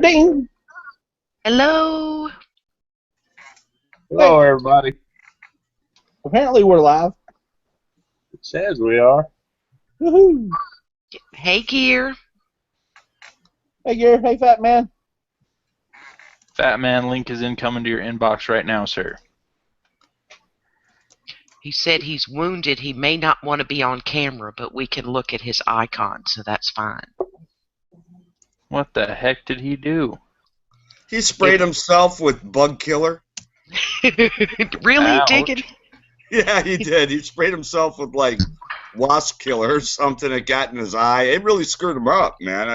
Ding! Hello. Hello, everybody. Apparently we're live. It says we are. Woohoo! Hey, Gear. Hey, Gary. Hey, Fat Man. Fat Man, link is incoming to your inbox right now, sir. He said he's wounded. He may not want to be on camera, but we can look at his icon, so that's fine. What the heck did he do? He sprayed himself with bug killer. Really, Ouch. Diggin? Yeah, he did. He sprayed himself with like wasp killer or something that got in his eye. It really screwed him up, man.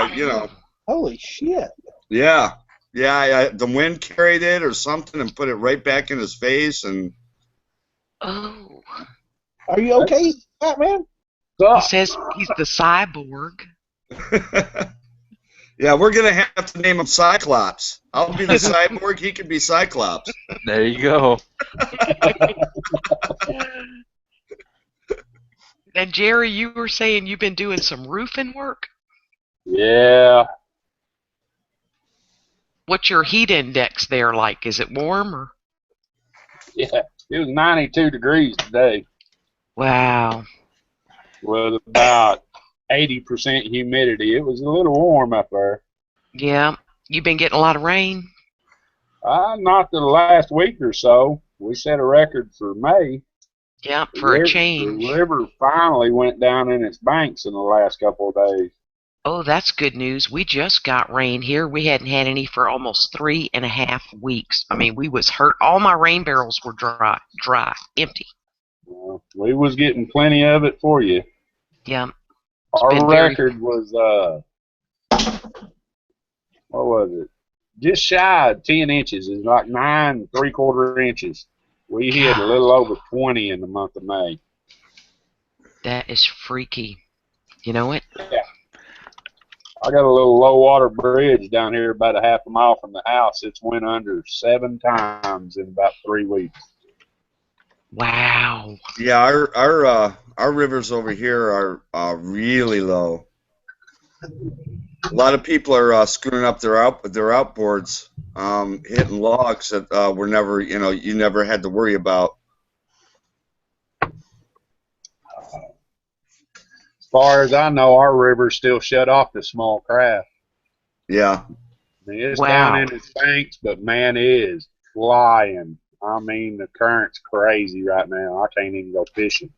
Holy shit. Yeah. The wind carried it or something and put it right back in his face. And Oh. Are you okay, Fat Man? He says he's the cyborg. yeah, we're gonna have to name him Cyclops. I'll be the cyborg. He can be Cyclops. There you go. And Jerry, you were saying you've been doing some roofing work? Yeah. What's your heat index there like? Is it warm or? Yeah. It was 92 degrees today Wow. with about 80% humidity. It was a little warm up there. Yeah. You been getting a lot of rain? Not the last week or so. We set a record for May. Yeah, for a change. The river finally went down in its banks in the last couple of days. Oh, that's good news. We just got rain here. We hadn't had any for almost 3.5 weeks. I mean, we was hurt. All my rain barrels were dry, empty. We was getting plenty of it for you. Yeah. Our record was, what was it? Just shy of 10 inches. It was like 9 3/4 inches. We hit a little over 20 in the month of May. That is freaky. You know it? Yeah. I got a little low water bridge down here about a half a mile from the house. It's went under 7 times in about 3 weeks. Wow. Yeah, our rivers over here are really low. A lot of people are screwing up their outboards, hitting logs that were never, you never had to worry about. As far as I know, our river's still shut off to small craft. Yeah. I mean, it's Wow. down in its banks, but man, it is flying. I mean, the current's crazy right now. I can't even go fishing.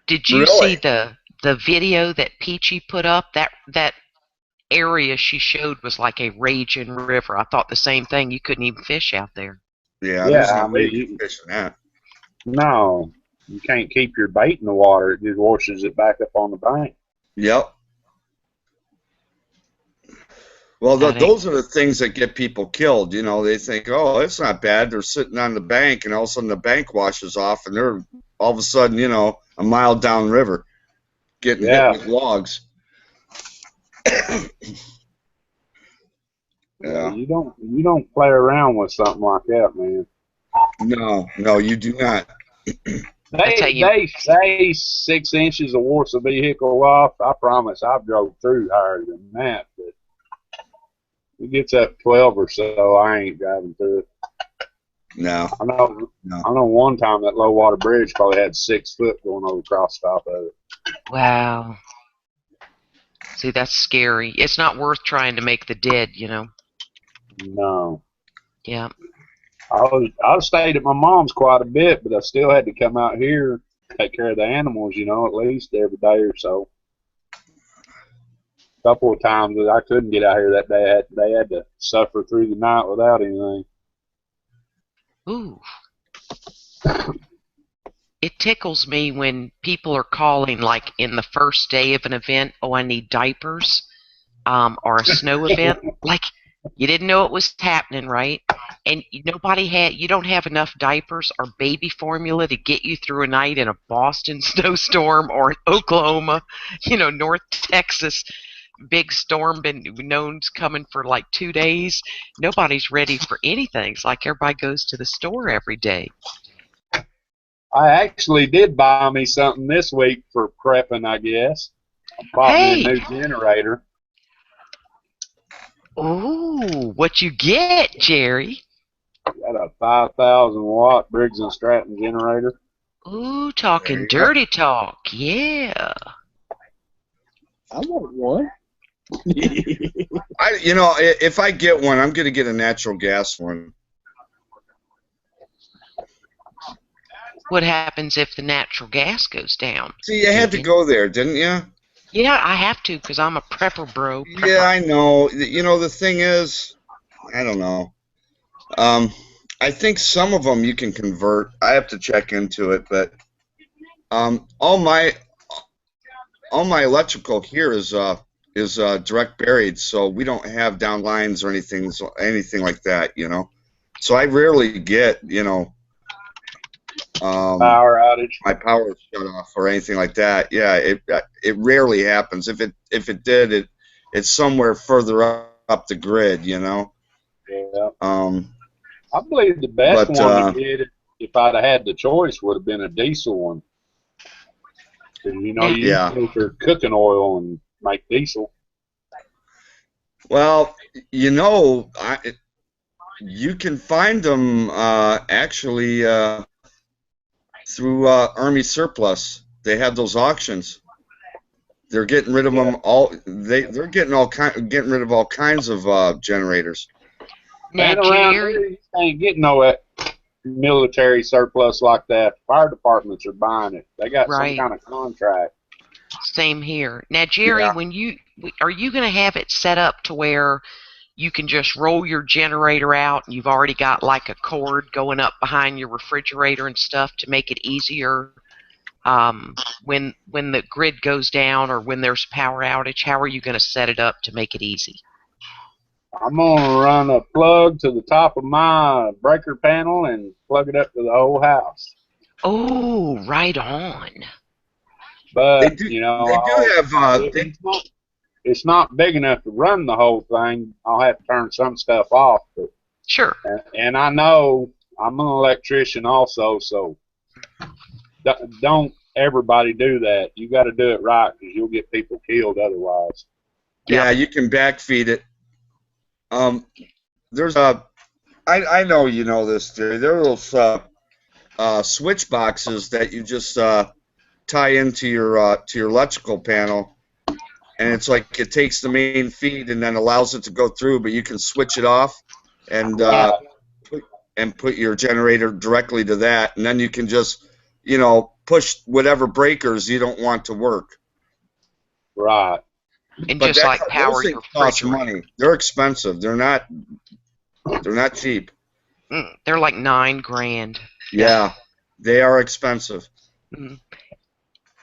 Did you Really? see the video that Peachy put up? That area she showed was like a raging river. I thought the same thing. You couldn't even fish out there. Yeah, Yeah, there's no I way mean, you can fish in that. No, you can't keep your bait in the water. It just washes it back up on the bank. Yep. Well, That ain't- those are the things that get people killed. They think, oh, it's not bad. They're sitting on the bank, and all of a sudden the bank washes off, and they're all of a sudden, a mile downriver getting hit with logs. Yeah. You don't play around with something like that, man. No, you do not. They say 6 inches will wash a vehicle off. I promise I've drove through higher than that, but it gets up 12 or so, I ain't driving through it. No. I know one time that low water bridge probably had 6 foot going over across the top of it. Wow. See, that's scary. It's not worth trying to make the dead, No. Yeah. I stayed at my mom's quite a bit, but I still had to come out here, take care of the animals, at least every day or so. A couple of times that I couldn't get out here that day, they had to suffer through the night without anything. Ooh. It tickles me when people are calling, like in the first day of an event, oh, I need diapers, or a snow event. Like, you didn't know it was happening, right? And you don't have enough diapers or baby formula to get you through a night in a Boston snowstorm or an Oklahoma, North Texas big storm been known's coming for like 2 days. Nobody's ready for anything. It's like everybody goes to the store every day. I actually did buy me something this week for prepping, I guess. I bought me a new generator. Ooh, what you get, Jerry? Got a 5,000 watt Briggs and Stratton generator. Ooh, There talking you go. dirty talk. Yeah. I want one. If I get one, I'm going to get a natural gas one. What happens if the natural gas goes down? See, you had to go there, didn't you? Yeah, I have to because I'm a prepper, bro. Prepper. Yeah, I know. The thing is, I don't know. I think some of them you can convert. I have to check into it, but all my electrical here is direct buried, so we don't have down lines or anything like that. So I rarely get Power outage. my power is shut off or anything like that. Yeah, it rarely happens. If it did, it's somewhere further up the grid. Yeah. I believe the best one to get, if I'd have had the choice, would have been a diesel one. You filter cooking oil and make diesel. Well, you can find them actually through Army Surplus. They have those auctions. They're getting rid of them all. They're getting rid of all kinds of generators. Now, And around here, you ain't getting no military surplus like that. Fire departments are buying it. They got some kind of contract. Same here. Now, Jerry, are you going to have it set up to where you can just roll your generator out and you've already got like a cord going up behind your refrigerator and stuff to make it easier when the grid goes down or when there's power outage? How are you going to set it up to make it easy? I'm going to run a plug to the top of my breaker panel and plug it up to the whole house. Oh, right on. But, it's not big enough to run the whole thing. I'll have to turn some stuff off. But, sure. And I know I'm an electrician also, so don't everybody do that. You got to do it right because you'll get people killed otherwise. Yeah, you can backfeed it. There's I know you know this, Jerry. There are those switch boxes that you just tie into your electrical panel, and it's like it takes the main feed and then allows it to go through, but you can switch it off and put your generator directly to that, and then you can just push whatever breakers you don't want to work. Right. And but just like power your cost money. They're expensive. They're not cheap. They're like $9,000. Yeah, they are expensive. Mm.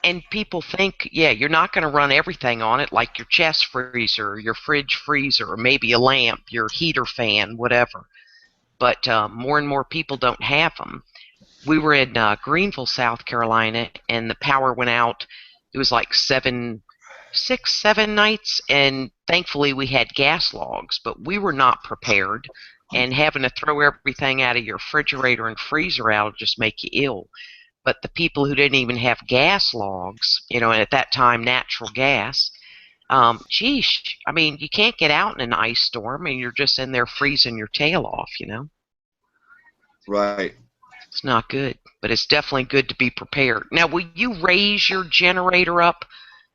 And people think, you're not going to run everything on it, like your chest freezer, your fridge freezer, or maybe a lamp, your heater fan, whatever. But more and more people don't have them. We were in Greenville, South Carolina, and the power went out. It was like 6, 7 nights, and thankfully we had gas logs, but we were not prepared, and having to throw everything out of your refrigerator and freezer out will just make you ill. But the people who didn't even have gas logs, and at that time natural gas, I mean, you can't get out in an ice storm, and you're just in there freezing your tail off, Right. It's not good, but it's definitely good to be prepared. Now, will you raise your generator up,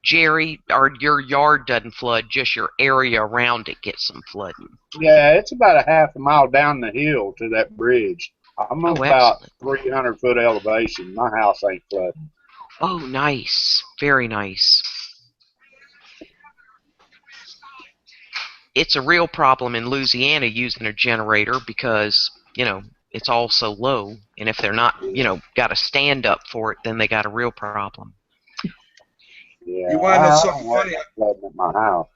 Jerry, or your yard doesn't flood, just your area around it gets some flooding? Yeah, it's about a half a mile down the hill to that bridge. I'm about 300-foot elevation. My house ain't flooding. Oh, nice. Very nice. It's a real problem in Louisiana using a generator because, it's all so low. And if they're not, got to stand up for it, then they got a real problem. Yeah, you want to know something funny? At my house.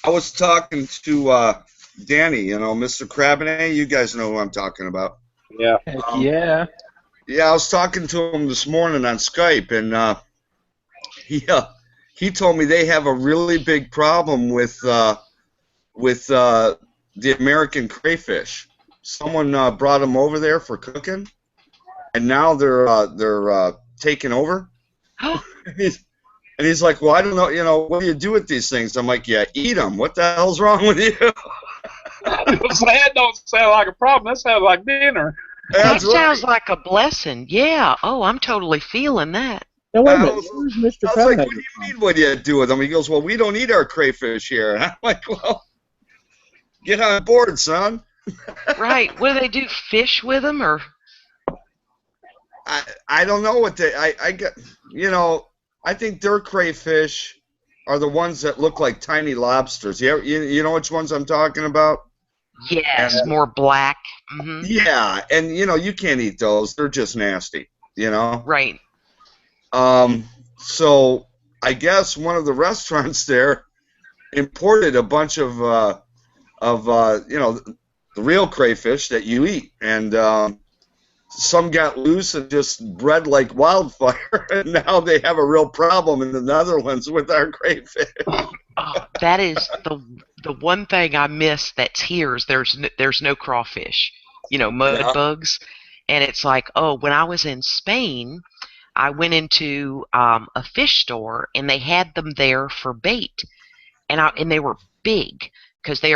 I was talking to Danny, Mr. Crabinet. You guys know who I'm talking about. Yeah. Yeah. Yeah, I was talking to him this morning on Skype, and he told me they have a really big problem with the American crayfish. Someone brought them over there for cooking, and now they're taking over. And And he's like, well, I don't know, what do you do with these things? I'm like, yeah, eat them. What the hell's wrong with you? That don't sound like a problem. That sounds like dinner. That sounds like a blessing. Yeah. Oh, I'm totally feeling that. Now, wait a minute. Where's Mr. I was like, Powder? what do you mean, what do you do with them? He goes, well, we don't eat our crayfish here. And I'm like, well, get on board, son. Right. What do they do? Fish with them, or? I don't know what I get. I think their crayfish are the ones that look like tiny lobsters. You know which ones I'm talking about? Yes, more black. Mm-hmm. Yeah, and you can't eat those. They're just nasty. Right. So I guess one of the restaurants there imported a bunch of the real crayfish that you eat, and some got loose and just bred like wildfire, and now they have a real problem in the Netherlands with our crayfish. Oh, that is the one thing I miss that's here is there's no crawfish, mud bugs, and it's like, oh, when I was in Spain, I went into a fish store and they had them there for bait, and they were big because they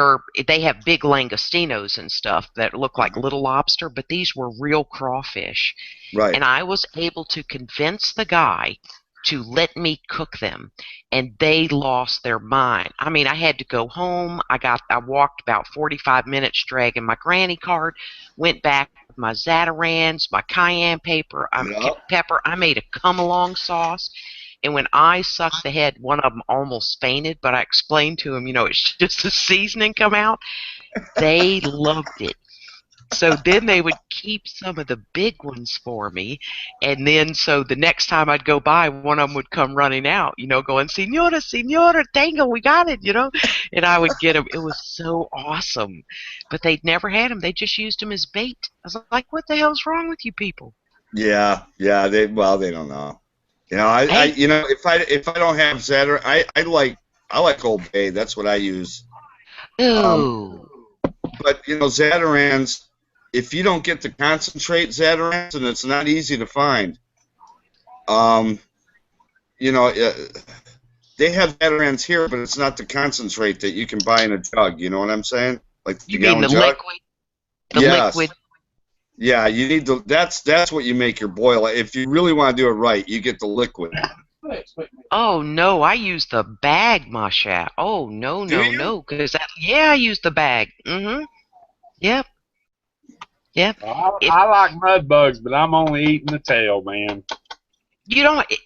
have big langostinos and stuff that look like little lobster, but these were real crawfish. Right. And I was able to convince the guy to let me cook them, and they lost their mind. I mean, I had to go home. I walked about 45 minutes dragging my granny cart, went back with my Zatarans, my cayenne pepper. I made a come-along sauce. And when I sucked the head, one of them almost fainted, but I explained to him, it's just the seasoning come out. They loved it. So then they would keep some of the big ones for me, and then so the next time I'd go by, one of them would come running out, going, Senora, Senora, tango, we got it, and I would get them. It was so awesome. But they'd never had them. They just used them as bait. I was like, what the hell's wrong with you people? Yeah, they don't know. If I don't have Zatar, I like Old Bay. That's what I use. Ooh. But Zatarans, if you don't get the concentrate Zatarans, and it's not easy to find. They have Zatarans here, but it's not the concentrate that you can buy in a jug. You know what I'm saying? Like you mean the jug? liquid? Liquid. Yeah, you need that's what you make your boil. If you really want to do it right, you get the liquid. Oh no, I use the bag, Masha. Oh no, because I use the bag. Mm-hmm. Yep. I like mud bugs, but I'm only eating the tail, man.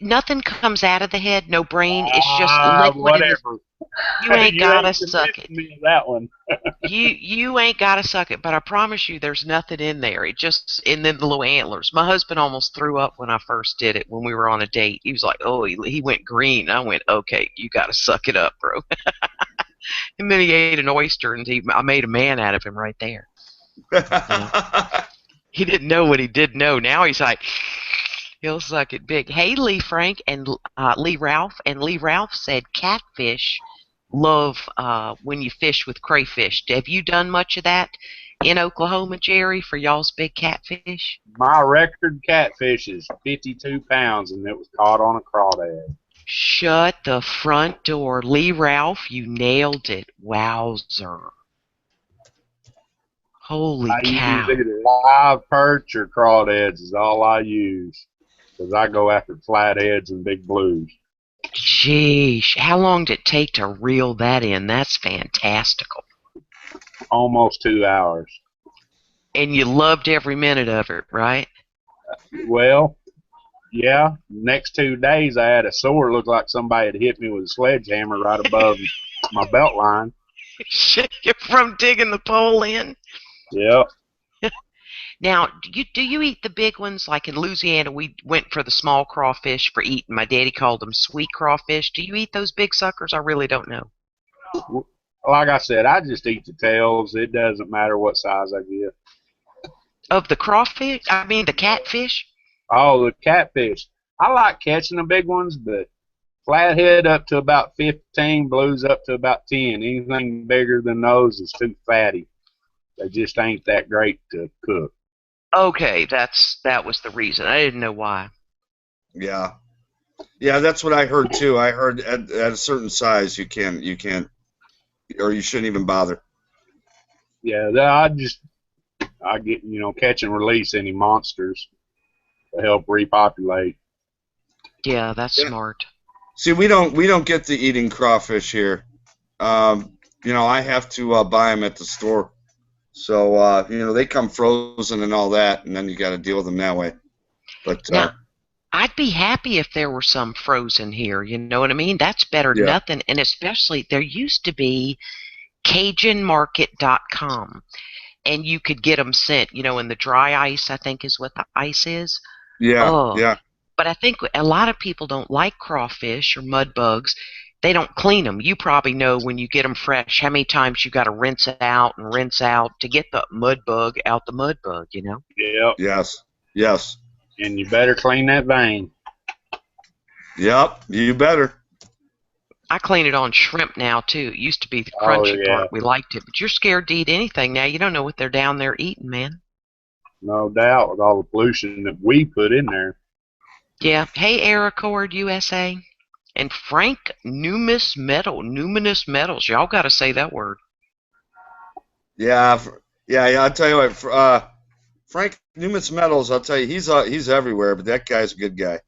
Nothing comes out of the head, no brain. It's just liquid. Whatever. You ain't gotta suck it. That one. you ain't gotta suck it, but I promise you, there's nothing in there. And then the little antlers. My husband almost threw up when I first did it when we were on a date. He was like, "Oh," he went green. I went, "Okay, you gotta suck it up, bro." And then he ate an oyster, and I made a man out of him right there. He didn't know what he did know. Now he's like, he'll suck it big. Hey, Lee Frank and Lee Ralph. And Lee Ralph said catfish love when you fish with crayfish. Have you done much of that in Oklahoma, Jerry, for y'all's big catfish? My record catfish is 52 pounds, and it was caught on a crawdad. Shut the front door. Lee Ralph, you nailed it. Wowzer. Holy cow. I use either live perch or crawdads is all I use, because I go after flatheads and big blues. Sheesh. How long did it take to reel that in? That's fantastical. Almost 2 hours. And you loved every minute of it, right? Well, yeah. Next 2 days I had a sore. It looked like somebody had hit me with a sledgehammer right above my belt line. From digging the pole in? Yeah. Now, do you eat the big ones? Like in Louisiana, we went for the small crawfish for eating. My daddy called them sweet crawfish. Do you eat those big suckers? I really don't know. Like I said, I just eat the tails. It doesn't matter what size I get. Of the crawfish? I mean the catfish? Oh, the catfish. I like catching the big ones, but flathead up to about 15, blues up to about 10. Anything bigger than those is too fatty. They just ain't that great to cook. Okay, that was the reason. I didn't know why. Yeah. Yeah, that's what I heard too. I heard at a certain size you can't, or you shouldn't even bother. Yeah, I get catch and release any monsters to help repopulate. Yeah, that's Yeah. smart. See, we don't get to eating crawfish here. I have to buy them at the store. So they come frozen and all that, and then you got to deal with them that way. But Now, I'd be happy if there were some frozen here. You know what I mean? That's better than yeah, nothing. And especially, there used to be CajunMarket.com, and you could get them sent, in the dry ice, I think is what the ice is. yeah, Oh, yeah, but I think a lot of people don't like crawfish or mud bugs. They don't clean them. You probably know when you get them fresh how many times you got to rinse out to get the mud bug out the mud bug. Yep. yes, yes, And you better clean that vein. yep. You better. I clean it on shrimp now too. It used to be the Oh, crunchy yeah. part. We liked it, but you're scared to eat anything now. You don't know what they're down there eating, man. No doubt, with all the pollution that we put in there. Yeah. Hey, Aerocord USA and Frank Numinous Metals. Y'all got to say that word. Yeah, yeah. I'll tell you what. Frank Newman's Metals. I'll tell you, he's everywhere. But that guy's a good guy.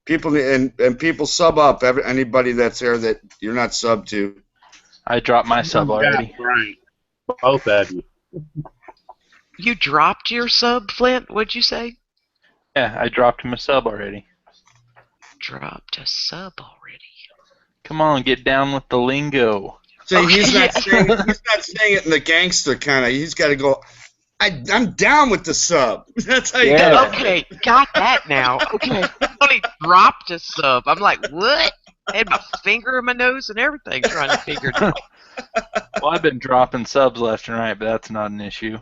People and people sub up anybody that's there that you're not sub to. I dropped my sub already. Frank, both of you. You dropped your sub, Flint? What'd you say? Yeah, I dropped him a sub already. Dropped a sub already. Come on, get down with the lingo. See, Okay, he's not yeah. saying it in the gangster kind of. He's got to go. I'm down with the sub. That's how you Yeah. got to. Okay, got that now. Okay, only dropped a sub. I'm like, what? I had my finger in my nose and everything trying to figure it out. Well, I've been dropping subs left and right, but that's not an issue.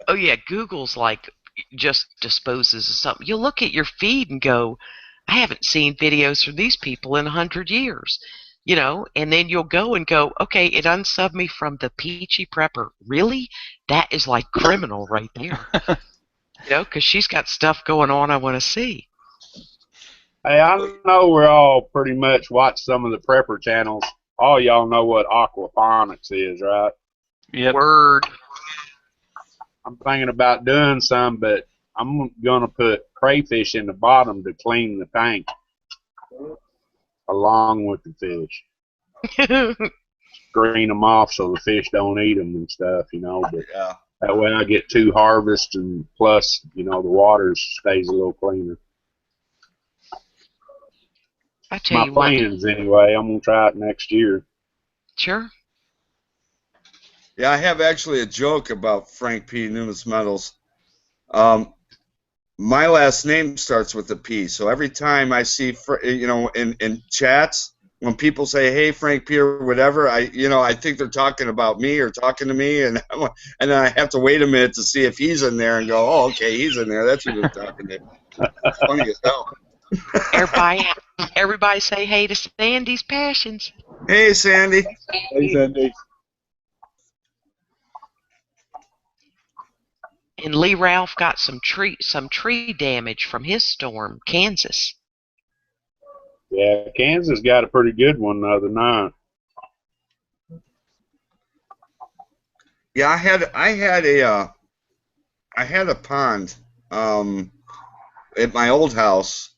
Oh yeah, Google's like just disposes of something. You look at your feed and go, I haven't seen videos from these people in 100 years. And then you'll go and go, okay, it unsubbed me from the Peachy Prepper. Really? That is like criminal right there. Because she's got stuff going on I want to see. Hey, I know we're all pretty much watch some of the prepper channels. All y'all know what aquaponics is, right? Yep. Word. I'm thinking about doing some, but I'm gonna put crayfish in the bottom to clean the tank, along with the fish. Screen them off so the fish don't eat them and stuff, But Yeah. that way I get 2 harvests, and plus, the water stays a little cleaner. I tell My you what. plans anyway. I'm gonna try it next year. Sure. Yeah, I have actually a joke about Frank P. Newman's Metals. My last name starts with a P, so every time I see, in chats, when people say, "Hey, Frank P." or whatever, I think they're talking about me or talking to me, and then I have to wait a minute to see if he's in there and go, "Oh, okay, he's in there. That's who they're talking to." It's funny as hell. Everybody say hey to Sandy's Passions. Hey, Sandy. Hey, Sandy. And Lee Ralph got some tree damage from his storm, Kansas. Yeah, Kansas got a pretty good one the other night. Yeah, I had a pond at my old house.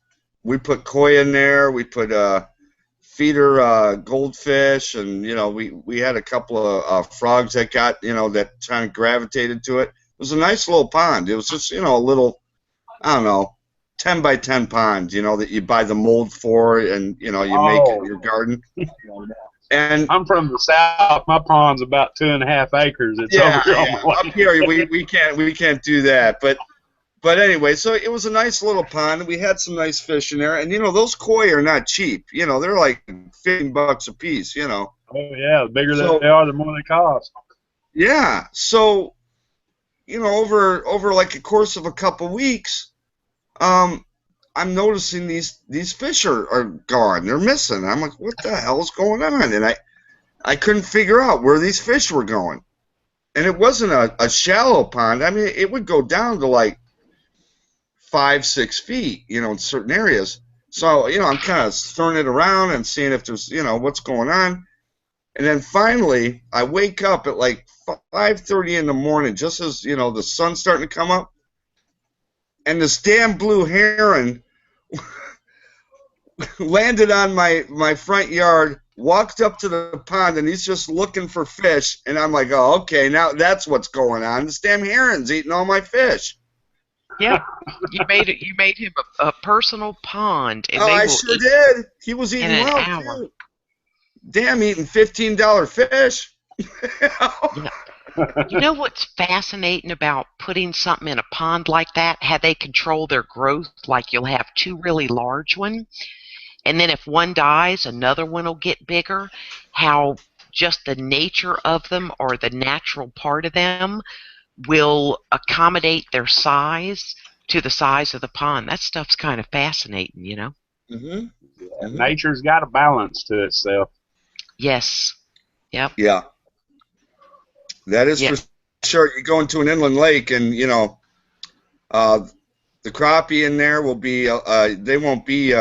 We put koi in there. We put feeder goldfish, and we had a couple of frogs that got that kind of gravitated to it. It was a nice little pond. It was just a little, I don't know, 10 by 10 pond. That you buy the mold for, and you make in your garden. And I'm from the south. My pond's about 2.5 acres. It's yeah, over here on my up here we can't do that. But anyway, so it was a nice little pond, and we had some nice fish in there. And those koi are not cheap. They're like $15 a piece. Oh yeah, the bigger they are, the more they cost. Yeah. So over like a course of a couple weeks, I'm noticing these fish are gone. They're missing. I'm like, what the hell is going on? And I couldn't figure out where these fish were going. And it wasn't a shallow pond. I mean, it would go down to like 5-6 feet, in certain areas. So, I'm kind of throwing it around and seeing if there's, what's going on. And then finally, I wake up at like 5:30 in the morning, just as, the sun's starting to come up. And this damn blue heron landed on my front yard, walked up to the pond, and he's just looking for fish. And I'm like, oh, okay, now that's what's going on. This damn heron's eating all my fish. Yep, you made him a personal pond, and Oh, they I will sure eat did. He was in eating an well, hour. too. Damn, eating $15 fish. Yeah. You know what's fascinating about putting something in a pond like that? How they control their growth, like you'll have two really large ones, and then if one dies, another one will get bigger. How just the nature of them or the natural part of them will accommodate their size to the size of the pond. That stuff's kind of fascinating, you know? Mm-hmm. Yeah, nature's got a balance to itself. Yes. Yep. Yeah. That is for sure. You go into an inland lake and, the crappie in there will be, they won't be,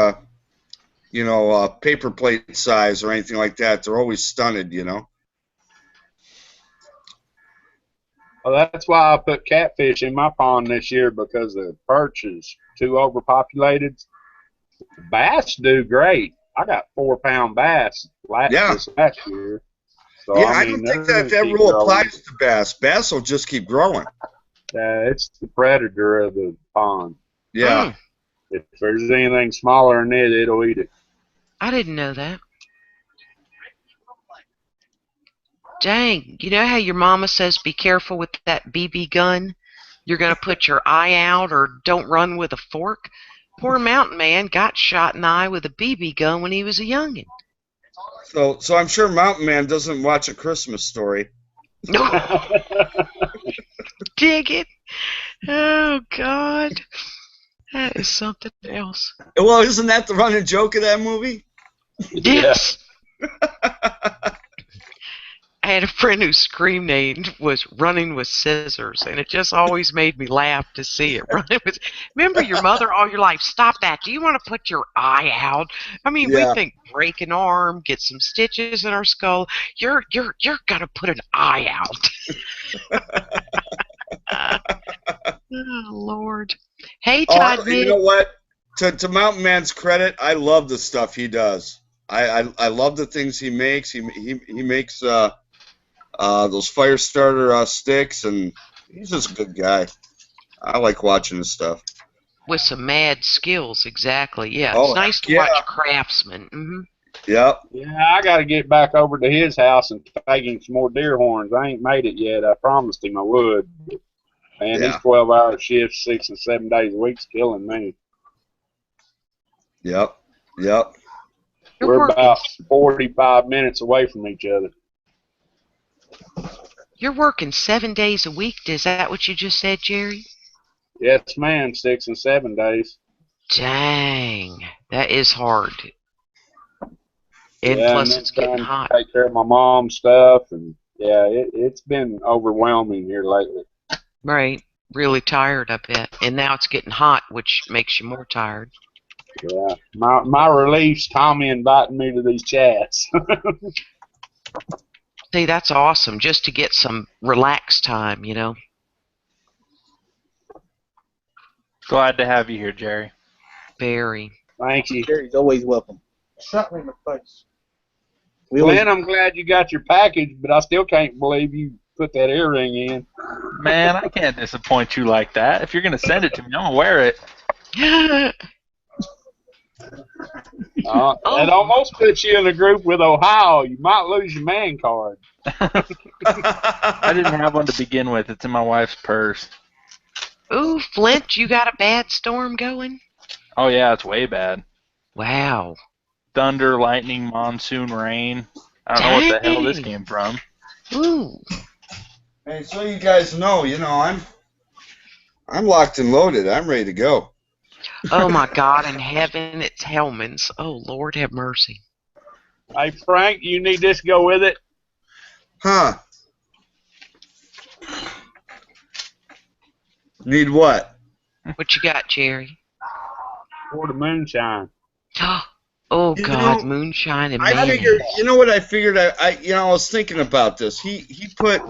paper plate size or anything like that. They're always stunted, Well, that's why I put catfish in my pond this year, because the perch is too overpopulated. Bass do great. I got 4-pound bass this last year. So, yeah, I don't think that rule applies to bass. Bass will just keep growing. It's the predator of the pond. Yeah. If there's anything smaller than it, it'll eat it. I didn't know that. Dang, you know how your mama says be careful with that BB gun? You're going to put your eye out or don't run with a fork? Poor mountain man got shot in the eye with a BB gun when he was a youngin'. So I'm sure Mountain Man doesn't watch A Christmas Story. Dig it. Oh, God. That is something else. Well, isn't that the running joke of that movie? Yes. I had a friend whose scream name was Running with Scissors, and it just always made me laugh to see it. Remember your mother all your life, stop that. Do you want to put your eye out? I mean, we think break an arm, get some stitches in our skull. You're going to put an eye out. Oh, Lord. Hey, Todd. You know what? To Mountain Man's credit, I love the stuff he does. I love the things he makes. He makes those fire starter sticks, and he's just a good guy. I like watching his stuff. With some mad skills, exactly. Yeah, it's nice to watch craftsmen. Mm-hmm. Yep. Yeah, I got to get back over to his house and take him some more deer horns. I ain't made it yet. I promised him I would. Man, these 12-hour shifts, 6 and 7 days a week's killing me. Yep. We're about 45 minutes away from each other. You're working 7 days a week. Is that what you just said, Jerry? Yes, ma'am. 6 and 7 days. Dang, that is hard. And plus, it's getting hot. Take care of my mom's stuff, and it's been overwhelming here lately. Right, really tired, I bet. And now it's getting hot, which makes you more tired. Yeah, my relief's Tommy inviting me to these chats. See, that's awesome, just to get some relaxed time, you know. Glad to have you here, Jerry. Very. Thank you. Jerry's always welcome. Shot me in the face. Glenn, I'm glad you got your package, but I still can't believe you put that earring in. Man, I can't disappoint you like that. If you're going to send it to me, I'm going to wear it. That almost puts you in a group with Ohio. You might lose your man card. I didn't have one to begin with. It's in my wife's purse. Ooh, Flint, you got a bad storm going? Oh, yeah, it's way bad. Wow. Thunder, lightning, monsoon, rain. I don't know what the hell this came from. Ooh. Hey, so you guys know, I'm locked and loaded. I'm ready to go. Oh, my God in heaven, it's Hellman's. Oh, Lord have mercy. Hey, Frank, you need this to go with it? Huh. Need what? What you got, Jerry? Pour the moonshine. Oh You God, know, moonshine and I mayonnaise. figured. You know what I figured? I was thinking about this. He put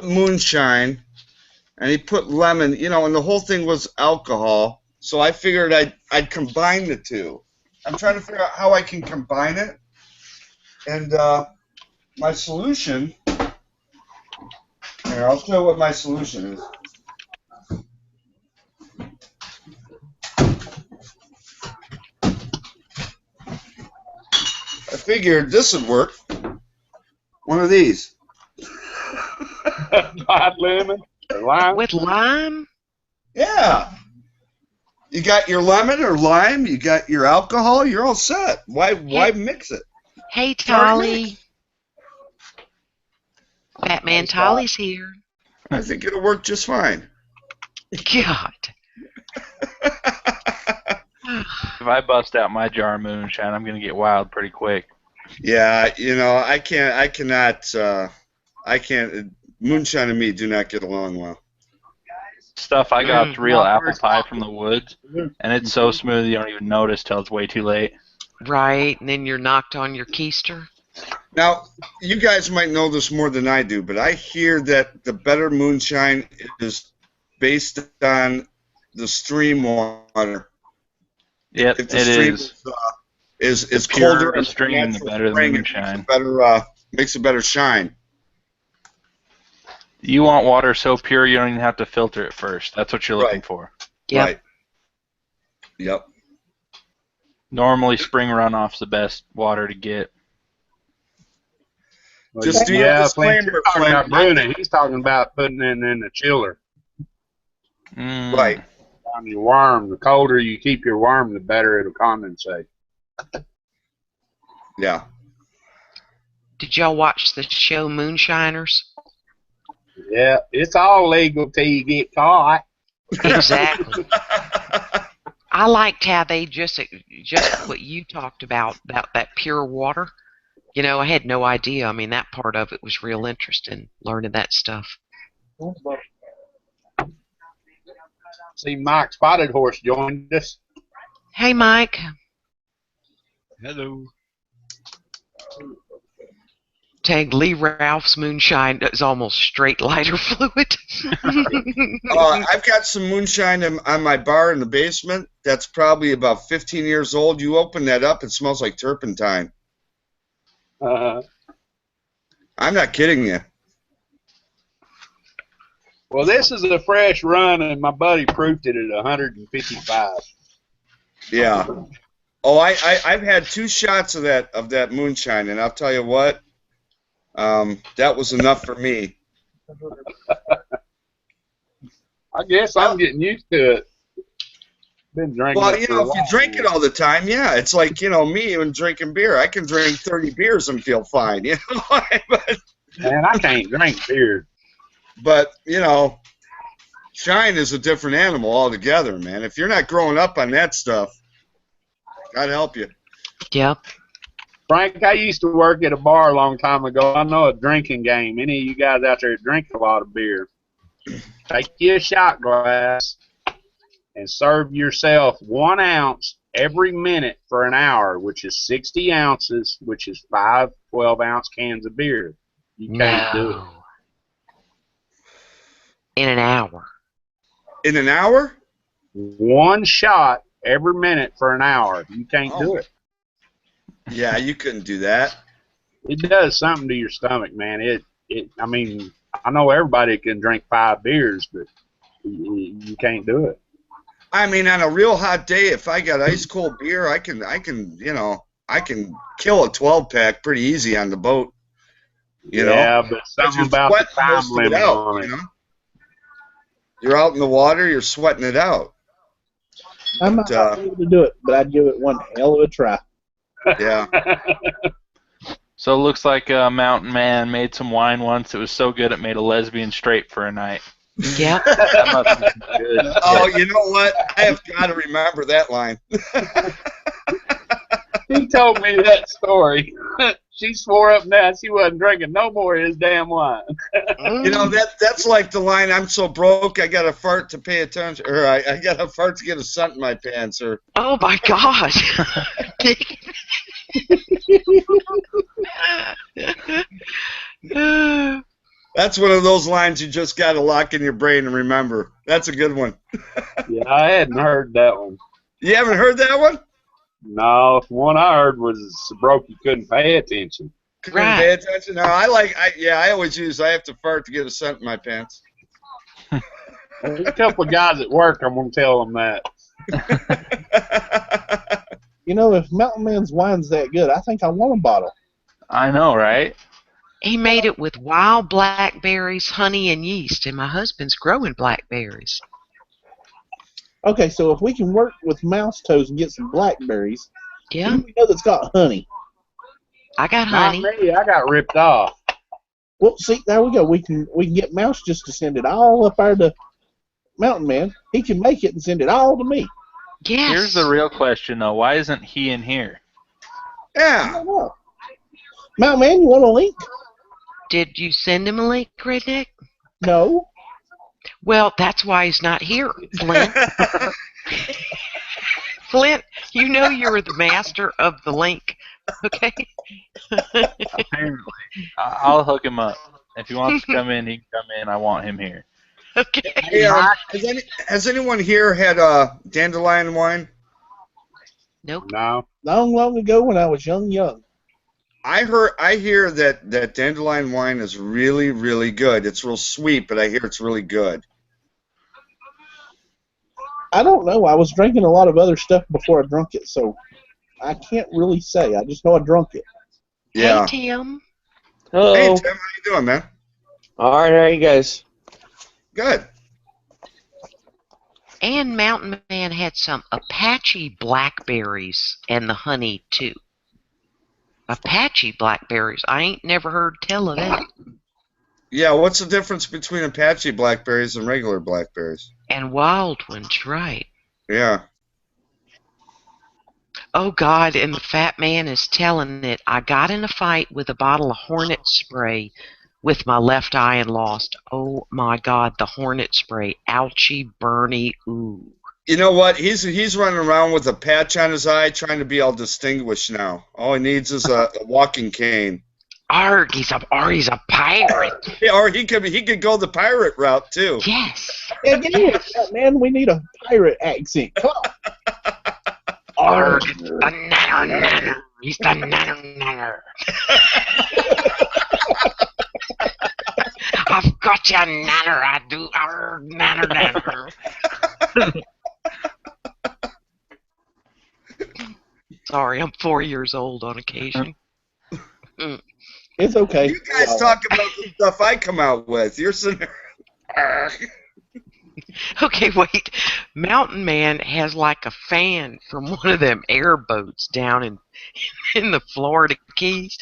moonshine and he put lemon. You know, and the whole thing was alcohol. So I figured I'd combine the two. I'm trying to figure out how I can combine it. And my solution. Here, I'll show you what my solution is. I figured this would work. One of these. Hot lemon or lime? With lime? Yeah. You got your lemon or lime, you got your alcohol, you're all set. Why mix it? Hey, It's already Tolly. mixed. Batman Tolly's here. I think it'll work just fine. God. If I bust out my jar of moonshine, I'm gonna get wild pretty quick. Yeah, you know, I cannot, moonshine and me do not get along well. Stuff I got real apple pie from the woods, and it's so smooth you don't even notice till it's way too late. Right, and then you're knocked on your keister. Now, you guys might know this more than I do, but I hear that the better moonshine is based on the stream water. Yep, If the it stream is. is The purer colder the and stream, the better the spring, moonshine. Makes a better shine. You want water so pure you don't even have to filter it first. That's what you're looking for. Yep. Right. Yep. Normally, spring runoff's the best water to get. Just do your disclaimer, talking about Flint. brewing it. He's talking about putting it in the chiller. Right. On your worm, the colder you keep your worm, the better it'll condensate. Yeah. Did y'all watch the show Moonshiners? Yeah, it's all legal till you get caught. Exactly. I liked how they just what you talked about that pure water. You know, I had no idea. I mean, that part of it was real interesting, learning that stuff. See, Mike Spotted Horse joined us. Hey, Mike. Hello. Tag Lee Ralph's moonshine is almost straight lighter fluid. I've got some moonshine on my bar in the basement. That's probably about 15 years old. You open that up, it smells like turpentine. I'm not kidding you. Well, this is a fresh run, and my buddy proofed it at 155. Yeah. Oh, I've had 2 shots of that moonshine, and I'll tell you what, that was enough for me. I guess I'm getting used to it. Been drinking. Well, you know, if you drink it all the time, yeah, it's like, you know, me and drinking beer. I can drink 30 beers and feel fine, you know. But, man, I can't drink beer. But, you know, shine is a different animal altogether, man. If you're not growing up on that stuff, God help you. Yep. Frank, I used to work at a bar a long time ago. I know a drinking game. Any of you guys out there drink a lot of beer, take you a shot glass and serve yourself 1 ounce every minute for an hour, which is 60 ounces, which is 5 12-ounce cans of beer. You can't do it. In an hour. In an hour? 1 shot every minute for an hour. You can't do it. Yeah, you couldn't do that. It does something to your stomach, man. I mean, I know everybody can drink 5 beers, but you can't do it. I mean, on a real hot day, if I got ice cold beer, I can, you know, I can kill a 12-pack pretty easy on the boat. You know? Yeah, but something about the time limit on it. You know? You're out in the water, you're sweating it out. I'm not able to do it, but I'd give it one hell of a try. Yeah. So it looks like a mountain man made some wine once. It was so good it made a lesbian straight for a night. Yeah. That must have been good. Oh, you know what? I have got to remember that line. He told me that story. She swore up and down she wasn't drinking no more of his damn wine. You know, that's like the line, I'm so broke, I got to fart to pay attention, or I got to fart to get a scent in my pants, or... Oh, my gosh. That's one of those lines you just got to lock in your brain and remember. That's a good one. Yeah, I hadn't heard that one. You haven't heard that one? No, the one I heard was so broke you couldn't pay attention. Couldn't pay attention? No, I always use, I have to fart to get a scent in my pants. There's a couple of guys at work, I'm going to tell them that. You know, if Mountain Man's wine's that good, I think I want a bottle. I know, right? He made it with wild blackberries, honey, and yeast, and my husband's growing blackberries. Okay, so if we can work with mouse toes and get some blackberries, Yeah. who do we know that's got honey? I got honey. Not me, I got ripped off. Well, see, there we go. We can get Mouse just to send it all up there to Mountain Man. He can make it and send it all to me. Yes. Here's the real question, though. Why isn't he in here? I Yeah. don't know. Mountain Man, you want a link? Did you send him a link, Redneck? No. Well, that's why he's not here, Flint. Flint, you know you're the master of the link, okay? Apparently. I'll hook him up. If he wants to come in, he can come in. I want him here. Okay. Hey, has anyone here had dandelion wine? Nope. No. Long ago when I was young. I hear that dandelion wine is really, really good. It's real sweet, but I hear it's really good. I don't know. I was drinking a lot of other stuff before I drunk it, so I can't really say. I just know I drunk it. Yeah. Hey, Tim. Hello. Hey, Tim, how you doing, man? All right, how are you guys? Good. And Mountain Man had some Apache blackberries and the honey, too. Apache blackberries. I ain't never heard tell of that. Yeah, what's the difference between Apache blackberries and regular blackberries? And wild ones, right. Yeah. Oh, God, and the fat man is telling it. I got in a fight with a bottle of Hornet spray with my left eye and lost. Oh, my God, the Hornet spray. Ouchie, Bernie, ooh. You know what? He's running around with a patch on his eye trying to be all distinguished now. All he needs is a walking cane. Arg, he's a pirate. Yeah, or he could go the pirate route, too. Yes. Yeah, get in with that, man. We need a pirate accent. Come on. Arg, the nanner. He's the nanner. I've got ya, nanner, I do. Arg, nanner. Sorry, I'm 4 years old on occasion. It's okay. You guys talk about the stuff I come out with. You're sitting there. Okay, wait. Mountain Man has like a fan from one of them airboats down in the Florida Keys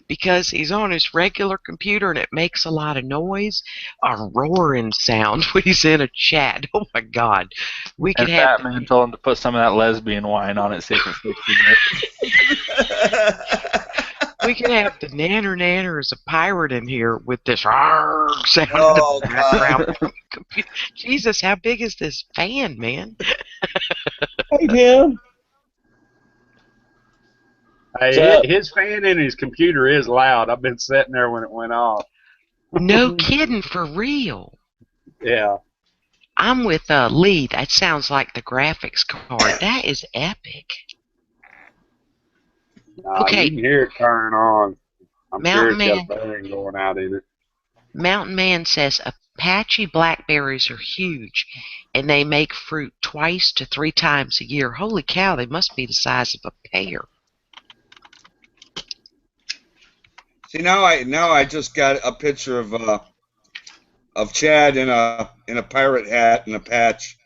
because he's on his regular computer and it makes a lot of noise, a roaring sound when he's in a chat. Oh my God. We could And have Fat Man told him to put some of that lesbian wine on it, see if it fixes it. We could have the nanner as a pirate in here with this sound Oh, in the background. Jesus, how big is this fan, man? Hey, Tim. Hey, his fan in his computer is loud. I've been sitting there when it went off. No kidding, for real. Yeah. I'm with Lee. That sounds like the graphics card. That is epic. Okay. You can hear it turn on. I'm Mountain sure it's Man. got a bearing going out in it. Mountain Man says Apache blackberries are huge, and they make fruit 2 to 3 times a year. Holy cow, they must be the size of a pear. See, now I just got a picture of Chad in a pirate hat and a patch,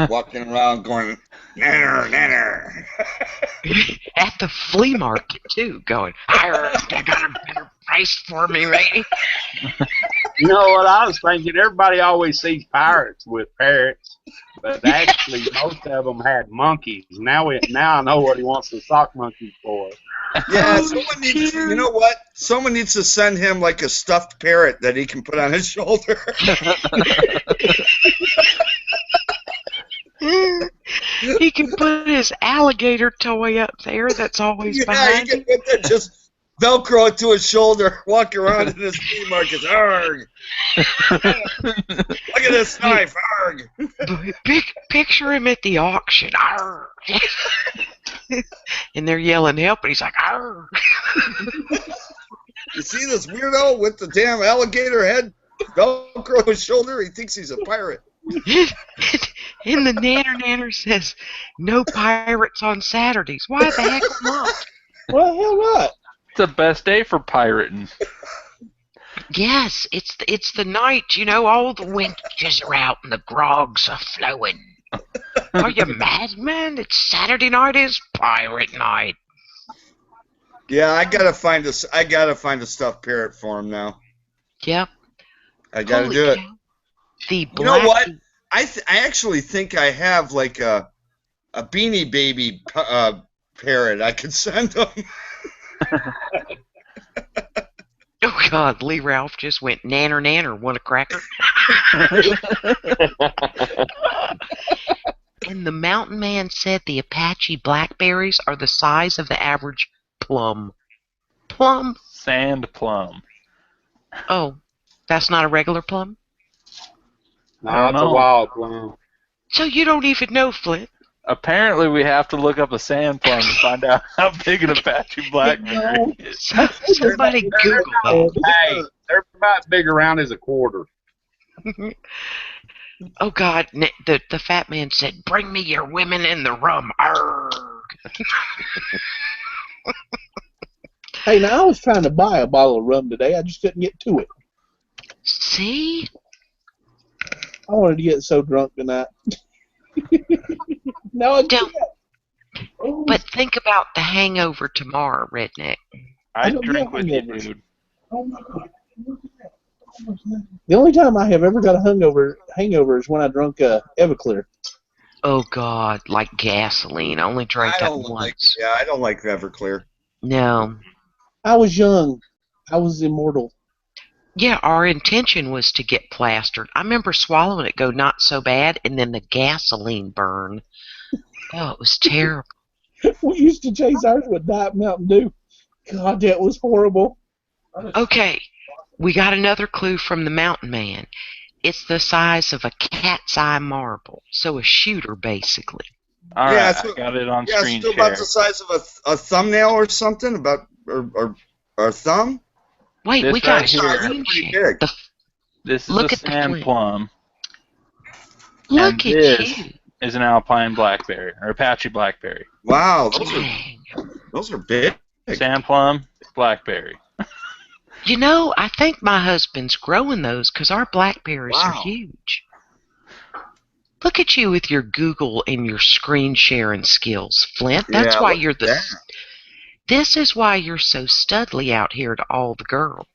walking around going nanner. At the flea market, too, going, I got a better price for me, right? You know what I was thinking? Everybody always sees pirates with parrots. but actually most of them had monkeys. Now I know what he wants the sock monkeys for. Yeah, someone needs. You know what? Someone needs to send him like a stuffed parrot that he can put on his shoulder. He can put his alligator toy up there. That's always behind him. Yeah, he can put that, just Velcro it to his shoulder, walk around in his flea markets. Arg! Look at this knife. Arg! Picture him at the auction. Arg! And they're yelling help, and he's like, arg! You see this weirdo with the damn alligator head Velcro his shoulder? He thinks he's a pirate. And the nanner says, no pirates on Saturdays. Why the heck not? Well, hell not. It's the best day for pirating. Yes, it's the night, all the winches are out and the grogs are flowing. Are you mad, man? It's Saturday night is pirate night. Yeah, I gotta find a stuffed parrot for him now. Yep. I gotta do it. You know what? I actually think I have like a Beanie Baby parrot I could send him. Oh God, Lee Ralph just went nanner, want a cracker? And the mountain man said the Apache blackberries are the size of the average plum. Plum? Sand plum. Oh, that's not a regular plum? No, it's a wild plum. So you don't even know, Flint? Apparently, we have to look up a sand plum to find out how big an Apache blackberry is. Somebody Google that. Hey, they're about big around as a quarter. Oh God, the fat man said, "Bring me your women and the rum." Arrgh. Hey, now I was trying to buy a bottle of rum today. I just couldn't get to it. See? I wanted to get so drunk tonight. No, I don't. But think about the hangover tomorrow, Redneck. I drink with you, dude. The only time I have ever got a hangover is when I drunk Everclear. Oh God, like gasoline. I only drank that once. I don't like Everclear. No. I was young. I was immortal. Yeah, our intention was to get plastered. I remember swallowing it, go not so bad, and then the gasoline burn. Oh, it was terrible. We used to chase ours with Diet Mountain Dew. God, that was horrible. Okay, we got another clue from the mountain man. It's the size of a cat's eye marble, so a shooter, basically. All right, I got it on screen share. About the size of a thumbnail or something, or a thumb. Wait, this we got right screen share. This is a sand plum. Look at you. Is an alpine blackberry or Apache blackberry. Wow, those are big. Sand plum, blackberry. I think my husband's growing those because our blackberries are huge. Look at you with your Google and your screen sharing skills, Flint. That's why you're This is why you're so studly out here to all the girls.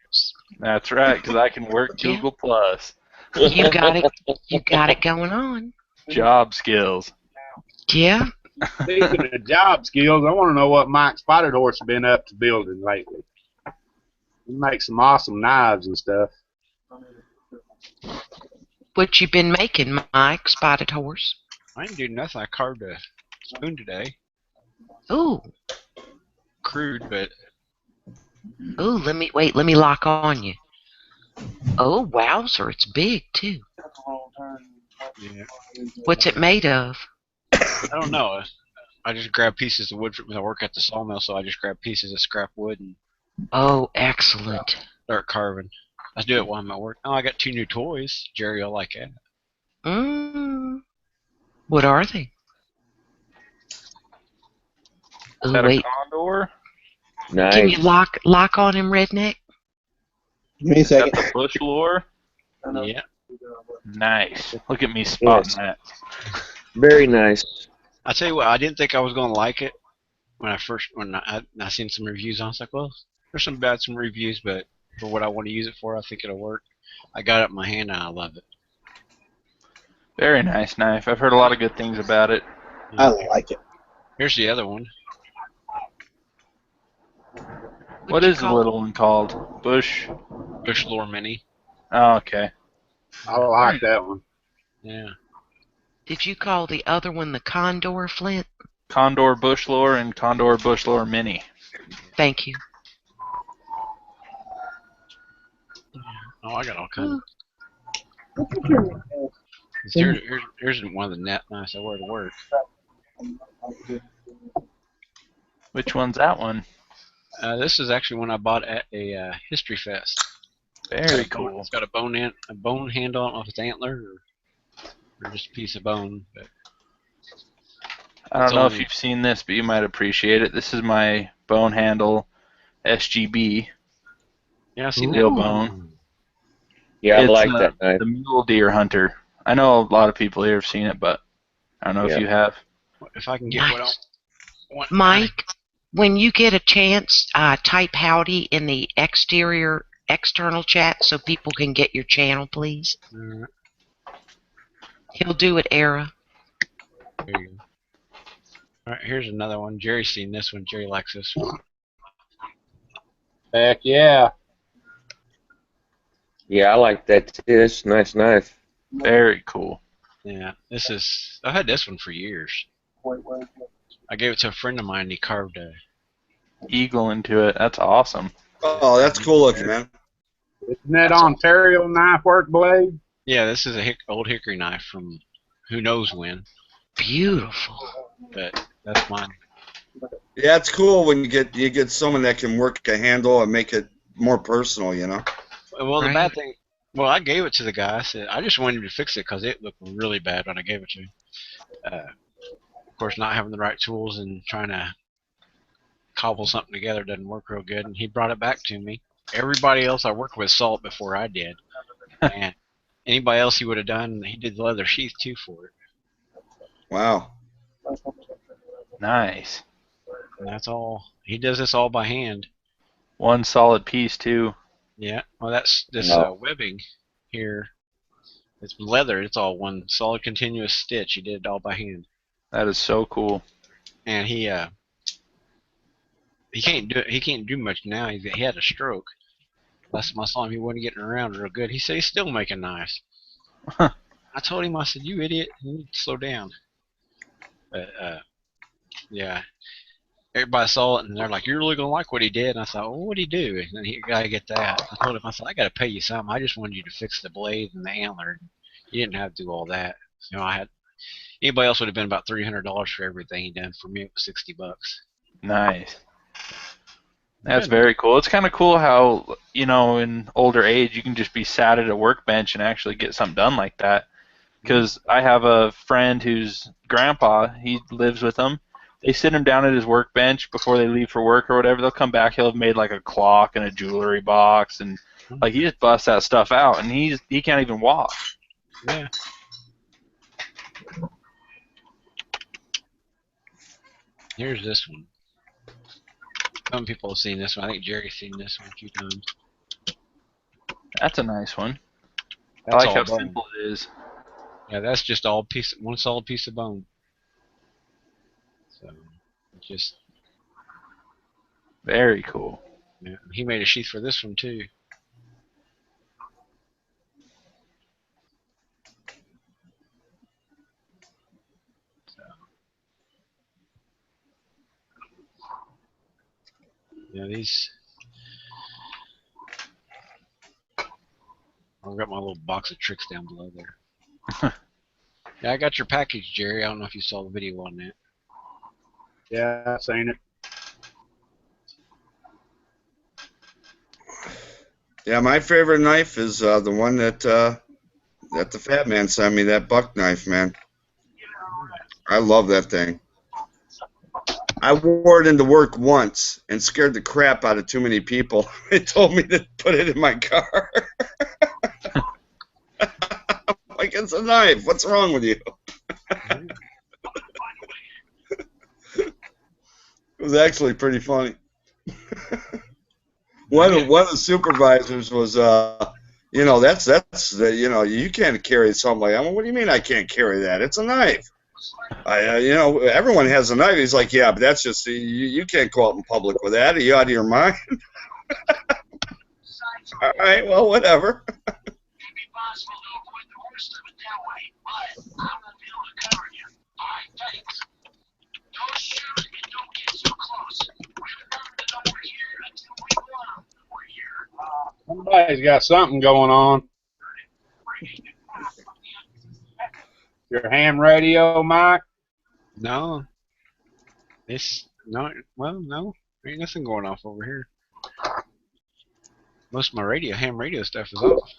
That's right, because I can work Google Plus. You got it going on. Job skills. Yeah. Speaking of job skills, I want to know what Mike Spotted Horse has been up to building lately. He makes some awesome knives and stuff. What you been making, Mike Spotted Horse? I didn't do nothing. I carved a spoon today. Ooh. Crude, but. Ooh, let me lock on you. Oh, wowzer, it's big too. Yeah. What's it made of? I don't know. I just grab pieces of wood when I work at the sawmill, so I just grab pieces of scrap wood and. Oh, excellent. Start carving. I do it while I'm at work. Oh, I got 2 new toys. Jerry will like that. What are they? Is that a condor? Nice. Can you lock on him, Redneck? Give me a second. Is that the bush lure? Yeah. Nice. Look at me spotting that. Very nice. I tell you what, I didn't think I was gonna like it when I seen some reviews on it. I was like, well, there's some reviews, but for what I want to use it for, I think it'll work. I got it in my hand and I love it. Very nice knife. I've heard a lot of good things about it. I like it. Here's the other one. What is the little one called? Bush Lore Mini. Oh, okay. I like that one. Yeah. Did you call the other one the Condor, Flint? Condor Bush Lore and Condor Bush Lore Mini. Thank you. Oh, I got all kinds. Hmm. Here's one of the net knives I wear to work. Which one's that one? This is actually one I bought at a History Fest. Very cool. It's got a bone handle. I don't know if it's antler or just a piece of bone. But I don't know if you've seen this, but you might appreciate it. This is my bone handle SGB. Yeah, I've seen Steel that bone. Yeah, I It's, like that knife. The Mule Deer Hunter. I know a lot of people here have seen it, but I don't know if you have. If I can get what I want. Mike, when you get a chance, type howdy in the external chat so people can get your channel, please. Alright. He'll do it, Era. There you go. Alright, here's another one. Jerry's seen this one. Jerry likes this one. Heck yeah. Yeah, I like that too. It's a nice knife. Very cool. Yeah, I've had this one for years. I gave it to a friend of mine and he carved a Eagle into it. That's awesome. Oh, that's cool looking, man. Isn't that Ontario knife work blade? Yeah, this is a old hickory knife from who knows when. Beautiful. But that's mine. Yeah, it's cool when you get someone that can work a handle and make it more personal, you know. Well, the bad thing, I gave it to the guy. I said I just wanted him to fix it because it looked really bad when I gave it to him. Of course, not having the right tools and trying to cobble something together doesn't work real good. And he brought it back to me. Everybody else I worked with saw it before I did, and anybody else he would have done, he did the leather sheath too for it. Wow. Nice. And that's all. He does this all by hand. One solid piece too. Yeah. Well, that's this webbing here. It's leather. It's all one solid continuous stitch. He did it all by hand. That is so cool. And he can't do it. He can't do much now. He had a stroke. Last time I saw him, he wasn't getting around real good. He said he's still making knives. I told him, I said, "You idiot! You need to slow down." But yeah. Everybody saw it and they're like, "You're really gonna like what he did." And I thought, "Well, what'd he do?" And then he gotta get that. I told him, I said, "I gotta pay you something. I just wanted you to fix the blade and the antler. You didn't have to do all that." You know, anybody else would have been about $300 for everything he done. For me, it was $60. Nice. That's very cool. It's kind of cool how, in older age, you can just be sat at a workbench and actually get something done like that. Because I have a friend whose grandpa, he lives with him. They sit him down at his workbench before they leave for work or whatever. They'll come back. He'll have made like a clock and a jewelry box, and like he just busts that stuff out, and he can't even walk. Yeah. Here's this one. Some people have seen this one. I think Jerry's seen this one a few times. That's a nice one. That's I like how bone. simple it is. Yeah, that's just one solid piece of bone. So, just very cool. Yeah, he made a sheath for this one too. So, yeah, these. I've got my little box of tricks down below there. Yeah, I got your package, Jerry. I don't know if you saw the video on that. Yeah, I've seen it. Yeah, my favorite knife is the one that the fat man sent me, that buck knife, man. I love that thing. I wore it into work once and scared the crap out of too many people. They told me to put it in my car. Like, it's a knife. What's wrong with you? It was actually pretty funny. One of the supervisors was You know, that's you know, you can't carry something like that. Well, what do you mean I can't carry that? It's a knife. You know, everyone has a knife. He's like, yeah, but that's just you can't go out in public with that. Are you out of your mind? All right, well, whatever. Somebody's got something going on. Your ham radio, Mike? No. It's not. Well, no. Ain't nothing going off over here. Most of my ham radio stuff is off.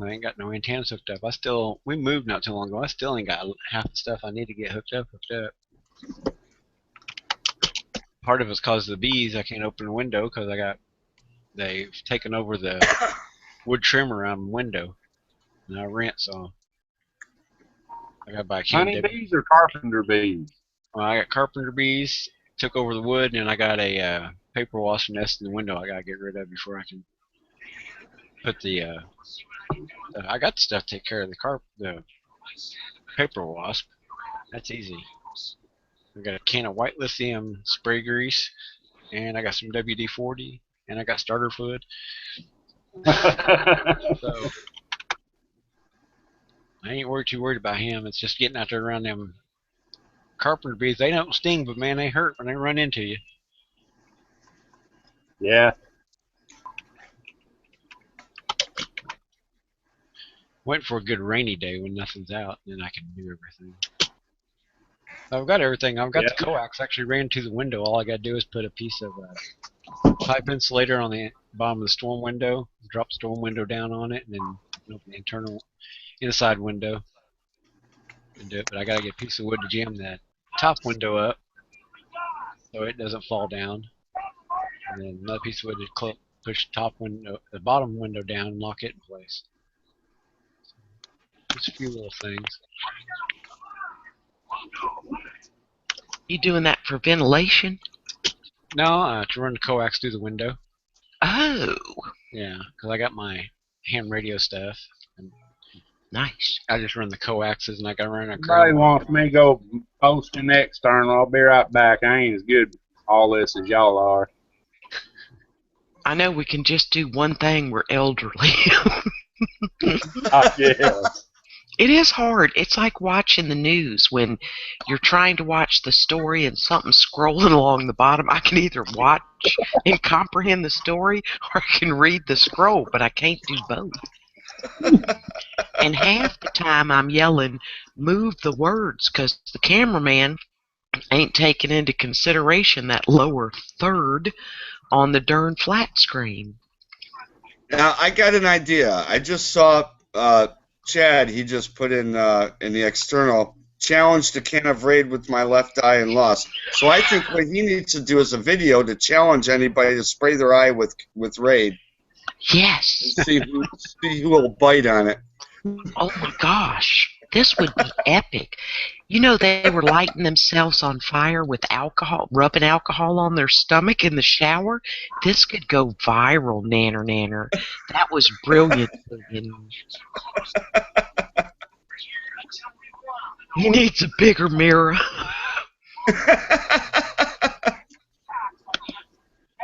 I ain't got no antennas hooked up. We moved not too long ago. I still ain't got half the stuff I need to get hooked up. Part of it's because of the bees. I can't open the window because they've taken over the wood trimmer on the window. And I rent, so I got to buy Honey bees or carpenter bees? Well, I got carpenter bees, took over the wood, and I got a paper wasp nest in the window I got to get rid of before I can put the I got the stuff to take care of the paper wasp. That's easy. I got a can of white lithium spray grease, and I got some WD-40, and I got starter fluid. So I ain't too worried about him. It's just getting out there around them carpenter bees. They don't sting, but man, they hurt when they run into you. Yeah. Waiting for a good rainy day when nothing's out, then I can do everything. I've got everything. I've got the coax actually ran to the window. All I got to do is put a piece of pipe insulator on the bottom of the storm window, drop the storm window down on it, and then open the inside window and do it. But I got to get a piece of wood to jam that top window up so it doesn't fall down, and then another piece of wood to push the bottom window down and lock it in place. Just a few little things. You doing that for ventilation? No, to run the coax through the window. Oh. Yeah, because I got my ham radio stuff. And nice. I just run the coaxes, and I got to run a. Somebody wants me to go post an external. I'll be right back. I ain't as good at all this as y'all are. I know we can just do one thing. We're elderly. Yeah. It is hard. It's like watching the news when you're trying to watch the story and something's scrolling along the bottom. I can either watch and comprehend the story or I can read the scroll, but I can't do both. And half the time I'm yelling, move the words, because the cameraman ain't taking into consideration that lower third on the darn flat screen. Now, I got an idea. I just saw Chad, he just put in the external, challenged a can of Raid with my left eye and lost. So I think what he needs to do is a video to challenge anybody to spray their eye with Raid. Yes. And see who will bite on it. Oh my gosh. This would be epic. You know, they were lighting themselves on fire with alcohol, rubbing alcohol on their stomach in the shower. This could go viral, nanner. That was brilliant. He needs a bigger mirror.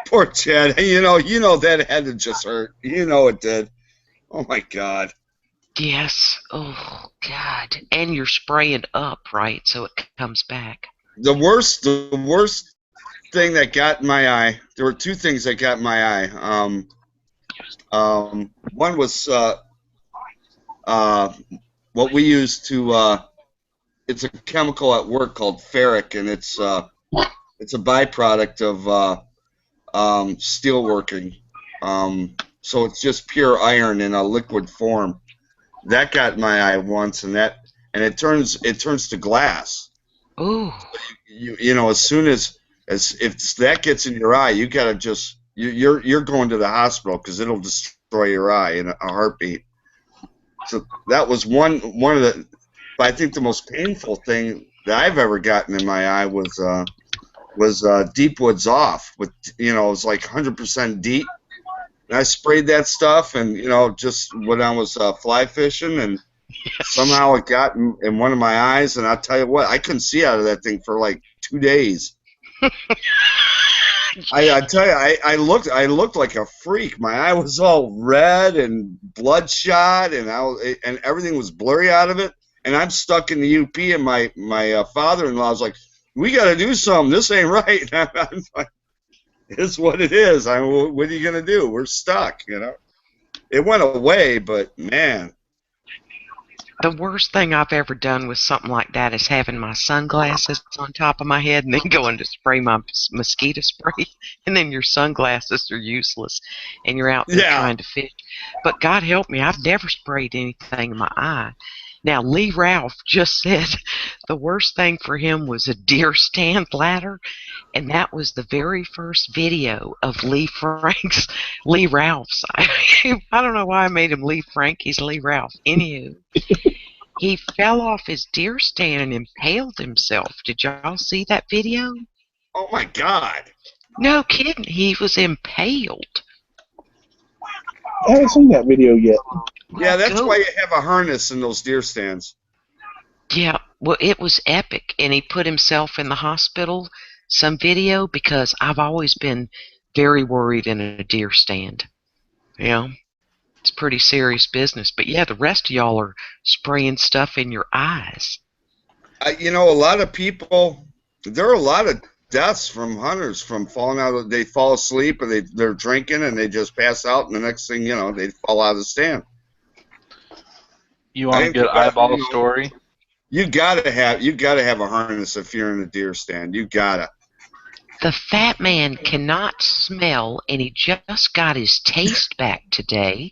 Poor Chad. You know that had to just hurt. You know it did. Oh my God. Yes. Oh God. And you're spraying up, right? So it comes back. The worst thing that got in my eye. There were two things that got in my eye. One was what we use to. It's a chemical at work called ferric, and it's a byproduct of steelworking. So it's just pure iron in a liquid form. That got in my eye once, and it turns to glass. Ooh. You know, as soon as if that gets in your eye, you gotta just you're going to the hospital because it'll destroy your eye in a heartbeat. So that was one of the. But I think the most painful thing that I've ever gotten in my eye was Deep Woods Off. With it was like 100% deep. I sprayed that stuff, and just when I was fly fishing, and somehow it got in one of my eyes, and I'll tell you what, I couldn't see out of that thing for like 2 days. I tell you, I looked like a freak. My eye was all red and bloodshot, and and everything was blurry out of it. And I'm stuck in the UP, and my father-in-law was like, "We got to do something. This ain't right." And I'm like, "It's what it is. What are you gonna do? We're stuck." It went away, but man. The worst thing I've ever done with something like that is having my sunglasses on top of my head and then going to spray my mosquito spray, and then your sunglasses are useless, and you're out there trying to fish. But God help me, I've never sprayed anything in my eye. Now, Lee Ralph just said the worst thing for him was a deer stand ladder, and that was the very first video of Lee Ralph's. I don't know why I made him Lee Frank. He's Lee Ralph. Anywho, he fell off his deer stand and impaled himself. Did y'all see that video? Oh my God! No kidding. He was impaled. I haven't seen that video yet. Yeah, that's why you have a harness in those deer stands. Yeah, well, it was epic, and he put himself in the hospital. Some video, because I've always been very worried in a deer stand. It's pretty serious business. But yeah, the rest of y'all are spraying stuff in your eyes. A lot of people. There are a lot of deaths from hunters from falling out. They fall asleep, or they're drinking, and they just pass out, and the next thing you know, they fall out of the stand. You want a good eyeball story? You gotta have a harness if you're in a deer stand. You gotta. The fat man cannot smell, and he just got his taste back today.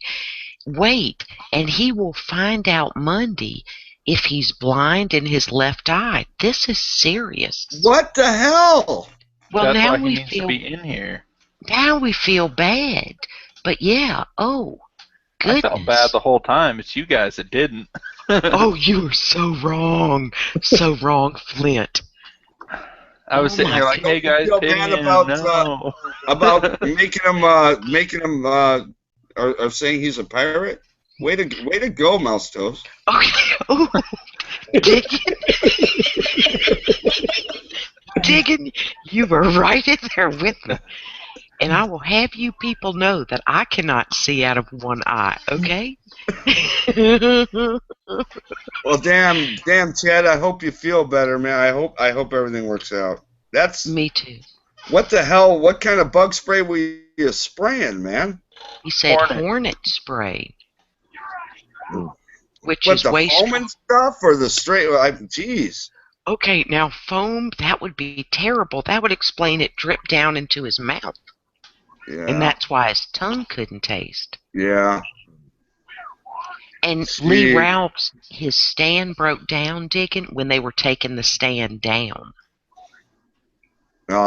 Wait, and he will find out Monday if he's blind in his left eye. This is serious. What the hell? Well, That's now why we he needs feel to be in here. Now we feel bad. But yeah, goodness. I felt bad the whole time. It's you guys that didn't. Oh, you are so wrong. So wrong, Flint. I was sitting here like, hey guys, pity him. About making him or saying he's a pirate. Way to go, Mouse Toast. Okay. Digging, you were right in there with me. And I will have you people know that I cannot see out of one eye, okay? Well, damn, Chad. I hope you feel better, man. I hope everything works out. That's me too. What the hell? What kind of bug spray were you spraying, man? He said hornet spray, which what, is the foam and stuff, or the straight? Jeez. Okay, now foam, that would be terrible. That would explain it dripped down into his mouth. Yeah. And that's why his tongue couldn't taste. Yeah. And Lee Ralph's, his stand broke down, digging, when they were taking the stand down. No,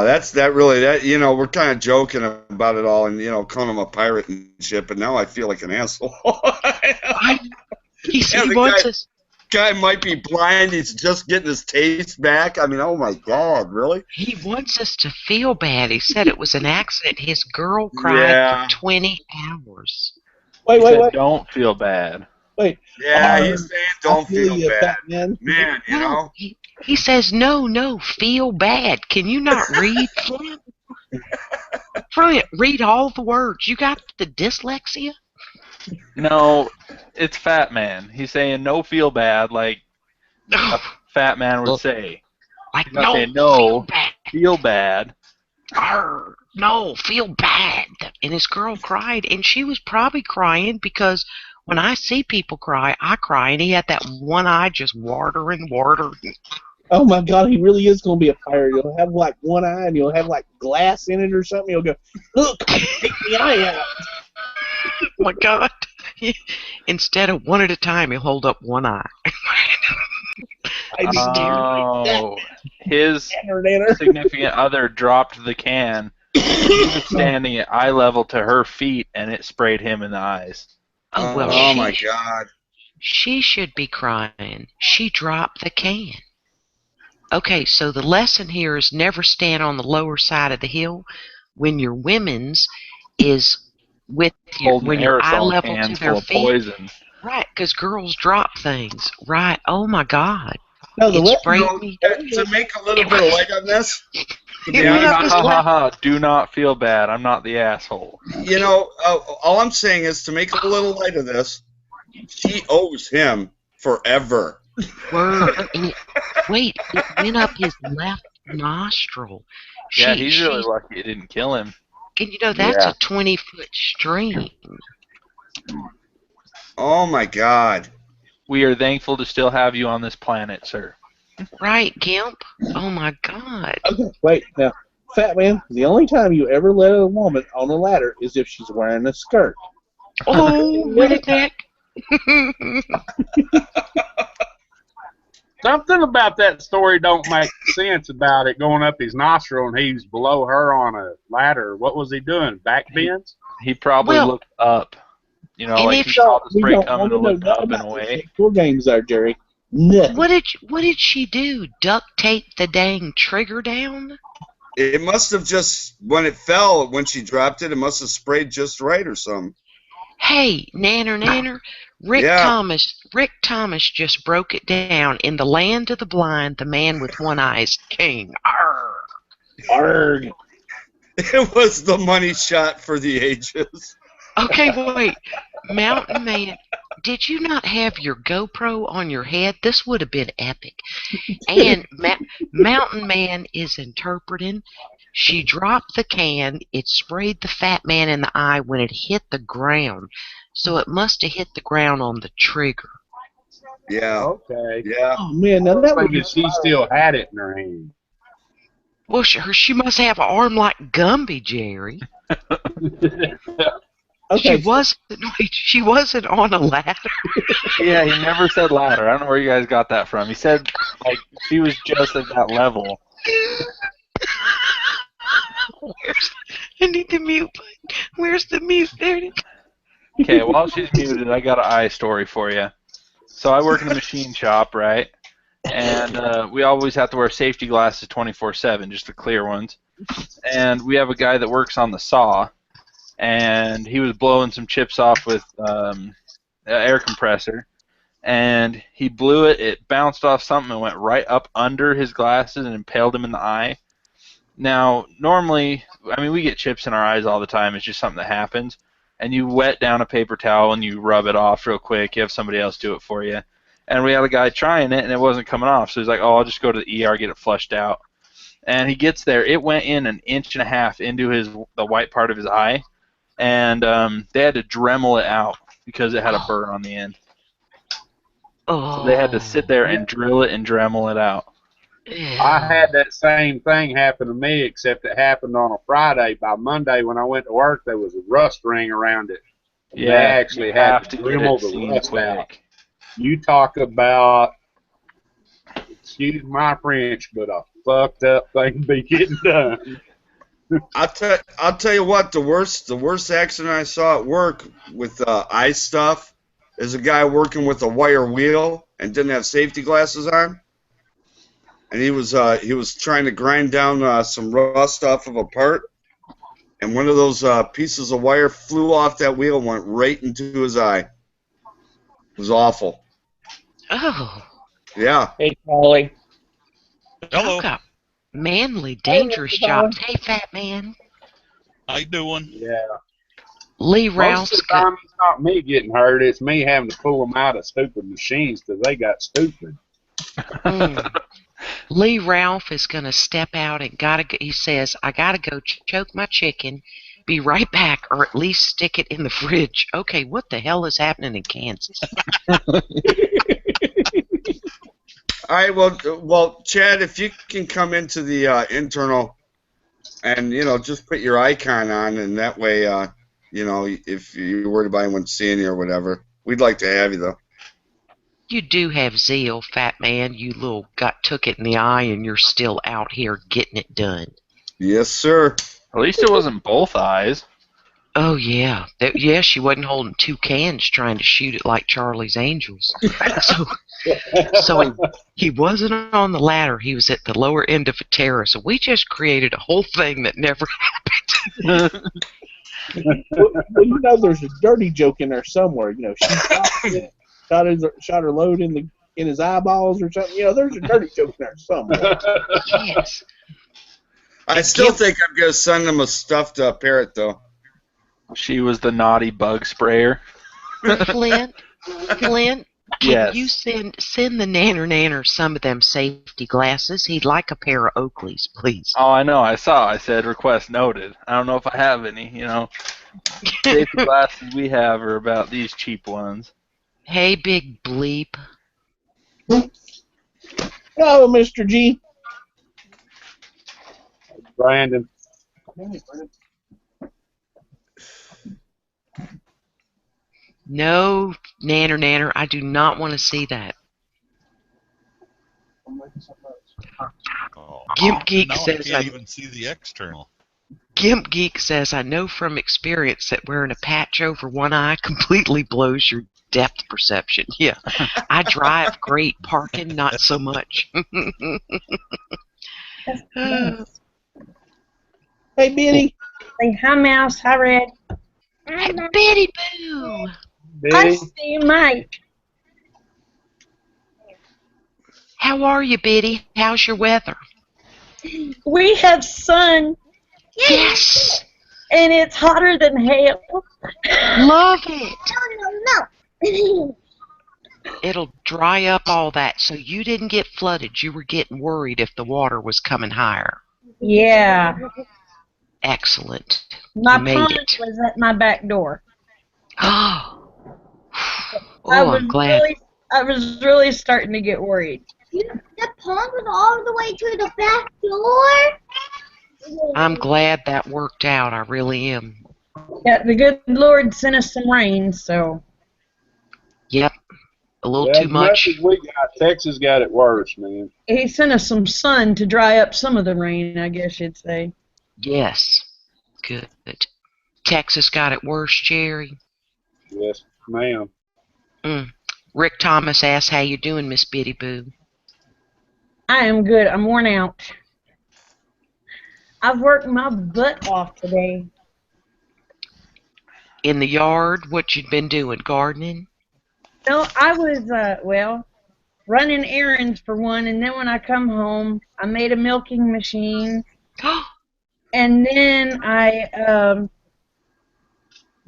we're kind of joking about it all, and calling him a pirate and shit. But now I feel like an asshole. Guy might be blind. He's just getting his taste back. I mean, oh my God, really? He wants us to feel bad. He said it was an accident. His girl cried for 20 hours. Wait. Don't feel bad. Wait. Yeah, he's saying don't feel bad. Man, He says, no, feel bad. Can you not read, Flint? Flint, read all the words. You got the dyslexia? No, it's fat man. He's saying no feel bad like a fat man would say. Like, he's not saying no, feel bad. No, feel bad. And his girl cried, and she was probably crying because when I see people cry, I cry, and he had that one eye just watering. Oh my God, he really is going to be a pirate. He'll have like one eye, and he'll have like glass in it or something. He'll go, look, take the eye out. Oh my God. Instead of one at a time, he'll hold up one eye. His significant other dropped the can. He was standing at eye level to her feet, and it sprayed him in the eyes. Oh, well, oh my God. She should be crying. She dropped the can. Okay, so the lesson here is never stand on the lower side of the hill when your women's is with Holding when your eye aerosol level to cans their full of feet. poison. Right, because girls drop things. Right. Oh my God. No, the It way You sprayed know, me. to make a little bit of light on this, to It be went honest up with his Ha ha left. ha! Do not feel bad. I'm not the asshole. you know, all I'm saying is to make a little light of this, she owes him forever. Word. And wait, it went up his left nostril. Yeah, he's really She, lucky it didn't kill him. and that's Yeah. a 20-foot stream. Oh my God. We are thankful to still have you on this planet, sir. Right, Gimp? Oh my God. Okay, wait now, Fat Man. The only time you ever let a woman on a ladder is if she's wearing a skirt. Oh, redneck. Something about that story don't make sense about it going up his nostril and he's below her on a ladder. What was he doing? Back bends? He probably Well, looked up. You know, and like if he she- saw the We spray don't coming want to and know looked nothing up and about the away. sexual games there, Jerry. Nothing. what did she do? Duct tape the dang trigger down? It must have just, when it fell, when she dropped it, it must have sprayed just right or something. Hey, nanner. Rick Yeah. Thomas just broke it down. In the land of the blind, the man with one eye is king. Arr. Arg. It was the money shot for the ages. Okay, wait. Mountain Man, did you not have your GoPro on your head? This would have been epic. And Mountain Man is interpreting. She dropped the can. It sprayed the fat man in the eye when it hit the ground. So it must have hit the ground on the trigger. Yeah. Okay. Yeah. Oh man, now that would Maybe she still had it in her hand. Well, she must have an arm like Gumby, Jerry. okay. She wasn't on a ladder. Yeah, he never said ladder. I don't know where you guys got that from. He said, like, she was just at that level. I need the mute button. Where's the mute? There it is. Okay, while she's muted, I got an eye story for you. So I work in a machine shop, right? And we always have to wear safety glasses 24/7, just the clear ones. And we have a guy that works on the saw, and he was blowing some chips off with an air compressor, and he blew it. It bounced off something and went right up under his glasses and impaled him in the eye. Now, normally, I mean, we get chips in our eyes all the time. It's just something that happens. And you wet down a paper towel and you rub it off real quick. You have somebody else do it for you. And we had a guy trying it, and it wasn't coming off. So he's like, oh, I'll just go to the ER, get it flushed out. And he gets there. It went in 1.5 inches into the white part of his eye. And they had to Dremel it out because it had a burn on the end. Oh. So they had to sit there and drill it and Dremel it out. I had that same thing happen to me, except it happened on a Friday. By Monday, when I went to work, there was a rust ring around it. Yeah, they actually you had have to to Dremel get it the seen rust quick. out. You talk about, excuse my French, but a fucked up thing to be getting done. I'll tell you what, the worst accident I saw at work with eye stuff is a guy working with a wire wheel and didn't have safety glasses on, and he was trying to grind down some rust off of a part, and one of those pieces of wire flew off that wheel and went right into his eye. It was awful. Oh. Yeah. Hey, Charlie. Hello. Talk about manly, dangerous jobs. Hey, fat man. How you doing? Yeah. Lee Most Rouse. of the time, it's not me getting hurt. It's me having to pull them out of stupid machines because they got stupid. Lee Ralph is going to step out and he says, I gotta go choke my chicken, be right back, or at least stick it in the fridge. Okay, what the hell is happening in Kansas? All right, well, Chad, if you can come into the internal and, just put your icon on, and that way, if you're worried about anyone seeing you or whatever, we'd like to have you, though. You do have zeal, fat man. You little took it in the eye, and you're still out here getting it done. Yes, sir. At least it wasn't both eyes. Oh, yeah. Yeah, she wasn't holding 2 cans trying to shoot it like Charlie's Angels. So he wasn't on the ladder. He was at the lower end of a terrace. So we just created a whole thing that never happened. Well, you know, there's a dirty joke in there somewhere. You know, she shot her load in his eyeballs or something. You know, there's a dirty joke in there somewhere. Yes. I still think I'm going to send them a stuffed parrot, though. She was the naughty bug sprayer. Flint, can Yes. you send the nanner some of them safety glasses? He'd like a pair of Oakleys, please. Oh, I know. I saw. I said request noted. I don't know if I have any. You know, safety glasses we have are about these cheap ones. Hey, big bleep. Hello, Mr. G. Brandon. No, nanner, I do not want to see that. Oh, Gimp Geek now says I can't even see the external. Gimp Geek says, I know from experience that wearing a patch over one eye completely blows your depth perception. Yeah, I drive great, parking not so much. Hey, Biddy. Say hi, Mouse. Hi, Red. Hey, Betty Boo. I see Mike. How are you, Betty? How's your weather? We have sun. Yes. And it's hotter than hell. Love it. No. It'll dry up all that, so you didn't get flooded. You were getting worried if the water was coming higher. Yeah. Excellent. My you made pond it. was at my back door. Oh, I'm glad. I was really starting to get worried. The pond was all the way to the back door? I'm glad that worked out. I really am. Yeah, the good Lord sent us some rain, so. Yep. A little too much. As we got, Texas got it worse, man. He sent us some sun to dry up some of the rain, I guess you'd say. Yes. Good. Texas got it worse, Jerry. Yes, ma'am. Rick Thomas asks, how you doing, Miss Bitty Boo? I am good. I'm worn out. I've worked my butt off today. In the yard, what you'd been doing? Gardening? No, I was, running errands for one, and then when I come home, I made a milking machine, and then I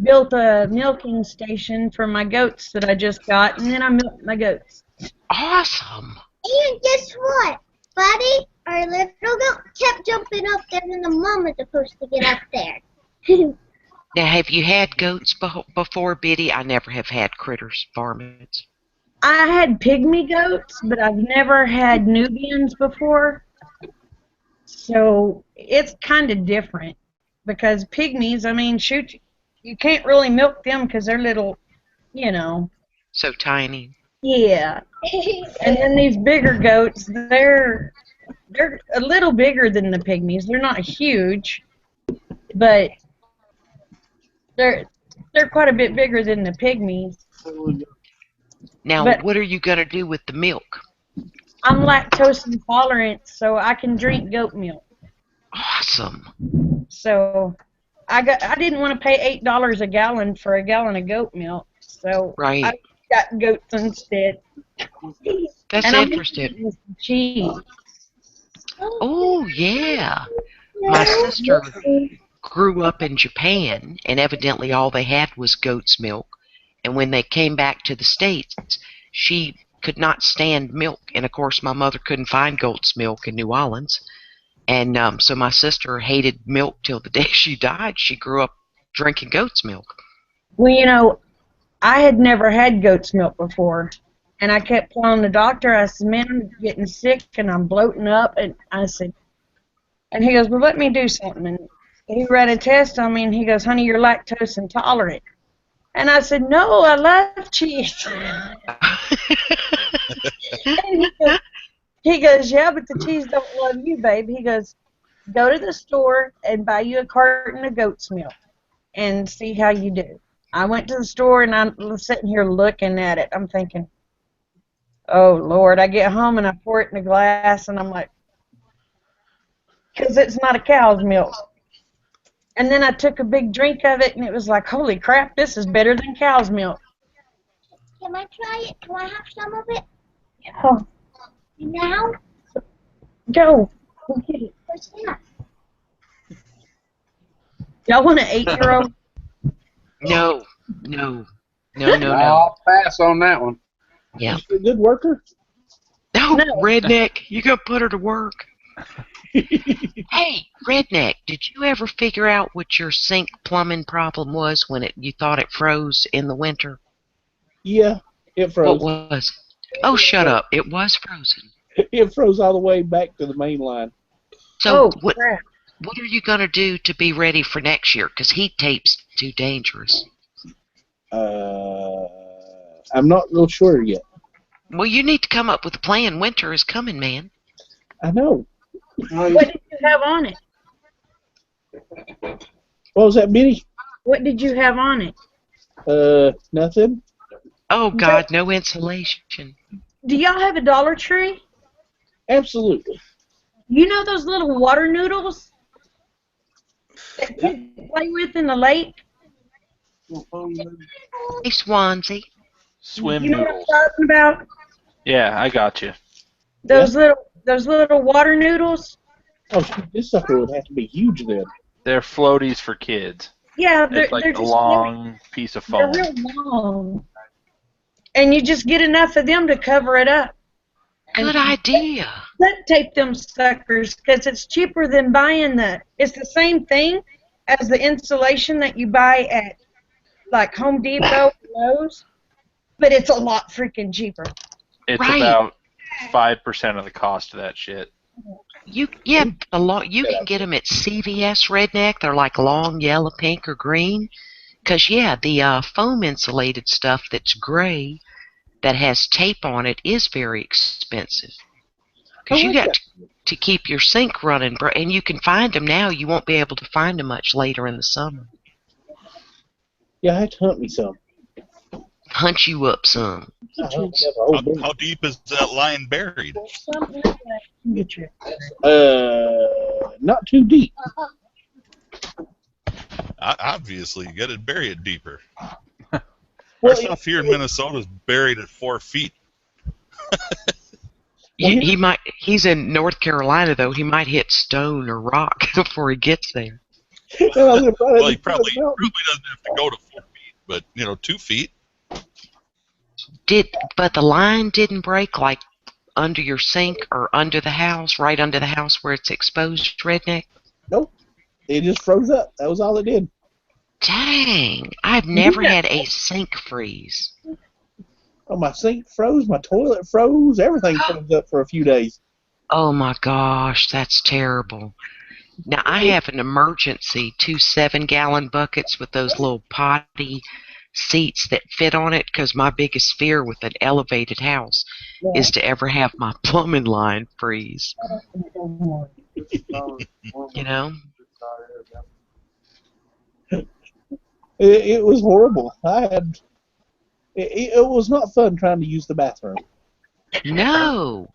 built a milking station for my goats that I just got, and then I milked my goats. Awesome. And guess what, buddy? Our little goat kept jumping up there, and the mom was supposed to get up there. Now, have you had goats before, Biddy? I never have had critters, varmints. I had pygmy goats, but I've never had Nubians before. So it's kind of different. Because pygmies, I mean, shoot, you can't really milk them because they're little, you know. So tiny. Yeah. And then these bigger goats, they're a little bigger than the pygmies. They're not huge, but they're quite a bit bigger than the pygmies. Now, But what are you going to do with the milk? I'm lactose intolerant, so I can drink goat milk. Awesome. So I didn't want to pay $8 a gallon for a gallon of goat milk, so Right. I got goats instead. That's and interesting. I'm some cheese. Oh, yeah. My sister grew up in Japan, and evidently all they had was goat's milk. And when they came back to the States, she could not stand milk. And, of course, my mother couldn't find goat's milk in New Orleans. And so my sister hated milk till the day she died. She grew up drinking goat's milk. Well, you know, I had never had goat's milk before. And I kept telling the doctor, I said, man, I'm getting sick and I'm bloating up. And I said, and he goes, well, let me do something. And he ran a test on me and he goes, honey, you're lactose intolerant. And I said, no, I love cheese. And he goes, yeah, but the cheese don't love you, babe. He goes, go to the store and buy you a carton of goat's milk and see how you do. I went to the store and I'm sitting here looking at it. I'm thinking, oh, Lord. I get home and I pour it in a glass and I'm like, because it's not a cow's milk. And then I took a big drink of it, and it was like, holy crap, this is better than cow's milk. Can I try it? Can I have some of it? Oh, Now? go. Go get it. What's that? Y'all want an 8-year-old? No. I'll pass on that one. Yeah. Is she a good worker? No, No. Redneck, you gonna put her to work. Hey, Redneck, did you ever figure out what your sink plumbing problem was when you thought it froze in the winter? Yeah, it froze. What was it? Oh, shut up. It was frozen. It froze all the way back to the main line. So Oh, crap. what are you going to do to be ready for next year? Because heat tape's too dangerous. I'm not real sure yet. Well, you need to come up with a plan. Winter is coming, man. I know. What did you have on it? What was that, Benny? What did you have on it? Nothing. Oh, God, no insulation. Do y'all have a Dollar Tree? Absolutely. You know those little water noodles that kids play with in the lake? Hey, Swansea. Swim You know what noodles. I'm talking about? Yeah, I got you. Those little water noodles? Oh, shoot, this sucker would have to be huge then. They're floaties for kids. Yeah, It's like they're a just long piece of they're foam. real long. And you just get enough of them to cover it up. Good idea. Duct tape them suckers because it's cheaper than buying it's the same thing as the insulation that you buy at like Home Depot or Lowe's, but it's a lot freaking cheaper. It's Right. about 5% of the cost of that shit. You can get them at CVS, Redneck. They're like long yellow, pink, or green. Because, the foam insulated stuff that's gray that has tape on it is very expensive. Because you got to keep your sink running, and you can find them now. You won't be able to find them much later in the summer. Yeah, I have to hunt me some. Hunt you up some. How deep is that line buried? Not too deep. Obviously, you got to bury it deeper. Well, Our stuff here in Minnesota is buried at 4 feet. He's in North Carolina, though. He might hit stone or rock before he gets there. Well, he probably doesn't have to go to 4 feet, but 2 feet. But the line didn't break like under your sink or under the house, right under the house where it's exposed, Redneck? Nope. It just froze up. That was all it did. Dang, I've never had a sink freeze. Oh, my sink froze, my toilet froze, everything froze up for a few days. Oh my gosh, that's terrible. Now I have an emergency 2 7-gallon buckets with those little potty seats that fit on it, because my biggest fear with an elevated house is to ever have my plumbing line freeze. It was horrible. It was not fun trying to use the bathroom. No.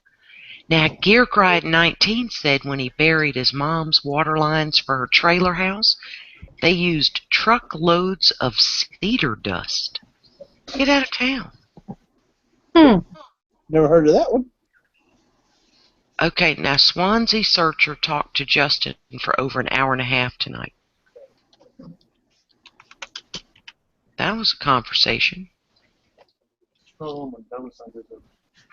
Now, Gear Grind 19 said when he buried his mom's water lines for her trailer house, they used truckloads of cedar dust. Get out of town. Never heard of that one. Okay, now Swansea Searcher talked to Justin for over an hour and a half tonight. That was a conversation.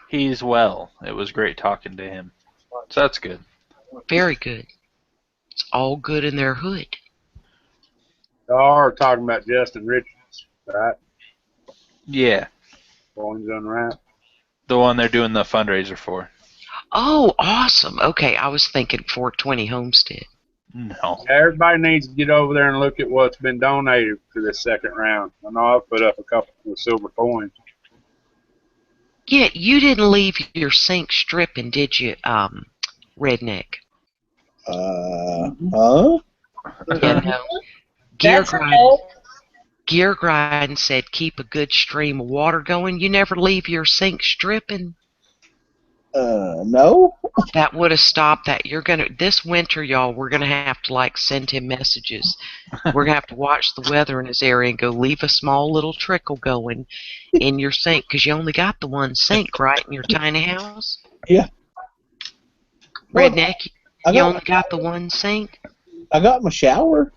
He's well. It was great talking to him. So that's good. Very good. It's all good in their hood. Y'all are talking about Justin Richards, right? Yeah. Bones Unwrapped. The one they're doing the fundraiser for. Oh, awesome. Okay, I was thinking 420 Homestead. No. Everybody needs to get over there and look at what's been donated for this second round. I know I've put up a couple of silver coins. Yeah, you didn't leave your sink stripping, did you, Redneck? Huh? Yeah, no. Gear Grind said keep a good stream of water going. You never leave your sink stripping? No. That would have stopped that. This winter, y'all, we're gonna have to like send him messages. We're gonna have to watch the weather in his area and go leave a small little trickle going in your sink because you only got the one sink, right, in your tiny house. Yeah. Redneck, you only got the one sink. I got my shower.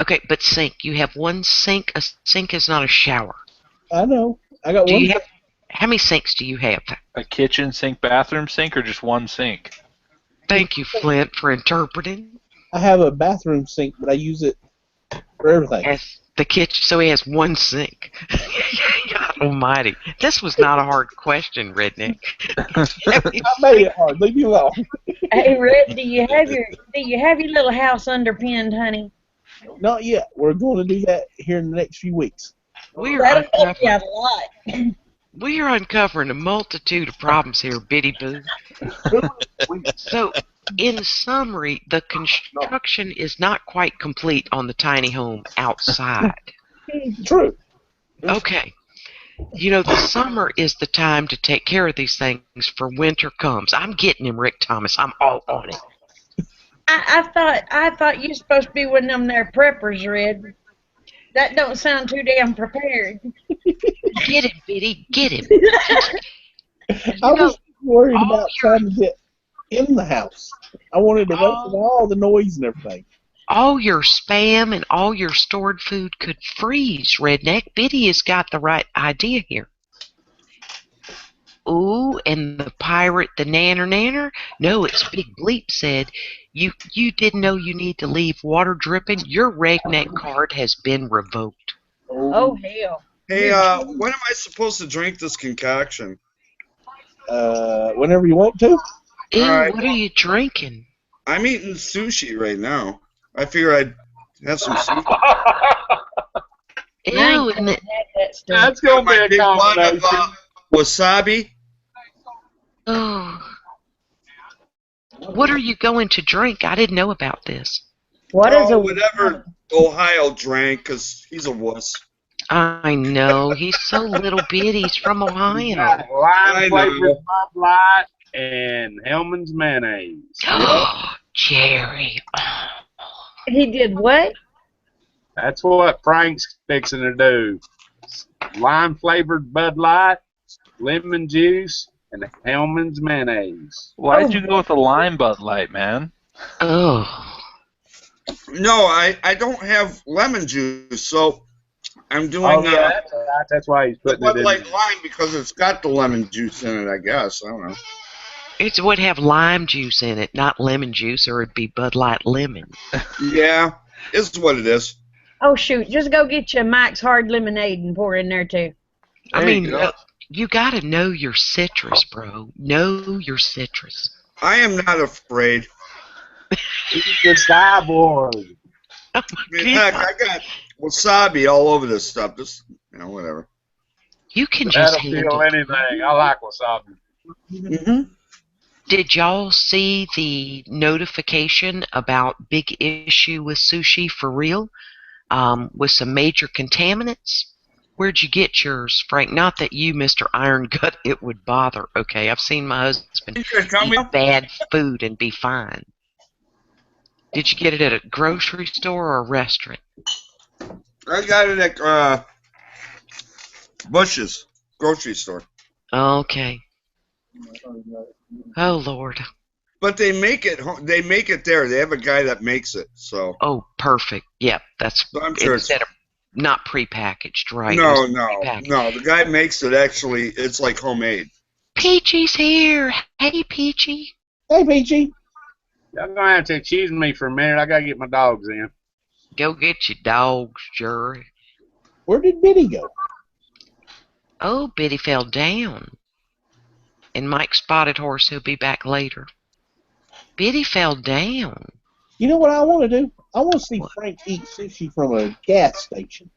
Okay, but sink. You have one sink. A sink is not a shower. I know. I got one. How many sinks do you have? A kitchen sink, bathroom sink, or just one sink? Thank you, Flint, for interpreting. I have a bathroom sink, but I use it for everything. As the kitchen, so he has one sink. God Almighty, this was not a hard question, Redneck. I made it hard. Leave me alone. Hey, Red, do you have your little house underpinned, honey? Not yet. We're going to do that here in the next few weeks. That'll help you out a lot. We are uncovering a multitude of problems here, Biddy Boo. So, in summary, the construction is not quite complete on the tiny home outside. True. Okay. You know, the summer is the time to take care of these things for winter comes. I'm getting him, Rick Thomas. I'm all on it. I thought you were supposed to be one of them there preppers, Red. That don't sound too damn prepared. Get him, Biddy. Get him. I was worried about trying to get in the house. I wanted to wait for all the noise and everything. All your Spam and all your stored food could freeze, Redneck. Biddy has got the right idea here. Ooh, and the pirate, the nanner. No, it's Big Bleep said, you didn't know you need to leave water dripping? Your Redneck card has been revoked. Oh, hell. Hey, when am I supposed to drink this concoction? Whenever you want to. Ew, right. What are you drinking? I'm eating sushi right now. I figure I'd have some sushi. Ew, and That's going to be a combination. Wasabi. Oh. What are you going to drink? I didn't know about this. Whatever Ohio drank, because he's a wuss. I know. He's so little bitty. He's from Ohio. Lime flavored Bud Light and Hellman's mayonnaise. Jerry. He did what? That's what Frank's fixing to do. Lime flavored Bud Light, lemon juice, and Hellman's mayonnaise. Why'd you go with the lime Bud Light, man? Oh. No, I don't have lemon juice, so I'm doing that's why he's putting Bud it in. Light lime because it's got the lemon juice in it, I guess. I don't know. It would have lime juice in it, not lemon juice, or it'd be Bud Light Lemon. Yeah, it's what it is. Oh, shoot. Just go get you a Mike's Hard Lemonade and pour in there, too. I mean, you got to know your citrus, bro. Know your citrus. I am not afraid. He's the cyborg. Oh, Heck, I got wasabi all over this stuff. Just, whatever. You can just That'll handle feel anything. I like wasabi. Mm-hmm. Did y'all see the notification about big issue with sushi for real? With some major contaminants? Where'd you get yours, Frank? Not that you, Mr. Iron Gut, it would bother. Okay, I've seen my husband eat bad food and be fine. Did you get it at a grocery store or a restaurant? I got it at Bush's grocery store. Okay. Oh, Lord. But they make it. They make it there. They have a guy that makes it. So. Oh, perfect. Yep, that's so I'm sure instead of not prepackaged, right? No. The guy makes it. Actually, it's like homemade. Peachy's here. Hey, Peachy. Hey, Peachy. Y'all gonna have to excuse me for a minute. I gotta get my dogs in. Go get your dogs, Jerry. Where did Biddy go? Oh, Biddy fell down. And Mike Spotted Horse, he'll be back later. Biddy fell down. You know what I want to do? I want to see Frank eat sushi from a gas station.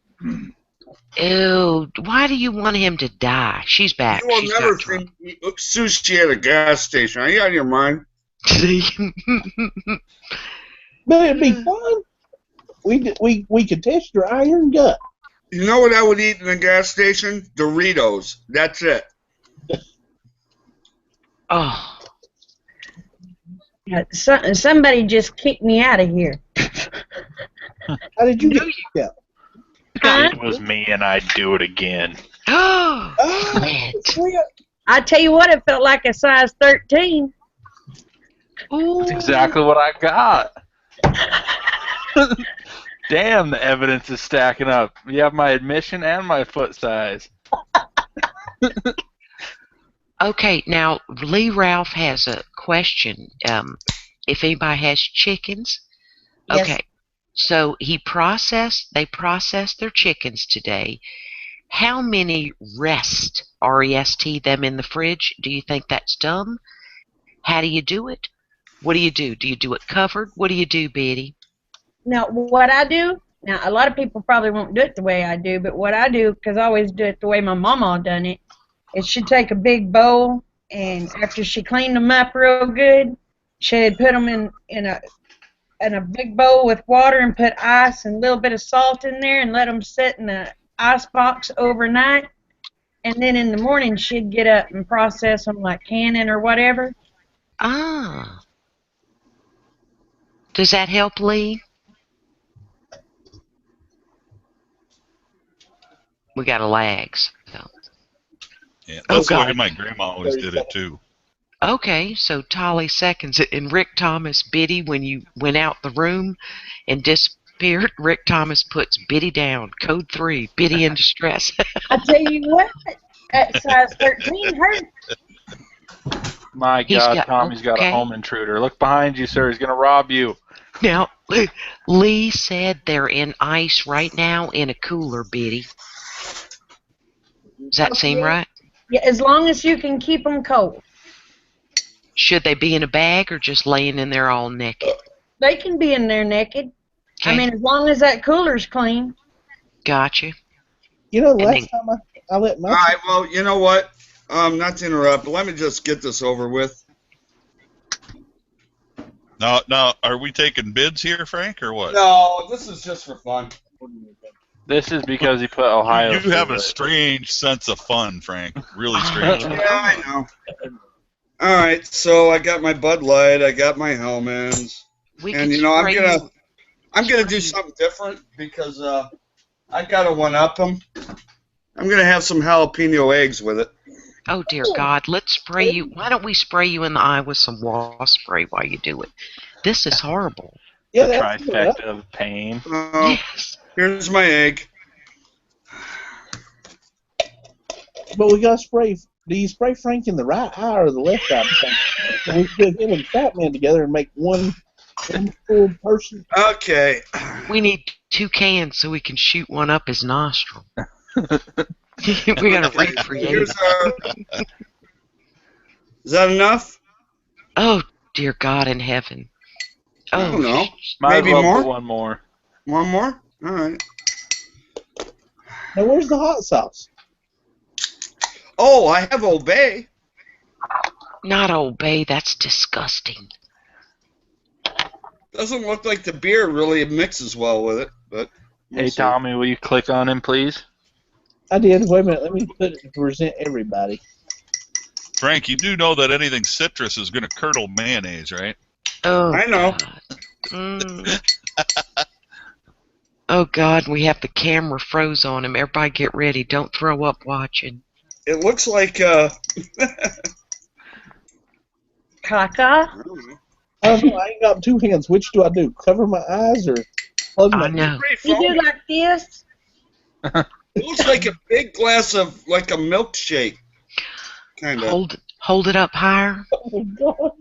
Ew, why do you want him to die? She's back. You will She's never think sushi at a gas station. Are you out of your mind? But it'd be fun. We could test your iron gut. You know what I would eat in a gas station? Doritos. That's it. Oh. Somebody just kicked me out of here. How did you get kicked out? Huh? It was me, and I'd do it again. Oh. I tell you what, it felt like a size 13. That's exactly what I got. Damn, the evidence is stacking up. You have my admission and my foot size. Okay, now Lee Ralph has a question. If anybody has chickens, Yes. okay. So they processed their chickens today. How many R-E-S-T, them in the fridge? Do you think that's dumb? How do you do it? What do you do? Do you do it covered? What do you do, Betty? Now, what I do, now a lot of people probably won't do it the way I do, but what I do, because I always do it the way my mama done it, is she'd take a big bowl, and after she cleaned them up real good, she'd put them in a big bowl with water and put ice and a little bit of salt in there and let them sit in the ice box overnight. And then in the morning, she'd get up and process them like canning or whatever. Ah. Does that help, Lee? We got a lag. So. Yeah, that's the way God. my grandma always did it too. Okay, so Tolly seconds it. And Rick Thomas, Biddy, when you went out the room and disappeared, Rick Thomas puts Biddy down. Code 3, Biddy in distress. I tell you what, that size 13 hurt. My God, Tommy's got a home intruder. Look behind you, sir. He's going to rob you. Now, Lee said they're in ice right now in a cooler, Biddy. Does that seem right? Yeah, as long as you can keep them cold. Should they be in a bag or just laying in there all naked? They can be in there naked. Okay. I mean, as long as that cooler's clean. Gotcha. You know, the last time I let my... All right, well, you know what? Not to interrupt, but let me just get this over with. Now, are we taking bids here, Frank, or what? No, this is just for fun. This is because he put Ohio. You have a strange sense of fun, Frank. Really strange. Yeah, I know. All right, so I got my Bud Light, I got my Hellmans, and you know I'm gonna do something different because I gotta one up them. I'm gonna have some jalapeno eggs with it. Oh dear God! Let's spray you. Why don't we spray you in the eye with some wasp spray while you do it? This is horrible. Yeah, the trifecta of pain. Yes. Here's my egg. But we gotta spray. Do you spray Frank in the right eye or the left eye? And we put him and Fat Man together and make one full person. Okay. We need 2 cans so we can shoot one up his nostril. We gotta recreate. Is that enough? Oh dear God in heaven! I don't know. Maybe Maybe more. One more. One more. All right. Now where's the hot sauce? Oh, I have Obey. Not Obey. That's disgusting. Doesn't look like the beer really mixes well with it, but. Hey Tommy, will you click on him, please? I did. Wait a minute. Let me put it to present everybody. Frank, you do know that anything citrus is going to curdle mayonnaise, right? Oh, I know. Oh God, we have the camera froze on him. Everybody get ready. Don't throw up watching. It looks like Caca? I don't know. I ain't got 2 hands. Which do I do? Cover my eyes or plug my... I know. You do like this? It looks like a big glass of like a milkshake. Kind of. Hold it up higher. Oh God.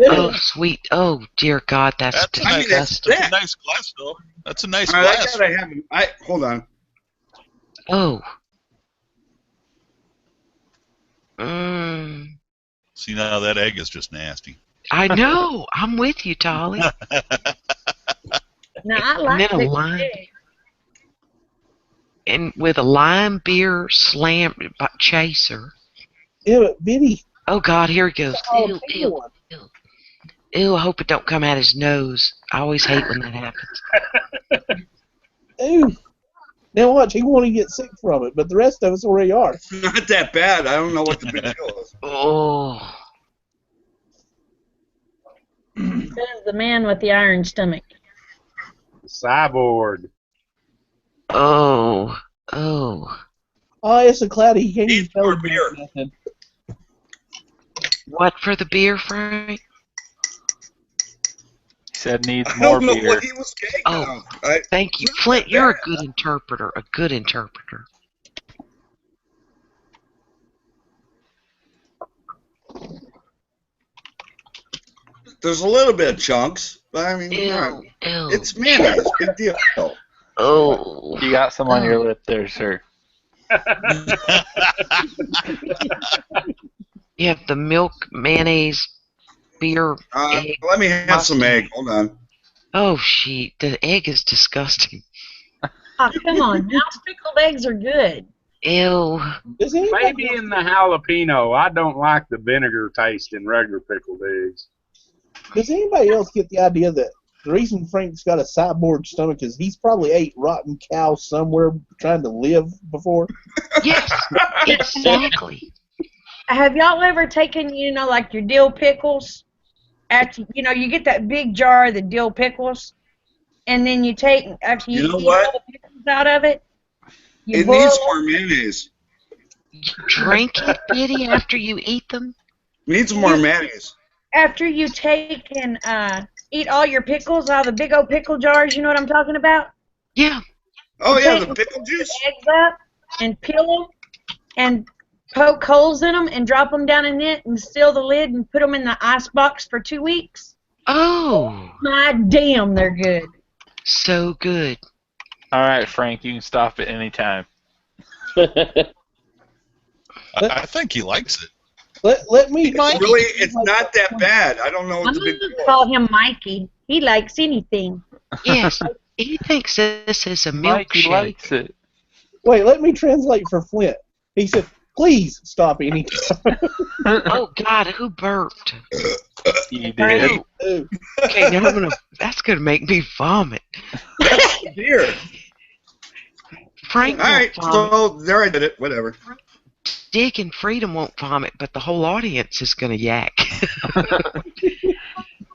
Oh sweet. Oh dear God, that's disgusting. That's a nice glass, though. That's a nice All right, glass. I gotta have hold on. Oh. See, now that egg is just nasty. I know. I'm with you, Tolly. Now I like and then a lime. And with a lime beer slam chaser. Yeah, but Biddy. Oh God, here he goes. Oh, Ew, ew, ew. Ew, I hope it don't come out his nose. I always hate when that happens. Ew. Now watch, he won't get sick from it, but the rest of us already are. It's not that bad. I don't know what the big deal is. Oh. Says the man with the iron stomach. Cyborg. Oh. Oh. Oh, it's a cloudy. He can't even Needs tell more the beer. nothing. What for the beer, Frank? He said needs I more don't know beer. what he was getting Oh, at. thank you. It's not Flint, that you're a bad. good interpreter. A good interpreter. There's a little bit of chunks, but I mean, Ew. Ew. it's mayonnaise. Big deal. Oh. You got some on your lip there, sir. You have the milk, mayonnaise, beer, egg. Let me have some egg. Hold on. Oh, the egg is disgusting. Oh, come on. Mouse pickled eggs are good. Ew. Maybe in the jalapeno. I don't like the vinegar taste in regular pickled eggs. Does anybody else get the idea that the reason Frank's got a cyborg stomach is he's probably ate rotten cow somewhere trying to live before? Yes, exactly. Have y'all ever taken, like your dill pickles? After, you get that big jar of the dill pickles, and then after you know eat what? all the pickles out of it, you It boil needs them. more mayonnaise. You drink it, Diddy, after you eat them? Needs more mayonnaise. After you take and eat all your pickles out of the big old pickle jars, you know what I'm talking about? Yeah. Oh, You yeah, take the pickle juice. eggs up and peel them and poke holes in them and drop them down in it and seal the lid and put them in the ice box for 2 weeks. Oh. My damn, they're good. So good. All right, Frank, you can stop at any time. I think he likes it. Let me. Really, it's not that bad. I don't know what I'm the big going deal to is. call him Mikey. He likes anything. Yes. He thinks this is a Mikey milkshake. likes it. Wait, let me translate for Flint. He said, "Please stop anytime." Oh God, who burped? You did. Oh. Okay, now that's gonna make me vomit. That's dear. Frank All right, won't vomit. so there I did it. Whatever. Dick and Freedom won't vomit, but the whole audience is gonna yak.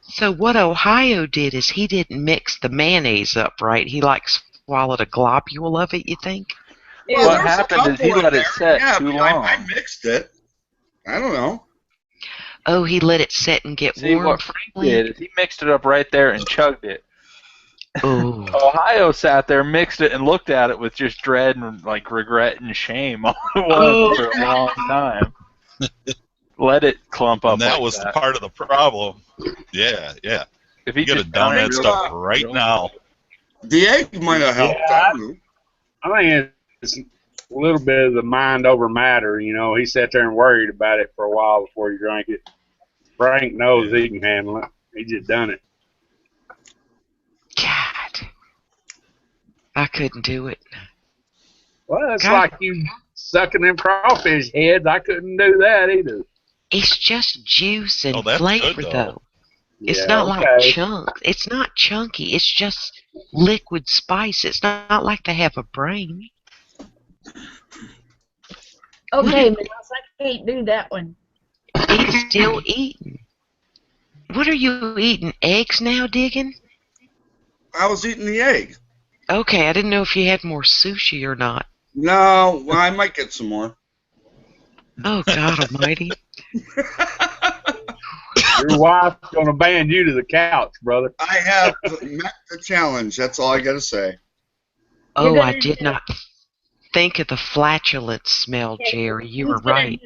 So what Ohio did is he didn't mix the mayonnaise up right. He swallowed a globule of it. You think? Well, What there's a happened is he couple in let it there. set Yeah, too but long. I mixed it. I don't know. Oh, he let it set and get See, warm. what Frank did is he mixed it up right there and chugged it. Oh. Ohio sat there, mixed it, and looked at it with just dread and regret and shame all at once for a long time. Let it clump up. And that like was that. part of the problem. Yeah. If he You gotta just down done it that real stuff quick, right now. The egg might have helped. Yeah, I don't know. I think it's a little bit of the mind over matter. He sat there and worried about it for a while before he drank it. Frank knows he can handle it. He just done it. God, I couldn't do it. Well, it's God. like you sucking them crawfish heads. I couldn't do that either. It's just juice and Oh, that's flavor, good, though. though. It's Yeah, not like okay. chunks. It's not chunky. It's just liquid spice. It's not like they have a brain. Okay, Mouse, I can't do that one. He's still eating. What are you eating? Eggs now, Diggin'? I was eating the egg. Okay, I didn't know if you had more sushi or not. No, well, I might get some more. Oh, God almighty. Your wife's going to ban you to the couch, brother. I have met the challenge. That's all I got to say. Oh, I did not think of the flatulence smell, Jerry. You were right.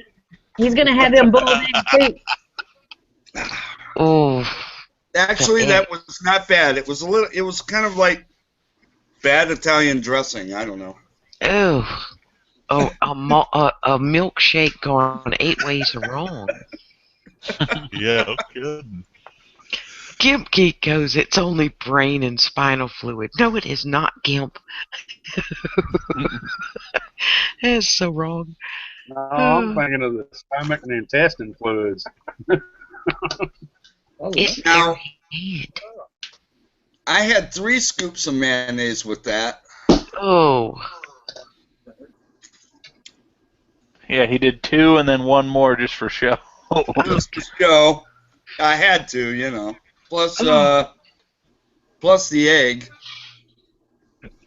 He's going to have them boiled eggs, too. Oh. Actually, that was not bad. It was a little. It was kind of like bad Italian dressing. I don't know. Oh, a milkshake gone 8 ways wrong. Yeah, no kidding. Gimp Geek goes, it's only brain and spinal fluid. No, it is not, Gimp. That's so wrong. No, I'm thinking of the stomach and intestine fluids. It's Now, their head. I had 3 scoops of mayonnaise with that. Oh. Yeah, he did 2 and then 1 more just for show. Just to show. I had to, you know. Plus the egg.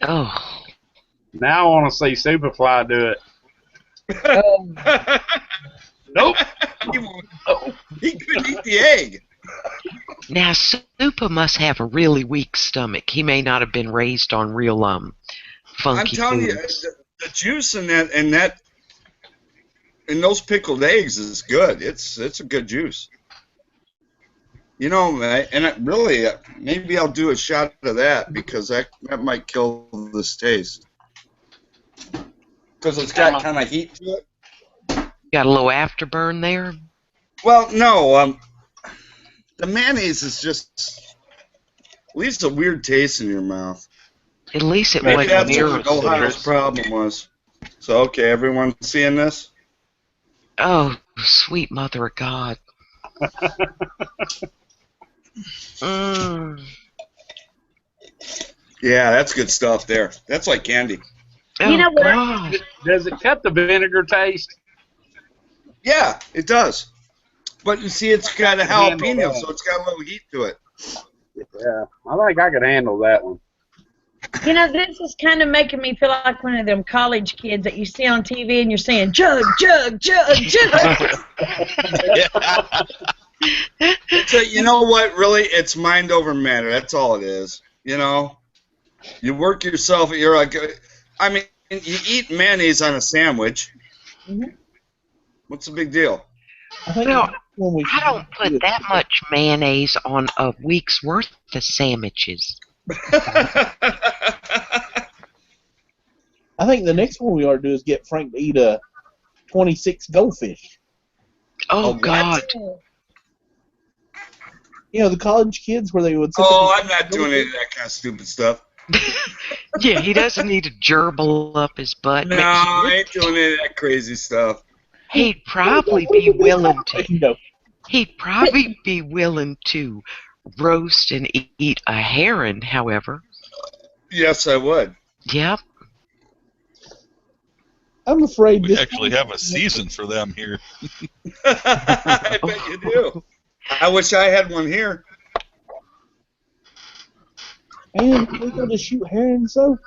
Oh. Now I want to see Superfly do it. Nope. He couldn't eat the egg. Now, Super must have a really weak stomach. He may not have been raised on real funky I'm telling foods. you, the juice in those pickled eggs is good. It's a good juice. You know, and really, maybe I'll do a shot of that because that might kill this taste. Because it's got kind of heat to it. Got a little afterburn there? Well, no. The mayonnaise is just leaves a weird taste in your mouth. At least it Maybe wasn't that's near what Ohio's problem was. So, okay, everyone seeing this? Oh, sweet mother of God. Yeah, that's good stuff there. That's like candy. Oh, You know what? God. Does it cut the vinegar taste? Yeah, it does. But you see, it's got a jalapeno, so it's got a little heat to it. Yeah, I think I could handle that one. You know, this is kind of making me feel like one of them college kids that you see on TV and you're saying, jug, jug, jug, jug. So, you know what, really? It's mind over matter. That's all it is. You know? You work yourself, you're like, I mean, you eat mayonnaise on a sandwich. What's the big deal? Well, I don't put that much mayonnaise on a week's worth of sandwiches. I think the next one we ought to do is get Frank to eat a 26 goldfish. Oh, God. You know, the college kids where they would sit I'm not doing any of that kind of stupid stuff. Yeah, he doesn't need to gerbil up his butt. No, I ain't doing any of that crazy stuff. He'd probably be willing to. He'd probably be willing to roast and eat a heron, however. Yes, I would. Yep. I'm afraid we actually have a season for them here. I bet you do. I wish I had one here. And we go to shoot herons, though.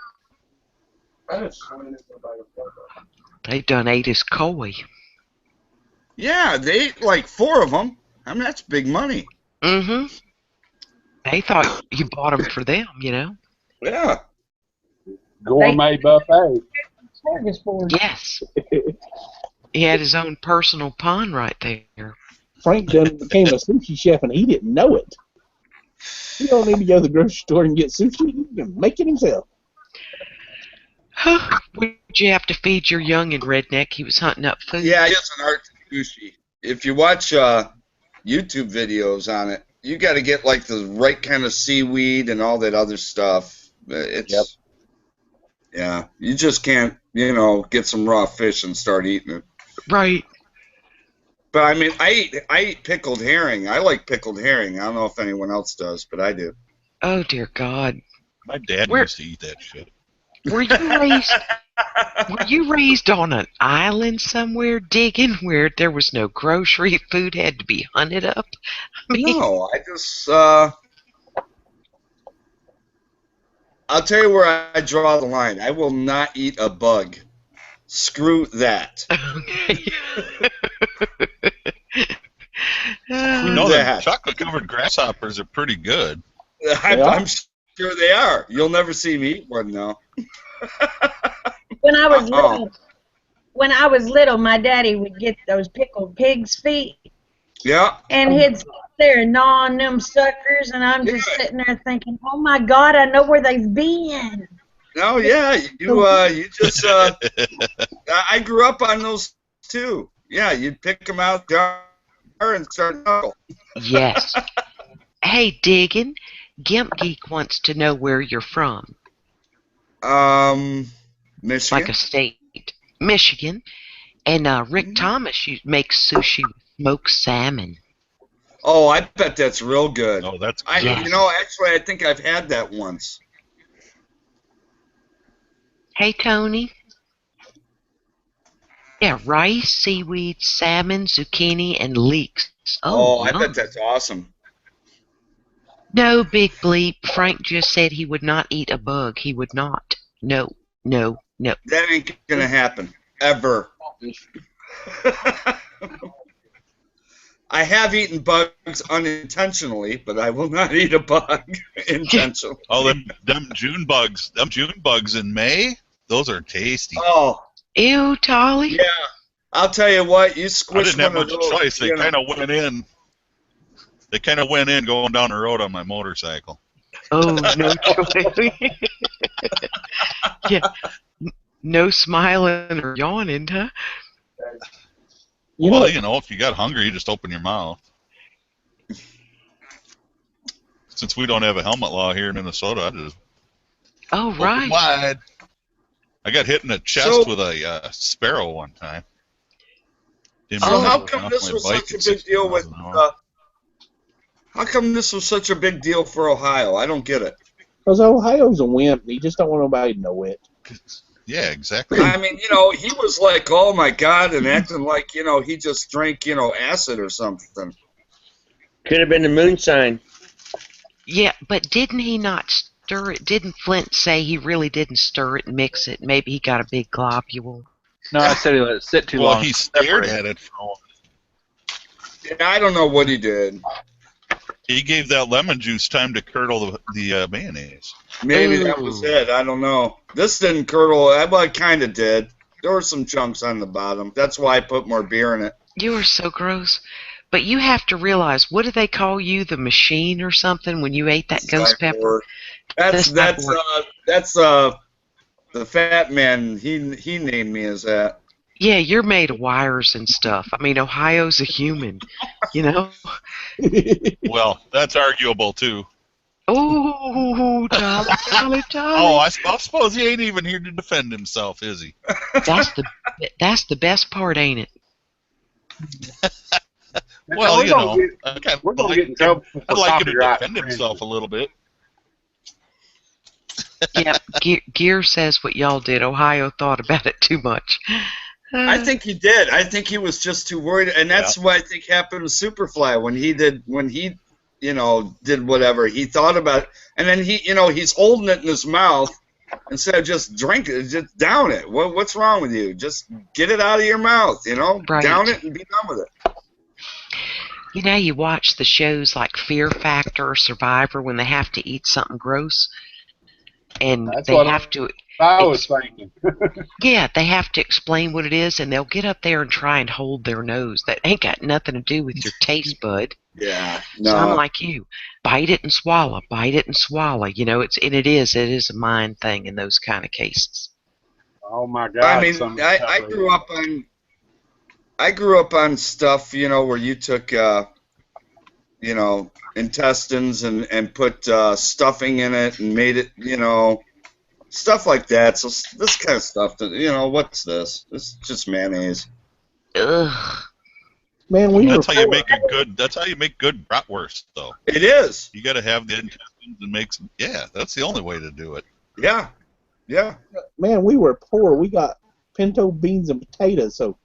They done ate his koi. Yeah, they ate like 4 of them. I mean, that's big money. Mm-hmm. They thought you bought them for them, you know? Yeah. Gourmet buffet. Yes. He had his own personal pond right there. Frank done became a sushi chef, and he didn't know it. He don't need to go to the grocery store and get sushi. He can make it himself. Would you have to feed your young and redneck? He was hunting up food. Yeah, it's an art to sushi. If you watch YouTube videos on it, you got to get like the right kind of seaweed and all that other stuff. It's yeah, you just can't, get some raw fish and start eating it. Right. But I mean, I eat pickled herring. I like pickled herring. I don't know if anyone else does, but I do. Oh dear God. My dad used to eat that shit. Were you raised on an island somewhere digging where there was no grocery, food had to be hunted up? I mean, no, I just I'll tell you where I draw the line. I will not eat a bug. Screw that. Okay. The chocolate-covered grasshoppers are pretty good. I'm sure they are. You'll never see me eat one, though. When I was little, my daddy would get those pickled pig's feet. Yeah. And he'd sit there and gnaw on them suckers, and I'm just sitting there thinking, oh my God, I know where they've been. Oh yeah, you just I grew up on those too. Yeah, you'd pick them out jar and start knuckle. Yes. Hey, Diggin, Gimp Geek wants to know where you're from. Michigan. Like a state. Michigan. And Rick Thomas makes sushi with smoked salmon. Oh, I bet that's real good. Oh, that's good. Actually, I think I've had that once. Hey, Tony. Yeah, rice, seaweed, salmon, zucchini, and leeks. Oh, I Yum. bet that's awesome. No, Big Bleep. Frank just said he would not eat a bug. He would not. No, no, no. That ain't gonna happen ever. I have eaten bugs unintentionally, but I will not eat a bug intentionally. Oh, them June bugs in May, those are tasty. Oh, Ew, Tolly. yeah. I'll tell you what, you I squish didn't have one of much those. choice. They kind of went in. They kind of went in going down the road on my motorcycle. Oh, no choice. Yeah. No smiling or yawning, huh? You Well, know, if you got hungry, you just open your mouth. Since we don't have a helmet law here in Minnesota, I just Oh, open right. wide. I got hit in the chest with a sparrow one time. So how come this was such a big deal with? How come this was such a big deal for Ohio? I don't get it. because Ohio's a wimp. He just don't want nobody to know it. Yeah, exactly. I mean, he was like, oh my God, and acting like, he just drank, acid or something. Could have been the moonshine. Yeah, but didn't he not stir it? Didn't Flint say he really didn't stir it and mix it? Maybe he got a big globule. No, I said he let it sit too long. Well, he stared at it for a while. Yeah, I don't know what he did. He gave that lemon juice time to curdle the mayonnaise. Maybe that was it. I don't know. This didn't curdle. Well, it kind of did. There were some chunks on the bottom. That's why I put more beer in it. You are so gross. But you have to realize, what do they call you, the machine or something, when you ate that ghost pepper? That's the fat man. He named me as that. Yeah, you're made of wires and stuff. I mean, Ohio's a human, Well, that's arguable too. Oh, Dolly. Oh, I suppose he ain't even here to defend himself, is he? That's the best part, ain't it? Well, we're gonna get in trouble for I'd like him to copyright defend himself a little bit. Yeah, Gear says what y'all did. Ohio thought about it too much. I think he did. I think he was just too worried, and that's what I think happened to Superfly when he did whatever. He thought about it, and then he's holding it in his mouth instead of just drink it, just down it. What's wrong with you? Just get it out of your mouth, Right. Down it and be done with it. You watch the shows like Fear Factor or Survivor when they have to eat something gross, and That's they what have to. I was thinking. Yeah, they have to explain what it is, and they'll get up there and try and hold their nose. That ain't got nothing to do with your taste bud. Yeah, no. So I'm like you. Bite it and swallow. Bite it and swallow. It is a mind thing in those kind of cases. Oh my God! I mean, I grew up on stuff, where you took, intestines and put stuffing in it and made it, stuff like that. So this kind of stuff, what's this? This is just mayonnaise. Ugh. Man, That's how you make good bratwurst, though. It is. You got to have the intestines and make some. Yeah, that's the only way to do it. Yeah, yeah. Man, we were poor. We got pinto beans and potatoes, so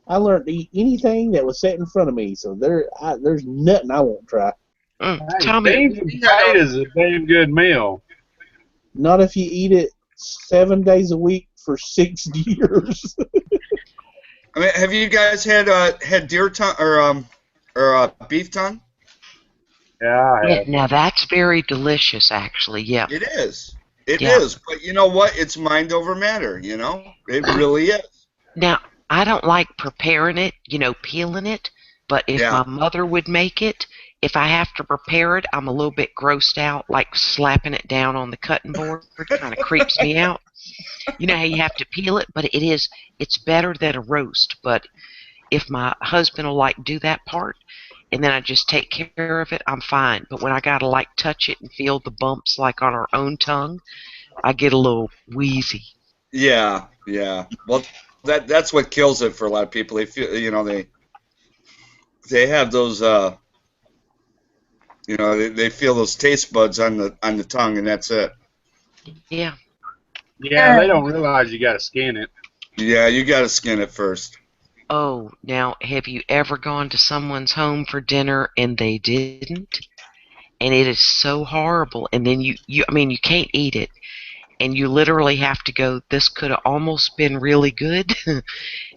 I learned to eat anything that was set in front of me. So there's nothing I won't try. Tommy, beans and potatoes is a damn good meal. Not if you eat it 7 days a week for 6 years. I mean, have you guys had deer tongue or beef tongue? Yeah. Now that's very delicious, actually. Yeah. It is. It is. But you know what? It's mind over matter. It really is. Now I don't like preparing it, peeling it. But if my mother would make it, if I have to prepare it, I'm a little bit grossed out, like slapping it down on the cutting board. Kind of creeps me out. You know how you have to peel it, but it's better than a roast. But if my husband will do that part, and then I just take care of it, I'm fine. But when I gotta touch it and feel the bumps on our own tongue, I get a little wheezy. Yeah, yeah. Well, that's what kills it for a lot of people. They feel, they have those, they feel those taste buds on the tongue, and that's it. Yeah. Yeah, they don't realize you got to skin it. Yeah, you got to skin it first. Oh, now, have you ever gone to someone's home for dinner and they didn't? And it is so horrible. And then I mean, you can't eat it. And you literally have to go, this could have almost been really good.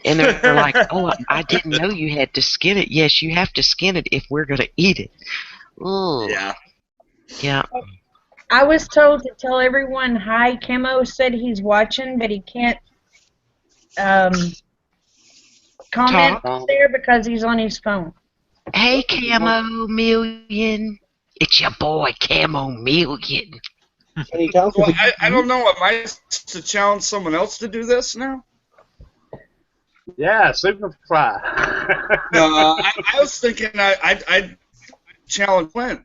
And they're like, oh, I didn't know you had to skin it. Yes, you have to skin it if we're going to eat it. Ugh. Yeah. Yeah. I was told to tell everyone hi. Camo said he's watching, but he can't comment there because he's on his phone. Hey, Camo Million. It's your boy, Camo Million. Can you talk? Well, I don't know. Am I to challenge someone else to do this now? Yeah, Superfly. No, I was thinking I'd challenge Clint.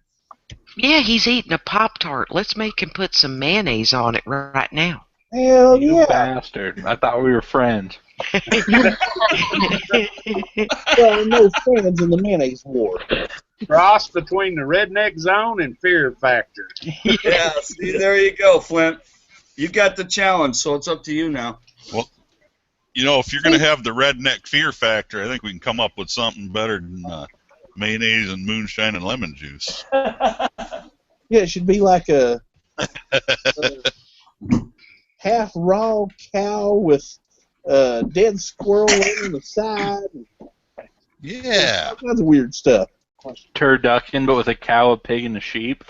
Yeah, he's eating a Pop-Tart. Let's make him put some mayonnaise on it right now. Hell You yeah. bastard. I thought we were friends. Well, no friends in the mayonnaise war. Cross between the Redneck Zone and Fear Factor. Yeah, see, there you go, Flint. You got the challenge, so it's up to you now. Well, you know, if you're going to have the redneck fear factor, I think we can come up with something better than mayonnaise and moonshine and lemon juice. Yeah, it should be like a half raw cow with dead squirrel on the side. Yeah. All kinds of weird stuff. Turducken, but with a cow, a pig, and a sheep.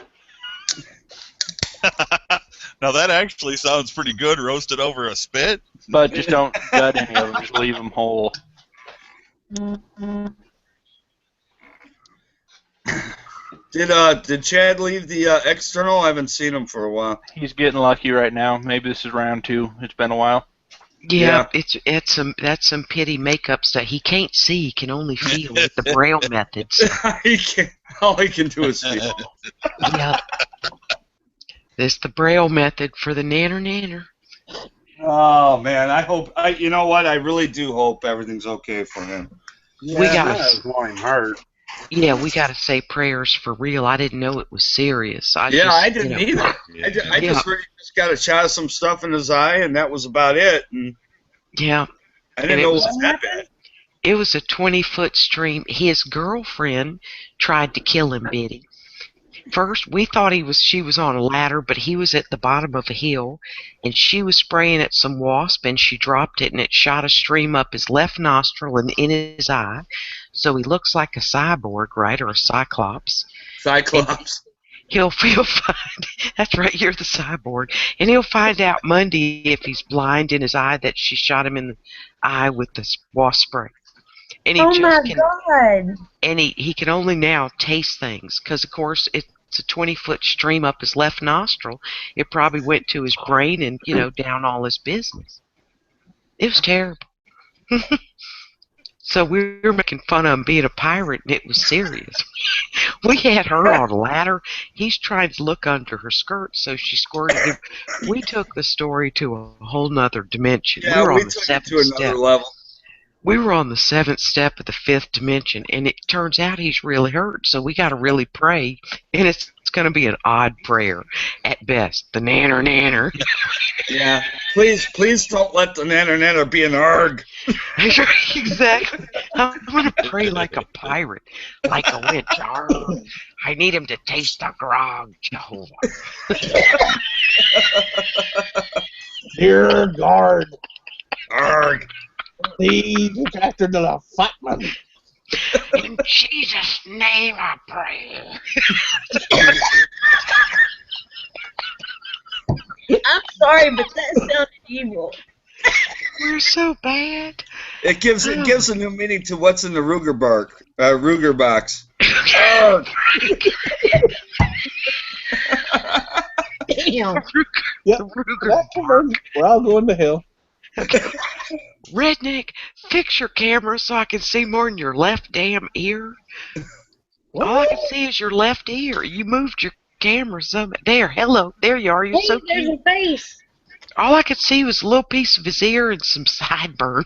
Now that actually sounds pretty good, roasted over a spit. But just don't gut any of them. Just leave them whole. Did Chad leave the external? I haven't seen him for a while. He's getting lucky right now. Maybe this is round 2. It's been a while. Yeah, that's some pity makeup stuff. He can't see; he can only feel with the Braille method. So. All he can do is feel. Yeah, this the Braille method for the nanner. Oh man, you know what? I really do hope everything's okay for him. Yeah, we got him hurt. Yeah, we got to say prayers for real. I didn't know it was serious. I didn't either. I just heard he just got a shot of some stuff in his eye, and that was about it. And yeah, I didn't know it was that bad. It was a 20-foot stream. His girlfriend tried to kill him, Biddy. First, we thought she was on a ladder, but he was at the bottom of a hill, and she was spraying at some wasp, and she dropped it, and it shot a stream up his left nostril and in his eye. So he looks like a cyborg, right, or a cyclops. Cyclops. He'll find. That's right, you're the cyborg, and he'll find out Monday if he's blind in his eye that she shot him in the eye with the wasp spray. And he God! And he can only now taste things because, of course, it's a 20-foot stream up his left nostril. It probably went to his brain and down all his business. It was terrible. So we were making fun of him being a pirate, and it was serious. We had her on a ladder. He's trying to look under her skirt, so she squirted him. We took the story to a whole nother dimension. Yeah, we were we on the took it 7th to step. another level. We were on the 7th step of the 5th dimension, and it turns out he's really hurt, so we got to really pray, and it's going to be an odd prayer at best. The nanner. Yeah, please don't let the nanner be an arg. Exactly. I'm going to pray like a pirate, like a witch. Arg. I need him to taste the grog, Jehovah. Dear guard, arg. Lead the tractor to the Fatman. In Jesus' name I pray. I'm sorry, but that sounded evil. We're so bad. It gives a new meaning to what's in the Ruger box. Damn. Yep. We're all going to hell. Redneck, fix your camera so I can see more than your left damn ear. What? All I can see is your left ear. You moved your camera some. There, hello, there you are. You're so There's cute. a face. All I could see was a little piece of his ear and some sideburn.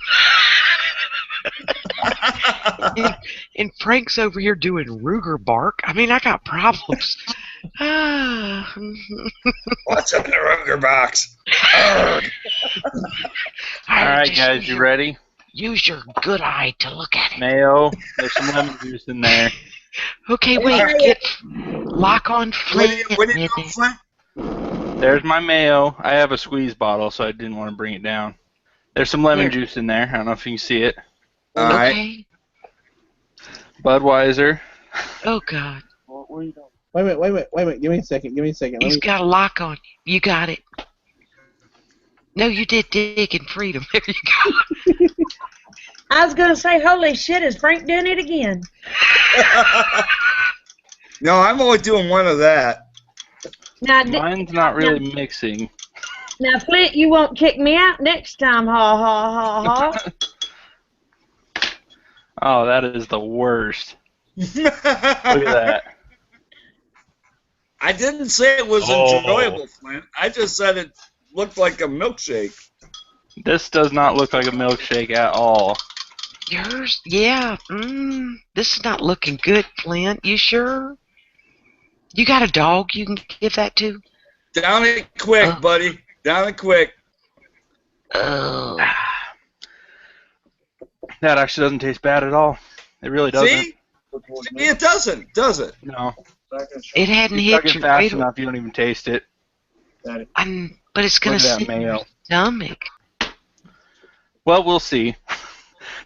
and Frank's over here doing Ruger bark. I mean, I got problems. Ah. What's in the Ruger box? All right, guys, you ready? Use your good eye to look at it. Mayo. There's some lemon juice in there. Okay, wait. Lock on Flint. What do you do, Flint? There's my mayo. I have a squeeze bottle, so I didn't want to bring it down. There's some lemon juice in there. I don't know if you can see it. All right. Okay. Budweiser. Oh, God. What are you doing? Wait a minute. Give me a second. He's got a lock on you. You got it. No, you did Dig and Freedom. There you go. I was going to say, holy shit, is Frank doing it again? No, I'm only doing one of that. Now, Mine's not really mixing. Now, Flint, you won't kick me out next time, ha, ha, ha, ha. Oh, that is the worst. Look at that. I didn't say it was enjoyable, Flint. I just said it looked like a milkshake. This does not look like a milkshake at all. Yours? Yeah. This is not looking good, Flint. You sure? You got a dog you can give that to? Down it quick, buddy. Down it quick. Oh. That actually doesn't taste bad at all. It really doesn't. See, it doesn't, does it? No. It hadn't You hit chug it your fast radar. enough, you don't even taste it. But it's going to Look at sit that in your mayo. stomach. Well, we'll see.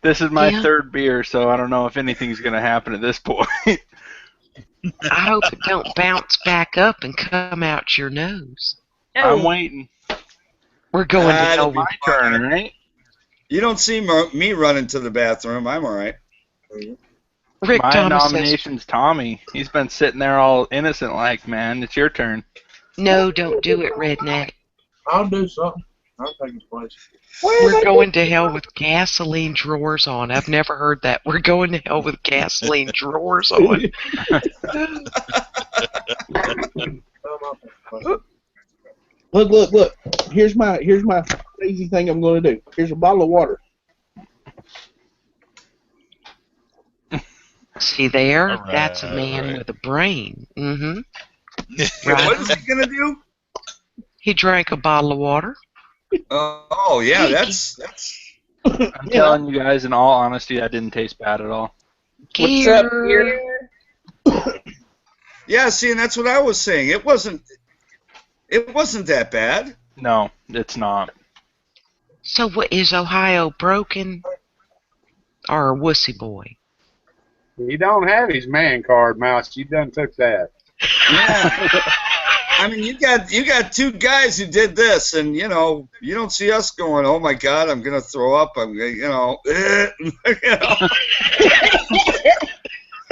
This is my Yeah. third beer, so I don't know if anything's going to happen at this point. I hope it don't bounce back up and come out your nose. I'm waiting. We're going to That'll hell be with fine. Turn, right? You don't see me running to the bathroom. I'm all right. Rick My Thomas says, nomination's Tommy. He's been sitting there all innocent like, man. It's your turn. no, don't do it, Redneck. I'll do something. I'll take his place. We're going to hell with gasoline drawers on. I've never heard that. We're going to hell with gasoline drawers on. Look. Here's my crazy thing I'm going to do. Here's a bottle of water. See there? All right, That's a man right. with a brain. Mm-hmm. What is he gonna do? He drank a bottle of water. Oh yeah, that's. I'm telling you guys, in all honesty, that didn't taste bad at all. What's up, here? Yeah, see, and that's what I was saying. It wasn't that bad. No, it's not. So what, is Ohio broken or a wussy boy? He don't have his man card, Mouse. You done took that. Yeah. I mean, you got two guys who did this, and you don't see us going, oh my God, I'm gonna throw up. I'm gonna,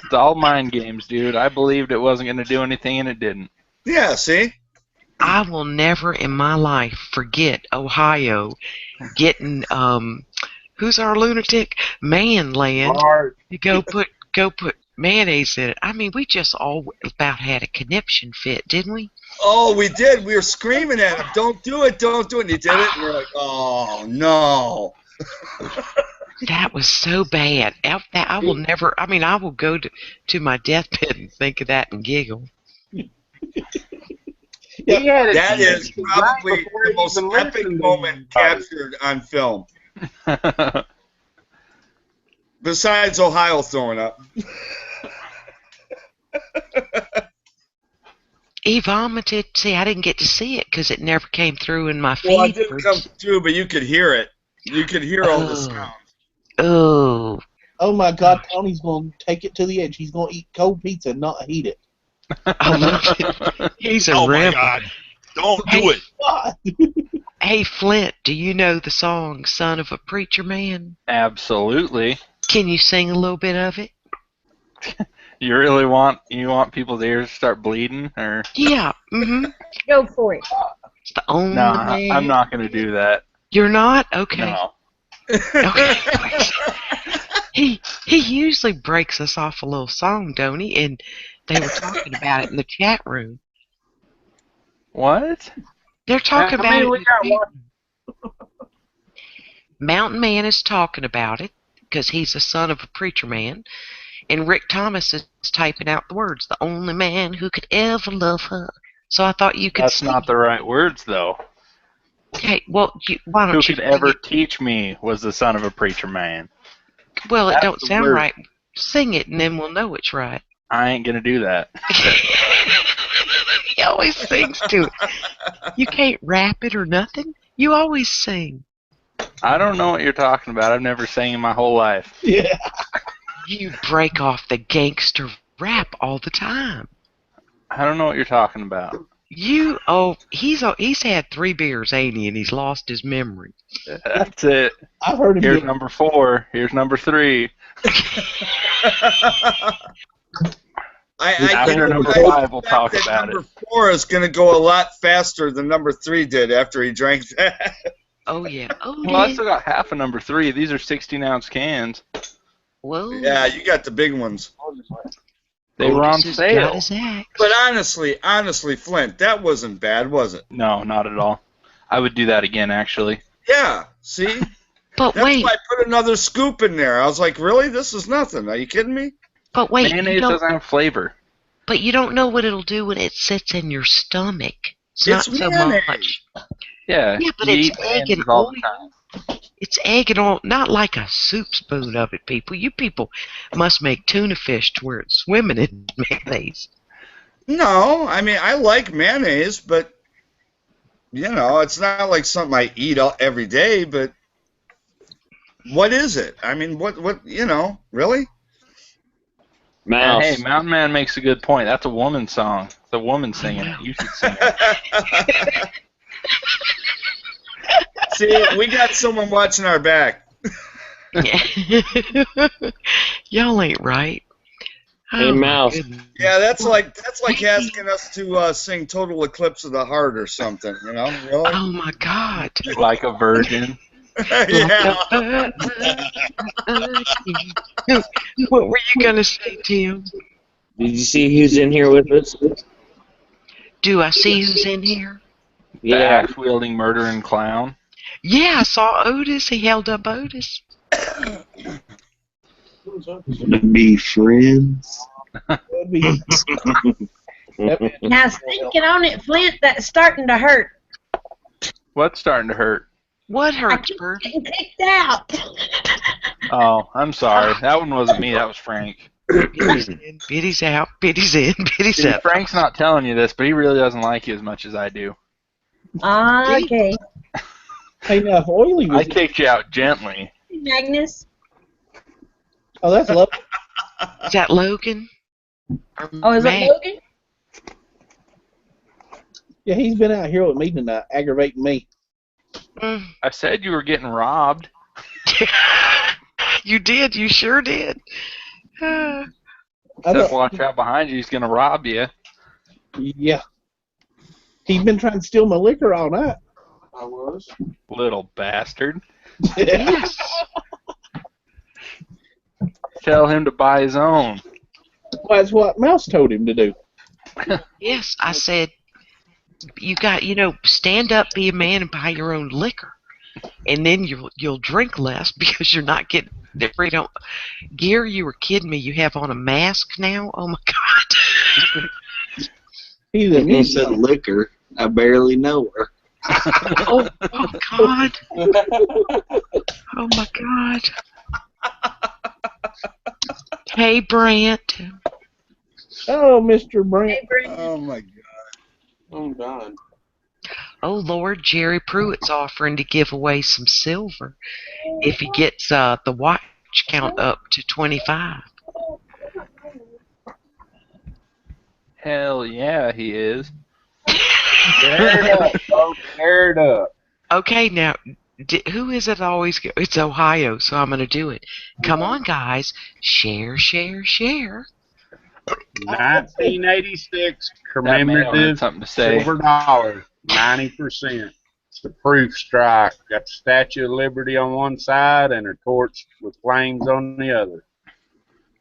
It's all mind games, dude. I believed it wasn't going to do anything, and it didn't. Yeah, see. I will never in my life forget Ohio getting who's our lunatic? Manland to go put mayonnaise in it. I mean, we just all about had a conniption fit, didn't we? Oh, we did. We were screaming at him, don't do it, don't do it. And he did it, and we're like, oh no. That was so bad. I will never. I mean, I will go to my deathbed and think of that and giggle. That is probably the most epic moment captured on film. Besides Ohio throwing up. He vomited. See, I didn't get to see it because it never came through in my feed. Well, it didn't come through, but you could hear it. You could hear all the sounds. Oh. Oh my God, Tony's going to take it to the edge. He's going to eat cold pizza and not heat it. He's a Oh my rebel. God! Don't do it. Hey, Flint, do you know the song "Son of a Preacher Man"? Absolutely. Can you sing a little bit of it? You really want people's ears to start bleeding, or? Yeah. Mm-hmm. Go for it. It's the only No, way. I'm not going to do that. You're not? Okay. No. Okay. He usually breaks us off a little song, don't he? And they were talking about it in the chat room. What? They're talking I mean, about we it. got one. Mountain Man is talking about it because he's the son of a preacher man, and Rick Thomas is typing out the words, the only man who could ever love her. So I thought you could That's sing. not the right words, though. Okay, well, why don't Who you could ever sing it? teach me was the son of a preacher man. Well, it That's don't the sound word. right. Sing it, and then we'll know it's right. I ain't gonna do that. He always sings to it. You can't rap it or nothing. You always sing. I don't know what you're talking about. I've never sang in my whole life. Yeah. You break off the gangster rap all the time. I don't know what you're talking about. He's had 3 beers, ain't he? And he's lost his memory. That's it. I've heard him Here's get number 4. Here's number 3. After number 5, we'll talk that about number it. 4 is going to go a lot faster than number 3 did after he drank that. Oh yeah. Oh Well, I yeah. still got half of number 3. These are 16-ounce cans. Whoa. Yeah, you got the big ones. They were on Otis has sale. got his axe. But honestly, Flint, that wasn't bad, was it? No, not at all. I would do that again, actually. Yeah, see? But That's wait. why I put another scoop in there. I was like, really? This is nothing. Are you kidding me? But wait. Mayonnaise doesn't have flavor. But you don't know what it'll do when it sits in your stomach. It's not so mayonnaise. much. Yeah, Yeah, but you it's eat egg mayonnaise and all oil. the time. It's egg and oil, not like a soup spoon of it, people. You people must make tuna fish to where it's swimming in mayonnaise. No, I mean, I like mayonnaise, but, it's not like something I eat every day, but what is it? I mean, what really? Mouse. Hey, Mountain Man makes a good point. That's a woman song. It's a woman singing it. You should sing it. See, we got someone watching our back. Y'all ain't right. Hey, Oh, my Mouse. goodness. Yeah, that's like asking us to sing "Total Eclipse of the Heart" or something. Really? Oh my God. Like a virgin. Yeah. What were you gonna say, Tim? Did you see who's in here with us? Do I see who's in here? The Yeah. axe-wielding murdering clown. Yeah, I saw Otis. He held up Otis. Be friends. That'd be- Now thinking on it, Flint, that's starting to hurt. What's starting to hurt? What I hurts, keep Bert? getting kicked out. Oh, I'm sorry. That one wasn't me. That was Frank. Biddy's in, Biddy's out, Biddy's in, Biddy's See, out. Frank's not telling you this, but he really doesn't like you as much as I do. Okay. Hey, now if Oily I was, kicked you out gently. Magnus. oh, that's lovely. Is that Logan? Or Oh, is it Matt? Logan? Yeah, he's been out here with me tonight, aggravating me. Mm. I said you were getting robbed. You did. You sure did. I Said don't- watch out behind you. He's going to rob you. Yeah. He's been trying to steal my liquor all night. I was. Little bastard. Yes. Tell him to buy his own. Well, that's what Mouse told him to do. Yes, I said, you got, stand up, be a man, and buy your own liquor, and then you'll drink less because you're not getting it free. Don't, Gear, you were kidding me. You have on a mask now. Oh my God. He's a He said liquor. I barely know her. Oh God. Oh my God. Hey, Brant. Oh, Mr. Brent. Oh my God. Oh, God. Oh Lord, Jerry Pruitt's offering to give away some silver if he gets the watch count up to 25. Hell yeah, he is. Tear it up, folks. Tear it up. Okay, now, who is it always go? It's Ohio, so I'm going to do it. Come on, guys. Share, share, share. 1986 That man had commemorative something to say. silver dollar, 90%. It's the proof strike. Got the Statue of Liberty on one side and a torch with flames on the other.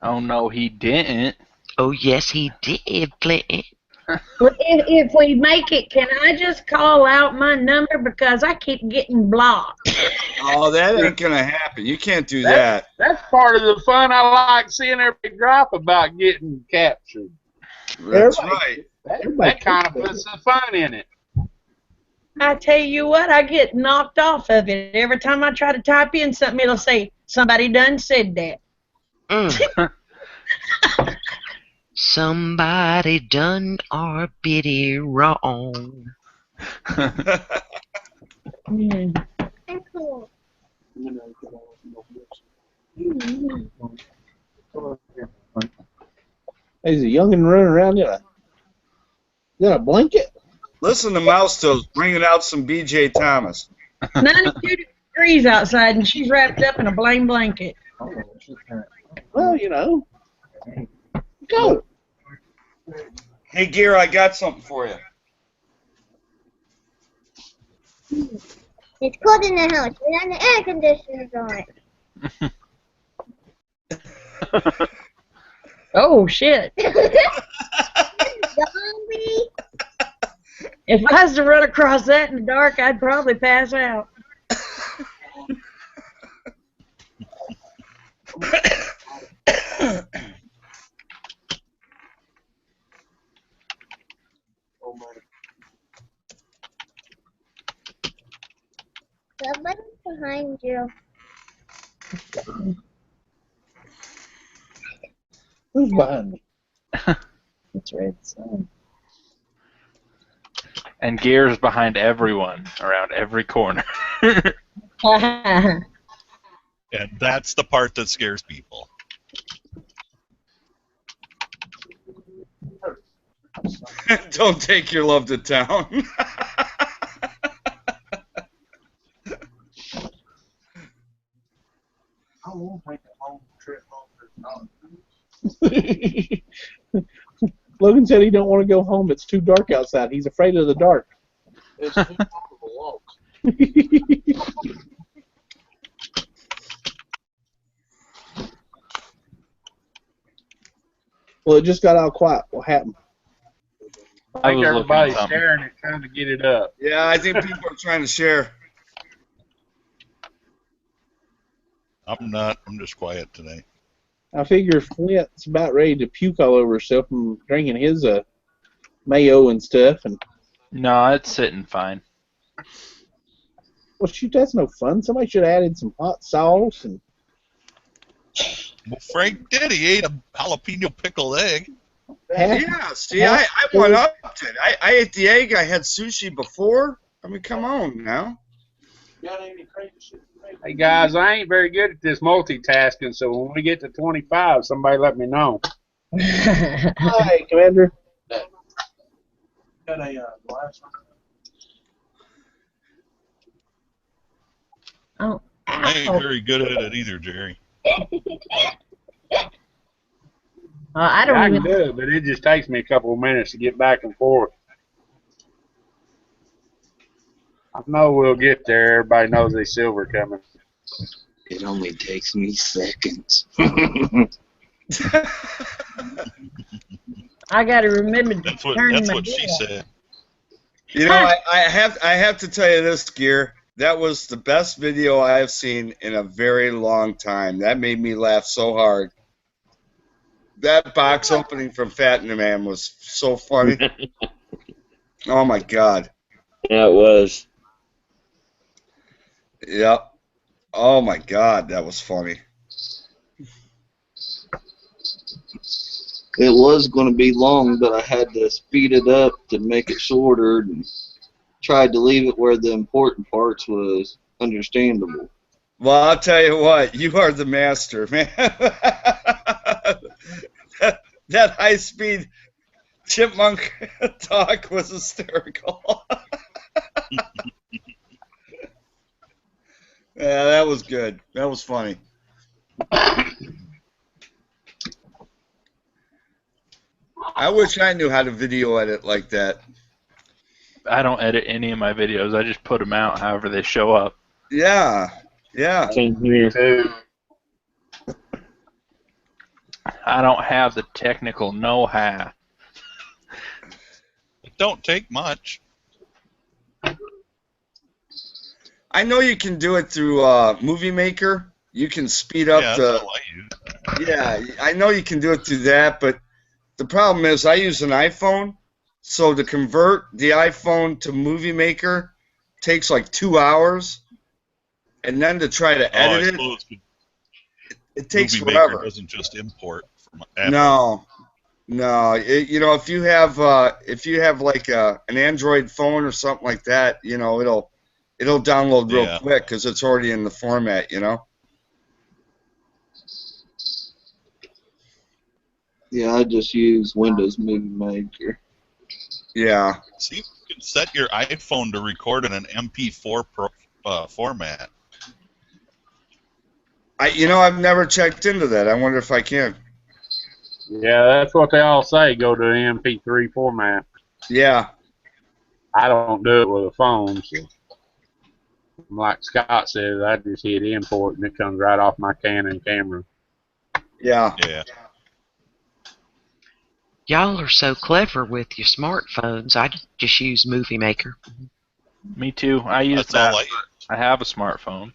Oh, no, he didn't. Oh, yes, he did, Clinton. If we make it, can I just call out my number because I keep getting blocked? Oh, that ain't gonna happen. You can't do that. That's part of the fun. I like seeing everybody drop about getting captured. That's right. That kind of puts the fun in it. I tell you what, I get knocked off of it. Every time I try to type in something, it'll say, somebody done said that. Somebody done our biddy wrong. Cool. There's a youngin' running around in a blanket. Listen to Mouse Toes bringing out some B.J. Thomas. 92 degrees outside, and she's wrapped up in a blame blanket. Well, you know. Go. Hey, Gear, I got something for you. It's cold in the house. We have the air conditioners on. Oh, shit. Zombie. If I was to run across that in the dark, I'd probably pass out. Somebody's behind you. Who's behind me? It's Red Zone. And Gear's behind everyone, around every corner. And that's the part that scares people. Don't take your love to town. I won't make a long trip home. Logan said he don't want to go home. It's too dark outside. He's afraid of the dark. It's too long of a walk. Well, it just got all quiet. What happened? I think everybody's staring and trying to get it up. Yeah, I think people are trying to share. I'm not. I'm just quiet today. I figure Flint's about ready to puke all over himself from drinking his mayo and stuff. And no, it's sitting fine. well, shoot, that's no fun. Somebody should have added some hot sauce and. Well, Frank did. He ate a jalapeno pickled egg. Yeah, see, I went up to it. I ate the egg. I had sushi before. I mean, come on now. Got any crazy shit? Hey guys, I ain't very good at this multitasking, so when we get to 25, somebody let me know. Hi, Commander. Got a glass one? Oh, I ain't very good at it either, Jerry. I don't I even. can do it, but it just takes me a couple of minutes to get back and forth. I know we'll get there. Everybody knows there's silver coming. It only takes me seconds. I got to remember to That's turn my what she bell. said. You know, I have to tell you this, Gear. That was the best video I have seen in a very long time. That made me laugh so hard. That box opening from Fat and the Man was so funny. Oh my God. Yeah, it was. Yep. Oh my God, that was funny. It was going to be long, but I had to speed it up to make it shorter and tried to leave it where the important parts was understandable. Well, I'll tell you what, you are the master, man. that high-speed chipmunk talk was hysterical. Yeah, that was good. That was funny. I wish I knew how to video edit like that. I don't edit any of my videos. I just put them out however they show up. Yeah, yeah. Same here. I don't have the technical know-how. don't take much. I know you can do it through Movie Maker. You can speed up Yeah, that's all I use. Yeah, I know you can do it through that, but the problem is I use an iPhone, so to convert the iPhone to Movie Maker takes like 2 hours, and then to try to edit it takes Movie forever. Maker doesn't just import from Apple. No. If you have like an Android phone or something like that, it'll download real quick because it's already in the format. Yeah, I just use Windows Movie Maker. Yeah. See if you can set your iPhone to record in an MP4 format. I've never checked into that. I wonder if I can. Yeah, that's what they all say. Go to the MP3 format. Yeah. I don't do it with a phone, so like Scott says, I just hit import and it comes right off my Canon camera. Yeah. Yeah. Y'all are so clever with your smartphones. I just use Movie Maker. Me too. I use that. I have a smartphone.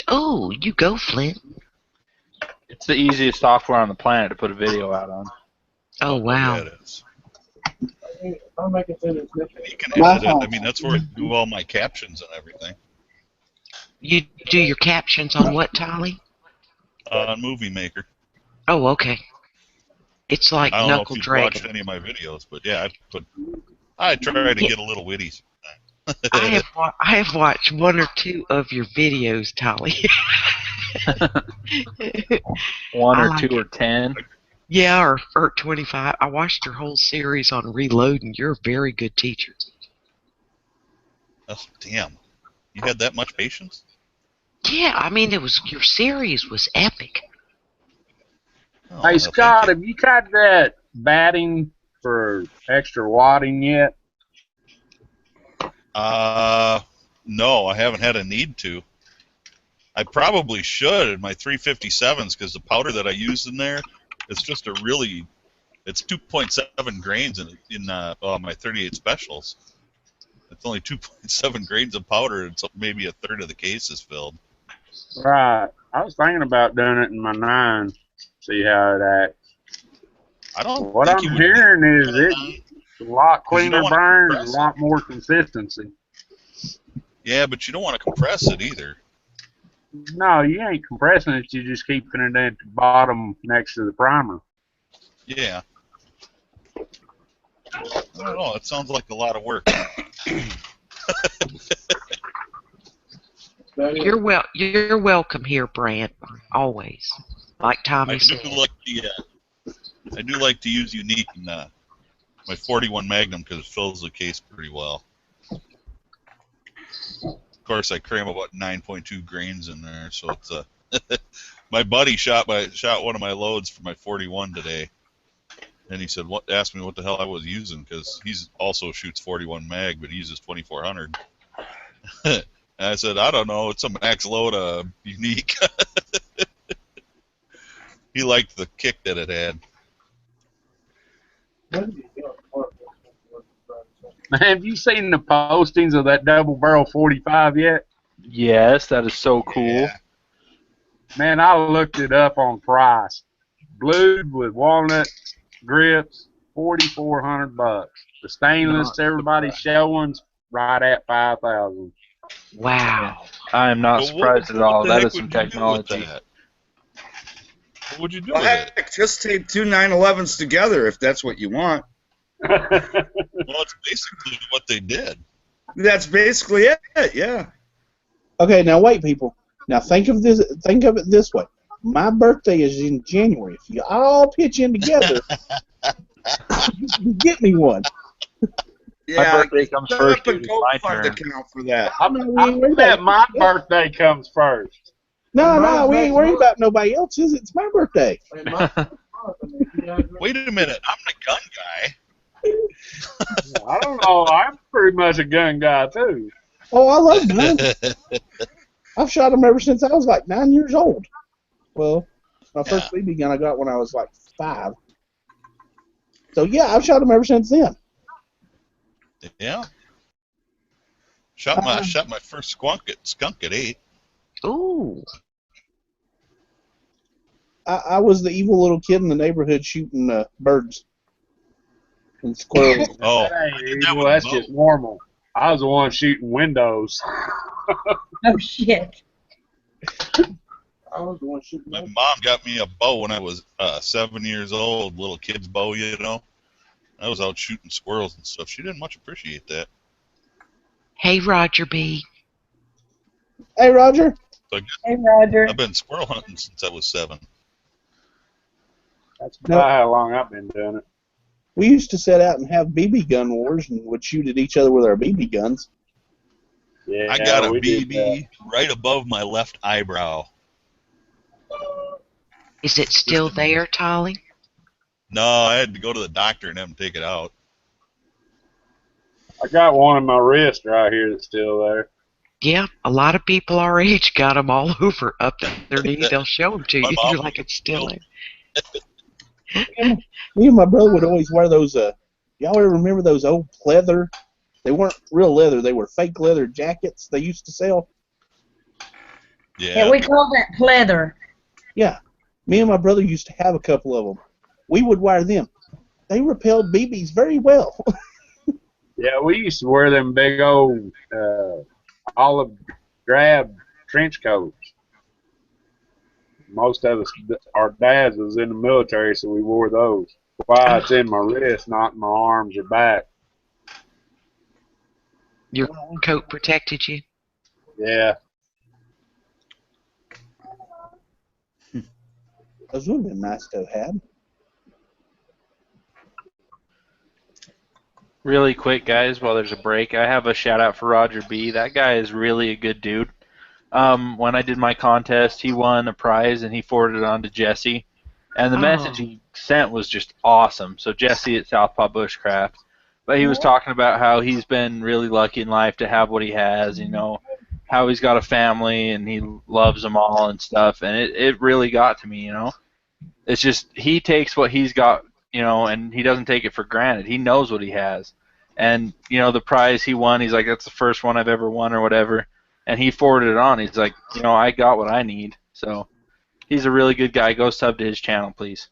Oh, you go, Flint. It's the easiest software on the planet to put a video out on. Oh, wow. Yeah, it is. You can edit it. I mean, that's where I do all my captions and everything. You do your captions on what, Tolly? Movie Maker. Oh, okay. It's like I don't know Knuckle if you've Dragon. watched any of my videos, but yeah, I try to get a little witty. I have watched 1 or 2 of your videos, Tolly. 1 or 2 or 10. Yeah, or 25. I watched your whole series on reloading. You're a very good teacher. Oh, damn. You had that much patience? Yeah, I mean, your series was epic. Oh, hey, Scott, have you tried that batting for extra wadding yet? No, I haven't had a need to. I probably should in my 357s because the powder that I use in there, it's just it's 2.7 grains in my 38 specials. It's only 2.7 grains of powder, and so maybe a third of the case is filled. Right. I was thinking about doing it in my 9, see how it acts. What I'm hearing is it's a lot cleaner burn and a lot more consistency. Yeah, but you don't want to compress it either. No, you ain't compressing it. You're just keeping it at the bottom next to the primer. Yeah. I don't know. It sounds like a lot of work. You're welcome here, Brant. Always, like Tommy said. I do like to use Unique in my 41 Magnum because it fills the case pretty well. Of course, I cram about 9.2 grains in there, so it's my buddy shot one of my loads for my 41 today, and he said, asked me what the hell I was using because he also shoots 41 mag, but he uses 2400. And I said, I don't know, it's a max load Unique. He liked the kick that it had. Have you seen the postings of that double barrel 45 yet? Yes, that is so cool. Yeah. Man, I looked it up on price. Blued with walnut grips, $4,400. The stainless everybody's showing's right at 5,000. Wow. I am not surprised at all. That is some technology. What would you do with it? Just tape 2 911s together if that's what you want. Well, it's basically what they did. That's basically it, yeah. Okay, now wait, people. Now think of it this way. My birthday is in January. If you all pitch in together, you can get me one. Yeah, my birthday comes first. Dude, it's my turn. Account for that. I bet my birthday comes first. No, we ain't worried about nobody else's. It's my birthday. Wait a minute. I'm the gun guy. I don't know. I'm pretty much a gun guy, too. Oh, I love guns. I've shot them ever since I was like 9 years old. Well, my first BB gun I got when I was like 5. So, yeah, I've shot them ever since then. Yeah. Shot my first skunk at 8. Ooh. I was the evil little kid in the neighborhood shooting birds and squirrels. Oh, That ain't I did that evil. with That's bow. just normal. I was the one shooting windows. Oh shit. I was the one shooting My birds. mom got me a bow when I was 7 years old, little kid's bow, you know. I was out shooting squirrels and stuff. She didn't much appreciate that. Hey, Roger B. Hey, Roger. So I guess Hey, Roger. I've been squirrel hunting since I was 7. That's about how long I've been doing it. We used to set out and have BB gun wars and would shoot at each other with our BB guns. Yeah, I got a we did that. BB right above my left eyebrow. Is it still there, Tolly? No, I had to go to the doctor and have him take it out. I got one in my wrist right here that's still there. Yeah, a lot of people our age got them all over up their knee. They'll show them to My you. mom You're like, it's still there. Me and my brother would always wear those. Y'all ever remember those old pleather? They weren't real leather. They were fake leather jackets they used to sell. Yeah, we call that pleather. Yeah. Me and my brother used to have a couple of them. We would wear them. They repelled BBs very well. Yeah, we used to wear them big old olive drab trench coats. Most of us, our dads was in the military, so we wore those. Why it's in my wrist, not in my arms or back. Your coat protected you? Yeah. Those would have been nice to have had. Really quick, guys, while there's a break, I have a shout out for Roger B. That guy is really a good dude. When I did my contest, he won a prize and he forwarded it on to Jesse. And the message he sent was just awesome. So Jesse at Southpaw Bushcraft. But he was talking about how he's been really lucky in life to have what he has, you know, how he's got a family and he loves them all and stuff. And it really got to me, you know. It's just he takes what he's got, you know, and he doesn't take it for granted. He knows what he has. And, you know, the prize he won, he's like, that's the first one I've ever won or whatever. And he forwarded it on. He's like, you know, I got what I need. So he's a really good guy. Go sub to his channel, please.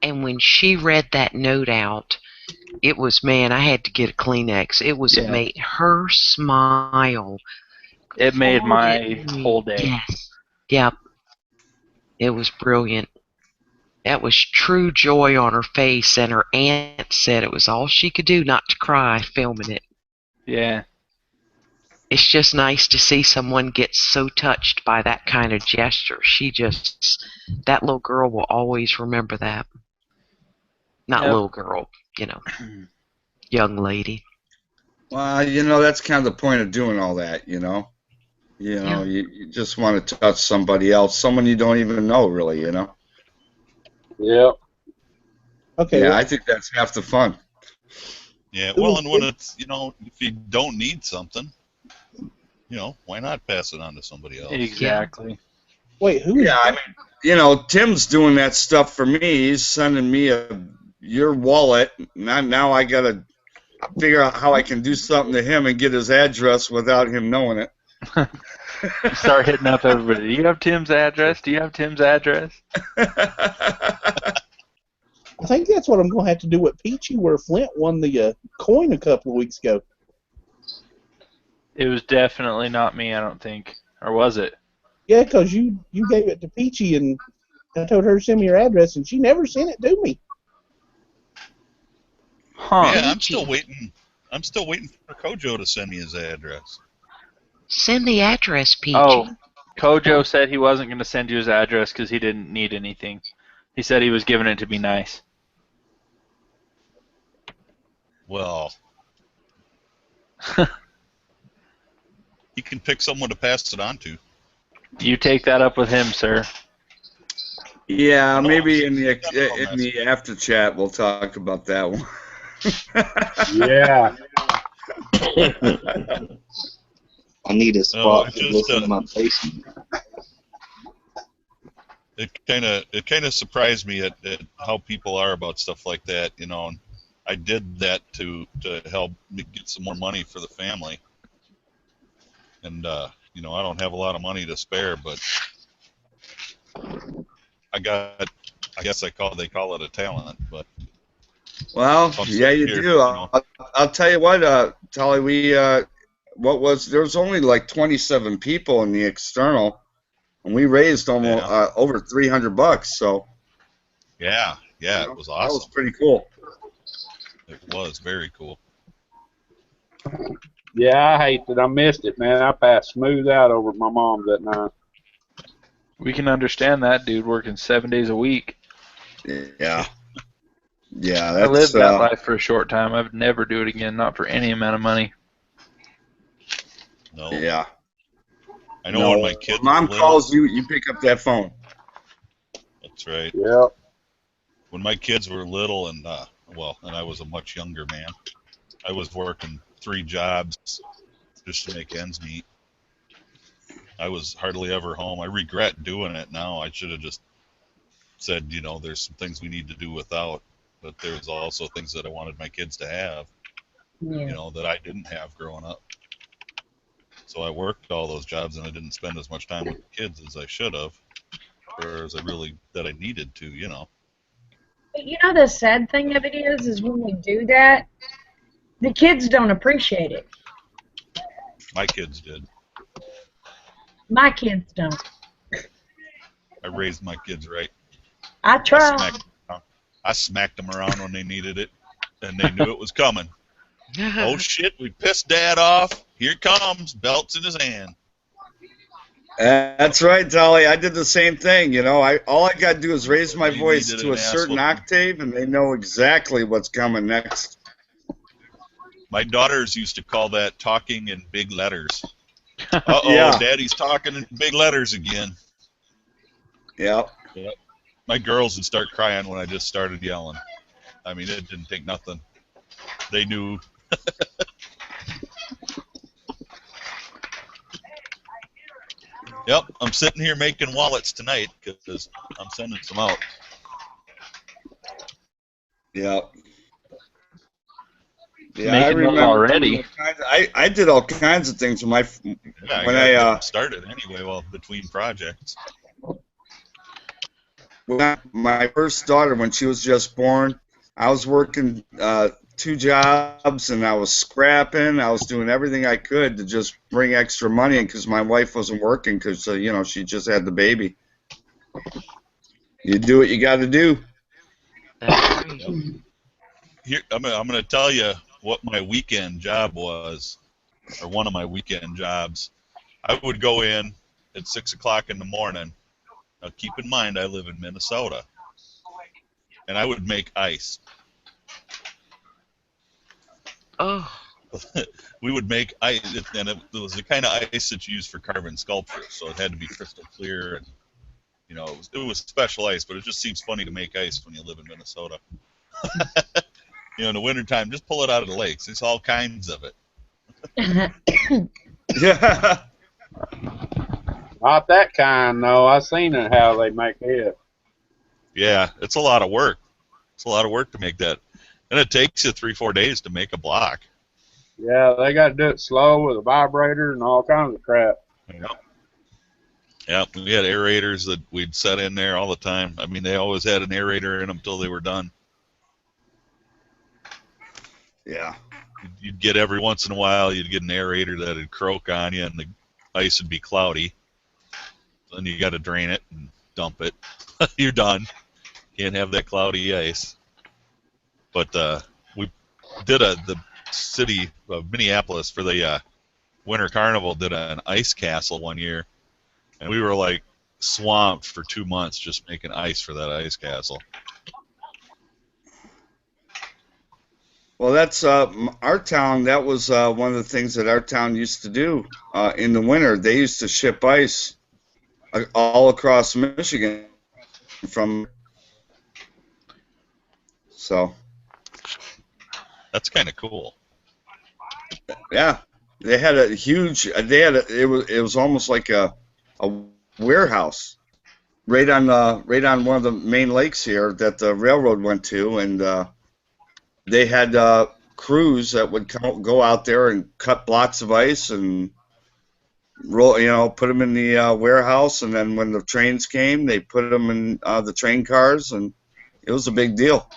And when she read that note out, it was, man, I had to get a Kleenex. It was made her smile. It made my whole day. Yes. Yep. It was brilliant. That was true joy on her face, and her aunt said it was all she could do not to cry filming it. Yeah. It's just nice to see someone get so touched by that kind of gesture. That little girl will always remember that. Not little girl, you know, young lady. Well, you know, that's kind of the point of doing all that, you know. You know, you just want to touch somebody else, someone you don't even know, really, you know. Yep. Okay. Yeah, Well, I think that's half the fun. Yeah, well, and when it's, you know, if you don't need something, you know, why not pass it on to somebody else? Exactly. Wait, who? Yeah, I mean, you know, Tim's doing that stuff for me. He's sending me your wallet. Now I got to figure out how I can do something to him and get his address without him knowing it. Start hitting up everybody. Do you have Tim's address? Do you have Tim's address? I think that's what I'm going to have to do with Peachy, where Flint won the coin a couple of weeks ago. It was definitely not me, I don't think. Or was it? Yeah, because you gave it to Peachy, and I told her to send me your address, and she never sent it to me. Huh. Yeah, I'm still waiting for Kojo to send me his address. Send the address, Peachy. Oh, Kojo said he wasn't going to send you his address because he didn't need anything. He said he was giving it to be nice. Well, he can pick someone to pass it on to. You take that up with him, sir. Yeah, maybe in the after chat we'll talk about that one. Yeah. I need a spot to listen to my basement. It kind of surprised me at how people are about stuff like that, you know. And I did that to help me get some more money for the family. And you know, I don't have a lot of money to spare, but I guess they call it a talent, but Well, I'm yeah, sitting you here, do. you know. I'll tell you what, Tolly, there was only like 27 people in the external, and we raised almost Yeah. over $300. So Yeah, you it know, was that was awesome. pretty cool. It was very cool. Yeah, I hate that I missed it, man. I passed smooth out over at my mom's that night. We can understand that, dude, working 7 days a week. Yeah. Yeah, I lived that's that life for a short time. I would never do it again, not for any amount of money. No. yeah. I know when my kids Mom were little. calls you pick up that phone. That's right. Yeah. When my kids were little and and I was a much younger man, I was working 3 jobs just to make ends meet. I was hardly ever home. I regret doing it now. I should have just said, you know, there's some things we need to do without, but there's also things that I wanted my kids to have, Yeah. you know, that I didn't have growing up. So I worked all those jobs and I didn't spend as much time with the kids as I should have, or as I needed to, you know. But you know the sad thing of it is when we do that, the kids don't appreciate it. My kids did. My kids don't. I raised my kids right. I try. I smacked them around when they needed it, and they knew it was coming. Oh shit, we pissed Dad off. Here it comes, belts in his hand. That's right, Dolly. I did the same thing. You know, all I got to do is raise my They voice needed to an a certain ass whooping. octave, and they know exactly what's coming next. My daughters used to call that talking in big letters. Uh-oh, Yeah. Daddy's talking in big letters again. Yep. Yep. My girls would start crying when I just started yelling. I mean, it didn't take nothing. They knew. Yep, I'm sitting here making wallets tonight because I'm sending some out. Yep. Yeah, Making I those remember already. I did all kinds of things when I I gotta get them started anyway. Well, between projects. when my first daughter, when she was just born, I was working 2 jobs and I was scrapping. I was doing everything I could to just bring extra money in because my wife wasn't working because you know, she just had the baby. You do what you got to do. That's right. Here, I'm gonna tell you what my weekend job was, or one of my weekend jobs. I would go in at 6 o'clock in the morning. Now, keep in mind, I live in Minnesota, and I would make ice. Oh, We would make ice, and it was the kind of ice that you use for carving sculpture, so it had to be crystal clear, and you know, it was special ice. But it just seems funny to make ice when you live in Minnesota. You know, in the wintertime, just pull it out of the lakes. There's all kinds of it. Yeah. Not that kind, though. I seen it how they make it. Yeah, it's a lot of work. It's a lot of work to make that, and it takes you 3-4 days to make a block. Yeah, they got to do it slow with a vibrator and all kinds of crap. Yep. Yep, we had aerators that we'd set in there all the time. I mean, they always had an aerator in them until they were done. Yeah. You'd get every once in a while, you'd get an aerator that would croak on you, and the ice would be cloudy. Then you got to drain it and dump it. You're done. Can't have that cloudy ice. But we did the city of Minneapolis for the Winter Carnival did an ice castle one year, and we were like swamped for 2 months just making ice for that ice castle. Well, that's our town. That was one of the things that our town used to do in the winter. They used to ship ice all across Michigan from. So. That's kind of cool. Yeah, they had a huge. It was almost like a warehouse right on one of the main lakes here that the railroad went to, and they had crews that would go out there and cut blocks of ice and roll, put them in the warehouse, and then when the trains came, they put them in the train cars, and it was a big deal.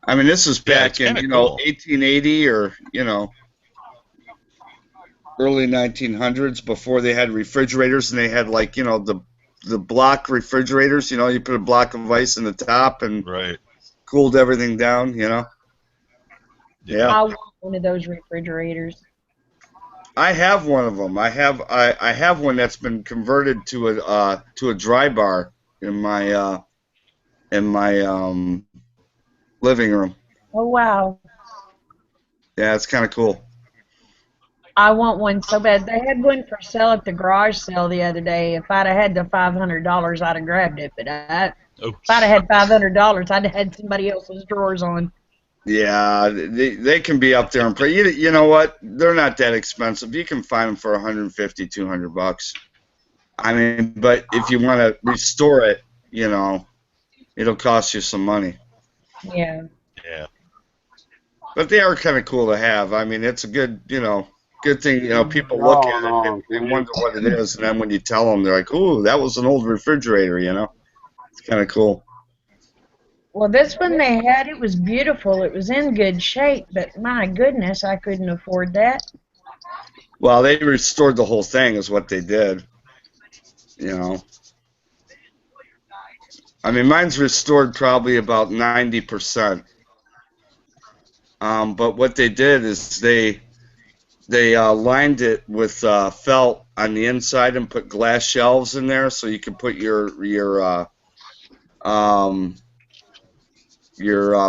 I mean, this is back in, cool. 1880 or, early 1900s, before they had refrigerators, and they had like, the block refrigerators, you put a block of ice in the top and cooled everything down, Yeah. I want one of those refrigerators. I have one of them. I have one that's been converted to a dry bar in my living room. Oh wow! Yeah, it's kind of cool. I want one so bad. They had one for sale at the garage sale the other day. If I'd have had the $500, I'd have grabbed it. But if I'd have had $500, I'd have had somebody else's drawers on. Yeah, they can be up there and you know what? They're not that expensive. You can find them for $150, $200. I mean, but if you want to restore it, it'll cost you some money. Yeah. Yeah. But they are kind of cool to have. I mean, it's a good, good thing. People look at it and they wonder what it is, and then when you tell them, they're like, "Ooh, that was an old refrigerator." It's kind of cool. Well, this one they had, it was beautiful. It was in good shape, but my goodness, I couldn't afford that. Well, they restored the whole thing is what they did. I mean, mine's restored probably about 90%. But what they did is they lined it with felt on the inside and put glass shelves in there, so you can put your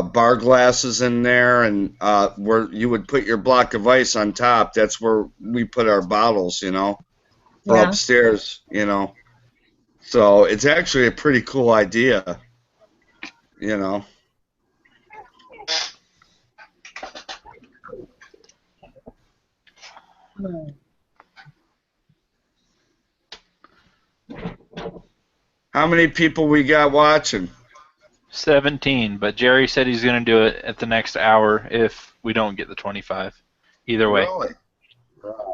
bar glasses in there, and where you would put your block of ice on top. That's where we put our bottles, for upstairs, So it's actually a pretty cool idea, How many people we got watching? 17, but Jerry said he's going to do it at the next hour if we don't get the 25. Either way. Really?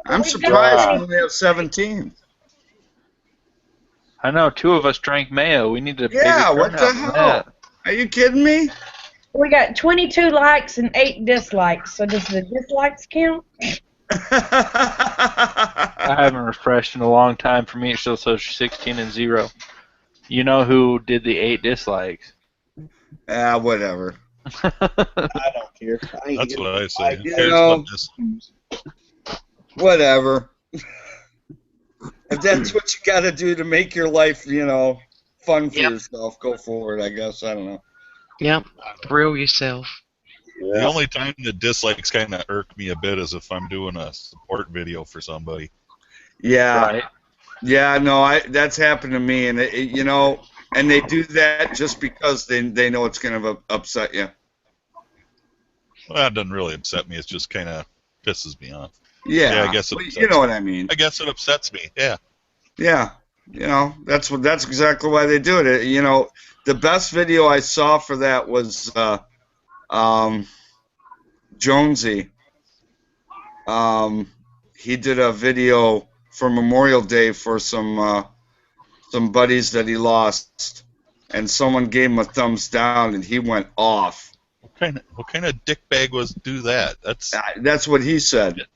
I'm surprised we only have 17. I know, 2 of us drank mayo. We need to. Yeah, what the hell? Are you kidding me? We got 22 likes and 8 dislikes. So does the dislikes count? I haven't refreshed in a long time. For me, it still says 16 and 0. You know who did the 8 dislikes? Whatever. I don't care. That's what I say. Whatever. If that's what you got to do to make your life, fun for yourself, go for it, I guess. I don't know. Yep. Thrill yourself. Yeah. The only time the dislikes kind of irk me a bit is if I'm doing a support video for somebody. Yeah. Right. Yeah, no, that's happened to me, and and they do that just because they know it's going to upset you. Well, that doesn't really upset me. It just kind of pisses me off. Yeah, I guess it upsets you know what I mean. I guess it upsets me. Yeah. Yeah, that's exactly why they do it. The best video I saw for that was Jonesy. He did a video for Memorial Day for some buddies that he lost, and someone gave him a thumbs down, and he went off. What kind of dickbag was do that? That's what he said.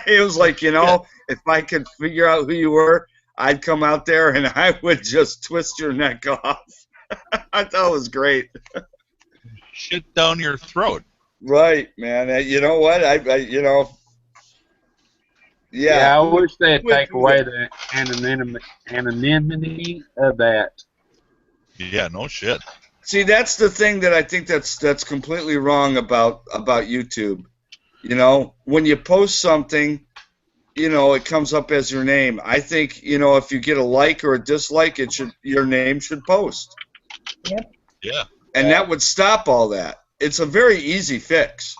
He was like, if I could figure out who you were, I'd come out there and I would just twist your neck off. I thought it was great. Shit down your throat. Right, man. You know what? Yeah, I wish they'd take away the anonymity of that. Yeah, no shit. See, that's the thing that I think that's completely wrong about YouTube. When you post something, it comes up as your name. I think, if you get a like or a dislike, your name should post. Yep. Yeah. And that would stop all that. It's a very easy fix.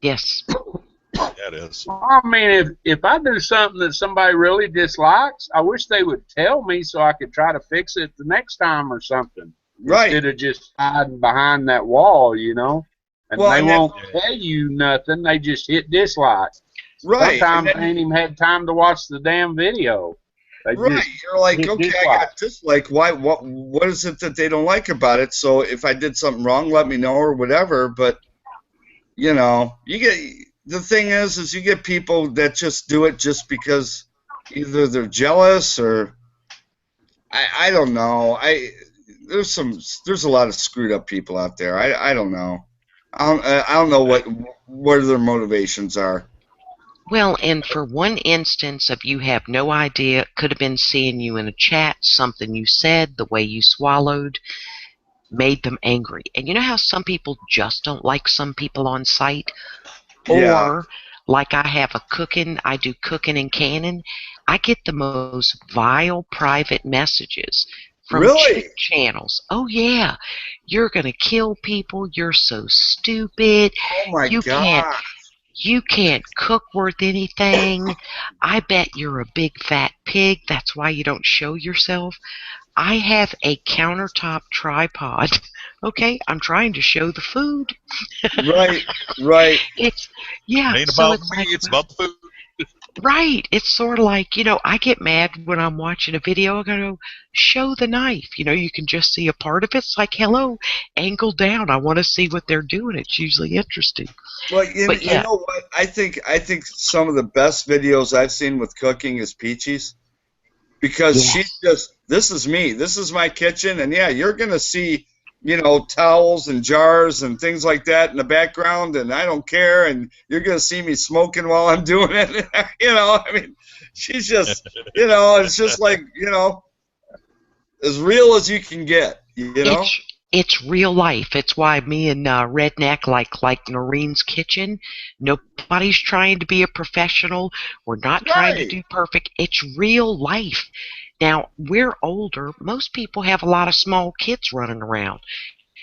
Yes. Yeah, it is. I mean, if I do something that somebody really dislikes, I wish they would tell me so I could try to fix it the next time or something. Right. Instead of just hiding behind that wall, you know. And Well, they and won't tell you nothing. They just hit dislike. Right. And Sometimes then they ain't even had time to watch the damn video. They right, just you're like, hit okay, I dislike. got dislike. Why? What is it that they don't like about it? So if I did something wrong, let me know or whatever. But you know, you get the thing is you get people that just do it just because either they're jealous or I don't know. There's a lot of screwed up people out there. I don't know. I don't know what their motivations are. Well, and for one instance of you have no idea, could have been seeing you in a chat, something you said, the way you swallowed, made them angry. And you know how some people just don't like some people on site? Yeah. Or, like I do cooking and canning, I get the most vile private messages from Really? chick channels. Oh yeah, you're gonna kill people, you're so stupid, Oh my you can't God. you can't cook worth anything. I bet you're a big fat pig. That's why you don't show yourself. I have a countertop tripod. Okay, I'm trying to show the food. Right. Right. It's It ain't about me, it's about the food. right. It's sort of like, I get mad when I'm watching a video. I go, show the knife. You can just see a part of it. It's like, hello, angle down. I want to see what they're doing. It's usually interesting. Well, But you yeah, know what? I think some of the best videos I've seen with cooking is Peachy's, because yes. she's just, this is me, this is my kitchen, and yeah, you're gonna see, towels and jars and things like that in the background, and I don't care, and you're gonna see me smoking while I'm doing it. I mean, she's just, it's just like, as real as you can get, It's real life. It's why me and Redneck like Noreen's Kitchen. Nobody's trying to be a professional. We're not trying to Right. do perfect. It's real life. Now, we're older. Most people have a lot of small kids running around.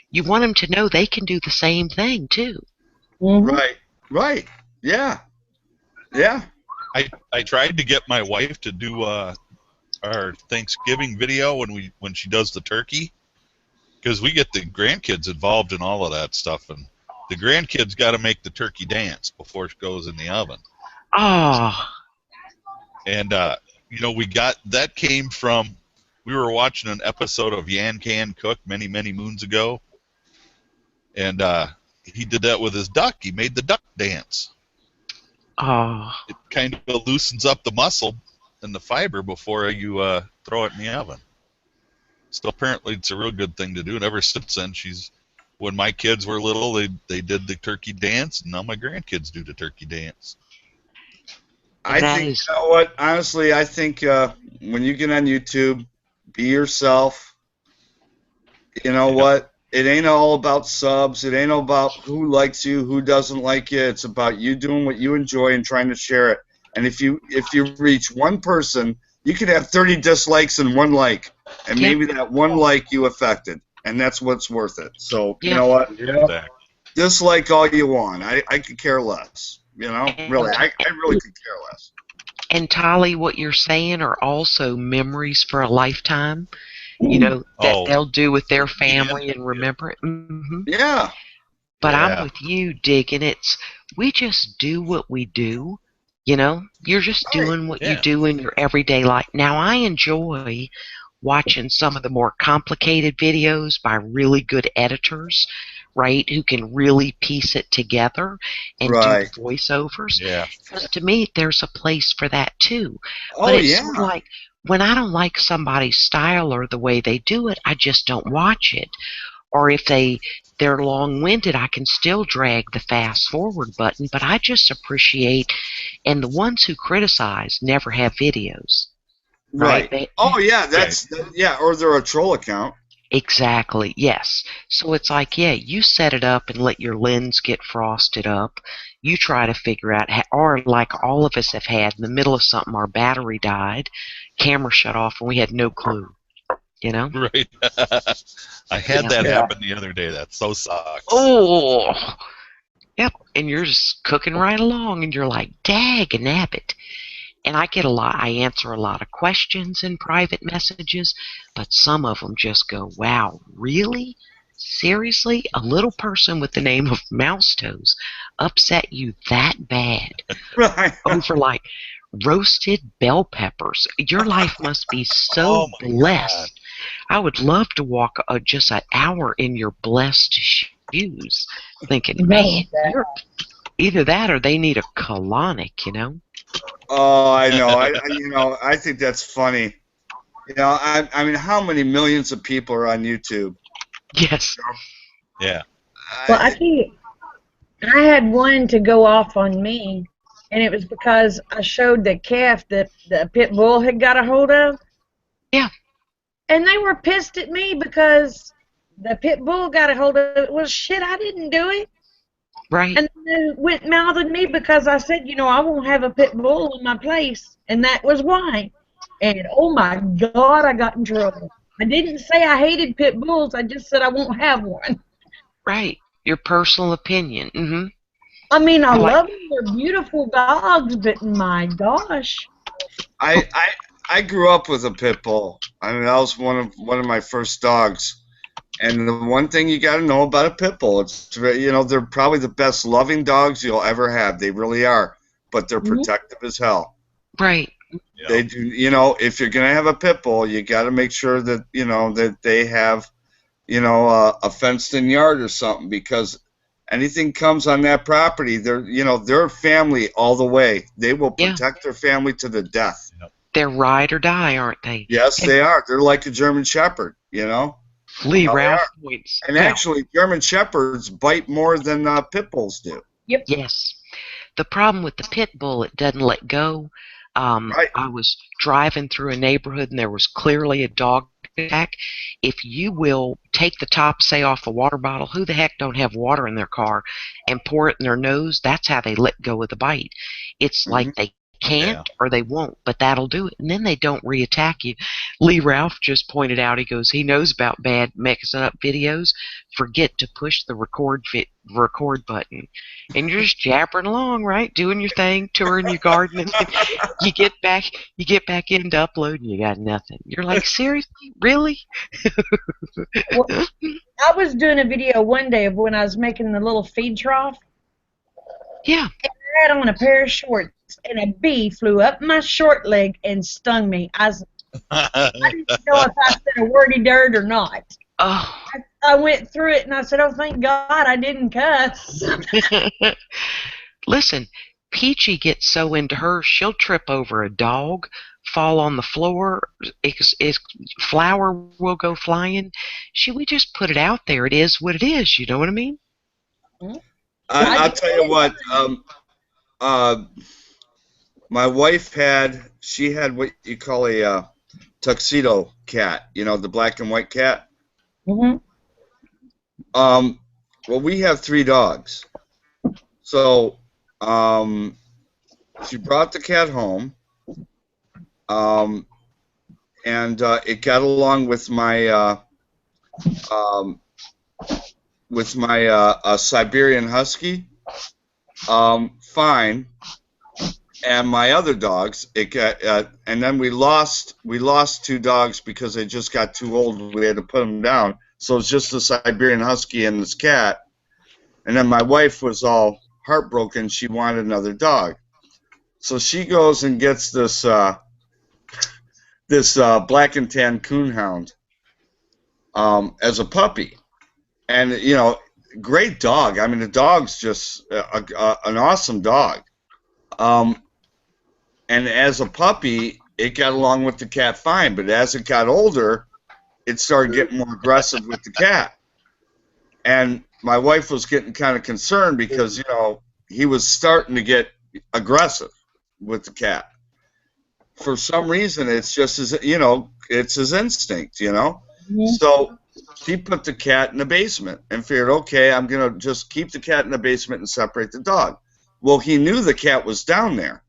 You want them to know they can do the same thing, too. Right. Right. Yeah. Yeah. I tried to get my wife to do our Thanksgiving video when she does the turkey, because we get the grandkids involved in all of that stuff, and the grandkids got to make the turkey dance before it goes in the oven. Oh. And we were watching an episode of Yan Can Cook many moons ago, and he did that with his duck. He made the duck dance. Oh. It kind of loosens up the muscle and the fiber before you throw it in the oven. So apparently it's a real good thing to do. And ever since then, when my kids were little, they did the turkey dance, and now my grandkids do the turkey dance. I think, you know what? Honestly, I think when you get on YouTube, be yourself. You know what? It ain't all about subs. It ain't all about who likes you, who doesn't like you. It's about you doing what you enjoy and trying to share it. And if you reach one person, you could have 30 dislikes and one like, and maybe that one like you affected, and that's what's worth it. So you know what? Yeah. Dislike all you want. I could care less. Really, I really could care less. And Tolly, what you're saying are also memories for a lifetime. That they'll do with their family and remember it. Mm-hmm. Yeah. But I'm with you, Dick, and we just do what we do. You're just doing what you do in your everyday life. Now, I enjoy watching some of the more complicated videos by really good editors, right, who can really piece it together and do the voiceovers. Yeah. Because to me, there's a place for that, too. Oh, but it's sort of like, when I don't like somebody's style or the way they do it, I just don't watch it. Or if they're long-winded, I can still drag the fast-forward button, but I just appreciate, and the ones who criticize never have videos. Right. Right? Or they're a troll account. Exactly, yes. So it's like, you set it up and let your lens get frosted up. You try to figure out, or like all of us have had, in the middle of something, our battery died, camera shut off, and we had no clue. Right. I had that happen the other day. That so sucks. Oh. Yep. And you're just cooking right along, and you're like, dag nabbit. And I answer a lot of questions in private messages, but some of them just go, wow, really? Seriously? A little person with the name of Mouse Toes upset you that bad Right. over like roasted bell peppers? Your life must be so Oh my blessed. I would love to walk just an hour in your blessed shoes, thinking, man, you're either that or they need a colonic, you know? Oh, I know. I think that's funny. I mean, how many millions of people are on YouTube? Yes. Yeah. Well, I had one to go off on me, and it was because I showed the calf that the pit bull had got a hold of. Yeah. And they were pissed at me because the pit bull got a hold of it. Well, shit, I didn't do it. Right. And they went mouthing me because I said, I won't have a pit bull in my place, and that was why. And oh my God, I got in trouble. I didn't say I hated pit bulls. I just said I won't have one. Right. Your personal opinion. Mm-hmm. I mean, I Like, love them. They're beautiful dogs, but my gosh. I grew up with a pit bull. I mean, that was one of my first dogs. And the one thing you got to know about a pit bull, they're probably the best loving dogs you'll ever have. They really are, but they're protective as hell. right. Yeah. They do. If you're gonna have a pit bull, you got to make sure that that they have, a fenced-in yard or something, because anything comes on that property, they're family all the way. They will protect their family to the death. They're ride or die, aren't they? Yes, they are. They're like a German Shepherd, Lee Ralph points. And actually, German Shepherds bite more than pit bulls do. Yep. Yes. The problem with the pit bull, it doesn't let go. Right. I was driving through a neighborhood and there was clearly a dog attack. If you will take the top, say, off a water bottle, who the heck don't have water in their car, and pour it in their nose, that's how they let go of the bite. It's like they can't or they won't, but that'll do it. And then they don't reattack you. Lee Ralph just pointed out, he goes, he knows about bad mixing up videos. Forget to push the record button. And you're just jabbering along, right? Doing your thing, touring your garden, and then you get back into upload and you got nothing. You're like, seriously? Really? Well, I was doing a video one day of when I was making the little feed trough. Yeah. And I had on a pair of shorts, and a bee flew up my short leg and stung me. I didn't know if I said a wordy dirt or not. Oh. I went through it, and I said, oh, thank God I didn't cuss. Listen, Peachy gets so into her, she'll trip over a dog, fall on the floor, flour will go flying. We just put it out there. It is what it is. You know what I mean? I'll tell you what. My wife had what you call a tuxedo cat. The black and white cat. Mm-hmm. Well, we have 3 dogs. So, she brought the cat home, and it got along with my Siberian Husky, fine. And my other dogs, it got, and then we lost 2 dogs because they just got too old. We had to put them down. So it's just the Siberian Husky and this cat. And then my wife was all heartbroken. She wanted another dog. So she goes and gets this black and tan coonhound as a puppy. And, great dog. I mean, the dog's just an awesome dog. And as a puppy, it got along with the cat fine. But as it got older, it started getting more aggressive with the cat. And my wife was getting kind of concerned because, he was starting to get aggressive with the cat. For some reason, it's just it's his instinct, Mm-hmm. So she put the cat in the basement and figured, okay, I'm going to just keep the cat in the basement and separate the dog. Well, he knew the cat was down there.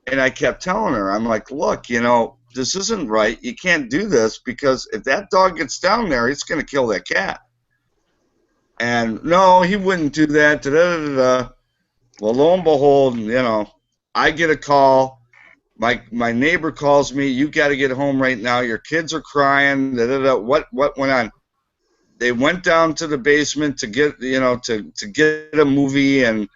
And I kept telling her, I'm like, look, this isn't right. You can't do this because if that dog gets down there, it's going to kill that cat. And no, he wouldn't do that. Well, lo and behold, I get a call My neighbor calls me. You got to get home right now. Your kids are crying. Da, da, da. What went on? They went down to the basement to get to get a movie, and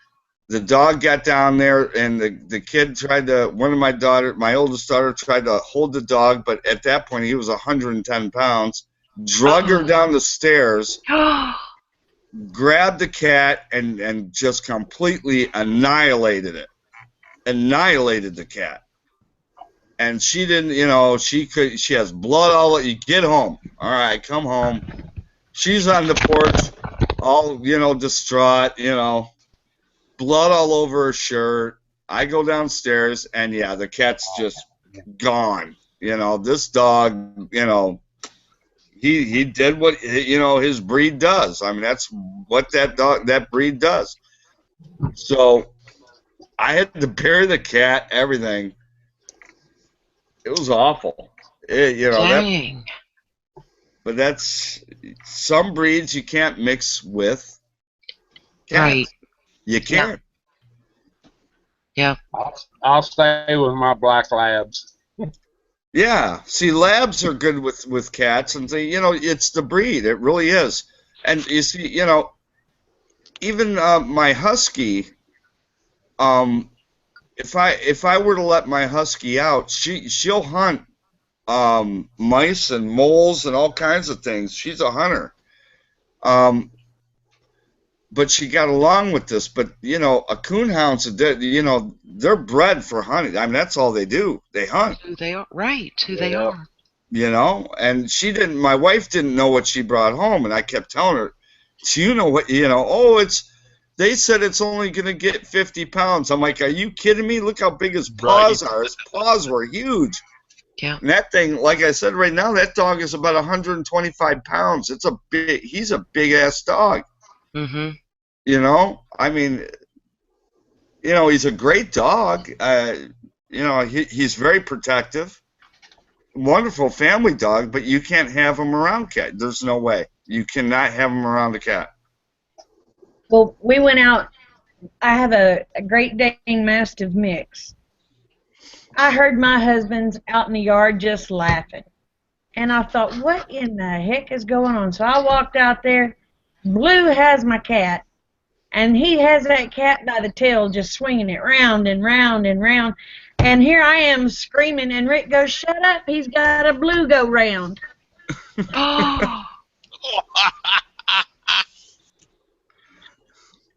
the dog got down there, and the kid tried to. My oldest daughter, tried to hold the dog, but at that point he was 110 pounds. Drug her down the stairs, grabbed the cat, and just completely annihilated it. Annihilated the cat. And she didn't, she has blood all. You get home. All right, come home. She's on the porch, all, distraught, blood all over her shirt. I go downstairs, and yeah, the cat's just gone. This dog, he did what, his breed does. I mean, that's what that breed does. So I had to bury the cat, everything. It was awful. Dang. But that's some breeds you can't mix with cats. Right. You can't. Yeah. I'll stay with my black labs. Yeah. See, labs are good with cats, and it's the breed. It really is. And you see, even my husky. If I were to let my husky out, she'll hunt mice and moles and all kinds of things. She's a hunter. But she got along with this. But a coonhound's they're bred for hunting. I mean, that's all they do. They hunt. Who they are, right? Who they are. And she didn't. My wife didn't know what she brought home, and I kept telling her, "So you know what? Oh, it's." They said it's only going to get 50 pounds. I'm like, are you kidding me? Look how big his paws are. His paws were huge. Yeah. And that thing, like I said, right now, that dog is about 125 pounds. He's a big-ass dog. Mm-hmm. I mean, he's a great dog. He's very protective. Wonderful family dog, but you can't have him around cat. There's no way. You cannot have him around a cat. Well, we went out. I have a Great Dane Mastiff mix. I heard my husband's out in the yard just laughing. And I thought, what in the heck is going on? So I walked out there. Blue has my cat. And he has that cat by the tail just swinging it round and round and round. And here I am screaming, and Rick goes, shut up, he's got a blue go round. Oh.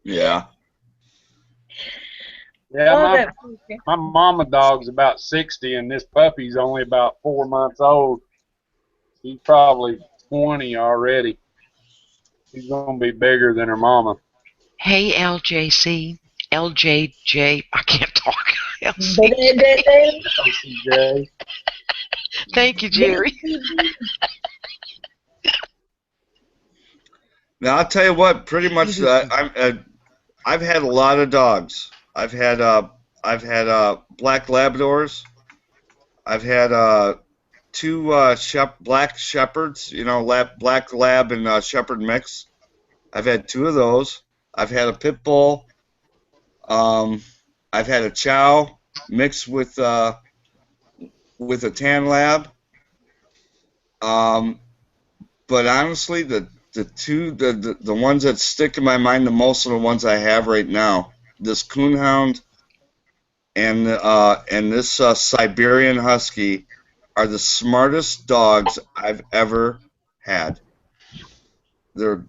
Yeah. Yeah, my mama dog's about 60, and this puppy's only about 4 months old. He's probably 20 already. He's going to be bigger than her mama. Hey, LJC. LJJ. I can't talk. LCJ. Thank you, Jerry. Now, I'll tell you what, pretty much, I've had a lot of dogs. I've had black Labradors. I've had 2 black shepherds, black lab and shepherd mix. I've had 2 of those. I've had a pit bull. I've had a chow mixed with a tan lab. But honestly, the ones that stick in my mind the most are the ones I have right now. This coonhound and this Siberian husky are the smartest dogs I've ever had. They're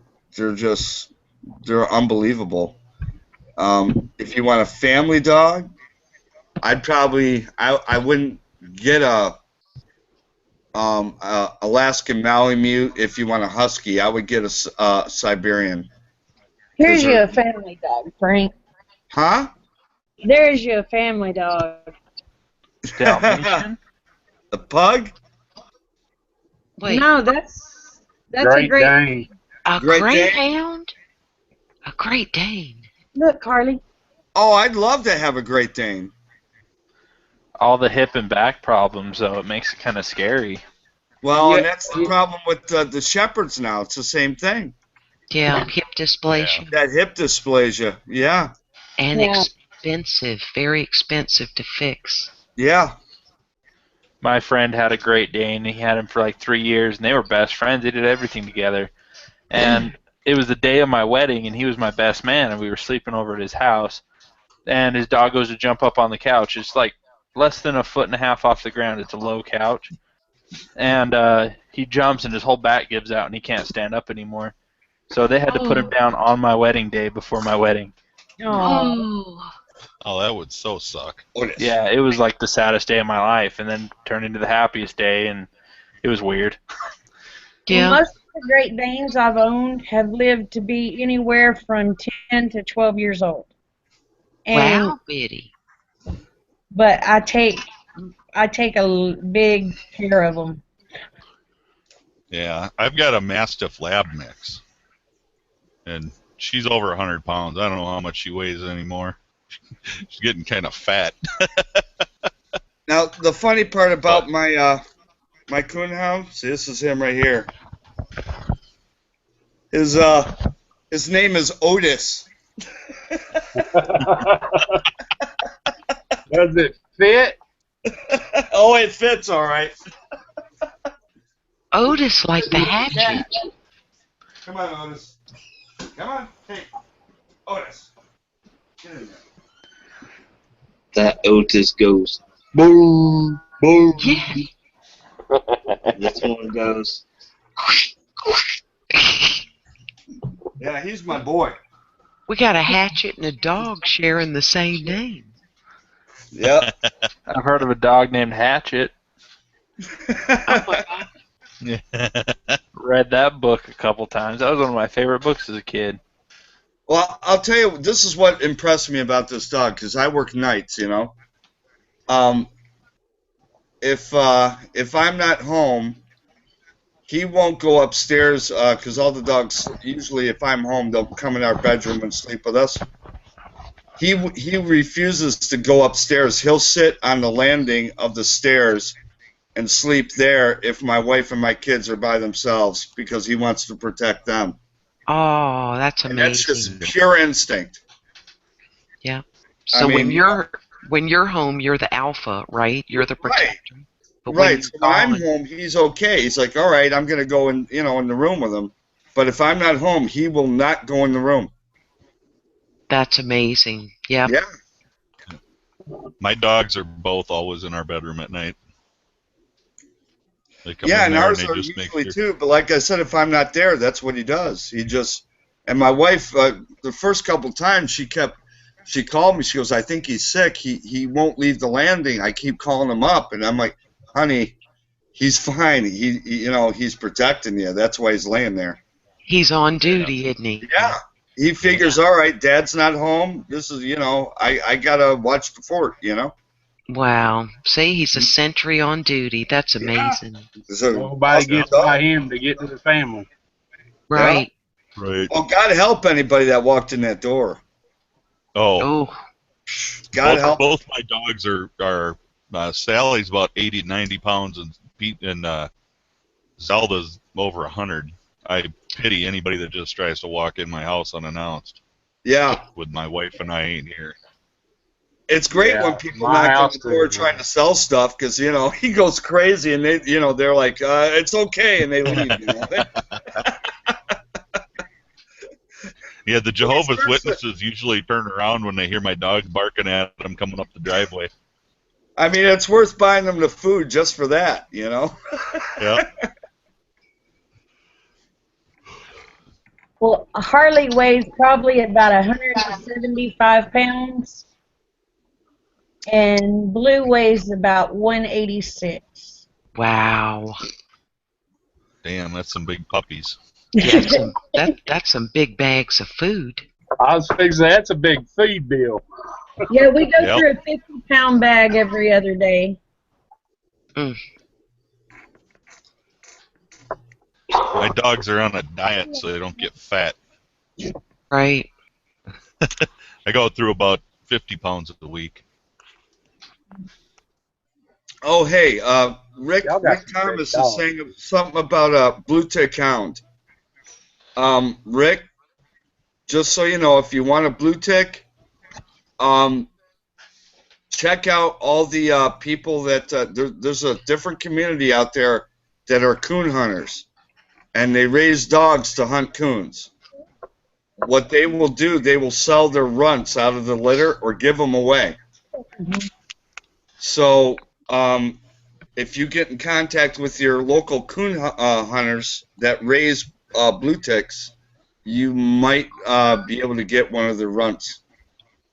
unbelievable. If you want a family dog, I wouldn't get a Alaskan Malamute. If you want a husky, I would get a Siberian. Here's you a family dog, Frank. Huh? There's you a family dog. Dalmatian? The pug? Wait. No, that's Great a great Dane. A Great greyhound? A Great Dane. Look, Carly. Oh, I'd love to have a Great Dane. All the hip and back problems, though, it makes it kind of scary. Well, Yeah. and that's the problem with the shepherds now. It's the same thing. Yeah, hip dysplasia. That hip dysplasia. Yeah. And Yeah. expensive, very expensive to fix. Yeah. my friend had a Great Dane. He had him for like 3 years, and they were best friends. They did everything together. And it was the day of my wedding, and he was my best man, and we were sleeping over at his house. And his dog goes to jump up on the couch. It's like less than 1.5 feet off the ground. It's a low couch. And he jumps, and his whole back gives out, and he can't stand up anymore. So they had to put him down on my wedding day before my wedding. Oh. Oh, that would so suck. Yeah, it was like the saddest day of my life, and then turned into the happiest day, and it was weird. Yeah. Well, most of the Great Danes I've owned have lived to be anywhere from 10 to 12 years old. And, Wow, Biddy. but I take a big care of them. Yeah, I've got a Mastiff Lab mix, and she's over 100 pounds. I don't know how much she weighs anymore. She's getting kind of fat. Now, the funny part about my coonhound, see, this is him right here. His name is Otis. Does it fit? Oh, it fits all right. Otis like the hatchet. Come on, Otis. Come on. Hey, Otis. Get in there. That Otis goes boom, boom. Yeah. This one goes. Yeah, he's my boy. We got a hatchet and a dog sharing the same name. Yep. I've heard of a dog named Hatchet. Oh my God. Read that book a couple times. That was one of my favorite books as a kid. Well, I'll tell you, this is what impressed me about this dog, because I work nights, you know. If I'm not home, he won't go upstairs, because all the dogs, usually if I'm home, they'll come in our bedroom and sleep with us. He refuses to go upstairs. He'll sit on the landing of the stairs and sleep there if my wife and my kids are by themselves, because he wants to protect them. Oh, that's amazing. And that's just pure instinct. Yeah. So when you're home, you're the alpha, right? You're the protector. Right. But Right. So when I'm home, he's okay. He's like, all right, I'm gonna go in, in the room with him. But if I'm not home, he will not go in the room. That's amazing. Yeah. Yeah. My dogs are both always in our bedroom at night. They come Yeah, in and there ours and they are just usually make sure. too. But like I said, if I'm not there, that's what he does. And my wife, the first couple times she called me. She goes, I think he's sick. He won't leave the landing. I keep calling him up, and I'm like, honey, he's fine. He's protecting you. That's why he's laying there. He's on duty, isn't he? Yeah. He figures, all right, Dad's not home. This is, I gotta watch the fort. Wow. See, he's a sentry on duty. That's amazing. So, nobody gets by him to get to the family. Right. Yeah. Right. Well, God help anybody that walked in that door. Oh. God help. Both my dogs are Sally's about 80, 90 pounds, and Zelda's over 100. I pity anybody that just tries to walk in my house unannounced. Yeah. With my wife and I ain't here. It's great when people knock on the door trying to sell stuff, because he goes crazy, and they're like, it's okay, and they leave. Yeah, the Jehovah's Witnesses usually turn around when they hear my dog barking at them coming up the driveway. I mean, it's worth buying them the food just for that, Yeah. Well, Harley weighs probably about 175 pounds, and Blue weighs about 186. Wow. Damn, that's some big puppies. Yeah, that's some big bags of food. I was thinking that's a big feed bill. Yeah, we go through a 50-pound bag every other day. Mm. My dogs are on a diet so they don't get fat. Right. I go through about 50 pounds a week. Oh, hey, Rick Thomas is saying something about a blue tick hound. Rick, just so you know, if you want a blue tick, check out all the people that there's a different community out there that are coon hunters, and they raise dogs to hunt coons. What they will do, they will sell their runts out of the litter or give them away. So if you get in contact with your local coon hunters that raise blue ticks, you might be able to get one of their runts.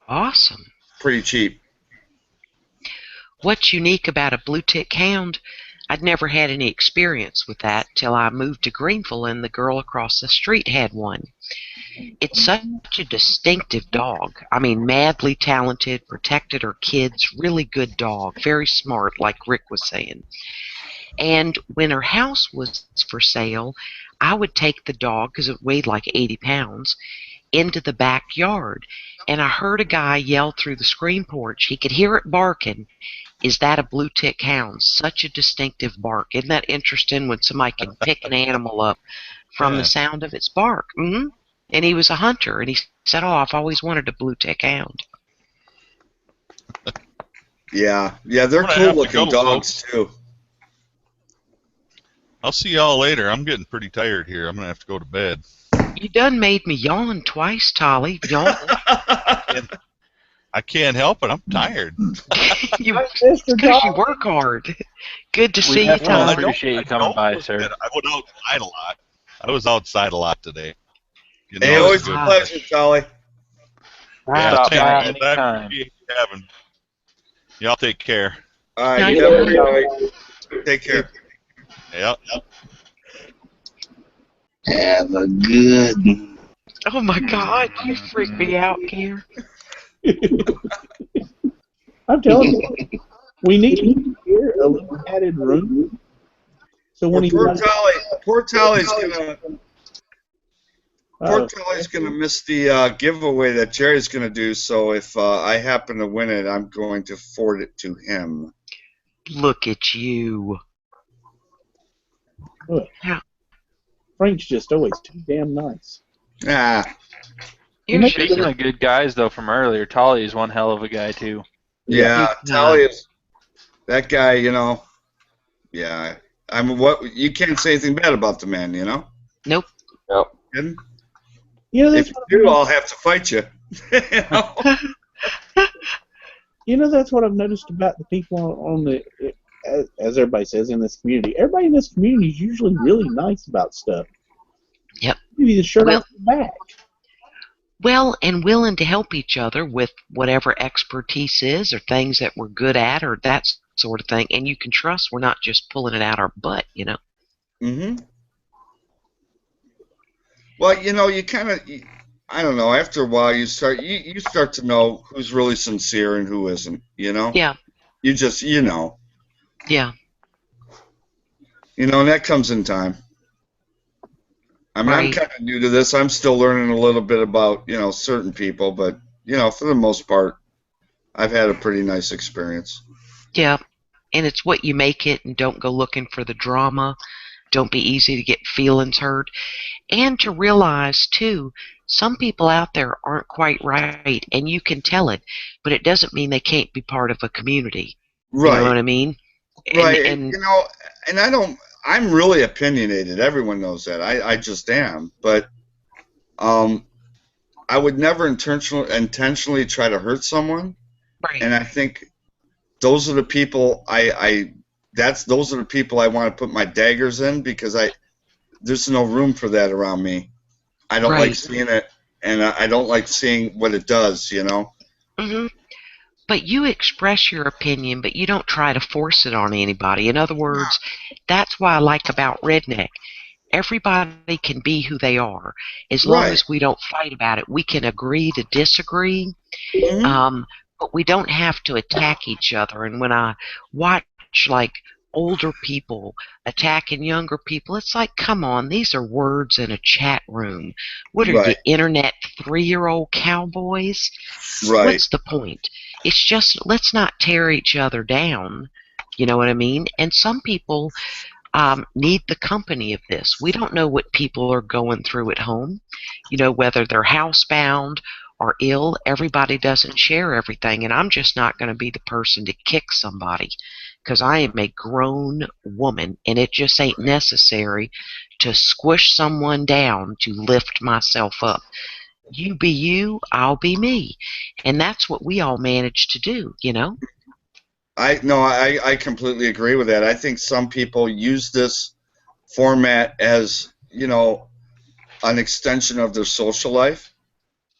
Awesome. Pretty cheap. What's unique about a blue tick hound? I'd never had any experience with that till I moved to Greenville and the girl across the street had one. It's such a distinctive dog. I mean, madly talented, protected her kids, really good dog, very smart, like Rick was saying. And when her house was for sale, I would take the dog, because it weighed like 80 pounds, into the backyard. And I heard a guy yell through the screen porch. He could hear it barking. Is that a blue tick hound? Such a distinctive bark. Isn't that interesting when somebody can pick an animal up from the sound of its bark? Mm-hmm. And he was a hunter, and he said, "Oh, I've always wanted a blue tick hound." Yeah, they're cool-looking dogs, too. I'll see y'all later. I'm getting pretty tired here. I'm going to have to go to bed. You done made me yawn twice, Tolly. Yawn. I can't help it. I'm tired. Because you work hard. Good to see you, definitely Tolly. appreciate you coming by, sir. I went outside a lot. I was outside a lot today. You Hey, always a pleasure, Charlie. Yeah, Stop thank by you. anytime. Y'all take care. All right, you have a good night. Take care. Yep. Have a good. Oh my God, you freaked me out, Gear. I'm telling you, we need here a little added room. So when poor Tally's gonna miss the giveaway that Jerry's gonna do. So if I happen to win it, I'm going to forward it to him. Look at you. Look, Frank's just always too damn nice. Ah. Speaking of good guys, though, from earlier, Tolly is one hell of a guy, too. Yeah, Tally is that guy. You know. Yeah, you can't say anything bad about the man. You know. Nope. Yep. And that's if you do, I'll have to fight you. That's what I've noticed about the people on the, as everybody says, in this community. Everybody in this community is usually really nice about stuff. Yep. Maybe the shirt off the back. Well, and willing to help each other with whatever expertise is or things that we're good at or that sort of thing. And you can trust we're not just pulling it out our butt, you know. Mm-hmm. Well, you kind of, I don't know, after a while you start to know who's really sincere and who isn't, you know? Yeah. You just, Yeah. And that comes in time. I mean, Right. I'm kind of new to this. I'm still learning a little bit about, certain people, but, for the most part, I've had a pretty nice experience. Yeah. And it's what you make it, and don't go looking for the drama. Don't be easy to get feelings hurt. And to realize, too, some people out there aren't quite right, and you can tell it, but it doesn't mean they can't be part of a community. Right. You know what I mean? Right. And I'm really opinionated. Everyone knows that. I just am. But I would never intentionally try to hurt someone. Right. And I think those are the people those are the people I want to put my daggers in, because there's no room for that around me. I don't like seeing it, and I don't like seeing what it does, Mm-hmm. But you express your opinion, but you don't try to force it on anybody. In other words, that's what I like about Redneck. Everybody can be who they are. As long as we don't fight about it, we can agree to disagree, but we don't have to attack each other. And when I watch, like, older people attacking younger people, it's like, come on, these are words in a chat room. What are you, internet 3-year-old cowboys? Right. What's the point? It's just, let's not tear each other down. You know what I mean? And some people need the company of this. We don't know what people are going through at home, whether they're housebound are ill, everybody doesn't share everything, and I'm just not going to be the person to kick somebody because I am a grown woman, and it just ain't necessary to squish someone down to lift myself up. You be you, I'll be me. And that's what we all manage to do, you know? I completely agree with that. I think some people use this format as, an extension of their social life.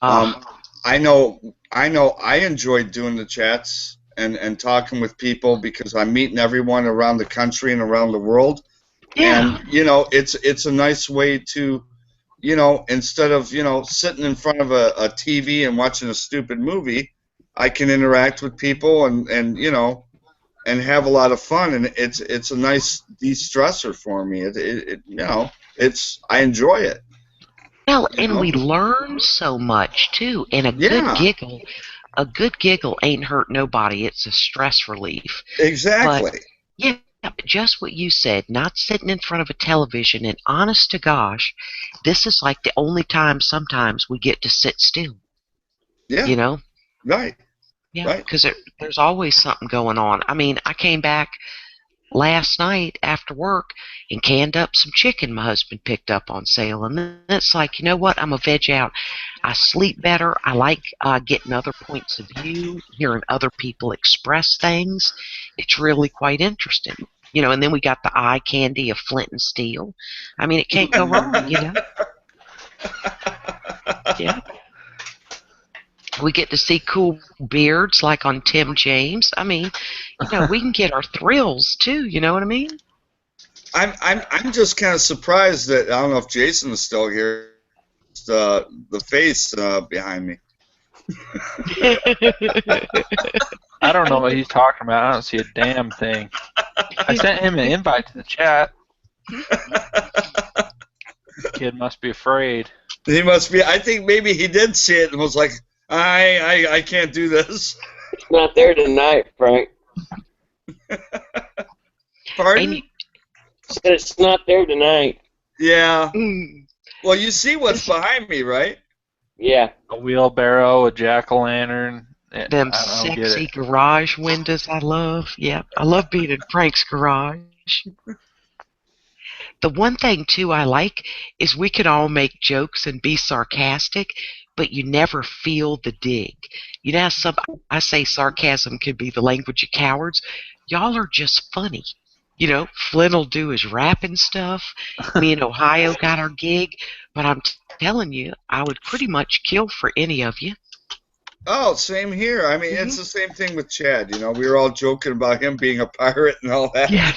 I know I enjoyed doing the chats and talking with people because I'm meeting everyone around the country and around the world. Yeah. And, it's a nice way to, instead of, sitting in front of a TV and watching a stupid movie, I can interact with people and and have a lot of fun. And it's a nice de-stressor for me. I enjoy it. Well, and we learn so much too. And a good giggle ain't hurt nobody. It's a stress relief. Exactly. But yeah, just what you said, not sitting in front of a television. And honest to gosh, this is like the only time sometimes we get to sit still. Yeah. You know? Right. Yeah, because there's always something going on. I mean, I came back last night after work and canned up some chicken my husband picked up on sale. And then it's like, you know what? I'm a veg out. I sleep better. I like getting other points of view, hearing other people express things. It's really quite interesting. You know, and then we got the eye candy of Flint and Steel. I mean, it can't go wrong, you know? Yeah. We get to see cool beards like on Tim James. I mean, we can get our thrills too. You know what I mean? I'm just kind of surprised that I don't know if Jason is still here. The face behind me. I don't know what he's talking about. I don't see a damn thing. I sent him an invite to the chat. Kid must be afraid. He must be. I think maybe he did see it and was like, I can't do this. It's not there tonight, Frank. Pardon? Said it's not there tonight. Yeah. Well, you see what's behind me, right? Yeah. A wheelbarrow, a jack-o'-lantern. Them sexy garage windows I love. Yeah, I love being in Frank's garage. The one thing, too, I like is we can all make jokes and be sarcastic, but you never feel the dig. You know, I say sarcasm could be the language of cowards. Y'all are just funny. You know, Flynn will do his rapping stuff. Me and Ohio got our gig, but I'm telling you, I would pretty much kill for any of you. Oh, same here. I mean, it's the same thing with Chad. We were all joking about him being a pirate and all that. Yeah.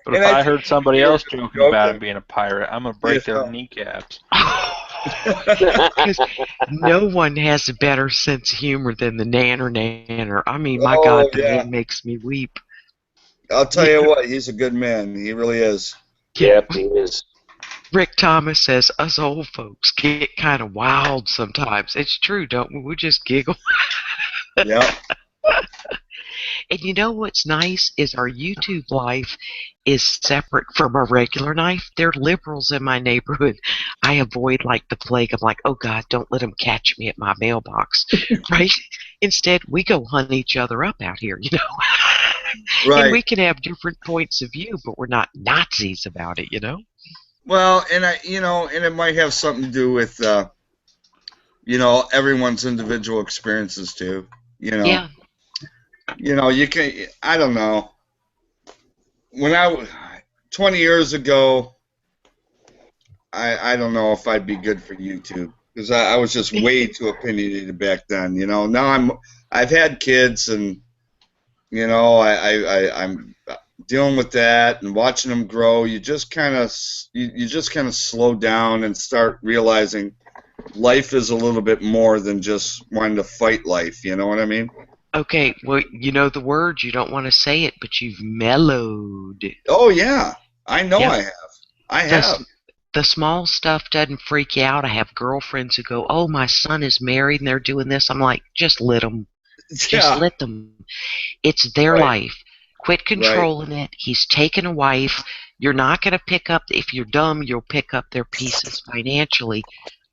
But if I heard somebody else joking about him being a pirate, I'm going to break their kneecaps. No one has a better sense of humor than the nanner. I mean, my God, the man makes me weep. I'll tell you what, he's a good man. He really is. Yep, he is. Rick Thomas says, us old folks get kind of wild sometimes. It's true, don't we? We just giggle. Yeah. And you know what's nice is our YouTube life is separate from our regular life. They're liberals in my neighborhood. I avoid like the plague. I'm like, oh God, don't let them catch me at my mailbox, right? Instead, we go hunt each other up out here, you know. Right. And we can have different points of view, but we're not Nazis about it, you know. Well, and and it might have something to do with, everyone's individual experiences too. Yeah. You can. I don't know. When 20 years ago, I don't know if I'd be good for YouTube because I was just way too opinionated back then. Now I've had kids and I'm dealing with that and watching them grow. You just kind of slow down and start realizing life is a little bit more than just wanting to fight life. You know what I mean? Okay, well, you know the word. You don't want to say it, but you've mellowed. Oh, yeah. I know I have. I have. The small stuff doesn't freak you out. I have girlfriends who go, oh, my son is married and they're doing this. I'm like, just let them. Just let them. It's their life. Quit controlling it. He's taken a wife. You're not going to pick up, if you're dumb, you'll pick up their pieces financially.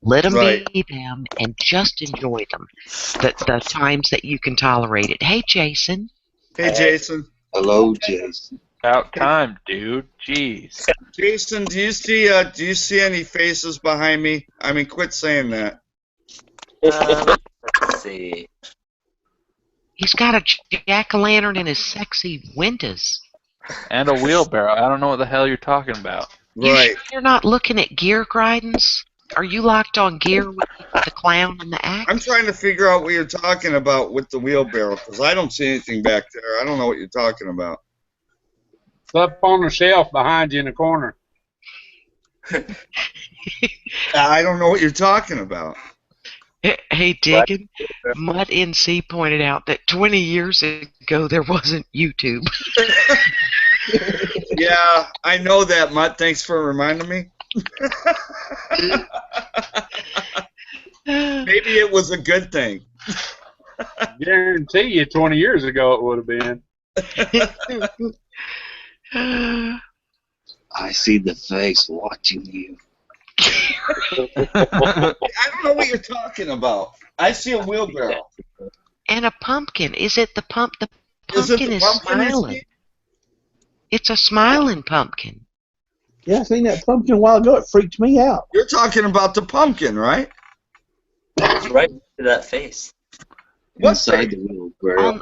Let them Right. be them and just enjoy them. The times that you can tolerate it. Hey, Jason. Hey, Jason. Hello, Jason. About time, dude. Jeez. Jason, do you see any faces behind me? I mean, quit saying that. Let's see. He's got a jack-o'-lantern in his sexy windows. And a wheelbarrow. I don't know what the hell you're talking about. Right. You sure you're not looking at gear guidance? Are you locked on gear with the clown and the axe? I'm trying to figure out what you're talking about with the wheelbarrow, because I don't see anything back there. I don't know what you're talking about. It's up on the shelf behind you in the corner. I don't know what you're talking about. Hey, Diggin, Mutt NC pointed out that 20 years ago there wasn't YouTube. Yeah, I know that, Mutt. Thanks for reminding me. Maybe it was a good thing. Guarantee you 20 years ago it would have been. I see the face watching you. I don't know what you're talking about. I see a wheelbarrow. And a pumpkin. Is it the pump? The Is it pumpkin the is pumpkin you smiling. see? It's a smiling pumpkin. Yeah, I seen that pumpkin a while ago. It freaked me out. You're talking about the pumpkin, right? It's right to that face. Inside the wheelbarrow.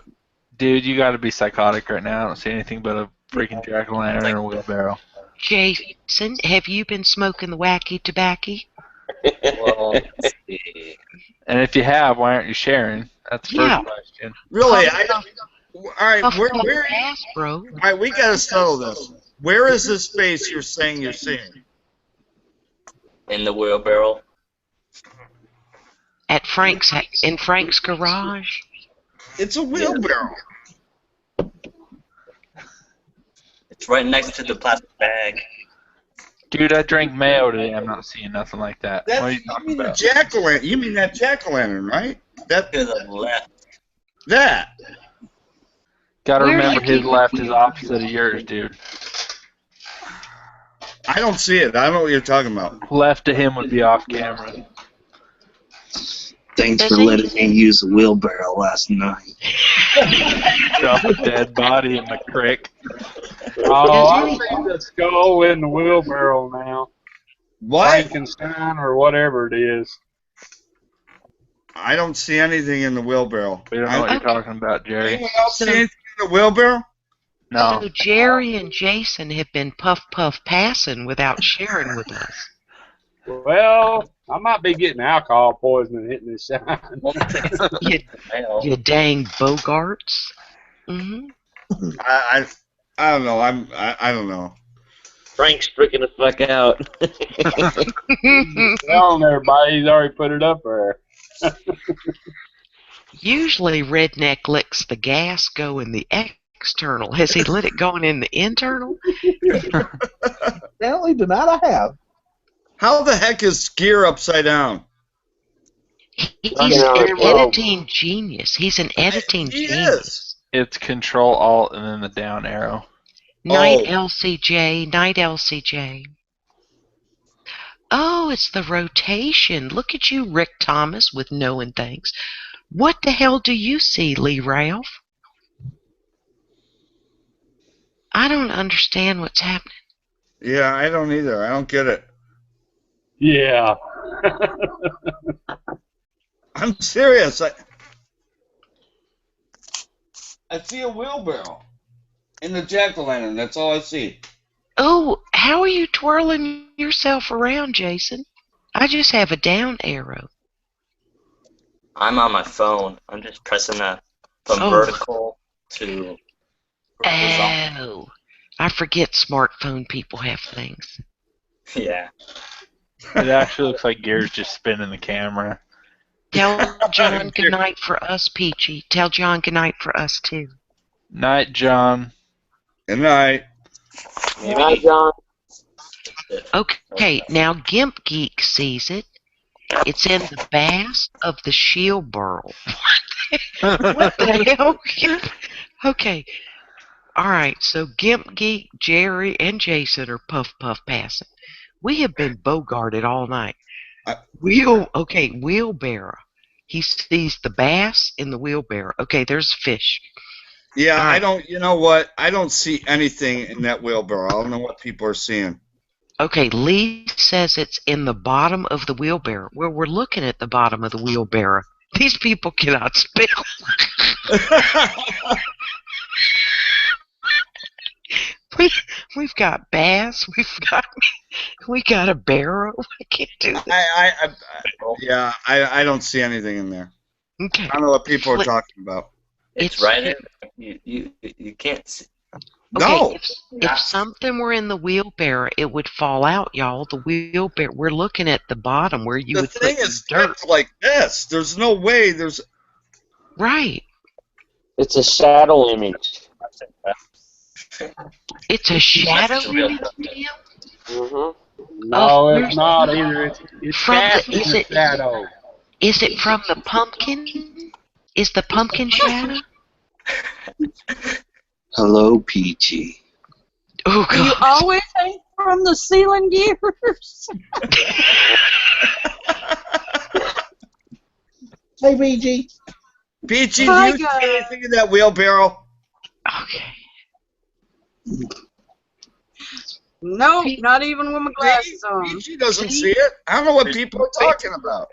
Dude, you gotta be psychotic right now. I don't see anything but a freaking jack-o'-lantern and a wheelbarrow. Jason, have you been smoking the wacky tobacco? Well, let's see. And if you have, why aren't you sharing? That's the first question. Really? I don't. All right, where? Ass, bro. All right, we gotta settle this. Where is this space you're saying you're seeing? In the wheelbarrow. At in Frank's garage. It's a wheelbarrow. It's right next to the plastic bag. Dude, I drank mayo today. I'm not seeing nothing like that. What are you talking about? Jack-o'-lantern. You mean that jack-o'-lantern, right? That. To the left. That. Gotta Where remember do you his left is opposite of yours, dude. I don't see it. I don't know what you're talking about. Left to him would be off camera. Thanks for letting me use the wheelbarrow last night. Drop a dead body in the creek. Oh, I see the skull in the wheelbarrow now. What? Frankenstein or whatever it is. I don't see anything in the wheelbarrow. We don't know what you're talking about, Jerry. Anyone else see anything in the wheelbarrow? No. So Jerry and Jason have been puff passing without sharing with us. Well, I might be getting alcohol poisoning hitting this sign. You dang Bogarts. Mm-hmm. I don't know. I don't know. Frank's freaking the fuck out. Telling everybody he's already put it up there. Usually Redneck licks the gas go in the external. Has he let it going in the internal? Apparently tonight I have. How the heck is gear upside down? He's an editing genius. He's an editing He genius. is. It's Control Alt and then the down arrow. Night LCJ, night LCJ. Oh, it's the rotation. Look at you, Rick Thomas, with knowing things. What the hell do you see, Lee Ralph? I don't understand what's happening. Yeah, I don't either. I don't get it. Yeah. I'm serious. I see a wheelbarrow in the jack-o'-lantern. That's all I see. Oh, how are you twirling yourself around, Jason? I just have a down arrow. I'm on my phone. I'm just pressing that from vertical to horizontal. Oh, I forget smartphone people have things. Yeah. It actually looks like Gear's just spinning the camera. Tell John good night for us, Peachy. Tell John good night for us, too. Night, John. Good night. Good night, John. Okay, now Gimp Geek sees it. It's in the bass of the shield burl. What the hell? Okay. All right, so Gimp Geek, Jerry, and Jason are puff passing. We have been bogarted all night. Wheelbarrow. He sees the bass in the wheelbarrow. Okay, there's fish. Yeah, All right. I don't. You know what? I don't see anything in that wheelbarrow. I don't know what people are seeing. Okay, Lee says it's in the bottom of the wheelbarrow. Well, we're looking at the bottom of the wheelbarrow. These people cannot spell. We've got bass. We got a barrow. I can't do this. I don't see anything in there. Okay. I don't know what people are talking about. It's right in there. You can't see. Okay, if something were in the wheelbarrow, it would fall out, y'all. The wheelbarrow. We're looking at the bottom where you The would thing put is dirt. flipped like this. There's no way. There's. Right. It's a shadow image. It's a shadow image. No, it's not either. It's cast in the shadow. Is it from the pumpkin? Is the pumpkin shadow? Hello, Peachy. Oh, God. You always hang from the ceiling gears. Hey, BG. Peachy, do you see anything in that wheelbarrow? Okay. Nope, not even with my glasses on. Peachy doesn't see it. I don't know what people are talking about.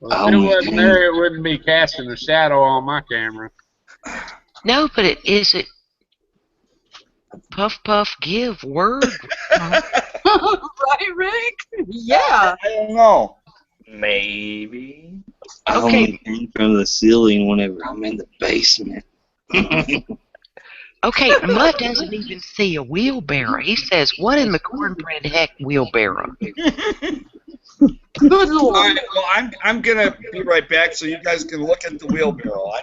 Well, if it wasn't there, it wouldn't be casting a shadow on my camera. No, but is it puff puff give word? Right, Rick? Yeah. I don't know. Maybe. I only hang from the ceiling whenever I'm in the basement. Okay, Mutt doesn't even see a wheelbarrow. He says, "What in the cornbread heck wheelbarrow?" Good Lord. All right, well, I'm gonna be right back so you guys can look at the wheelbarrow.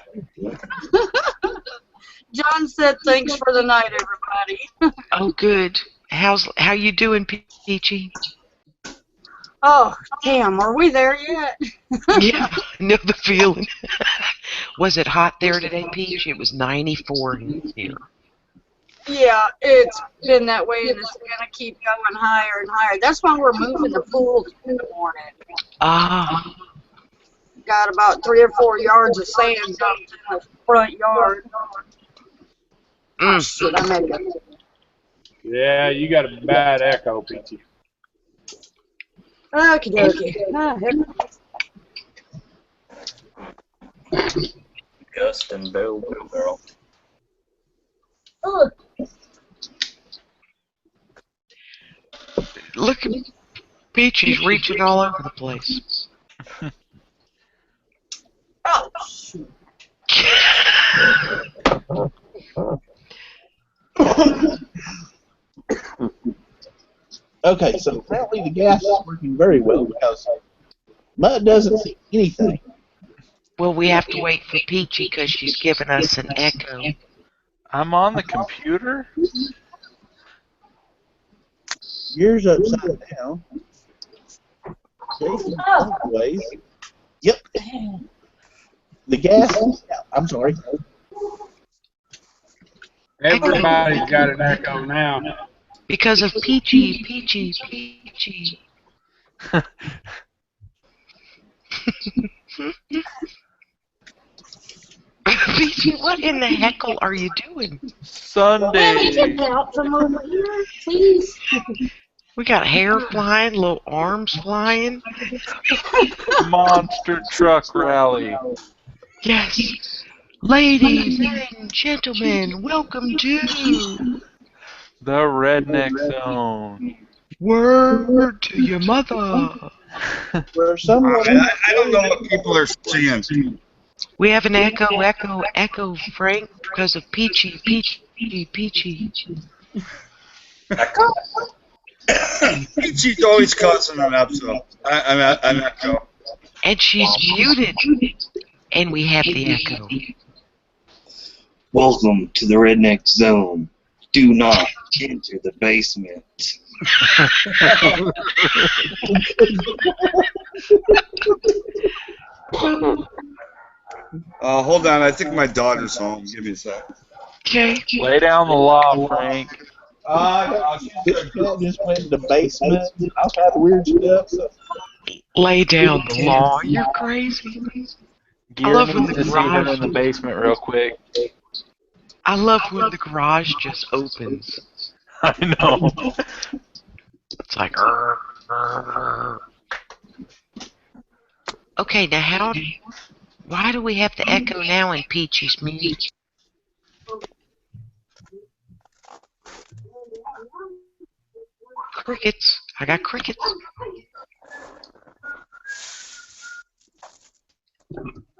John said, "Thanks for the night, everybody." Oh, good. How you doing, Peachy? Oh, damn, are we there yet? Yeah, I know the feeling. Was it hot there today, Peach? It was 94 here. Yeah, it's been that way, and it's going to keep going higher and higher. That's why we're moving the pool in the morning. Ah. Got about 3 or 4 yards of sand dumped in the front yard. Oh, shit, I made it. Yeah, you got a bad echo, Peachy. Okie dokie. Gust and Bill girl. Look at Peachy's reaching all over the place. Oh, Okay, so apparently the gas is working very well because Mutt doesn't see anything. Well, we have to wait for Peachy because she's giving us an echo. I'm on the computer? Yours upside down. Jason's sideways. Yep. The gas is out. I'm sorry. Everybody's got an echo now. Because of Peachy. Peachy. Peachy, what in the heckle are you doing? Sunday. Get out from over here, please. We got hair flying, little arms flying. Monster truck rally. Yes. Ladies and gentlemen, welcome to the Redneck Zone. Word to your mother. Where someone I don't know what people are seeing. We have an echo, Frank, because of Peachy. Peachy's always causing an episode. An echo. And she's muted. And we have the echo. Welcome to the Redneck Zone. Do not enter the basement. Hold on, I think my daughter's home. Give me a sec. Okay. Lay down the law, Frank. This cat just went in the basement, all kind of weird stuff. Lay down the law. You're crazy. I Gear love when needs the to see her garage. in the basement real quick. I love when the garage just opens. I know. It's like. Okay, now why do we have the echo now in Peachy's mute? Crickets. I got crickets.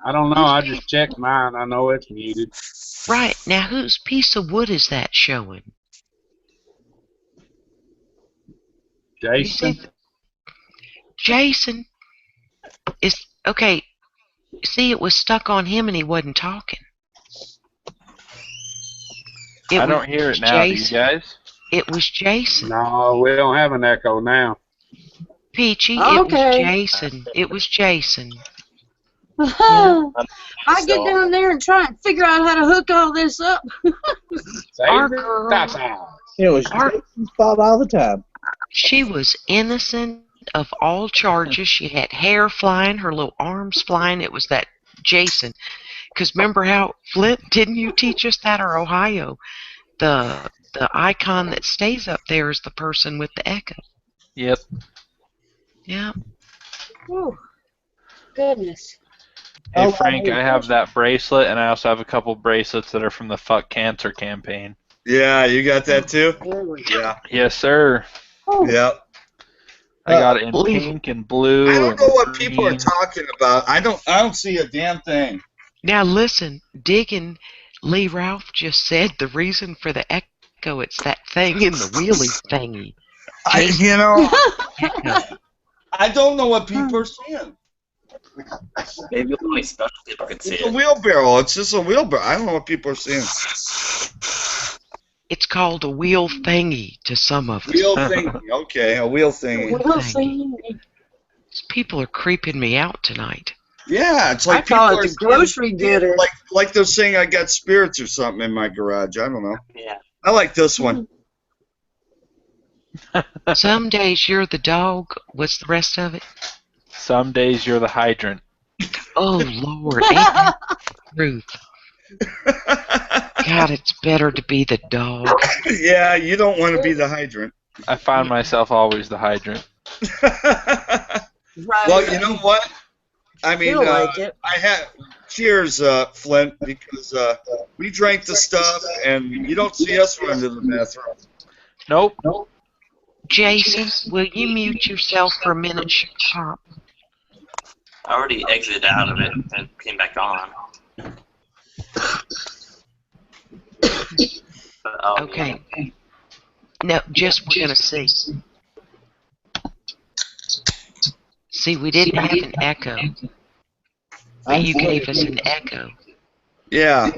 I don't know. I just checked mine. I know it's muted. Right. Now, whose piece of wood is that showing? Jason? Jason. Okay. See, it was stuck on him and he wasn't talking. I don't hear it now, do you guys? It was Jason. No, we don't have an echo now. Peachy, Okay. It was Jason. It was Jason. I get down there and try and figure out how to hook all this up. Our girl, It was Jason's fault all the time. she was innocent of all charges. She had hair flying, her little arms flying. It was that Jason. Because remember how, Flint, didn't you teach us that, or Ohio? The icon that stays up there is the person with the echo. Yep. Yeah. Oh, goodness. Hey, Frank, I have that bracelet, and I also have a couple bracelets that are from the Fuck Cancer campaign. Yeah, you got that too? Yeah. Yes, sir. Yep. I got it in pink and blue. I don't know what green. people are talking about. I don't see a damn thing. Now listen, Diggin' Lee Ralph just said the reason for the echo, it's that thing in the wheelie thingy. I don't know what people are saying. Maybe only special people could see It's a it. wheelbarrow. It's just a wheelbarrow. I don't know what people are saying. It's called a wheel thingy to some of us. Wheel thingy. Okay, a wheel thingy. These people are creeping me out tonight. Yeah, it's like I call people it are the grocery getter. like they're saying I got spirits or something in my garage. I don't know. Yeah. I like this one. Some days you're the dog. What's the rest of it? Some days you're the hydrant. Oh, Lord. Ain't that the truth? God, it's better to be the dog. Yeah, you don't want to be the hydrant. I find myself always the hydrant. Right. Well, you know what? I mean, Feel like it. I had cheers, Flint, because we drank the stuff, and you don't see us run to the bathroom. Nope. Jason, will you mute yourself for a minute, Pop? I already exited out of it and came back on. But, Okay. No, just we're going to see. See, we didn't have an echo. But you gave us an echo. Yeah.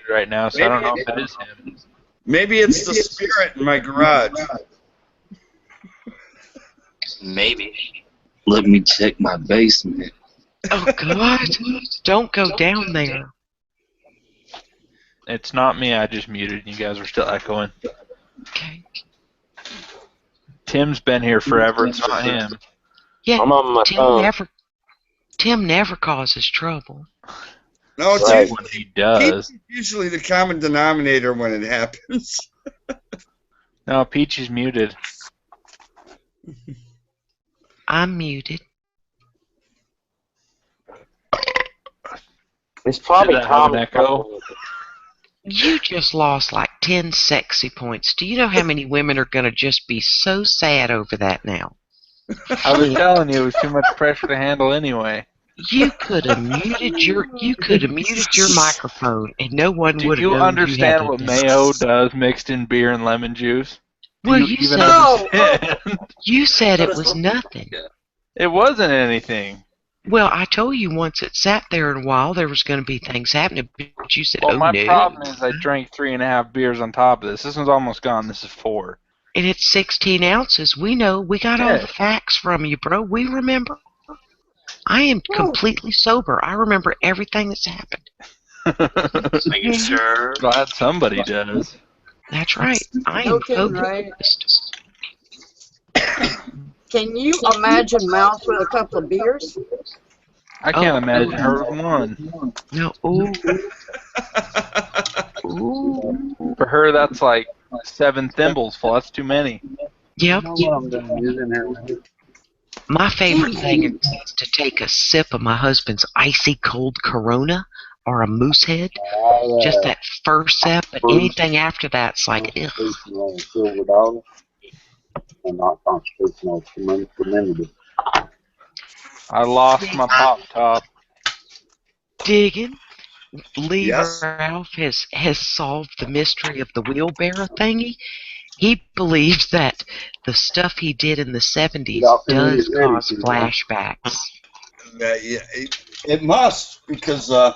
Right now, so I don't know if that is him. Maybe it's the spirit in my garage. Maybe. Let me check my basement. Oh, God. Don't go down there. It's not me. I just muted. You guys are still echoing. Okay. Tim's been here forever. It's not him. Yeah, I'm on my phone. Tim never causes trouble. No, it's Right. When he does. Peach is usually the common denominator when it happens. No, Peach is muted. I'm muted. It's probably Did that have an Tom. echo? You just lost like 10 sexy points. Do you know how many women are going to just be so sad over that now? I was telling you, it was too much pressure to handle anyway. You could have muted your microphone and no one Do would have you known understand you what had it. mayo does mixed in beer and lemon juice? Do Well, you you even said understand? you said it was nothing. It wasn't anything. Well, I told you once it sat there in a while there was going to be things happening, but you said, Well, "Oh my no." problem is I drank 3.5 beers on top of this. This one's almost gone. This is 4. And it's 16 ounces. We know. We got all Yeah. the facts from you, bro. We remember. I am completely sober. I remember everything that's happened. Making sure. Glad somebody does. That's right. I No am kidding, right? focused. Can you imagine Mouse with a couple of beers? I can't imagine her with one. No. Ooh. Ooh. For her, that's like 7 thimbles full. That's too many. Yep. You know what I'm doing? Is in here, man. My favorite thing is to take a sip of my husband's icy cold Corona or a Moosehead. Just that first sip, but anything after that's like, ugh. Constitutional silver dollar, and not constitutional commemorative. I lost my pop top. Digging. Lee Yes? Ralph has solved the mystery of the wheelbarrow thingy. He believes that the stuff he did in the 70s does cause flashbacks. Yeah, it must, because, I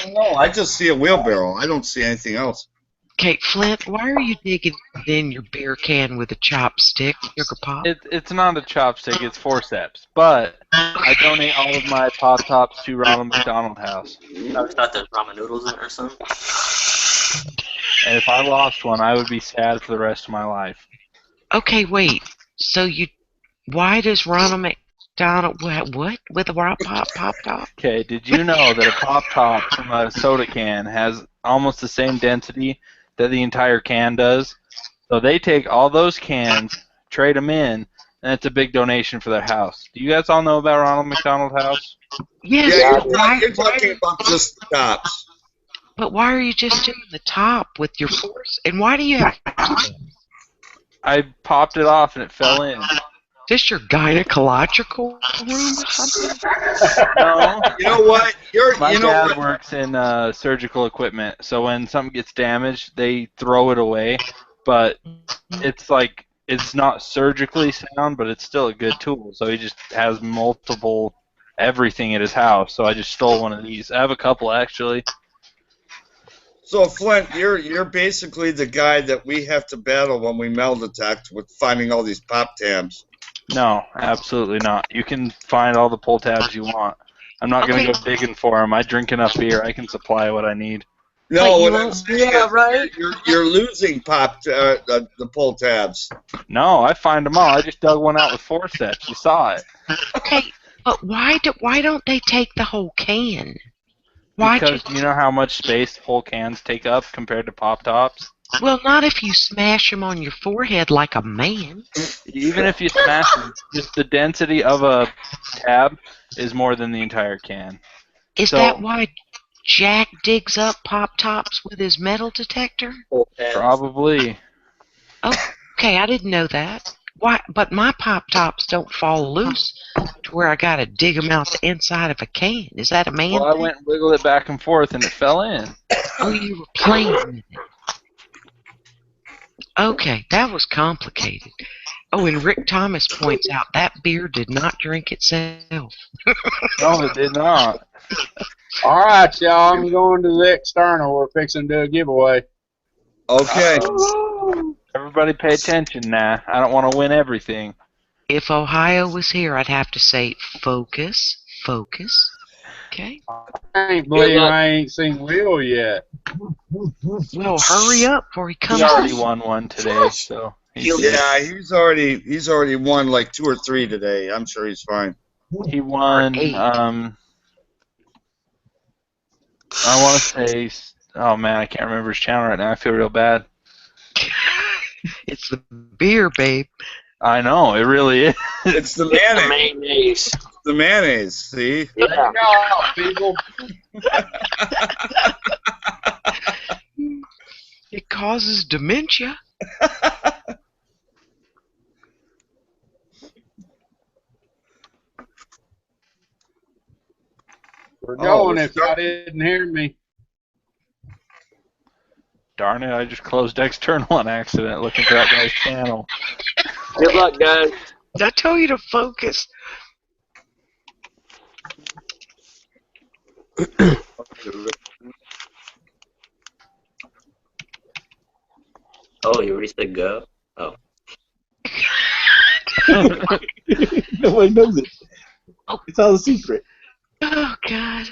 don't know, I just see a wheelbarrow. I don't see anything else. Okay, Flint, why are you digging in your beer can with a chopstick, Sugar Pop? It's not a chopstick, it's forceps. But I donate all of my pop tops to Ronald McDonald House. I thought there's ramen noodles in it or something. And if I lost one, I would be sad for the rest of my life. Okay, wait. So why does Ronald McDonald what with a pop top? Okay, did you know that a pop top from a soda can has almost the same density that the entire can does? So they take all those cans, trade them in, and it's a big donation for their house. Do you guys all know about Ronald McDonald House? Yes. Yeah, you're talking about just the tops. But why are you just doing the top with your force? And why do you have... I popped it off and it fell in. Is this your gynecological room or something? No. You know what? My dad works in surgical equipment, so when something gets damaged, they throw it away. But it's like, it's not surgically sound, but it's still a good tool. So he just has multiple everything at his house. So I just stole one of these. I have a couple, actually. So, Flint, you're basically the guy that we have to battle when we meld detect with finding all these pop tabs. No, absolutely not. You can find all the pull tabs you want. I'm not going to go digging for them. I drink enough beer. I can supply what I need. No, what I'm saying is you're losing the pull tabs. No, I find them all. I just dug one out with forceps. You saw it. Okay, but why don't they take the whole can? Because you know how much space whole cans take up compared to pop tops? Well, not if you smash them on your forehead like a man. Even if you smash them, just the density of a tab is more than the entire can. Is that why Jack digs up pop tops with his metal detector? Probably. Okay, I didn't know that. Why? But my pop tops don't fall loose to where I gotta dig them out the inside of a can. Is that a man Well, I thing? went and wiggled it back and forth and it fell in. Oh, you were playing with it. Okay, that was complicated. Oh, and Rick Thomas points out that beer did not drink itself. No, it did not. All right, y'all. I'm going to the external. We're fixing to do a giveaway. Okay. Everybody pay attention now. I don't want to win everything. If Ohio was here, I'd have to say, focus, focus. Okay. I ain't believe I ain't seen Will yet. Well, hurry up before he comes. He already won one today, so. Yeah, he's already won like 2 or 3 today. I'm sure he's fine. He won. I want to say. Oh man, I can't remember his channel right now. I feel real bad. It's the beer, babe. I know, it really is. It's the mayonnaise. The mayonnaise, see? Yeah. People. It causes dementia. We're going if y'all didn't hear me. Darn it, I just closed external on accident looking for that guy's channel. Good luck, guys. Did I tell you to focus? Oh, you already said go? Oh. Nobody knows it. It's all a secret. Oh, God.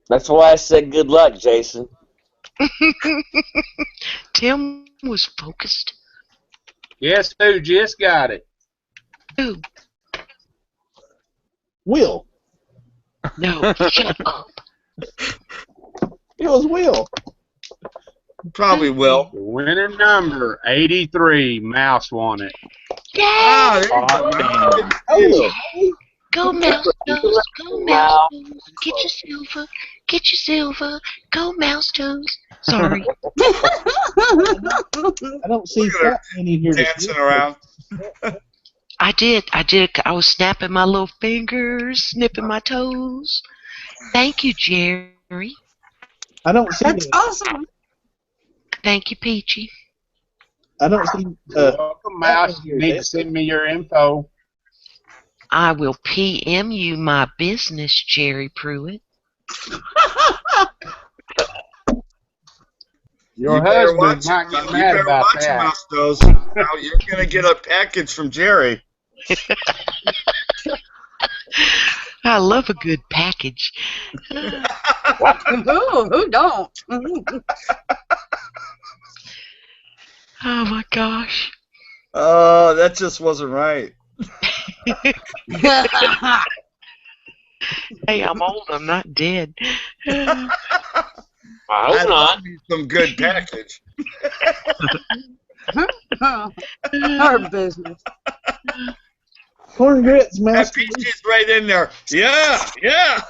That's why I said good luck, Jason. Tim was focused. Guess who just got it? Who? Will. No, shut up. It was Will. Probably Will. The winning number, 83. Mouse won it. Yay! Ah, there you go, man. Oh, Go Mouse Toes, go Mouse Toes, get your silver, get your silver, go Mouse Toes. Sorry. I don't see that many here. Dancing around. I did. I was snapping my little fingers, snipping my toes. Thank you, Jerry. I don't see That's that. awesome. Thank you, Peachy. I don't see. Welcome, Mouse. You need to send me your info. I will PM you my business, Jerry Pruitt. Your husband might get mad about that. Mouse Toes. Now you're gonna get a package from Jerry. I love a good package. Who don't? Oh my gosh. Oh, that just wasn't right. Hey, I'm old. I'm not dead. I hope not. Some good package. Our business. Corn grits, That Mouse. Peachy's right in there. Yeah, yeah.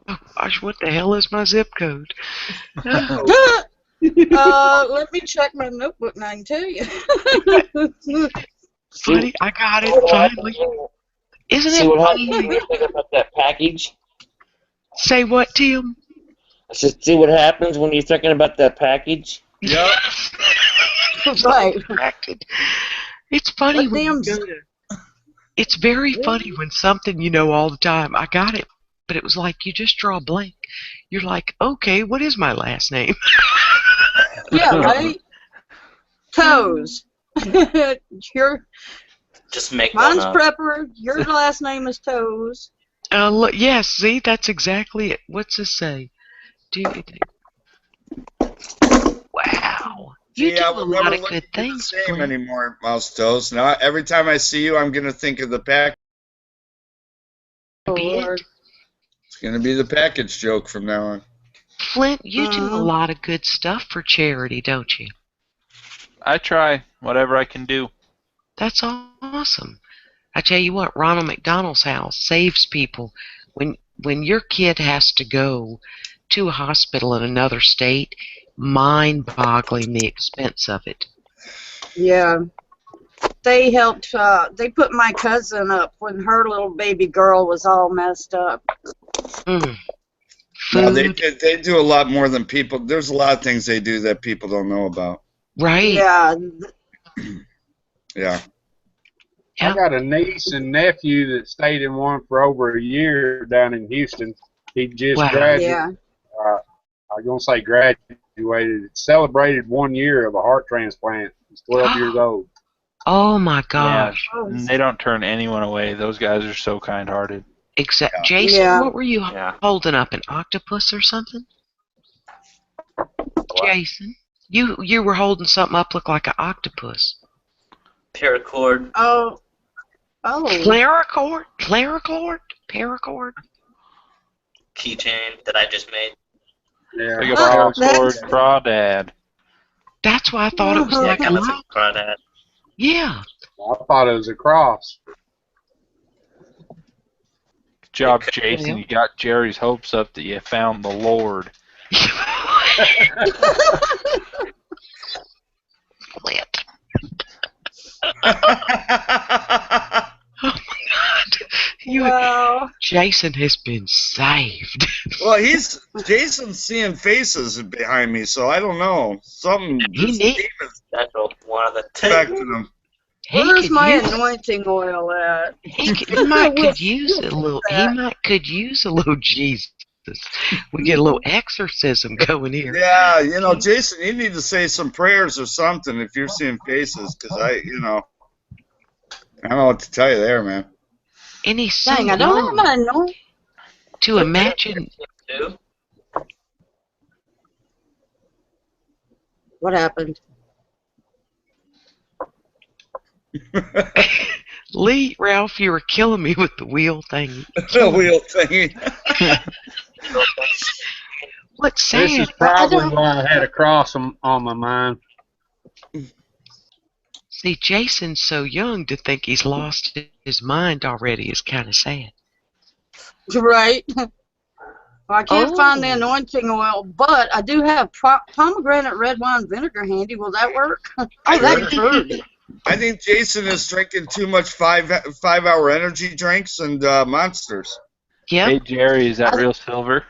Oh gosh, what the hell is my zip code? Let me check my notebook and I can tell you. Funny, I got it finally. Isn't See it what funny? happens when you think about that package? Say what, Tim? I said, see what happens when you're thinking about that package? Yep. Right. It's funny What when damn you go to, it's very funny when something you know all the time. I got it, but it was like you just draw a blank. You're like, okay, what is my last name? Yeah, right? Toes. Your Just make mine's one up. Prepper. Your last name is Toes. Look, yes, see, that's exactly it. What's this say? Wow. You See, do I a would lot never of look good at you the things, same Glenn. anymore, Mouse Toes. Now, every time I see you, I'm going to think of the pack. Oh, Be it. Lord. It's going to be the package joke from now on. Flint, you do a lot of good stuff for charity, don't you? I try whatever I can do. That's awesome. I tell you what, Ronald McDonald's house saves people. When your kid has to go to a hospital in another state, mind-boggling the expense of it. Yeah. They helped, they put my cousin up when her little baby girl was all messed up. No, they do a lot more than people. There's a lot of things they do that people don't know about. Right. Yeah. Yeah. I got a niece and nephew that stayed in one for over a year down in Houston. He just graduated. Yeah. I'm going to say graduated. Celebrated 1 year of a heart transplant. He's 12 years old. Oh my gosh. Yeah, and they don't turn anyone away. Those guys are so kind-hearted. Except Jason, Yeah. what were you holding up? An octopus or something? Jason, you were holding something up looked like an octopus. Paracord. Oh. Paracord? Paracord? Keychain that I just made. Yeah. Like a paracord crawdad. That's why I thought it was like a lock. Crawdad. Yeah. I thought it was a cross. Good job, Jason. You got Jerry's hopes up that you found the Lord. Flint. Oh my God! Jason has been saved. Well, Jason's seeing faces behind me, so I don't know. Something. That's one of the affected him. Where's my anointing oil at? He might could use a little. He might could use a little Jesus. We get a little exorcism going here. Yeah, you know, Jason, you need to say some prayers or something if you're seeing faces, because I don't know what to tell you there, man. And he's so Dang, I don't have young. my anointing. to imagine. What happened? Lee, Ralph, you were killing me with the wheel thing. The wheel thing. What's This sad? is probably why I had a cross on my mind. See, Jason's so young to think he's lost his mind already is kind of sad. Right. Well, I can't find the anointing oil, but I do have pomegranate red wine vinegar handy. Will that work? Oh, that's good. I think Jason is drinking too much 5-hour energy drinks and monsters. Yep. Hey, Jerry, is that real silver?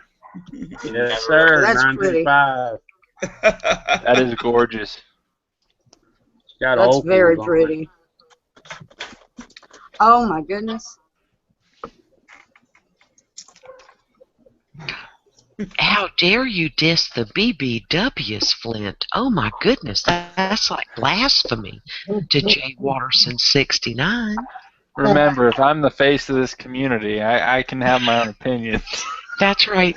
Yes, sir. That's pretty. 9.5. That is gorgeous. It's got That's opals very on pretty. Oh, my goodness. How dare you diss the BBWs, Flint? Oh my goodness, that's like blasphemy to Jay Watterson 69. Remember, if I'm the face of this community, I can have my own opinions. That's right.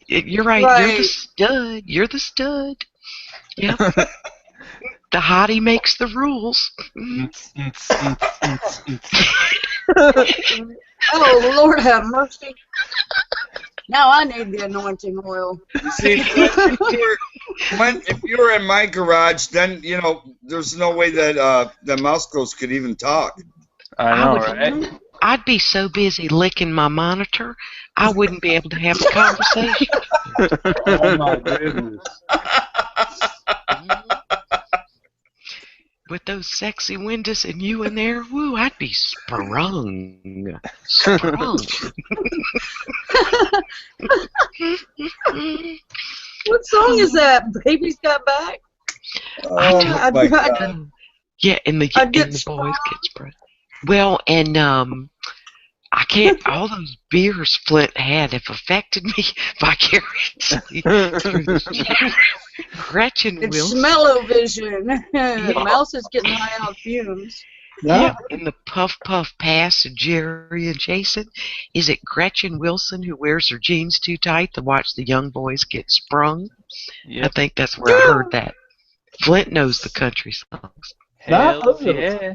You're right. Right. You're the stud. You're the stud. Yep. The hottie makes the rules. Oh, Lord have mercy. Now I need the anointing oil. You see, if you were in my garage, then there's no way that the mouse ghost could even talk. I know, right? I'd be so busy licking my monitor, I wouldn't be able to have a conversation. Oh my goodness. With those sexy windows and you in there, woo, I'd be sprung. Sprung. What song is that? Baby's Got Back? Oh my God. Yeah, and the boys get spread. Well, and I can't. All those beers Flint had have affected me vicariously through this channel. Gretchen It's Wilson. smell-o-vision. The mouse is getting high on fumes. Yeah, in the Puff Puff Pass of Jerry and Jason. Is it Gretchen Wilson who wears her jeans too tight to watch the young boys get sprung? Yep. I think that's where I heard that. Flint knows the country songs. Hell yeah.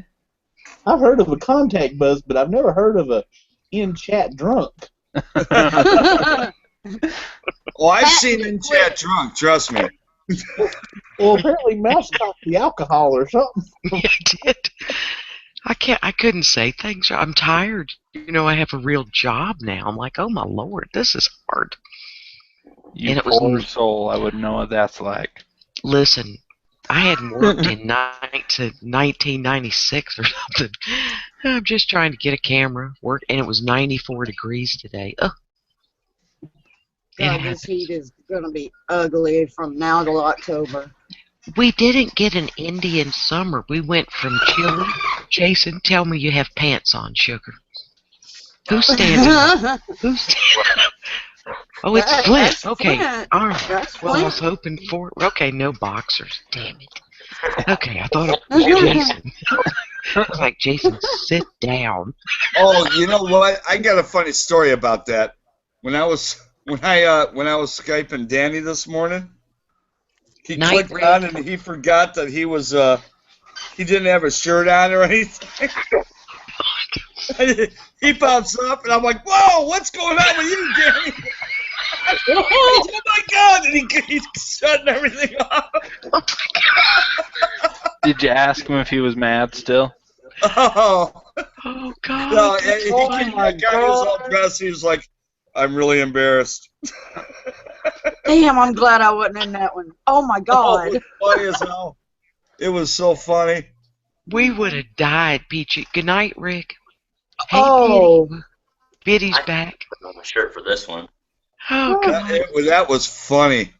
I've heard of a contact buzz, but I've never heard of a in-chat drunk. Oh, I've seen in-chat drunk, trust me. Well, apparently Mouse copped the alcohol or something. Yeah, I did. I couldn't say things. I'm tired. I have a real job now. I'm like, oh my Lord, this is hard. You and poor soul, I wouldn't know what that's like. Listen, I hadn't worked in 1996 or something. I'm just trying to get a camera, work, and it was 94 degrees today. Ugh. God, this heat is going to be ugly from now till October. We didn't get an Indian summer. We went from chilly. Jason, tell me you have pants on, sugar. Who's standing up? Who's standing up? Oh, it's Flint. Okay. All right. Well, I was hoping for... Okay, no boxers. Damn it. Okay, I thought it was Jason. I was like, Jason, sit down. Oh, you know what? I got a funny story about that. When I was Skyping Danny this morning, he clicked on and he forgot that he was he didn't have a shirt on or anything. He pops up and I'm like, whoa, what's going on with you, Danny? Oh my God! And he's shutting everything off. Did you ask him if he was mad still? Oh God! No, he came back out. He was all dressed. He was like, "I'm really embarrassed." Damn! I'm glad I wasn't in that one. Oh my God! Oh, it was funny as hell. It was so funny. We would have died, Peachy. Good night, Rick. Hey, Biddy's back. I put on my shirt for this one. Oh God! That was funny.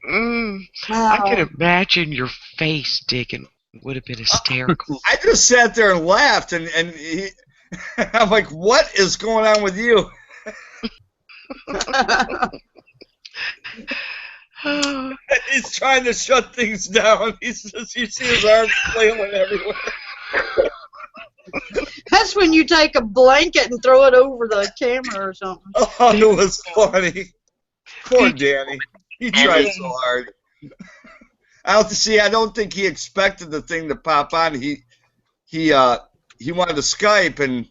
I can imagine your face, Diggin. Would have been hysterical. I just sat there and laughed, and I'm like, "What is going on with you?" He's trying to shut things down. You see his arms flailing everywhere. That's when you take a blanket and throw it over the camera or something. Oh, it was funny. Poor Danny. He tried so hard. I don't think he expected the thing to pop on. He wanted to Skype and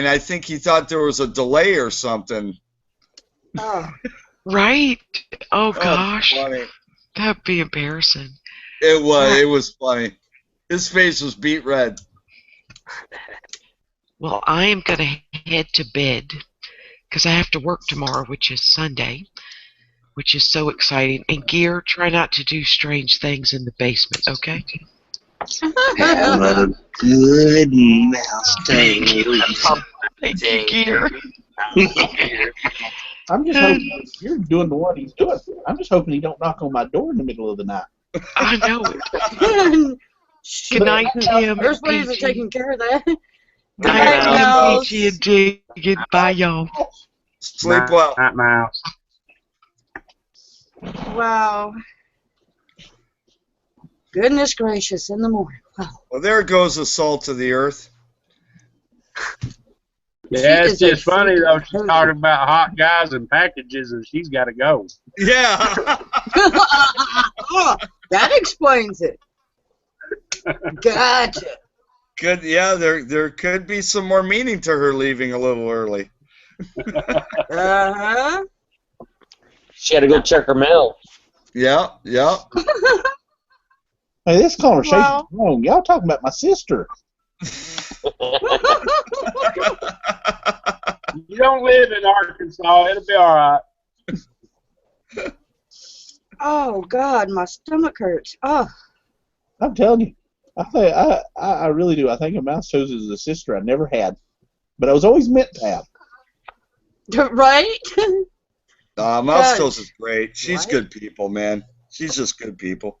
I think he thought there was a delay or something. Oh. Right? Oh gosh, Funny. that'd be embarrassing. It was funny. His face was beet red. Well, I am going to head to bed because I have to work tomorrow, which is Sunday, which is so exciting. And Gear, try not to do strange things in the basement, okay? Have a good mouse Thank you, Gear. I'm just hoping you're doing what he's doing. I'm just hoping he don't knock on my door in the middle of the night. I know it. Good night, Tim. There's ways of taking care of that. Good night, Tim, and Jig. Goodbye, y'all. Sleep well. Night, Mouse. Wow. Goodness gracious, in the morning. Wow. Well, there goes the salt of the earth. Yeah, it's just funny, though. She's talking about hot guys and packages, and she's got to go. Yeah. That explains it. Gotcha. Good. Yeah, there could be some more meaning to her leaving a little early. Uh-huh. She had to go check her mail. Yeah. Hey, this conversation's wrong. Y'all talking about my sister. You don't live in Arkansas. It'll be all right. Oh, God, my stomach hurts. Oh. I'm telling you. I really do. I think a mouse toes is a sister I never had. But I was always meant to have. Right? Mouse Toast is great. She's good people, man. She's just good people.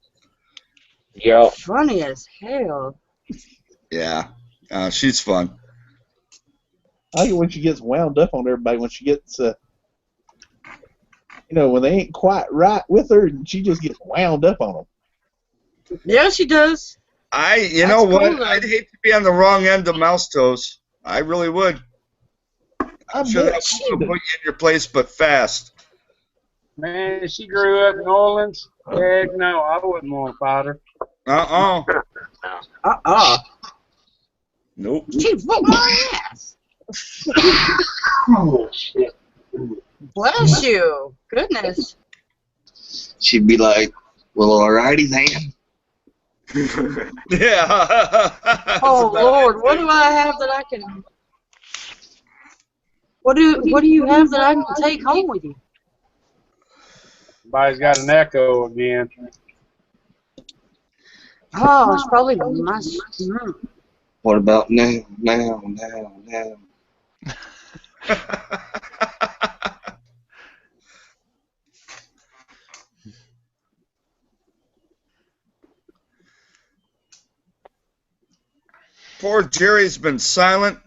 Yeah. Funny as hell. Yeah. She's fun. I like it when she gets wound up on everybody, when she gets, when they ain't quite right with her, and she just gets wound up on them. Yeah, she does. You know what? I'd hate to be on the wrong end of Mouse Toast. I really would. I'm sure that will put you in your place, but fast. Man, she grew up in New Orleans. Heck no, I wouldn't want to fight her. Nope. She whooped my ass. Oh, shit. Bless you. Goodness. She'd be like, well, alrighty then. Yeah. Oh, Lord, what do I have that I can... What do you have that I can take home with you? Somebody's got an echo again. Oh, it's probably my... What about now? Poor Jerry's been silent,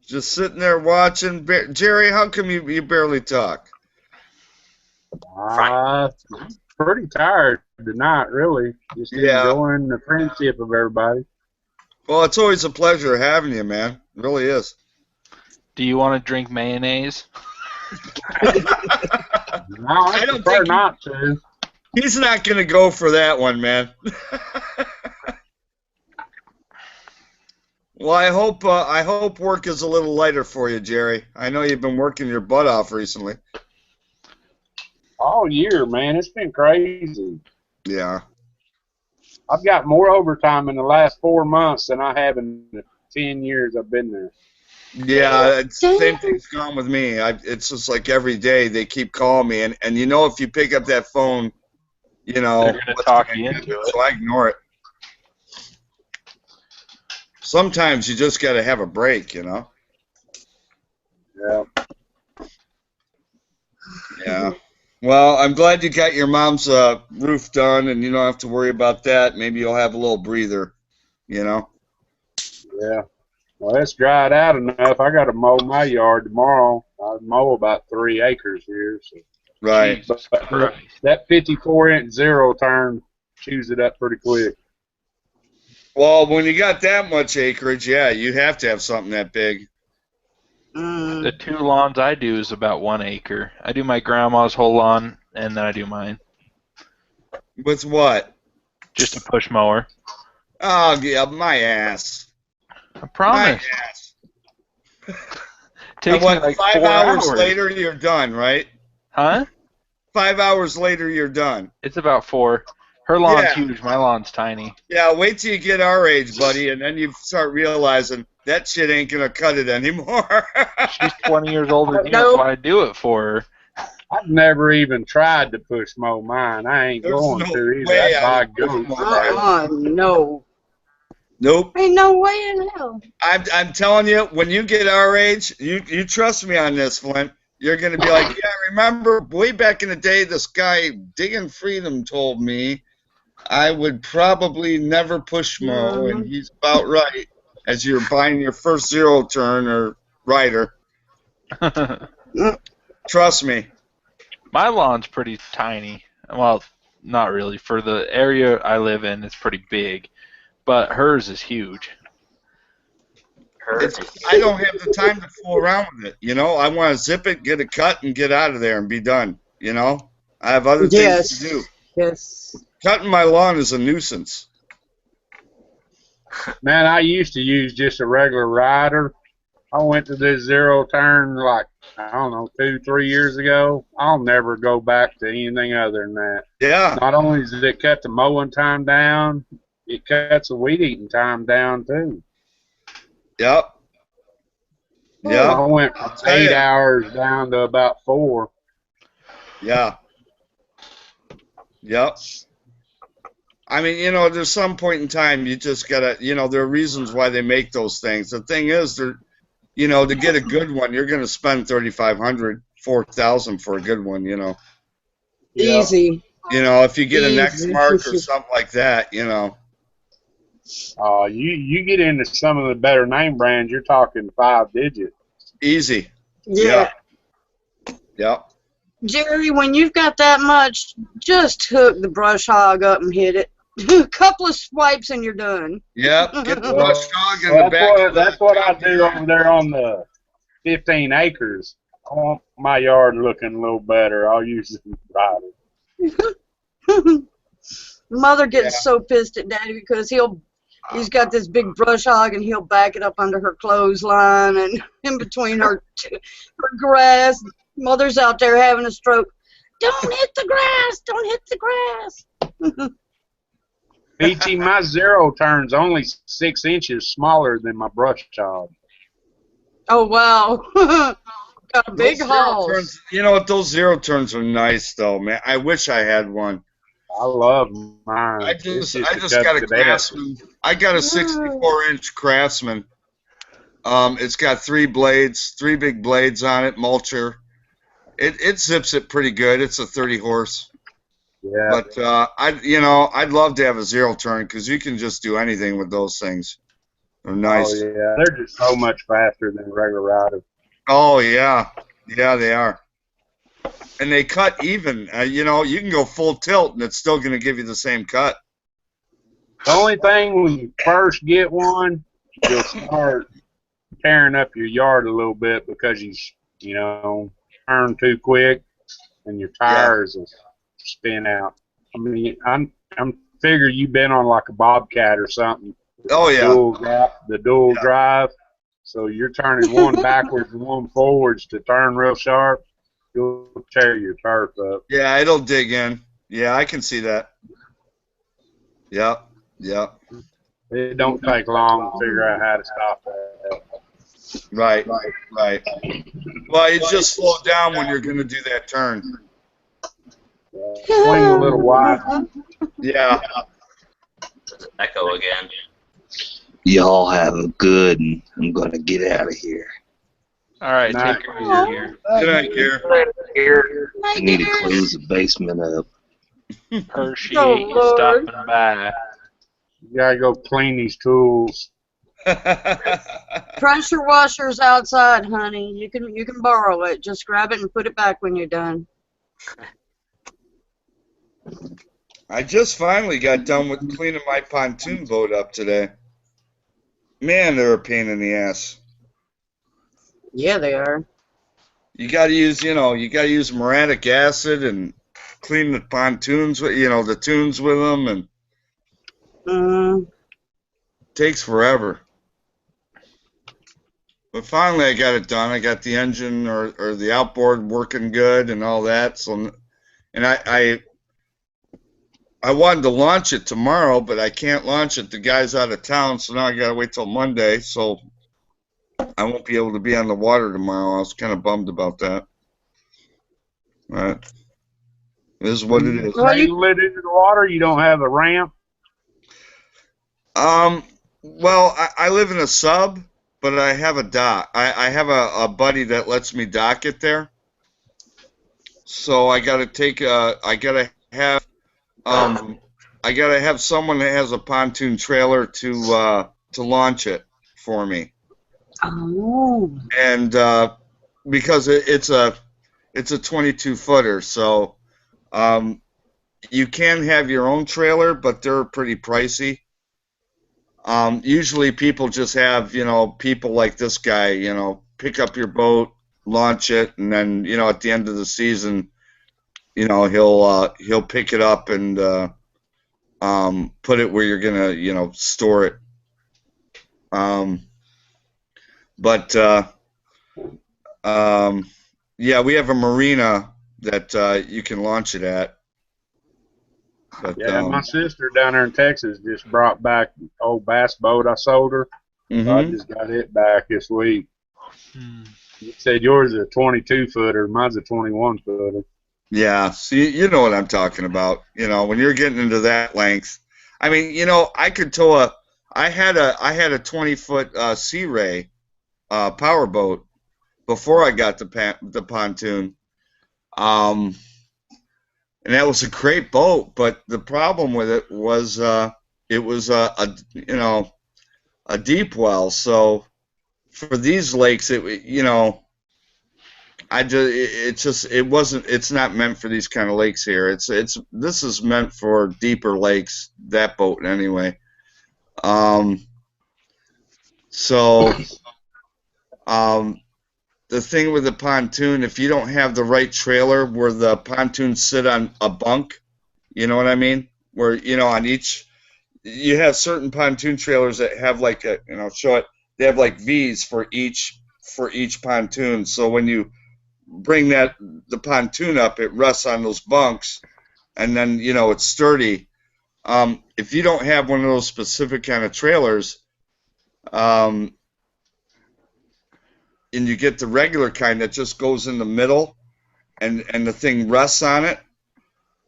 just sitting there watching. Jerry, how come you barely talk? Pretty tired tonight, really. Just enjoying the friendship of everybody. Well, it's always a pleasure having you, man. It really is. Do you want to drink mayonnaise? No, I prefer not to. He's not going to go for that one, man. Well, I hope work is a little lighter for you, Jerry. I know you've been working your butt off recently. All year, man. It's been crazy. Yeah. I've got more overtime in the last 4 months than I have in the 10 years I've been there. Yeah, same thing's gone with me. It's just like every day they keep calling me, and if you pick up that phone, they're going to talk you into it. So I ignore it. Sometimes you just got to have a break, Yeah. Yeah. Well, I'm glad you got your mom's roof done, and you don't have to worry about that. Maybe you'll have a little breather, Yeah. Well, it's dried out enough. I got to mow my yard tomorrow. I mow about 3 acres here. So. Right. But that 54-inch zero turn chews it up pretty quick. Well, when you got that much acreage, yeah, you have to have something that big. The 2 lawns I do is about 1 acre. I do my grandma's whole lawn, and then I do mine. With what? Just a push mower. Oh, yeah, my ass. I promise. My ass. Takes and me like 5 4 hours hours. later, you're done, right? Huh? 5 hours later, you're done. It's about 4. Her lawn's huge. My lawn's tiny. Yeah, wait till you get our age, buddy, and then you start realizing that shit ain't gonna cut it anymore. She's 20 years older than you. That's why I do it for her. I've never even tried to push mow mine. I ain't going to either. way I'd I buy goats. No. Nope. Ain't no way in hell. I'm telling you, when you get our age, you trust me on this, Flint. You're gonna be like, yeah, remember way back in the day, this guy Digging Freedom told me I would probably never push mow, and he's about right. As you're buying your first zero turn or rider, trust me. My lawn's pretty tiny. Well, not really. For the area I live in, it's pretty big, but hers is huge. I don't have the time to fool around with it. You know, I want to zip it, get a cut, and get out of there and be done. You know, I have other things to do. Yes. Cutting my lawn is a nuisance. Man, I used to use just a regular rider. I went to this zero turn like, I don't know, 2-3 years ago. I'll never go back to anything other than that. Yeah. Not only does it cut the mowing time down, it cuts the weed eating time down too. Yep. Yeah. I went from 8 hours down to about 4. Yeah. Yep. I mean, you know, there's some point in time you just gotta, you know, there are reasons why they make those things. The thing is, they're, you know, to get a good one, you're gonna spend $3,500, $4,000 for a good one, you know. Easy. You know, if you get a next Easy. mark or something like that, you know. You get into some of the better name brands, you're talking 5 digits. Easy. Yeah. Yep. Jerry, when you've got that much, just hook the brush hog up and hit it. A couple of swipes and you're done. Yep. Get the brush hog in the back. That's what I do over there on the 15 acres. I want my yard looking a little better. I'll use the rider. Mother gets so pissed at Daddy because he's got this big brush hog and he'll back it up under her clothesline and in between her grass. Mother's out there having a stroke. Don't hit the grass! Don't hit the grass! BT, my zero turn's only 6 inches smaller than my brush hog. Oh, wow. Got a big haul. You know what? Those zero turns are nice, though, man. I wish I had one. I love mine. I just got a Craftsman. I got a 64-inch Craftsman. It's got 3 blades, 3 big blades on it, mulcher. It zips it pretty good. It's a 30 horse. Yeah. But I'd love to have a zero turn because you can just do anything with those things. They're nice. Oh yeah, they're just so much faster than a regular rider. Oh yeah, yeah they are. And they cut even. You know, you can go full tilt and it's still going to give you the same cut. The only thing when you first get one, you'll start tearing up your yard a little bit because you know, turn too quick and your tires will spin out. I mean, I'm figure you've been on like a Bobcat or something. Oh yeah. The dual drive. So you're turning one backwards and one forwards to turn real sharp. You'll tear your turf up. Yeah, it'll dig in. Yeah, I can see that. Yep. Yep. It don't take long to figure out how to stop that. Right. Well, you just slow down when you're going to do that turn. Swing a little wide. Yeah. Echo again. Y'all have a good one. I'm going to get out of here. All right, take care of your gear. Good night, Gear. I need to close the basement up. Appreciate you stopping by. You gotta go clean these tools. Pressure washer's outside, honey. You can borrow it. Just grab it and put it back when you're done. I just finally got done with cleaning my pontoon boat up today. Man, they're a pain in the ass. Yeah, they are. You got to use, you got to use muriatic acid and clean the pontoons, the tunes with them, and it takes forever. But finally, I got it done. I got the engine or the outboard working good and all that. So, and I wanted to launch it tomorrow, but I can't launch it. The guy's out of town, so now I got to wait till Monday. So I won't be able to be on the water tomorrow. I was kind of bummed about that. But it is what it is. Well, you lit into the water. You don't have a ramp. Well, I live in a sub, but I have a dock. I have a buddy that lets me dock it there. So I got to have someone that has a pontoon trailer to launch it for me. Oh. And because it's a 22 footer, so you can have your own trailer, but they're pretty pricey. Usually people just have, people like this guy, pick up your boat, launch it, and then, at the end of the season, he'll pick it up and put it where you're gonna, store it. Yeah, we have a marina that you can launch it at. But, yeah, my sister down there in Texas just brought back the old bass boat I sold her. So I just got it back this week. You said yours is a 22-footer. Mine's a 21-footer. Yeah, see, you know what I'm talking about. When you're getting into that length. I mean, I could tow I had a 20-foot Sea Ray power boat before I got the pontoon. And that was a great boat, but the problem with it was it was a deep well. So for these lakes, it's not meant for these kind of lakes here. This is meant for deeper lakes. That boat anyway. The thing with the pontoon, if you don't have the right trailer where the pontoons sit on a bunk, you know what I mean? Where, on each, you have certain pontoon trailers that have like show it, they have like V's for each pontoon. So when you bring the pontoon up, it rests on those bunks, and then, it's sturdy. If you don't have one of those specific kind of trailers, and you get the regular kind that just goes in the middle and the thing rests on it,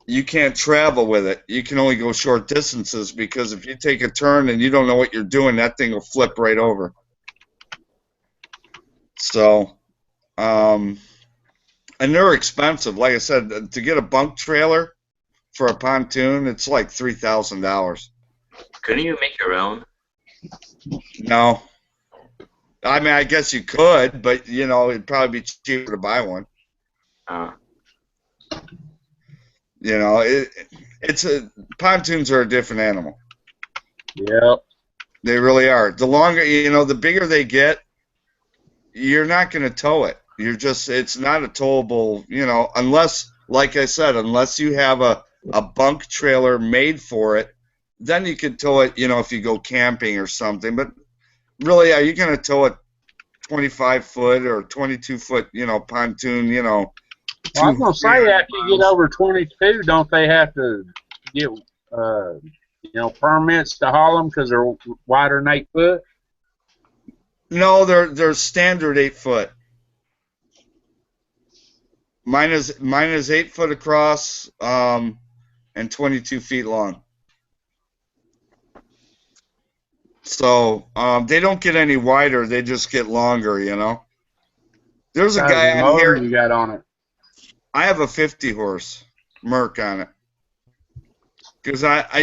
you can't travel with it. You can only go short distances, because if you take a turn and you don't know what you're doing, that thing will flip right over. So, and they're expensive. Like I said, to get a bunk trailer for a pontoon, it's like $3,000. Couldn't you make your own? No. I mean, I guess you could, but, it'd probably be cheaper to buy one. Pontoons are a different animal. Yep. They really are. The longer, the bigger they get, you're not going to tow it. It's not a towable, unless, like I said, unless you have a bunk trailer made for it, then you could tow it, if you go camping or something. But really, are you going to tow a 25-foot or 22-foot, pontoon, Well, I was going to say, after you get over 22, don't they have to get, permits to haul them because they're wider than 8 foot? No, they're standard 8 foot. Mine is 8 foot across, and 22 feet long. So they don't get any wider; they just get longer. There's a guy on here. You got on it? I have a 50 horse Merc on it, because I'm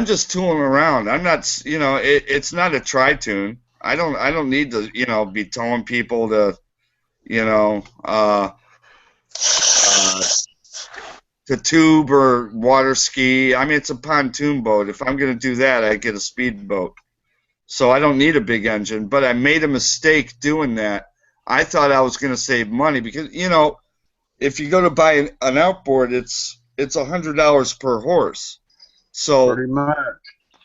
just tooling around. I'm not, it's not a tri-tune. I don't need to, be towing people to, to tube or water ski. I mean, it's a pontoon boat. If I'm going to do that, I get a speedboat. So I don't need a big engine, but I made a mistake doing that. I thought I was going to save money because, you know, if you go to buy an outboard, it's $100 per horse. So pretty much.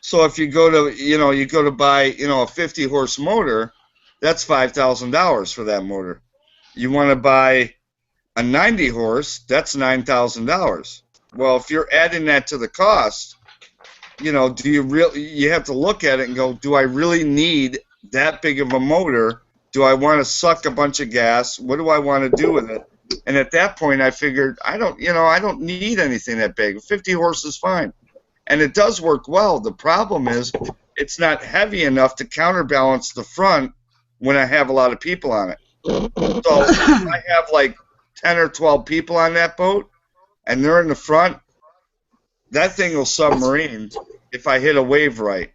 So if you go to buy, you know, a 50-horse motor, that's $5,000 for that motor. You want to buy a 90-horse, that's $9,000. Well, if you're adding that to the cost, you know, you have to look at it and go, do I really need that big of a motor? Do I want to suck a bunch of gas? What do I want to do with it? And at that point, I figured I don't need anything that big. 50 horses is fine. And it does work well. The problem is it's not heavy enough to counterbalance the front when I have a lot of people on it. So if I have like 10 or 12 people on that boat and they're in the front, that thing will submarine if I hit a wave right.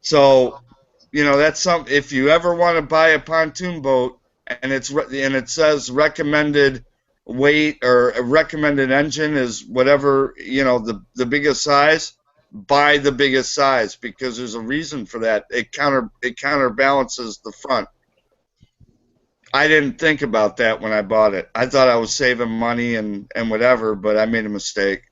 So, you know, that's something. If you ever want to buy a pontoon boat and it says recommended weight or a recommended engine is whatever, you know, the biggest size, buy the biggest size because there's a reason for that. It counterbalances the front. I didn't think about that when I bought it. I thought I was saving money and whatever, but I made a mistake.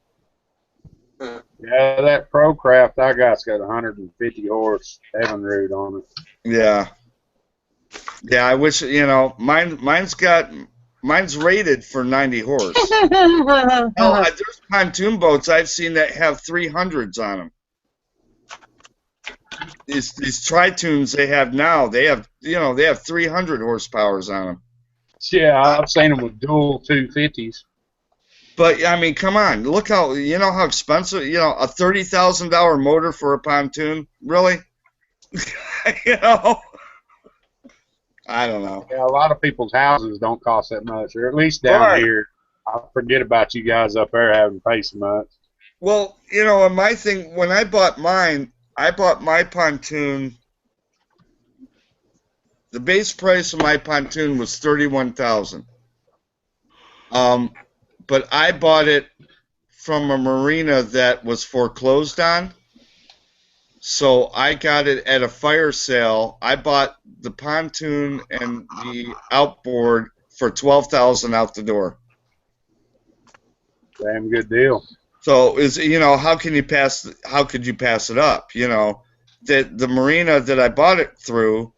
Yeah, that Pro Craft I got's got 150 horse Evinrude on it. Yeah. Yeah, I wish, you know, mine's rated for 90 horse. There's pontoon boats I've seen that have 300s on them. These tri-tunes they have now, they have 300 horsepowers on them. Yeah, I've seen them with dual 250s. But I mean, come on, look how expensive, you know, a $30,000 motor for a pontoon, really? You know, I don't know. Yeah, a lot of people's houses don't cost that much, or at least down here. I forget about you guys up there having to pay so much. Well, you know, my thing when I bought my pontoon. The base price of my pontoon was $31,000. But I bought it from a marina that was foreclosed on. So I got it at a fire sale. I bought the pontoon and the outboard for $12,000 out the door. Damn good deal. So how could you pass it up? You know, the marina that I bought it through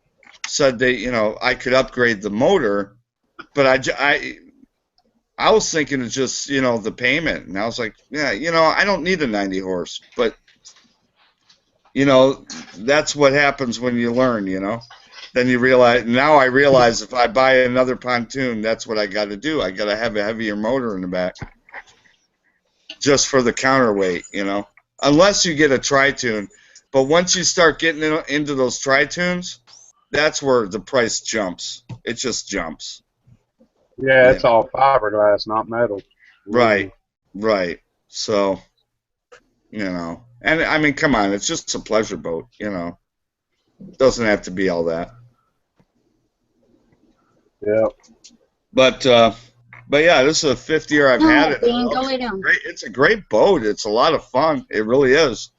said I could upgrade the motor, but I was thinking of just, the payment, and I was like, yeah, I don't need a 90 horse, but, that's what happens when you learn, Then you realize, now I realize if I buy another pontoon, that's what I got to do. I got to have a heavier motor in the back, just for the counterweight, Unless you get a tri-tune, but once you start getting into those tri-tunes, that's where the price jumps. It just jumps. Yeah, it's all fiberglass, not metal. Right. So, and I mean, come on, it's just a pleasure boat, It doesn't have to be all that. Yeah. But yeah, this is the 5th year I've had it. It's a great boat. It's a lot of fun. It really is.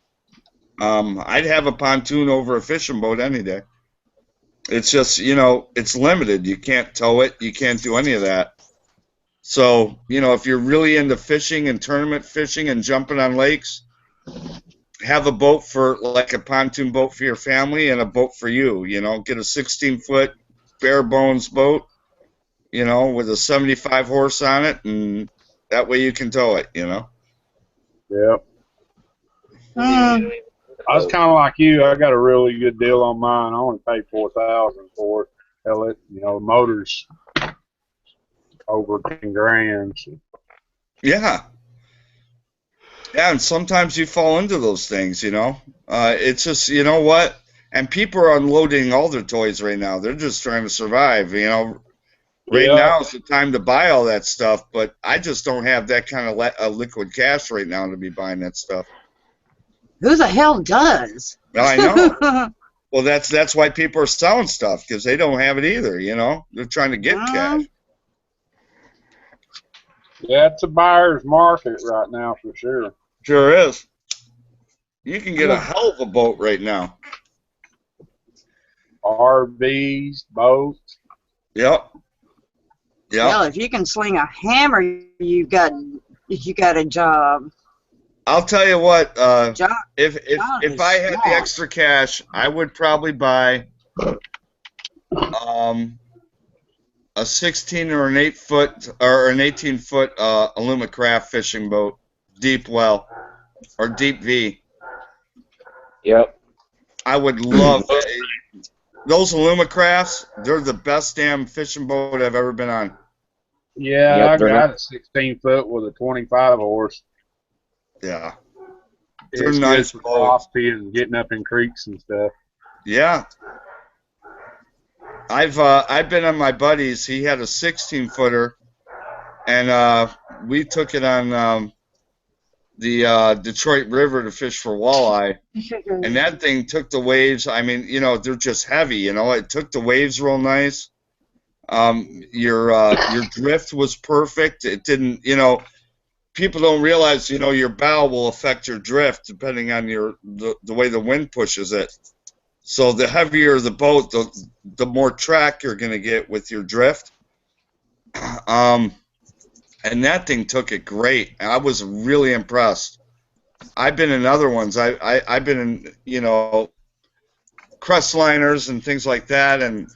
I'd have a pontoon over a fishing boat any day. It's just, it's limited. You can't tow it. You can't do any of that. So, if you're really into fishing and tournament fishing and jumping on lakes, have a boat for, like a pontoon boat for your family and a boat for you, Get a 16-foot bare bones boat, with a 75 horse on it, and that way you can tow it, Yep. I was kind of like you. I got a really good deal on mine. I only paid $4,000 for it. Hell, the motor's over 10 grand. So. Yeah. Yeah, and sometimes you fall into those things, It's just, what? And people are unloading all their toys right now. They're just trying to survive, Right now is the time to buy all that stuff, but I just don't have that kind of liquid cash right now to be buying that stuff. Who the hell does? I know. Well, that's why people are selling stuff, because they don't have it either, They're trying to get cash. Yeah, it's a buyer's market right now for sure. Sure is. You can get a hell of a boat right now. RVs, boats. Yep. Yep. Well, if you can sling a hammer, you got a job. I'll tell you what. John If I had the extra cash, I would probably buy a 16 or an 8-foot or an 18-foot Alumacraft fishing boat, deep well or deep V. Yep. I would love it. Those Alumacrafts. They're the best damn fishing boat I've ever been on. Yeah, Yep, I they're got a 16-foot with a 25 horse. Yeah. They're It's nice good for boats. coffee and getting up in creeks and stuff. Yeah. I've been on my buddy's. He had a 16-footer, and we took it on the Detroit River to fish for walleye, and that thing took the waves. I mean, you know, they're just heavy. You know, it took the waves real nice. Your drift was perfect. It didn't, you know, people don't realize, you know, your bow will affect your drift depending on the way the wind pushes it. So the heavier the boat, the more track you're going to get with your drift. And that thing took it great. I was really impressed. I've been in other ones. I've been in, you know, crest liners and things like that, and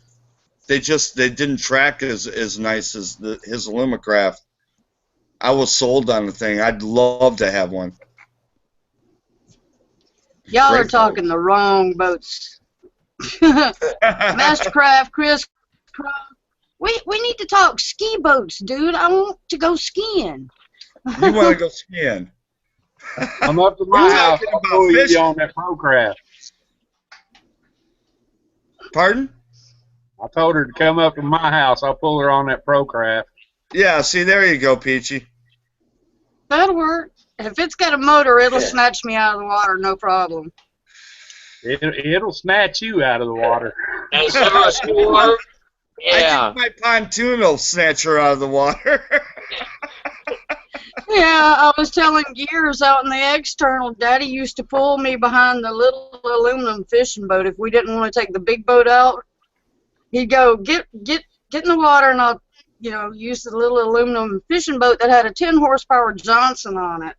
they didn't track as nice as his Alumacraft. I was sold on the thing. I'd love to have one. Y'all are Great talking the wrong boats. Mastercraft, Chris, we need to talk ski boats, dude. I want to go skiing. You want to go skiing? I'm up to my house. I'll pull you on that Procraft. Pardon? I told her to come up to my house. I'll pull her on that Procraft. Yeah, see, there you go, Peachy. That'll work. If it's got a motor, it'll snatch me out of the water, no problem. It'll snatch you out of the water. Yeah. I think my pontoon will snatch her out of the water. Yeah, I was telling Gears out in the external, Daddy used to pull me behind the little aluminum fishing boat. If we didn't want to take the big boat out, he'd go, get in the water, and I'll, you know, use the little aluminum fishing boat that had a 10 horsepower Johnson on it.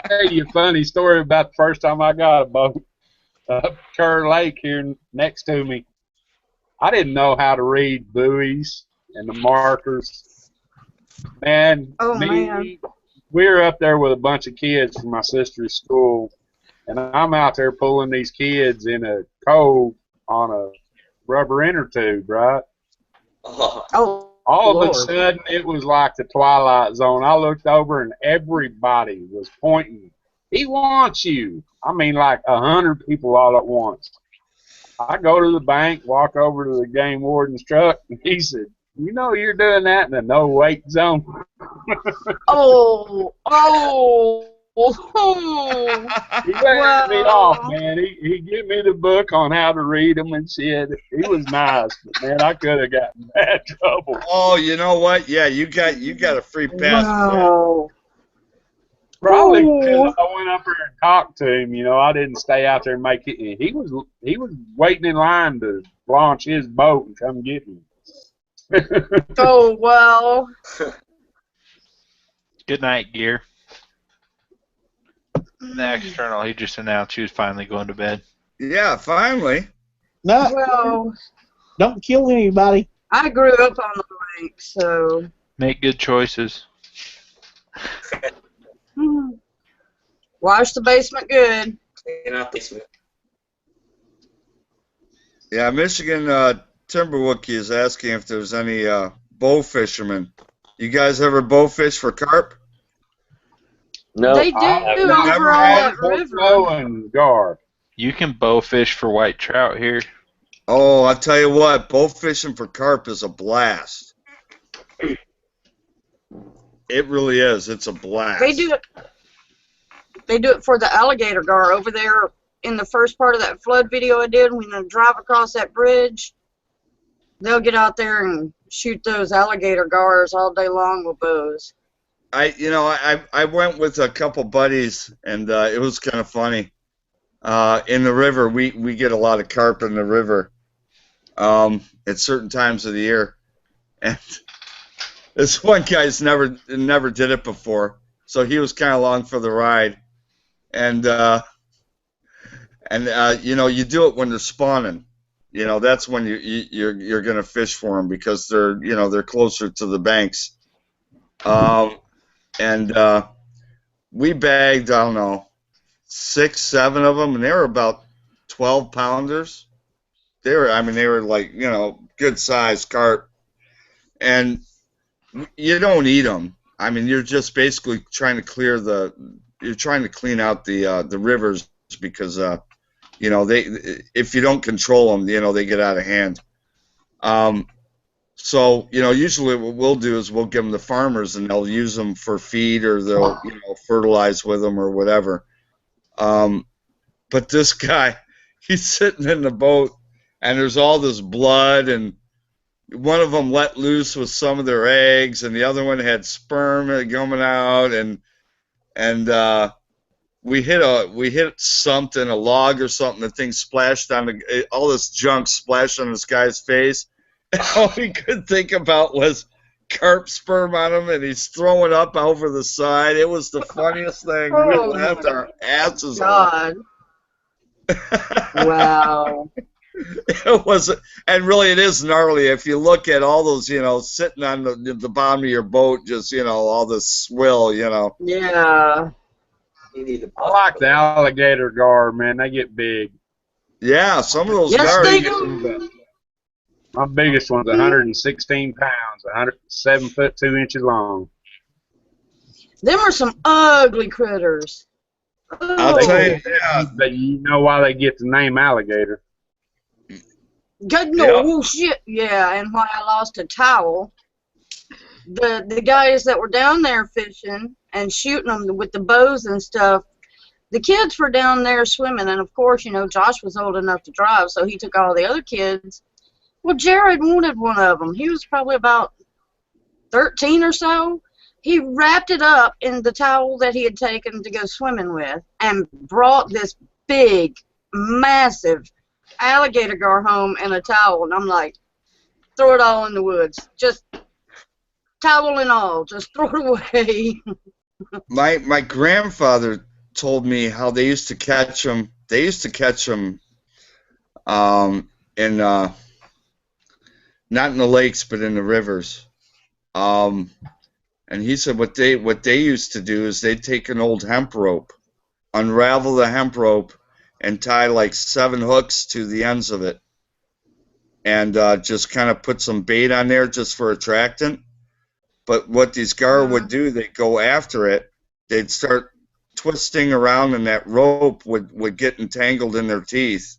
Tell you a funny story about the first time I got a boat up Kerr Lake here next to me. I didn't know how to read buoys and the markers. Man, we were up there with a bunch of kids from my sister's school, and I'm out there pulling these kids in a cove on a rubber inner tube, right? Oh. All of a sudden, it was like the Twilight Zone. I looked over, and everybody was pointing. He wants you. I mean, like 100 people all at once. I go to the bank, walk over to the game warden's truck, and he said, "You know you're doing that in a no-wake zone." Oh. He let me off, man. He gave me the book on how to read them and shit. He was nice, but man, I could have gotten in bad trouble. Oh, you know what? Yeah, you got a free pass. Wow. Probably because I went up there and talked to him. You know, I didn't stay out there and make it. He was waiting in line to launch his boat and come get me. Oh, well. Good night, Gear. The external, he just announced he was finally going to bed. Yeah, finally. No, Well, don't kill anybody. I grew up on the lake, so. Make good choices. Wash the basement good. Clean out basement. Yeah, Michigan Timberwookie is asking if there's any bow fishermen. You guys ever bow fish for carp? No. They do over on that river. You can bow fish for white trout here. Oh, I'll tell you what, bow fishing for carp is a blast. It really is. It's a blast. They do it for the alligator gar over there in the first part of that flood video I did when I drive across that bridge. they'll get out there and shoot those alligator gars all day long with bows. I went with a couple buddies, and it was kind of funny. In the river, we get a lot of carp in the river at certain times of the year, and this one guy's never did it before, so he was kind of along for the ride, and you do it when they're spawning. That's when you're gonna fish for them because they're closer to the banks. And we bagged, I don't know, 6, 7 of them, and they were about 12-pounders. They were like, good sized carp, and you don't eat them. I mean, you're just basically trying to clean out the rivers because if you don't control them, they get out of hand. So, usually what we'll do is we'll give them to farmers, and they'll use them for feed, or they'll, fertilize with them or whatever. But this guy, he's sitting in the boat, and there's all this blood, and one of them let loose with some of their eggs, and the other one had sperm coming out, and we hit something, a log or something. The thing splashed on all this junk splashed on this guy's face. All he could think about was carp sperm on him, and he's throwing up over the side. It was the funniest thing. We laughed our asses off. Wow. It was, and really it is gnarly. If you look at all those, sitting on the bottom of your boat, just, all this swill, Yeah. I like the alligator gar, man. They get big. Yeah, some of those Yes, gars. they do. My biggest one's 116 pounds, 7 foot 2 inches long. Them are some ugly critters. I'll tell you, But you know why they get the name alligator? Good no shit. Yeah, and why I lost a towel. The guys that were down there fishing and shooting them with the bows and stuff, the kids were down there swimming, and of course, Josh was old enough to drive, so he took all the other kids. Well, Jared wanted one of them. He was probably about 13 or so. He wrapped it up in the towel that he had taken to go swimming with and brought this big, massive alligator gar home in a towel. And I'm like, throw it all in the woods. Just towel and all. Just throw it away. My grandfather told me how they used to catch them. They used to catch them in not in the lakes, but in the rivers. And he said what they used to do is they'd take an old hemp rope, unravel the hemp rope, and tie like 7 hooks to the ends of it, and just kind of put some bait on there just for attractant. But what these gar would do, they'd go after it. They'd start twisting around, and that rope would get entangled in their teeth.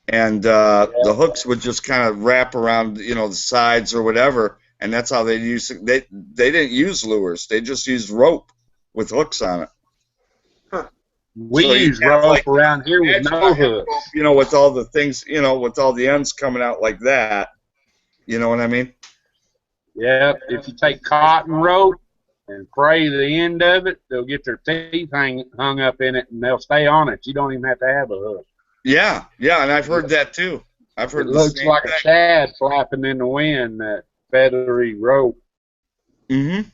And the hooks would just kind of wrap around, the sides or whatever, and that's how they use it. They didn't use lures; they just used rope with hooks on it. Huh. We use rope around here with no hooks. With all the things, with all the ends coming out like that. You know what I mean? Yeah. If you take cotton rope and fray the end of it, they'll get their teeth hung up in it, and they'll stay on it. You don't even have to have a hook. Yeah, and I've heard that too. I've heard it looks like a shad flapping in the wind, that feathery rope. Mm-hmm.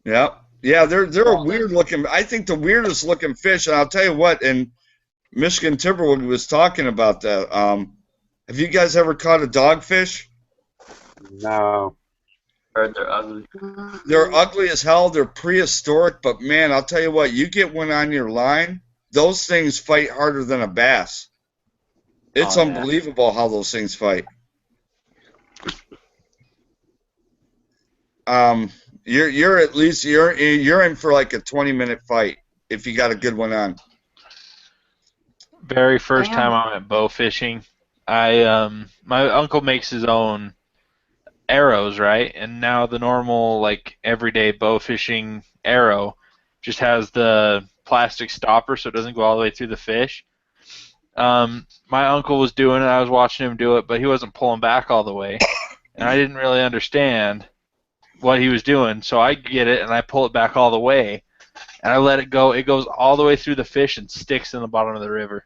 Yeah, they're a weird looking. I think the weirdest looking fish, and I'll tell you what. And Michigan Timberwood was talking about that. Have you guys ever caught a dogfish? No. Heard they're ugly. They're ugly as hell. They're prehistoric, but man, I'll tell you what. You get one on your line. Those things fight harder than a bass. It's unbelievable how those things fight. You're at least you're in for like a 20-minute fight if you got a good one on. Very first time I went bow fishing, my uncle makes his own arrows, right? And now the normal like everyday bow fishing arrow just has the plastic stopper so it doesn't go all the way through the fish. My uncle was doing it. I was watching him do it, but he wasn't pulling back all the way, and I didn't really understand what he was doing. So I get it and I pull it back all the way, and I let it go. It goes all the way through the fish and sticks in the bottom of the river.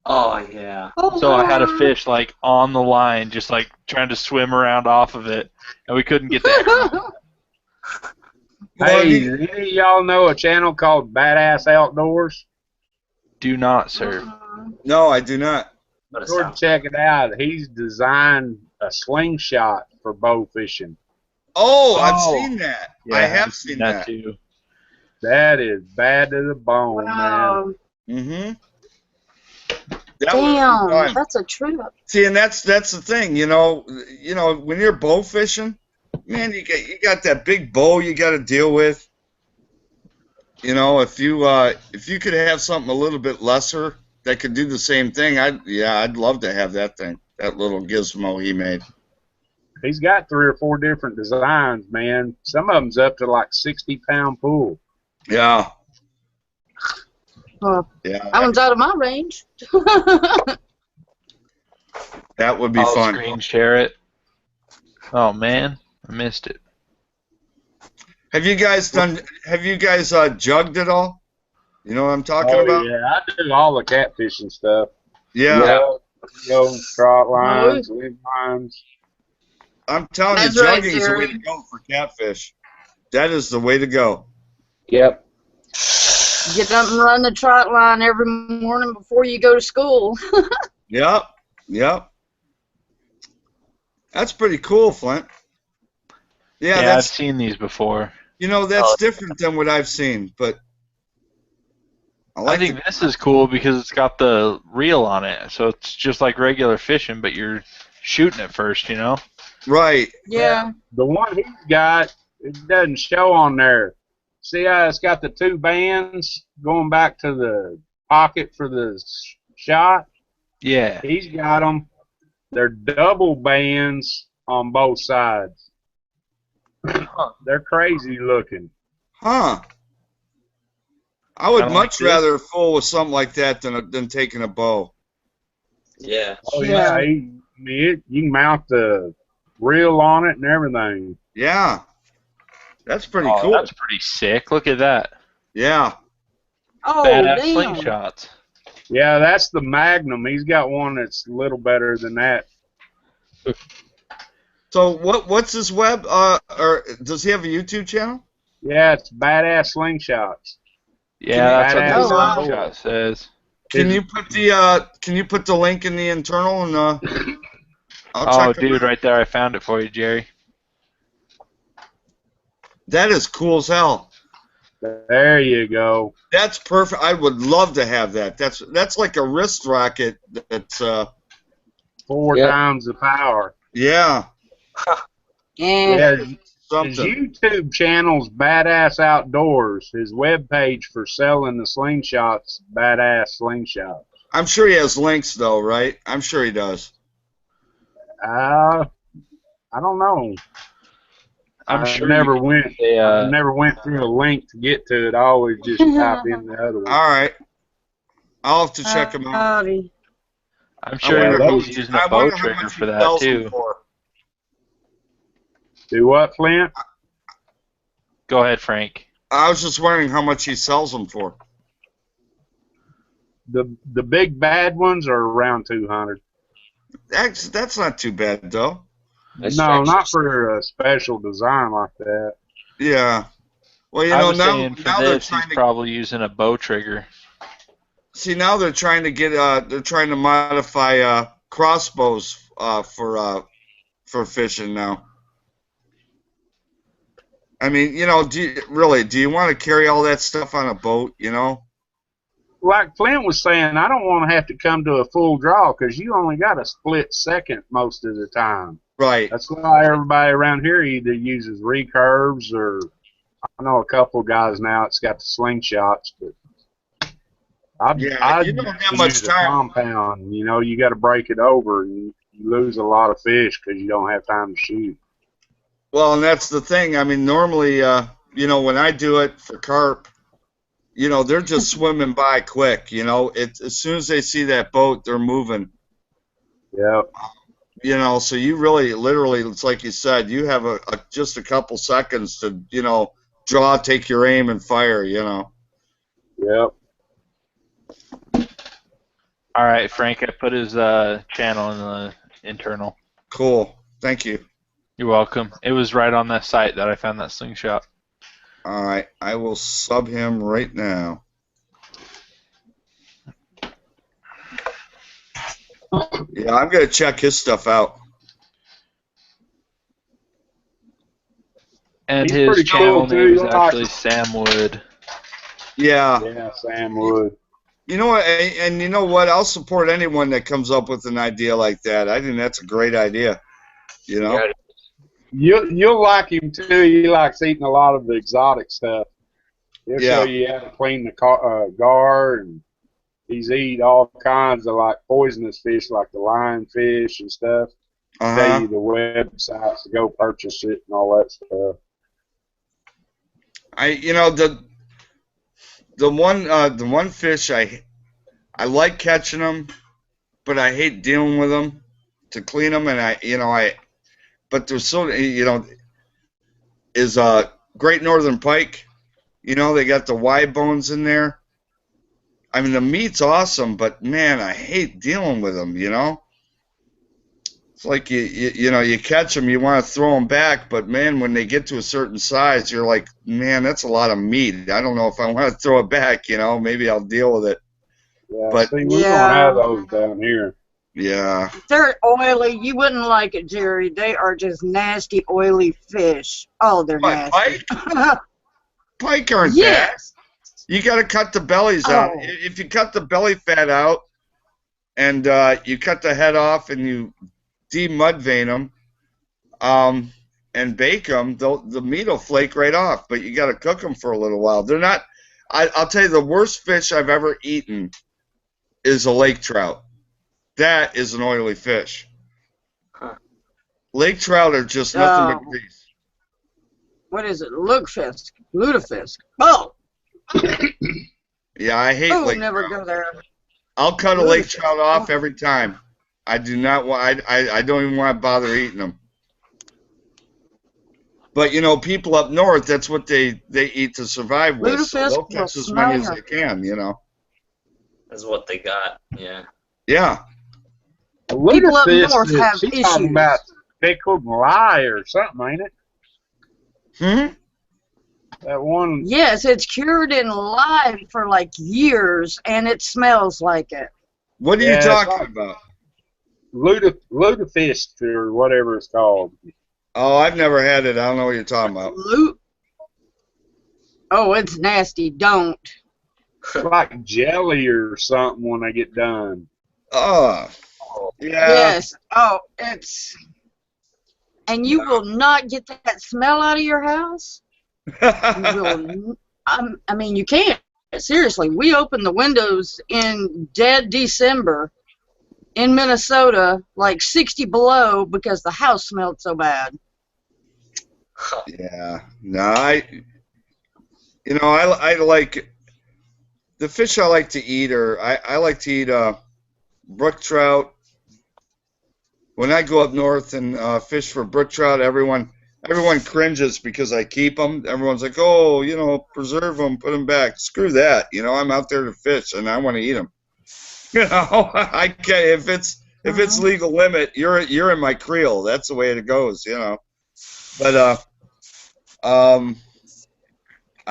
Oh yeah. So I had a fish like on the line, just like trying to swim around off of it, and we couldn't get the Hey, any of y'all know a channel called Badass Outdoors? Do not, sir. No, I do not. Go check it out. He's designed a slingshot for bow fishing. Oh, I've seen that. Yeah, I have seen that. too. That is bad to the bone, man. Mm-hmm. Damn, that's a trip. See, and that's the thing, you know, when you're bow fishing, man, you got that big bow you got to deal with. You know, if you could have something a little bit lesser that could do the same thing, I'd love to have that thing, that little gizmo he made. He's got 3 or 4 different designs, man. Some of them's up to like 60-pound pool. Yeah. That one's out of my range. That would be I'll fun. Screen share it. Oh man, I missed it. Have you guys jugged at all? You know what I'm talking about? Yeah, I do all the catfishing stuff. Yeah. Trot lines, limb lines. I'm telling That's you, right, jugging's the way Jerry. to go for catfish. That is the way to go. Yep. Get up and run the trot line every morning before you go to school. Yep. That's pretty cool, Flint. Yeah, I've seen these before. You know, that's different than what I've seen, but I think this is cool because it's got the reel on it, so it's just like regular fishing, but you're shooting it first, you know? Right. Yeah. The one he's got, it doesn't show on there. See how it's got the 2 bands going back to the pocket for the shot? Yeah. He's got them. They're double bands on both sides. They're crazy looking. Huh. I would Kinda much like this. rather fool with something like that than taking a bow. Yeah. Oh, yeah. You can mount the reel on it and everything. Yeah. That's pretty Oh, cool. that's pretty sick. Look at that. Yeah. Oh, Badass damn. slingshots. Yeah, that's the Magnum. He's got one that's a little better than that. So what's his web? Or does he have a YouTube channel? Yeah, it's Badass Slingshots. Yeah, that's what Badass this wow. slingshot says. Can you put the link in the internal and I'll Oh, check it dude, out. right there. I found it for you, Jerry. That is cool as hell. There you go. That's perfect. I would love to have that. That's like a wrist rocket. That's 4 times the power. yeah. Yeah, his Something. YouTube channel's Badass Outdoors. His webpage for selling the slingshots, Badass Slingshot. I'm sure he has links though, right? I'm sure he does. I don't know. I'm I sure never you went. They, I never went through a link to get to it. I always just type in the other one. All right. I'll have to check him out. Howdy. I'm I sure wonder he's how- using I a bow wonder how trigger much he for that sells them too. for. Do what, Flint? Go ahead, Frank. I was just wondering how much he sells them for. The big bad ones are around 200. That's not too bad though. No, not for a special design like that. Yeah. Well, you I know was saying for now they're this, he's trying to probably using a bow trigger. see now they're trying to get they're trying to modify crossbows for fishing now. I mean, you know, do you want to carry all that stuff on a boat? You know? Like Flint was saying, I don't want to have to come to a full draw because you only got a split second most of the time. Right. That's why everybody around here either uses recurves or I know a couple guys now that's got the slingshots, but You don't have much use a time. compound. You know, you got to break it over and you lose a lot of fish because you don't have time to shoot. Well, and that's the thing. I mean, normally, you know, when I do it for carp, they're just swimming by quick. As soon as they see that boat, they're moving. Yeah. So you really, literally, it's like you said, you have just a couple seconds to, draw, take your aim, and fire. Yep. All right, Frank. I put his channel in the internal. Cool. Thank you. You're welcome. It was right on that site that I found that slingshot. All right, I will sub him right now. Yeah, I'm gonna check his stuff out. And He's his channel cool, name is too. actually Sam Wood. Yeah. Yeah, Sam Wood. You know what? And you know what? I'll support anyone that comes up with an idea like that. I think that's a great idea. You'll like him too. He likes eating a lot of the exotic stuff. He'll Yeah. show you how to clean the gar, and he's eat all kinds of like poisonous fish, like the lionfish and stuff. Tell you the websites to go purchase it and all that stuff. The one fish I like catching them, but I hate dealing with them to clean them, and but there's so is Great Northern Pike. They got the wide bones in there. I mean, the meat's awesome, but man, I hate dealing with them. It's like you catch them, you want to throw them back, but man, when they get to a certain size, you're like, man, that's a lot of meat. I don't know if I want to throw it back. Maybe I'll deal with it. Yeah, but see, we don't have those down here. Yeah. They're oily. You wouldn't like it, Jerry. They are just nasty, oily fish. Oh, they're nasty. Pike aren't bad. You got to cut the bellies out. If you cut the belly fat out and you cut the head off and you de-mud vein them and bake them, the meat will flake right off, but you got to cook them for a little while. They're not. I'll tell you, the worst fish I've ever eaten is a lake trout. That is an oily fish. Lake trout are just nothing but grease. What is it? Lutefisk. Oh! Yeah, I hate lake never trout. go there. I'll cut a lake trout off every time. I do not want. I don't even want to bother eating them. But people up north, that's what they eat to survive with. So they'll catch as many as they can. That's what they got. Yeah. Yeah. People up north have issues. Talking about pickled lye or something, ain't it? That one. Yes, it's cured in lye for like years, and it smells like it. What are you talking about? Lutefisk or whatever it's called. Oh, I've never had it. I don't know what you're talking about. Oh, it's nasty. Don't. It's like jelly or something when I get done. Oh. Yeah. Yes. Oh, it's. And you will not get that smell out of your house. You will. I mean, you can't. Seriously, we opened the windows in dead December in Minnesota, like 60 below, because the house smelled so bad. Yeah. No, I like the fish I like to eat, I like to eat brook trout. When I go up north and fish for brook trout, everyone cringes because I keep them. Everyone's like, oh, preserve them, put them back. Screw that. I'm out there to fish and I want to eat them. I can't, if it's legal limit, you're in my creel. That's the way it goes. But I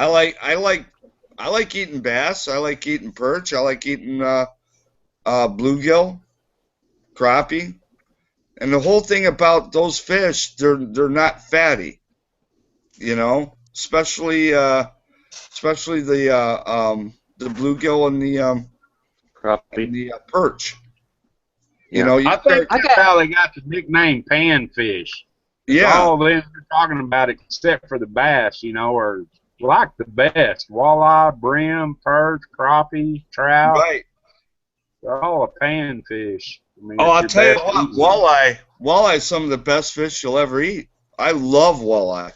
like eating bass. I like eating perch. I like eating bluegill, crappie. And the whole thing about those fish, they're not fatty, especially the bluegill and the crappie and the perch. I think that's how they got the nickname panfish. Yeah. All of them they're talking about, except for the bass, are like the best. Walleye, brim, perch, crappie, trout. Right. They're all a panfish. I mean, I'll tell you what, walleye is some of the best fish you'll ever eat. I love walleye.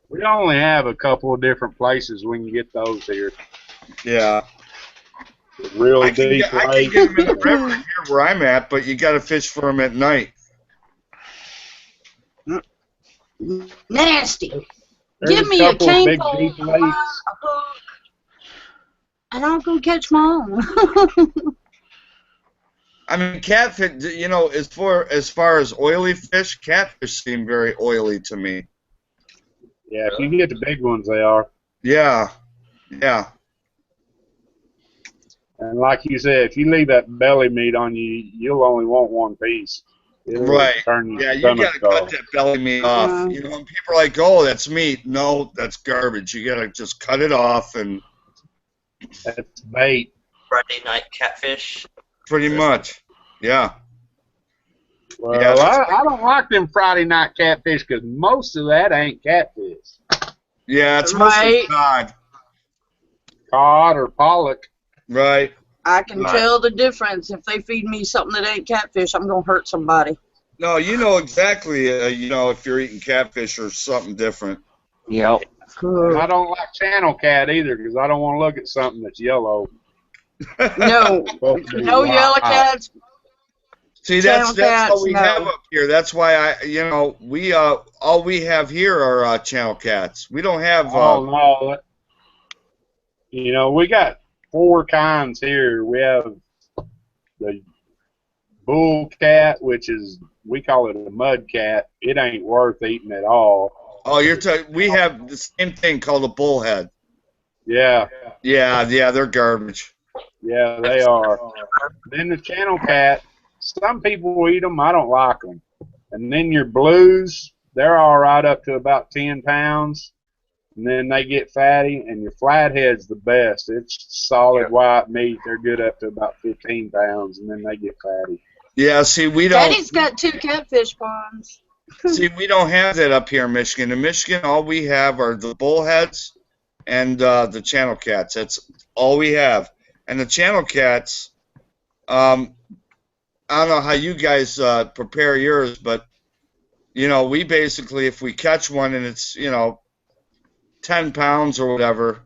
We We only have a couple of different places we can get those here. Yeah. Real I can deep get them lakes. in the river here where I'm at, but you got to fish for them at night. Nasty. There's Give a me a couple of cane big pole, deep a line, lakes. a hook, and I'll go catch my own. I mean, catfish. You know, as far as oily fish, catfish seem very oily to me. Yeah, if you get the big ones, they are. Yeah, yeah. And like you said, if you leave that belly meat on you, you'll only want one piece. It'll Right. turn your Yeah, you stomach gotta cut off. that belly meat off. You know, when people are like, "Oh, that's meat." No, that's garbage. You gotta just cut it off and. That's bait. Friday night catfish. Pretty much. Yeah. Well, Yeah, I don't like them Friday night catfish because most of that ain't catfish. Yeah, it's mostly cod. Cod or pollock. Right. I can Right. tell the difference. If they feed me something that ain't catfish, I'm going to hurt somebody. No, you know exactly, you know, if you're eating catfish or something different. Yep. And I don't like channel cat either because I don't want to look at something that's yellow. No. No yellow cats. See, Channel that's what cats, we no. have up here. That's why we all we have here are channel cats. We don't have. Oh no. You know, we got 4 kinds here. We have the bull cat, which is, we call it a mud cat. It ain't worth eating at all. Oh, we have the same thing called a bullhead. Yeah. Yeah, they're garbage. Yeah, they are. Then the channel cat, some people eat them. I don't like them. And then your blues, they're all right up to about 10 pounds. And then they get fatty. And your flathead's the best. It's solid white meat. They're good up to about 15 pounds. And then they get fatty. Yeah, see, we don't. Daddy's got 2 catfish ponds. See, we don't have that up here in Michigan. In Michigan, all we have are the bullheads and the channel cats. That's all we have. And the channel cats, I don't know how you guys prepare yours, but, you know, we basically, if we catch one and it's, 10 pounds or whatever,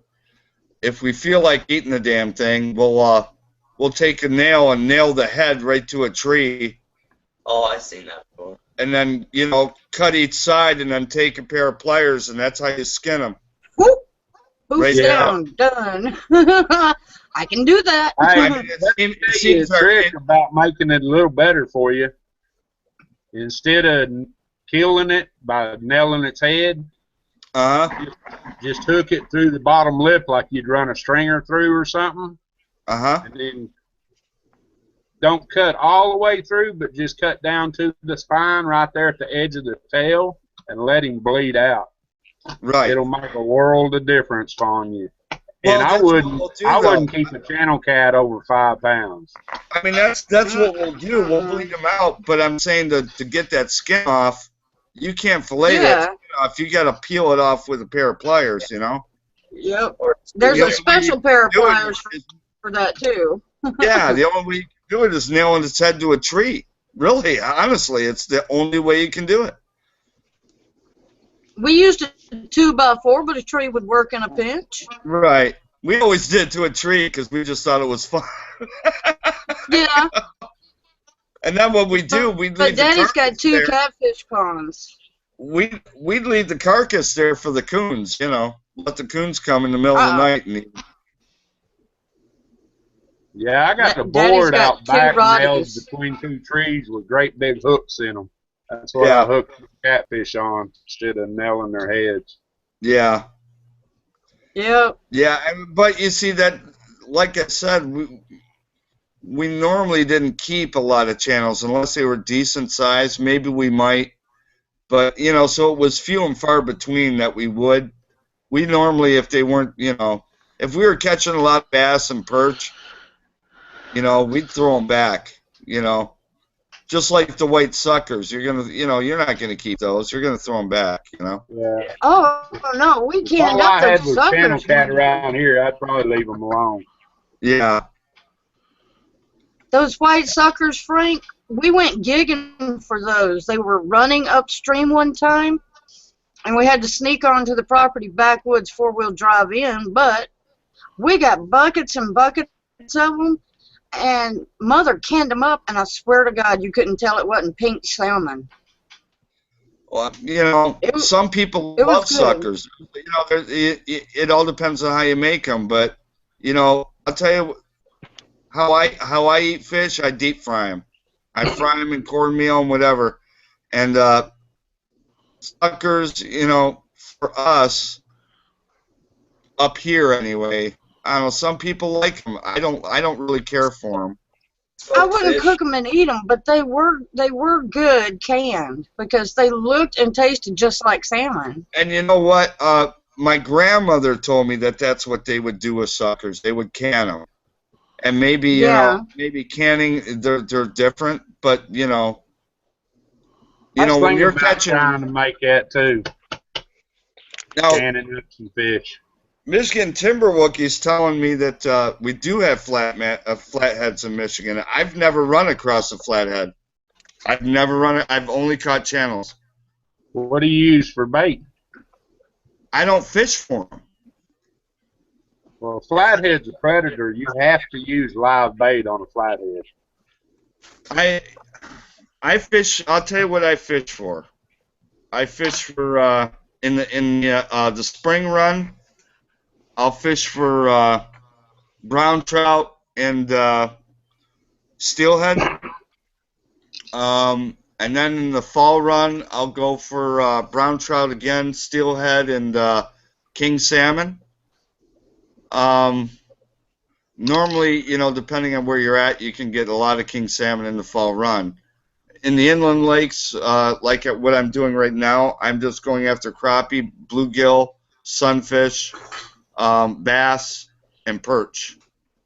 if we feel like eating the damn thing, we'll take a nail and nail the head right to a tree. Oh, I've seen that before. And then, cut each side and then take a pair of pliers, and that's how you skin them. Boots down. Done. I can do that. It seems a trick about making it a little better for you. Instead of killing it by nailing its head, just hook it through the bottom lip like you'd run a stringer through or something. And then don't cut all the way through, but just cut down to the spine right there at the edge of the tail and let him bleed out. Right. It'll make a world of difference on you. Well, And I wouldn't keep a channel cat over 5 pounds. I mean, that's what we'll do. We'll bleed them out. But I'm saying to get that skin off, you can't fillet that skin off. You got to peel it off with a pair of pliers, Yep. There's a special pair of pliers for that, too. Yeah, the only way you can do it is nailing its head to a tree. Really, honestly, it's the only way you can do it. We used a 2x4, but a tree would work in a pinch. Right. We always did to a tree because we just thought it was fun. Yeah. And then what we do, But Daddy's got 2 catfish ponds. We'd leave the carcass there for the coons, Let the coons come in the middle of the night and eat. Yeah, I got the board out back nailed between 2 trees with great big hooks in them. That's what I hooked the catfish on instead of nailing their heads. Yeah. Yep. Yeah, but you see that, like I said, we normally didn't keep a lot of channels unless they were decent size. Maybe we might, but so it was few and far between that we would. We normally, if they weren't, if we were catching a lot of bass and perch, we'd throw them back. Just like the white suckers, you're not gonna keep those. You're gonna throw them back. Yeah. Oh no, we can't. If all I had was channel cat around here, I'd probably leave them alone. Yeah. Those white suckers, Frank. We went gigging for those. They were running upstream one time, and we had to sneak onto the property backwoods 4-wheel drive in, but we got buckets and buckets of them, and Mother canned them up, and I swear to God, you couldn't tell it wasn't pink salmon. Well, you know, some people it was love good. suckers. You know, it all depends on how you make them. But you know, I'll tell you how I eat fish. I deep fry them. I fry them in cornmeal and whatever. And suckers, you know, for us up here anyway. I don't know. Some people like them. I don't really care for them. I wouldn't cook them and eat them, but they were good canned because they looked and tasted just like salmon. And you know what? My grandmother told me that that's what they would do with suckers. They would can them, and maybe you know, maybe canning they're different, but you know when you're catching, trying to make that too. Now, canning up some fish. Michigan Timber Wookie's telling me that we do have flatheads in Michigan. I've never run across a flathead. I've never run it. I've only caught channels. What do you use for bait? I don't fish for them. Well, flathead's a predator. You have to use live bait on a flathead. I fish. I'll tell you what I fish for. I fish for in the spring run. I'll fish for brown trout and steelhead. And then in the fall run, I'll go for brown trout again, steelhead, and king salmon. Normally, you know, depending on where you're at, you can get a lot of king salmon in the fall run. In the inland lakes, like at what I'm doing right now, I'm just going after crappie, bluegill, sunfish, bass, and perch,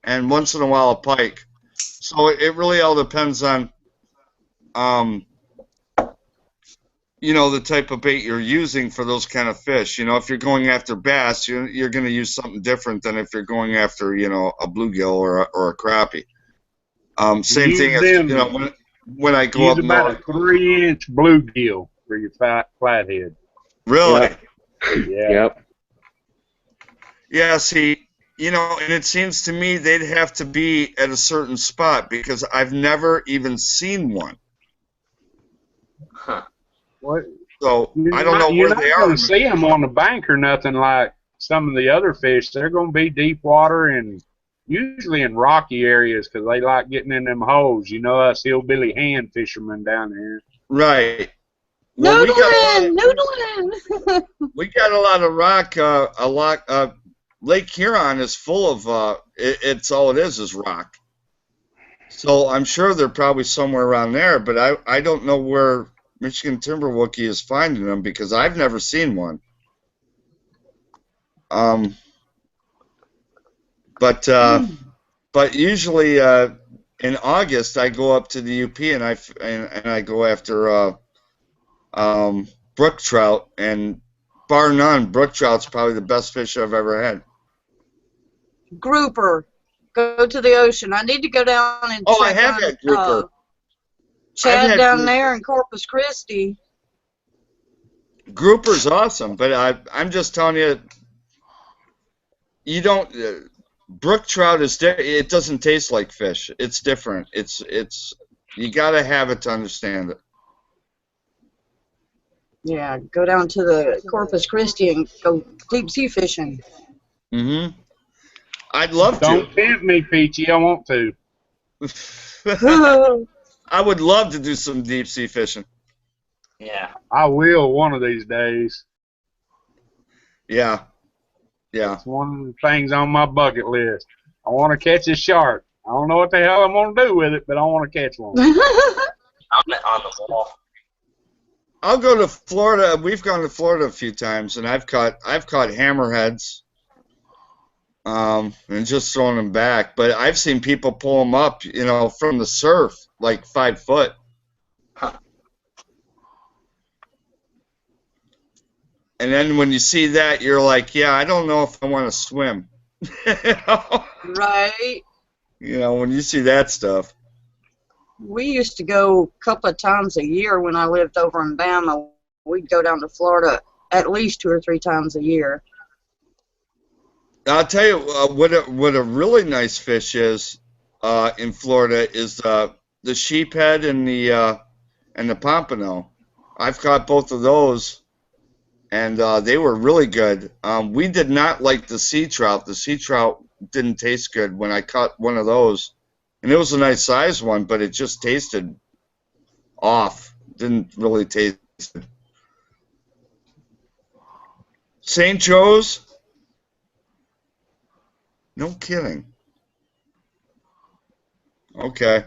and once in a while a pike. So it really all depends on, you know, the type of bait you're using for those kind of fish. You know, if you're going after bass, you're going to use something different than if you're going after, you know, a bluegill or a crappie. Same thing as, you know, when I go up north. Use about a 3-inch bluegill for your flathead. Really? Yeah. Yep. Yeah, see, you know, and it seems to me they'd have to be at a certain spot because I've never even seen one. Huh. What? So I don't know where they are. You're not going to see them on the bank or nothing like some of the other fish. They're going to be deep water and usually in rocky areas because they like getting in them holes. You know us hillbilly hand fishermen down here. Right. Well, Noodling! We got a lot of rock. Lake Huron is full of. It's all it is rock. So I'm sure they're probably somewhere around there, but I don't know where Michigan Timber Wookie is finding them because I've never seen one. But usually in August I go up to the UP and I go after brook trout, and bar none, brook trout's probably the best fish I've ever had. Grouper. Go to the ocean. I need to go down and check I have had grouper. Chad down there in Corpus Christi. Grouper's awesome, but I'm just telling you, you don't. Brook trout it doesn't taste like fish. It's different. It's you got to have it to understand it. Yeah, go down to the Corpus Christi and go deep sea fishing. Mm-hmm. I'd love to. Don't tempt me, Peachy. I want to. I would love to do some deep sea fishing. Yeah. I will one of these days. Yeah. Yeah. It's one of the things on my bucket list. I want to catch a shark. I don't know what the hell I'm going to do with it, but I want to catch one. I'm on the wall. I'll go to Florida. We've gone to Florida a few times, and I've caught hammerheads, and just throwing them back. But I've seen people pull them up, you know, from the surf, like 5 foot. Huh. And then when you see that, you're like, yeah, I don't know if I want to swim. You know? Right. You know, when you see that stuff. We used to go a couple of times a year when I lived over in Bama. We'd go down to Florida at least 2 or 3 times a year. I'll tell you what a really nice fish is in Florida is the sheephead and the pompano. I've caught both of those, and they were really good. We did not like the sea trout. The sea trout didn't taste good when I caught one of those, and it was a nice size one, but it just tasted off. Didn't really taste good. St. Joe's? No kidding. Okay.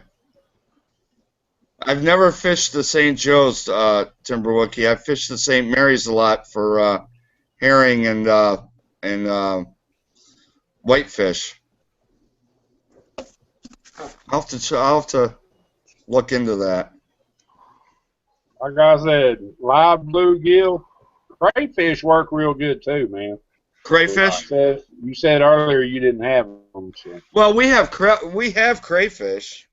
I've never fished the St. Joe's, Timberwookie. I've fished the St. Mary's a lot for herring and whitefish. I'll have to look into that. Like I said, live bluegill, crayfish work real good too, man. Crayfish? You said earlier you didn't have them. So. Well, we have crayfish,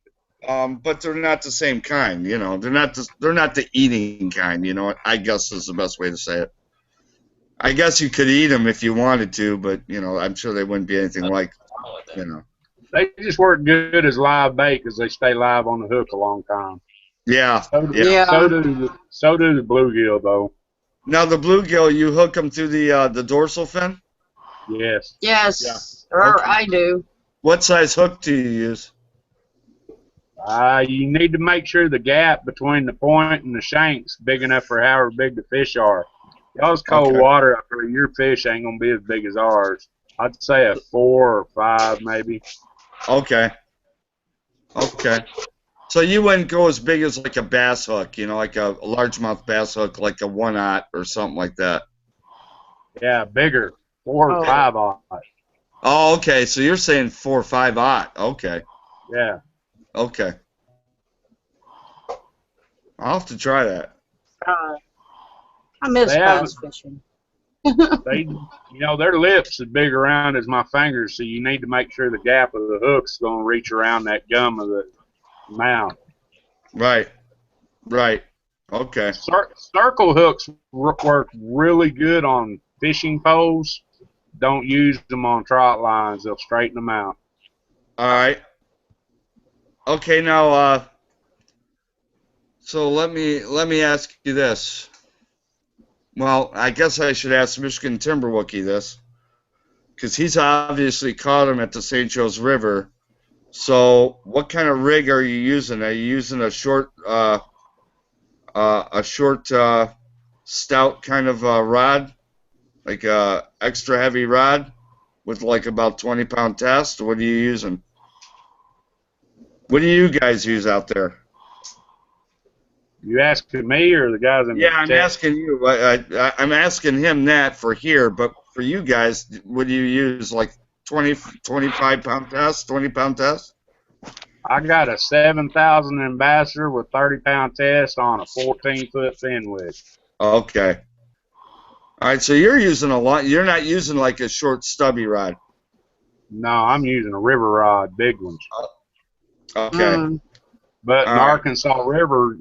but they're not the same kind. You know, they're not the eating kind. You know, I guess is the best way to say it. I guess you could eat them if you wanted to, but you know, I'm sure they wouldn't be anything like, you know. They just work good as live bait because they stay live on the hook a long time. Yeah. So do the bluegill though. Now the bluegill, you hook them through the dorsal fin? Yes. Yes, Yeah. or Okay. I do. What size hook do you use? You need to make sure the gap between the point and the shank's big enough for however big the fish are. Y'all's cold water up there, your fish ain't gonna be as big as ours. I'd say a 4 or 5 maybe. Okay. Okay. So you wouldn't go as big as like a bass hook, you know, like a largemouth bass hook, like a 1/0 or something like that. Yeah, bigger. 4 or 5/0. Oh, okay. So you're saying 4 or 5/0. Okay. Yeah. Okay. I'll have to try that. I miss bass fishing. Their lips is big around as my fingers, so you need to make sure the gap of the hook's gonna reach around that gum of the mouth. Right. Right. Okay. Circle hooks work really good on fishing poles. Don't use them on trot lines; they'll straighten them out. All right. Okay, now, so let me ask you this. Well, I guess I should ask Michigan Timberwookie this, because he's obviously caught him at the St. Joe's River. So, what kind of rig are you using? Are you using a short stout kind of rod, like a extra heavy rod, with like about 20-pound test? What are you using? What do you guys use out there? You asking me or the guys in the Yeah, I'm chat? asking you. I'm asking him that for here, but for you guys, what do you use? Like 25-pound test, 20-pound test? I got a 7,000 Ambassador with 30-pound test on a 14-foot fin width. Okay. All right, so you're using a lot. You're not using like a short stubby rod. No, I'm using a river rod, big ones. Okay. But in All right. Arkansas River,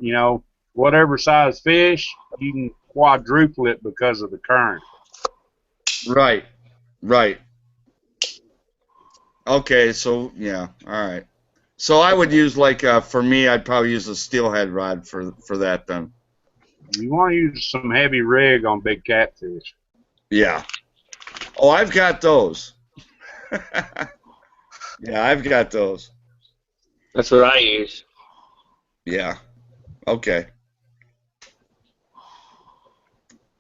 whatever size fish, you can quadruple it because of the current. Right. Right. Okay, so yeah, all right. So I would use like for me, I'd probably use a steelhead rod for that then. You want to use some heavy rig on big catfish. Yeah. Oh, I've got those. Yeah, I've got those. That's what I use. Yeah. Okay.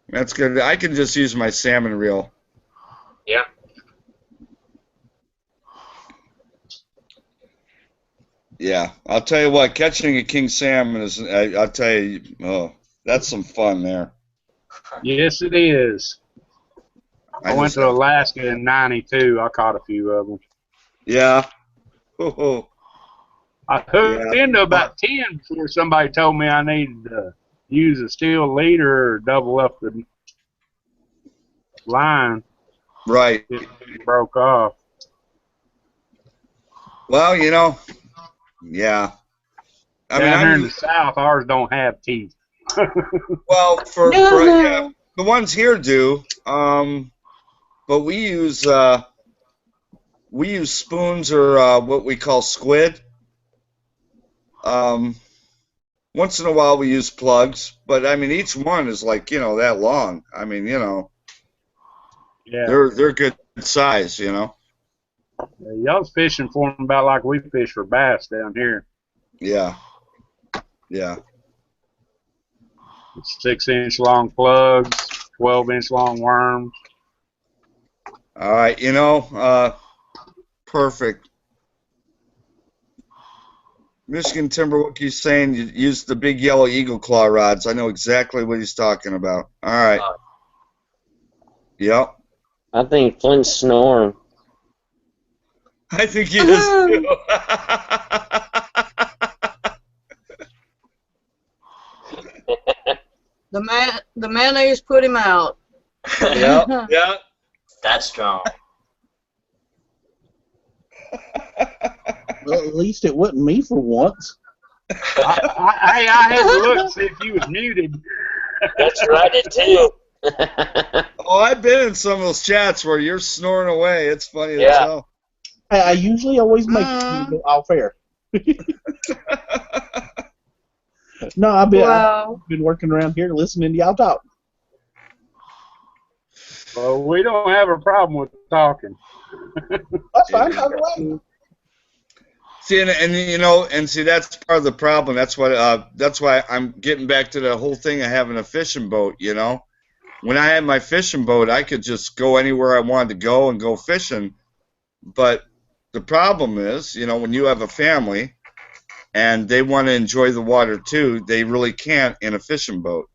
That's good. I can just use my salmon reel. Yeah. Yeah. I'll tell you what, catching a king salmon is, I'll tell you, oh, that's some fun there. Yes, it is. I went to Alaska in '92. I caught a few of them. Yeah. Oh. I hooked into about 10 before somebody told me I needed to use a steel leader or double up the line. Right. It broke off. Well, yeah. I mean, Down here in the South, ours don't have teeth. Well, The ones here do, but we use spoons or what we call squid. Once in a while we use plugs, but I mean each one is like that long. I mean Yeah. they're good size. Yeah, y'all's fishing for them about like we fish for bass down here. Yeah. Yeah. It's 6-inch long plugs, 12-inch long worms. All right, perfect. Michigan Timberwolfie's saying you use the big yellow eagle claw rods. I know exactly what he's talking about. All right. Yep. I think Flint's snoring. I think he is too. The mayonnaise put him out. Yeah. Yeah. That's strong. Well, at least it wasn't me for once. I had to look to see if you was muted. That's right, it too. Oh, I've been in some of those chats where you're snoring away. It's funny as hell. I usually always make it off air. No, I've been working around here listening to y'all talk. Well, we don't have a problem with talking. That's fine. Talk away. See, and see that's part of the problem. That's why I'm getting back to the whole thing of having a fishing boat. When I had my fishing boat, I could just go anywhere I wanted to go and go fishing. But the problem is, when you have a family and they want to enjoy the water too, they really can't in a fishing boat.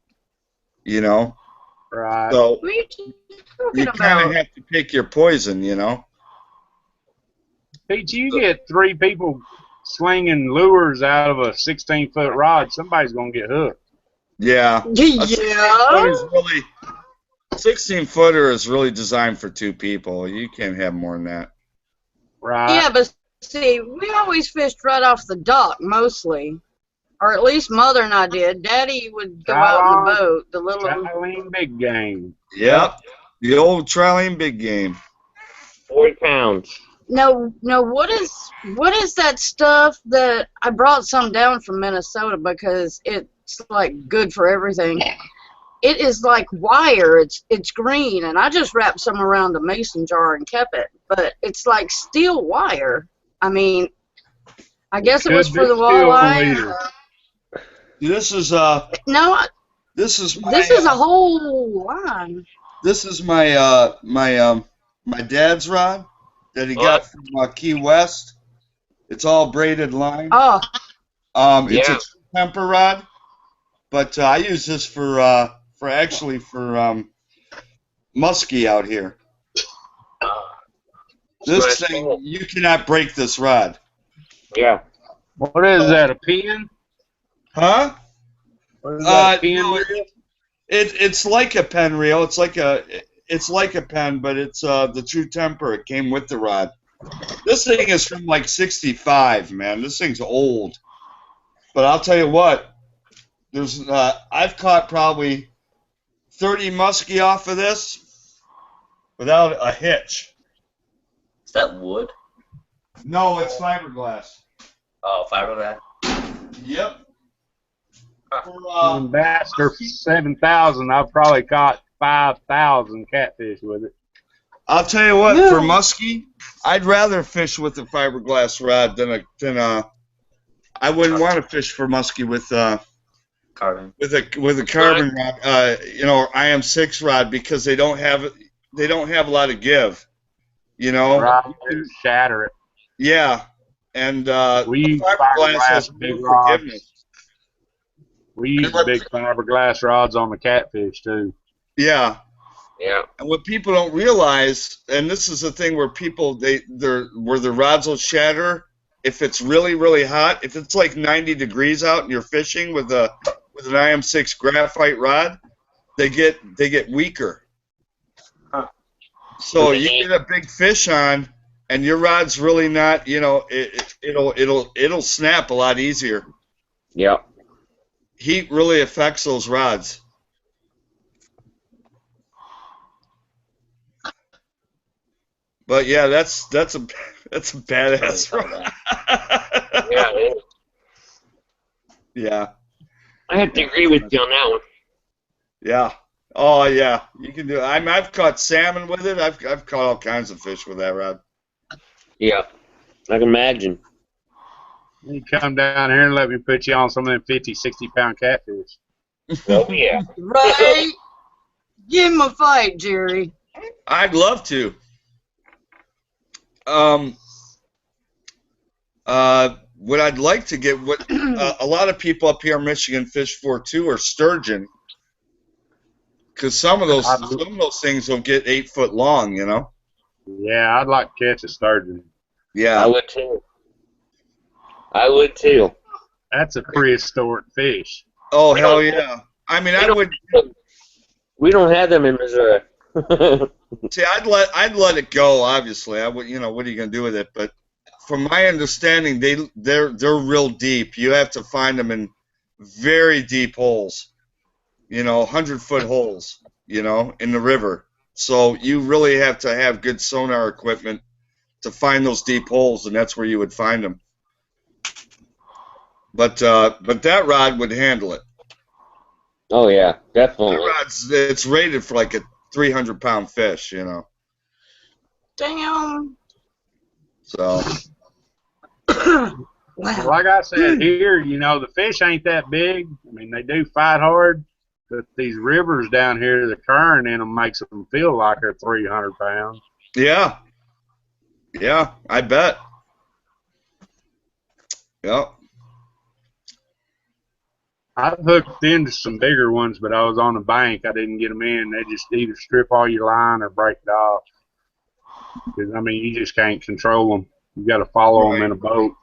Right. So What are you you talking kind of about? have to pick your poison. Pete, you get 3 people slinging lures out of a 16-foot rod, somebody's going to get hooked. Yeah. Yeah. 16-footer is really designed for 2 people. You can't have more than that. Right. Yeah, but see, we always fished right off the dock, mostly. Or at least Mother and I did. Daddy would go out in the boat. The little Trilene big game. Yep. The old Trilene big game. 40 pounds. No, what is that stuff that I brought some down from Minnesota because it's like good for everything. It is like wire. It's green, and I just wrapped some around a mason jar and kept it. But it's like steel wire. I mean, I guess it was for the walleye. This is No, this is a whole line. This is my my dad's rod that he got from Key West. It's all braided line. Oh. It's a temper rod, but I use this for muskie out here. This thing, you cannot break this rod. Yeah. What is that, a pin? Huh? What is that, a pin? No, it's like a pen reel. It's like a pen, but it's the true temper. It came with the rod. This thing is from like '65, man. This thing's old. But I'll tell you what, there's I've caught probably 30 muskie off of this without a hitch. Is that wood? No, it's fiberglass. Oh, fiberglass. Yep. Bass for 7,000. I've probably caught 5,000 catfish with it. I'll tell you what, for muskie, I'd rather fish with a fiberglass rod than I wouldn't want to fish for muskie with carbon. With a carbon rod, IM6 rod, because they don't have a lot of give, Right, you shatter it. Yeah, and we use fiberglass has big more forgiveness. We use big fiberglass rods on the catfish too. Yeah. Yeah. And what people don't realize, and this is the thing where people where the rods will shatter if it's really, really hot. If it's like 90 degrees out and you're fishing with an IM6 graphite rod, they get weaker. Huh. So you get a big fish on, and your rod's really not, it'll snap a lot easier. Yeah. Heat really affects those rods. But yeah, that's a badass rod. Yeah, it is. Yeah. I have to agree with you on that one. Yeah. Oh yeah, you can do it. I've caught salmon with it. I've caught all kinds of fish with that rod. Yeah, I can imagine. You come down here and let me put you on some of them 50, 60-pound catfish. Oh yeah. Right? Give him a fight, Jerry. I'd love to. What I'd like to get, what a lot of people up here in Michigan fish for too, are sturgeon, because some of those things will get 8 foot long, you know. Yeah, I'd like to catch a sturgeon. Yeah, I would too. I would too. That's a prehistoric fish. Oh hell yeah! I mean, I would. We don't have them in Missouri. See, I'd let it go. Obviously, I would. You know, what are you gonna do with it? But from my understanding, they're real deep. You have to find them in very deep holes. You know, 100-foot holes. You know, in the river. So you really have to have good sonar equipment to find those deep holes, and that's where you would find them. But that rod would handle it. Oh yeah, definitely. That rod's, it's rated for like a 300-pound fish, you know. Damn. So. Wow. Like I said, here, you know, the fish ain't that big. I mean, they do fight hard, but these rivers down here, the current in them makes them feel like they're 300 pounds. Yeah. Yeah, I bet. Yep. I've hooked into some bigger ones, but I was on the bank. I didn't get them in. They just either strip all your line or break it off. Because, I mean, you just can't control them. You got to follow them in a boat.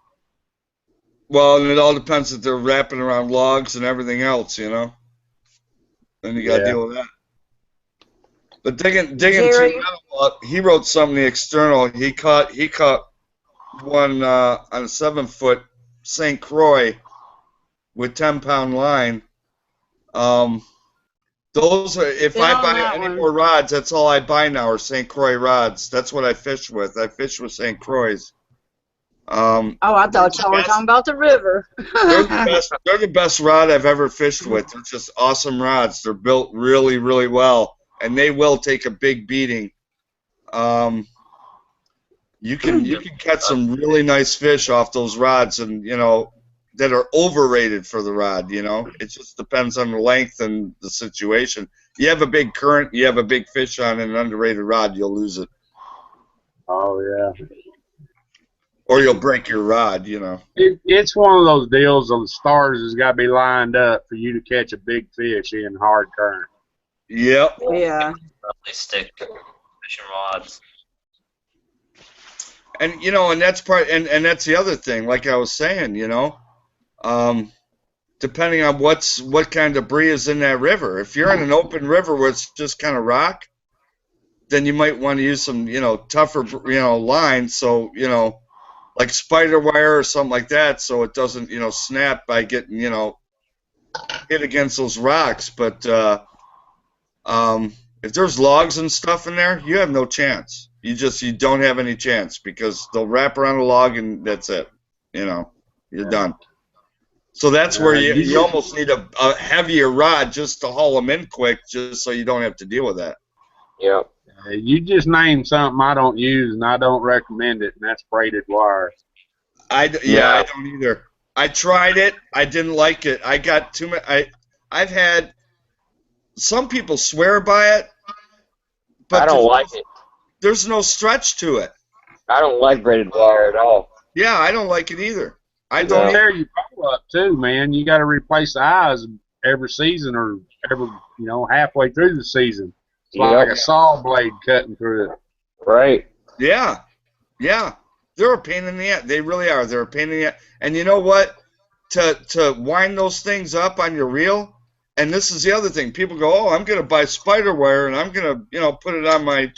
Well, and it all depends if they're wrapping around logs and everything else, you know. Then you got to deal with that. But digging through he wrote something in the external. He caught one on a 7-foot St. Croix with 10-pound line. Those are, if I buy any more rods, that's all I buy now are St. Croix rods. That's what I fish with. I fish with St. Croix. Oh, I thought y'all were talking about the river. They're the best rod I've ever fished with. They're just awesome rods. They're built really, really well, and they will take a big beating. You can catch some really nice fish off those rods, and you know, that are overrated for the rod. You know, it just depends on the length and the situation. You have a big current, you have a big fish on an underrated rod, you'll lose it. Oh yeah. Or you'll break your rod, you know. It's one of those deals. The stars has got to be lined up for you to catch a big fish in hard current. Yep. Yeah. They stick fishing rods. And you know, and that's part, and that's the other thing. Like I was saying, you know, depending on what kind of debris is in that river. If you're in an open river where it's just kind of rock, then you might want to use some, you know, tougher, you know, lines. So you know, like spider wire or something like that, so it doesn't, you know, snap by getting, you know, hit against those rocks. But if there's logs and stuff in there, you have no chance. You don't have any chance because they'll wrap around a log and that's it. You know, you're done. So that's where you almost need a heavier rod just to haul them in quick, just so you don't have to deal with that. Yeah. You just named something I don't use and I don't recommend it, and that's braided wire. I don't either. I tried it. I didn't like it. I got too much. I've had some people swear by it, but I don't like it. There's no stretch to it. I don't like braided wire at all. Yeah, I don't like it either. I don't don't. tear your pole up too, man. You got to replace the eyes every season or every, you know, halfway through the season. It's like a saw blade cutting through it. Right. Yeah. Yeah. They're a pain in the ass. They really are. They're a pain in the ass. And you know what? To wind those things up on your reel, and this is the other thing. People go, oh, I'm going to buy spider wire and I'm going to, you know, put it on my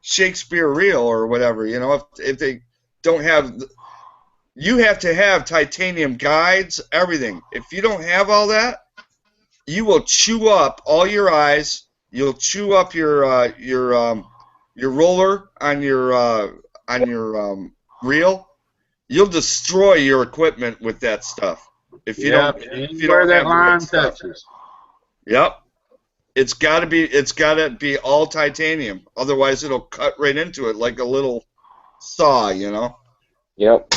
Shakespeare reel or whatever. You know, if they don't have, you have to have titanium guides, everything. If you don't have all that, you will chew up all your eyes. You'll chew up your roller on your reel, you'll destroy your equipment with that stuff if you don't that have the right line stuff. touches. Yep. It's gotta be all titanium. Otherwise it'll cut right into it like a little saw, you know? Yep.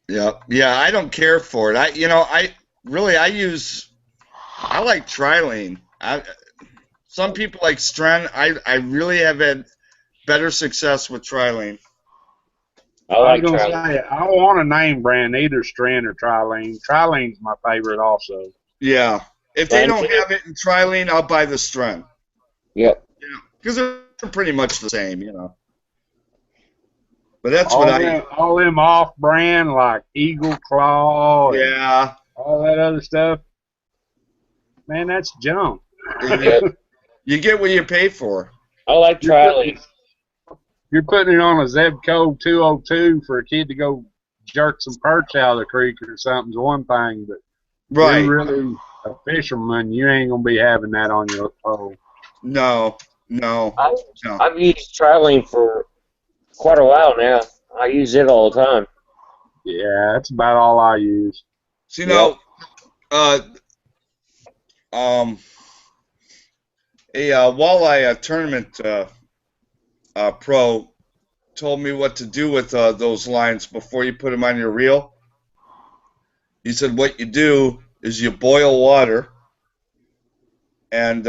Yep. Yeah, I don't care for it. I like Trilane. Some people like Stren. I really have had better success with Trilane. I was gonna say I don't want a name brand, either Stren or Trilane. Trilane's my favorite also. Yeah. If they don't have it in Trilane, I'll buy the Stren. Yep. Because they're pretty much the same, you know. But that's all them off-brand like Eagle Claw. Yeah. All that other stuff. Man, that's junk. You get what you pay for. I like Trilane. You're putting it on a Zebco 202 for a kid to go jerk some perch out of the creek or something's one thing, but you're really a fisherman, you ain't gonna be having that on your pole. No. I've used Trilane for quite a while now. I use it all the time. Yeah, that's about all I use. See now, a walleye tournament pro told me what to do with those lines before you put them on your reel. He said what you do is you boil water, and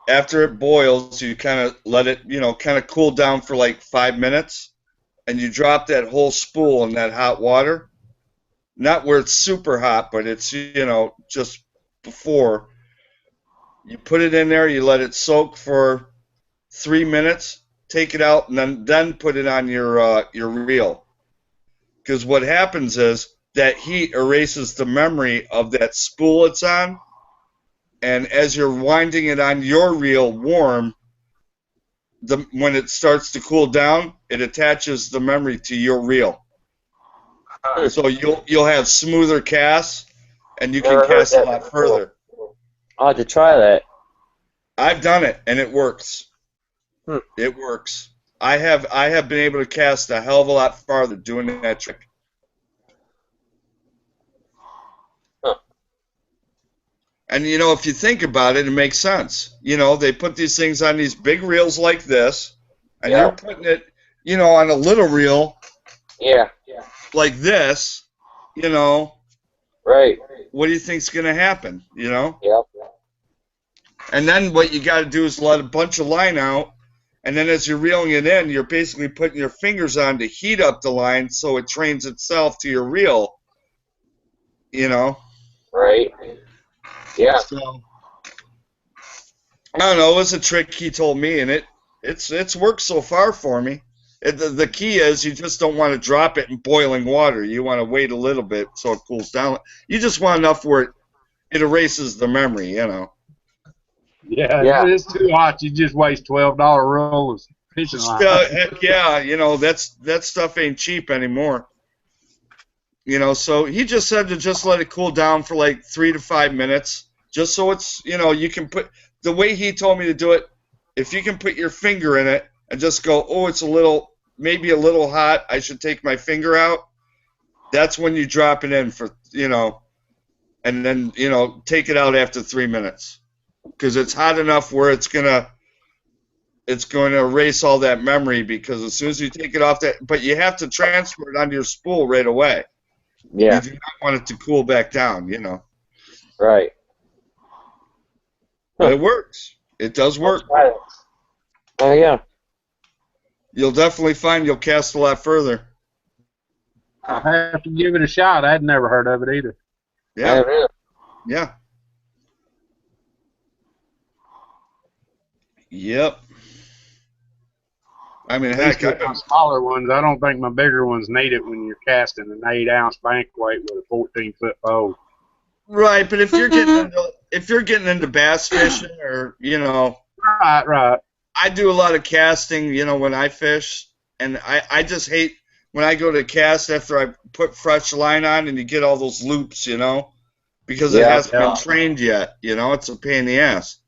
after it boils, you kind of let it, kind of cool down for like 5 minutes, and you drop that whole spool in that hot water. Not where it's super hot, but it's, just before. You put it in there, you let it soak for 3 minutes, take it out, and then put it on your reel. Because what happens is that heat erases the memory of that spool it's on, and as you're winding it on your reel warm, when it starts to cool down, it attaches the memory to your reel. So you'll have smoother casts, and you can cast a lot further. I'll have to try that. I've done it, and it works. It works. I have been able to cast a hell of a lot farther doing that trick. And, if you think about it, it makes sense. They put these things on these big reels like this, and you're putting it, on a little reel like this, Right. What do you think's going to happen, Yep. And then what you got to do is let a bunch of line out, and then as you're reeling it in, you're basically putting your fingers on to heat up the line so it trains itself to your reel, Right. Yeah. So, I don't know. It was a trick he told me, and it's worked so far for me. The key is you just don't want to drop it in boiling water. You want to wait a little bit so it cools down. You just want enough where it erases the memory, Yeah, if it's too hot, you just waste $12 roll of fishing line. Heck yeah, that stuff ain't cheap anymore. So he just said to just let it cool down for like 3 to 5 minutes, just so it's, you can put, the way he told me to do it, if you can put your finger in it and just go, oh, it's maybe a little hot, I should take my finger out, that's when you drop it in for, and then, take it out after 3 minutes. Because it's hot enough where it's going to erase all that memory, because as soon as you take it off but you have to transfer it onto your spool right away. Yeah. You do not want it to cool back down, Right. But it works. It does work. Oh, yeah. You'll definitely find you'll cast a lot further. I have to give it a shot. I'd never heard of it either. Yeah. Yeah. Yep. I mean, heck, my smaller ones, I don't think my bigger ones need it when you're casting an 8-ounce banquet with a 14-foot pole. Right, but if you're getting into bass fishing, or right, I do a lot of casting, when I fish, and I just hate when I go to cast after I put fresh line on and you get all those loops, because it hasn't been trained yet. You know, it's a pain in the ass.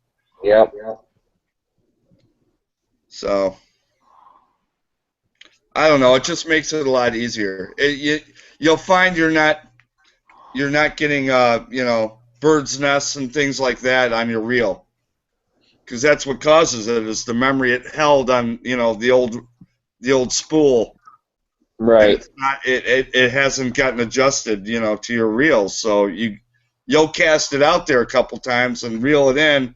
Yep. So I don't know. It just makes it a lot easier. You'll find you're not getting birds' nests and things like that on your reel, because that's what causes it, is the memory it held on the old spool. Right. And it's not, it hasn't gotten adjusted to your reel, so you'll cast it out there a couple times and reel it in,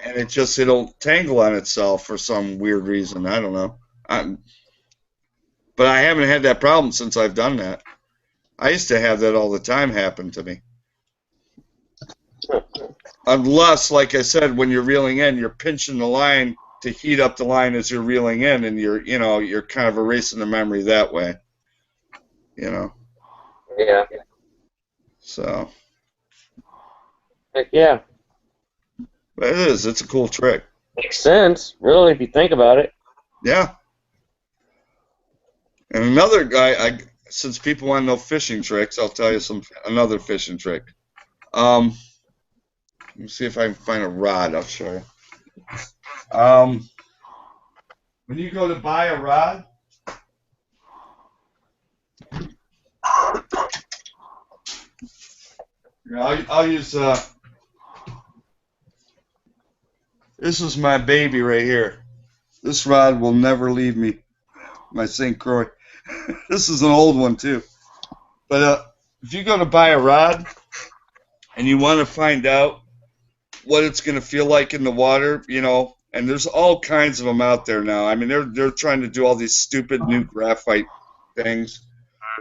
and it'll tangle on itself for some weird reason. I don't know. But I haven't had that problem since I've done that. I used to have that all the time happen to me. Unless, like I said, when you're reeling in, you're pinching the line to heat up the line as you're reeling in, and you're kind of erasing the memory that way. Yeah. So. Heck yeah. But it is. It's a cool trick. Makes sense, really, if you think about it. Yeah. And another guy, since people want to know fishing tricks, I'll tell you another fishing trick. Let me see if I can find a rod. I'll show you. When you go to buy a rod, I'll use this is my baby right here. This rod will never leave me. My St. Croix. This is an old one too. But if you go to buy a rod and you want to find out what it's going to feel like in the water, and there's all kinds of them out there now. I mean, they're trying to do all these stupid new graphite things.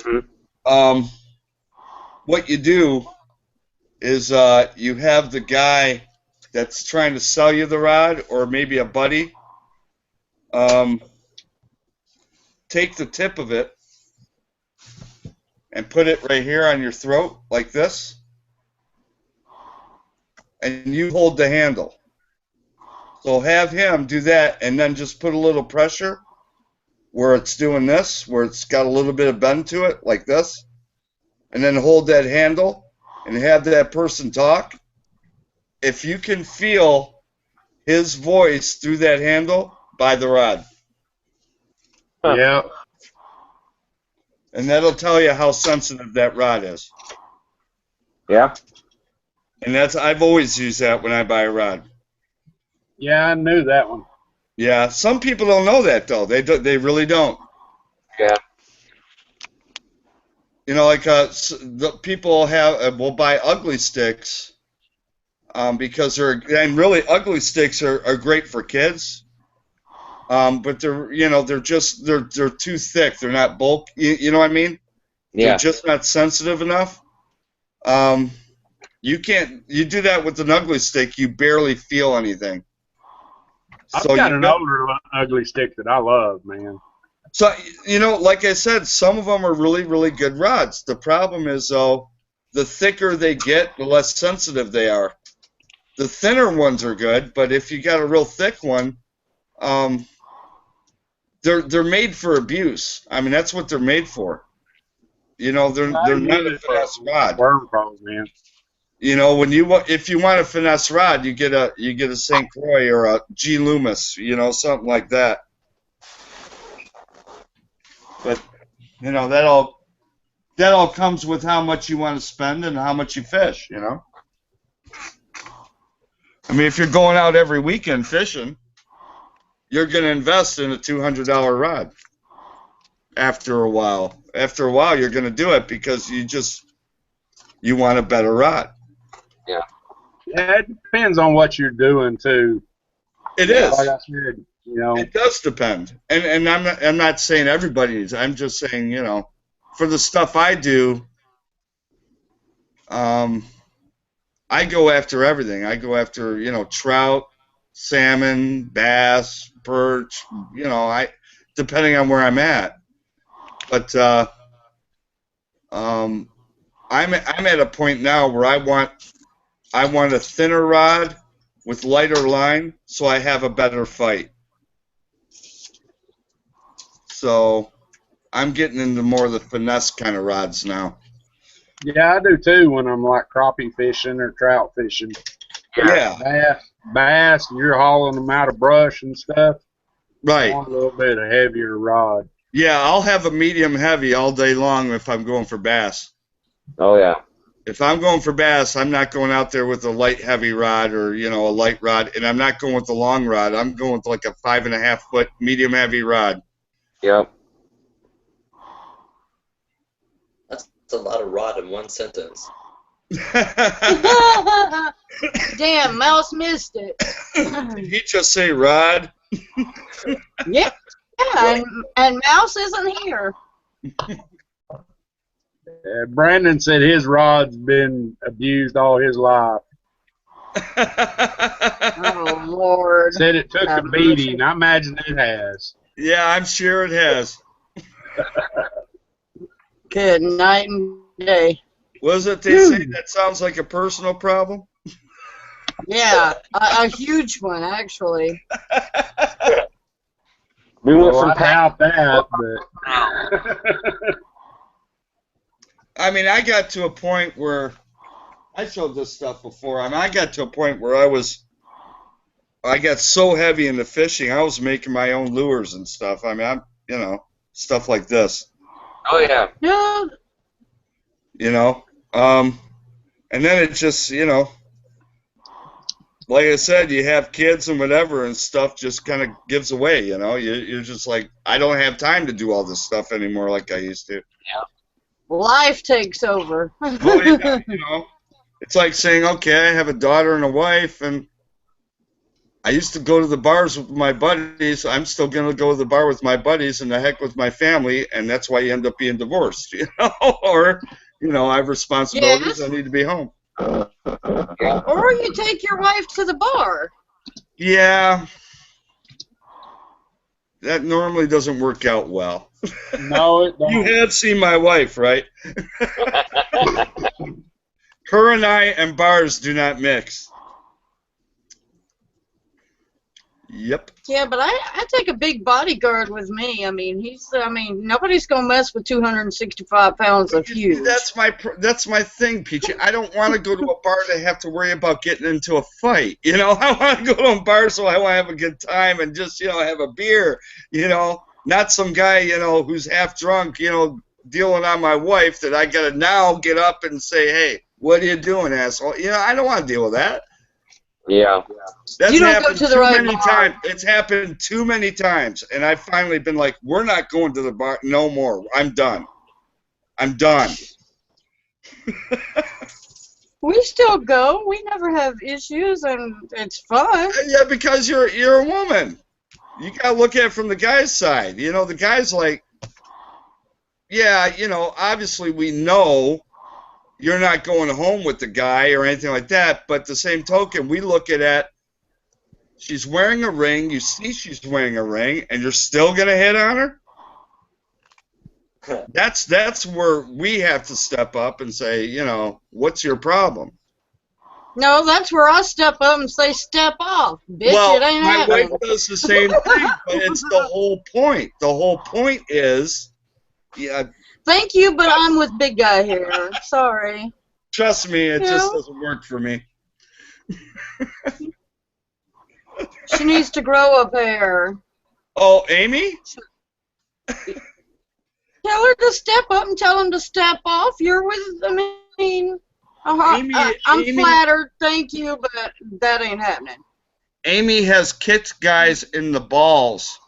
Mm-hmm. What you do is you have the guy that's trying to sell you the rod, or maybe a buddy, take the tip of it and put it right here on your throat like this, and you hold the handle. So have him do that, and then just put a little pressure where it's doing this, where it's got a little bit of bend to it, like this, and then hold that handle and have that person talk. If you can feel his voice through that handle, buy the rod. Yeah. And that'll tell you how sensitive that rod is. Yeah. And I've always used that when I buy a rod. Yeah, I knew that one. Yeah, some people don't know that though. They really don't. Yeah. Like the people will buy ugly sticks because really ugly sticks are great for kids. But they're too thick. They're not bulk. You know what I mean? Yeah. They're just not sensitive enough. You do that with an ugly stick, you barely feel anything. I've got an older ugly stick that I love, man. So, like I said, some of them are really, really good rods. The problem is, though, the thicker they get, the less sensitive they are. The thinner ones are good, but if you got a real thick one, they're made for abuse. I mean, that's what they're made for. They're not a finesse rod. Worm balls, man. If you want a finesse rod, you get a St. Croix or a G. Loomis, something like that. But that all comes with how much you want to spend and how much you fish. I mean, if you're going out every weekend fishing, you're going to invest in a $200 rod. After a while, you're going to do it because you want a better rod. Yeah. Yeah, it depends on what you're doing too. It is. Like I said, It does depend, and I'm not saying everybody needs. I'm just saying, for the stuff I do, I go after everything. I go after trout, salmon, bass, perch. Depending on where I'm at. But I'm at a point now where I want a thinner rod with lighter line, so I have a better fight. So I'm getting into more of the finesse kind of rods now. Yeah, I do too when I'm like crappie fishing or trout fishing. Yeah. Bass, and you're hauling them out of brush and stuff. Right. I want a little bit of heavier rod. Yeah, I'll have a medium heavy all day long if I'm going for bass. Oh yeah. If I'm going for bass, I'm not going out there with a light heavy rod or a light rod, and I'm not going with the long rod. I'm going with like a 5.5 foot medium heavy rod. Yep. That's a lot of rod in one sentence. Damn, Mouse missed it. Did he just say rod? Yeah, and Mouse isn't here. Brandon said his rod's been abused all his life. Oh, Lord. Said it took a beating. I imagine it has. Yeah, I'm sure it has. Good night and day. Was it they say that sounds like a personal problem? Yeah, a huge one, actually. We went Well, from I doubt that, but... I mean, I got to a point where I showed this stuff before. I mean, I got to a point where I got so heavy into fishing, I was making my own lures and stuff. I mean, stuff like this. Oh yeah. Yeah. And then it just, like I said, you have kids and whatever, and stuff just kind of gives away. You're just like, I don't have time to do all this stuff anymore like I used to. Yeah. Life takes over. Oh, yeah, it's like saying, okay, I have a daughter and a wife, and I used to go to the bars with my buddies. I'm still going to go to the bar with my buddies and the heck with my family, and that's why you end up being divorced, Or, I have responsibilities. Yes. I need to be home. Or you take your wife to the bar. Yeah. That normally doesn't work out well. No, it don't. You have seen my wife, right? Her and I and bars do not mix. Yep. Yeah, but I take a big bodyguard with me. I mean, nobody's gonna mess with 265 pounds of huge. That's my thing, Peachy. I don't want to go to a bar to have to worry about getting into a fight. I want to go to a bar so I want to have a good time and just have a beer. Not some guy who's half drunk. Dealing on my wife that I gotta now get up and say, hey, what are you doing, asshole? I don't want to deal with that. Yeah. That's you don't happened go to the too right many bar. times. It's happened too many times, and I've finally been like, "We're not going to the bar no more. I'm done. I'm done." We still go. We never have issues, and it's fun. Yeah, because you're a woman. You gotta look at it from the guy's side. The guy's like, yeah, obviously we know you're not going home with the guy or anything like that, but the same token, we look at it. She's wearing a ring. You see she's wearing a ring, and you're still gonna hit on her. That's where we have to step up and say, what's your problem? No, that's where I step up and say, step off, bitch. Well, it ain't my happening. wife does the same thing, but it's the whole point. The whole point is, yeah. Thank you, but I'm with big guy here. Sorry. Trust me, it just doesn't work for me. She needs to grow a pair. Oh, Amy? Tell her to step up and tell him to step off. You're with, Amy, I'm flattered, thank you, but that ain't happening. Amy has kicked guys in the balls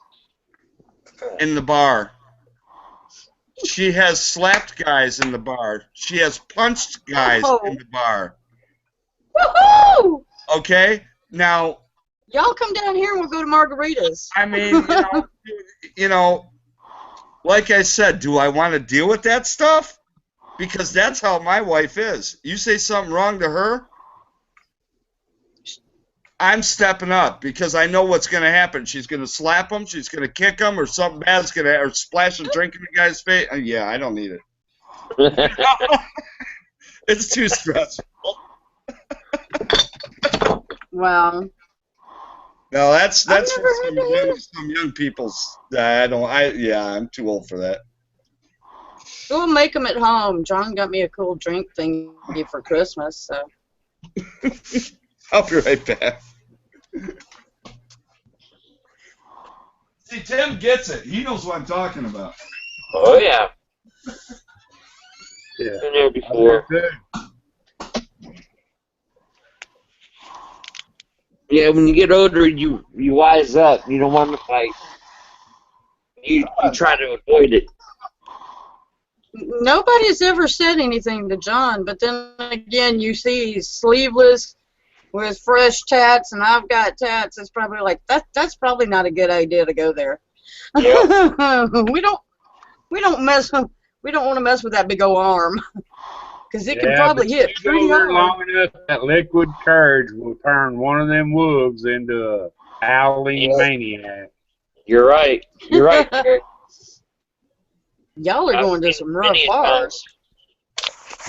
in the bar. She has slapped guys in the bar. She has punched guys in the bar. Woohoo! Okay? Now, y'all come down here and we'll go to margaritas. I mean, like I said, do I want to deal with that stuff? Because that's how my wife is. You say something wrong to her, I'm stepping up because I know what's going to happen. She's going to slap him, she's going to kick him, or something bad's going to, or splash a drink in the guy's face. Yeah, I don't need it. It's too stressful. Wow. No, that's for some young people's. I'm too old for that. We'll make them at home. John got me a cool drink thingy for Christmas, so. I'll be right back. See, Tim gets it. He knows what I'm talking about. Oh, yeah. Yeah. Been there before. Yeah, when you get older, you wise up. You don't want to fight. You try to avoid it. Nobody's ever said anything to John, but then again, you see he's sleeveless with fresh tats, and I've got tats. It's probably like that's probably not a good idea to go there. Yep. we don't want to mess with that big old arm because it can probably hit if you pretty go there hard. long enough, that liquid courage will turn one of them wolves into a howling maniac. You're right. You're right, Jerry. Y'all are going to some rough bars.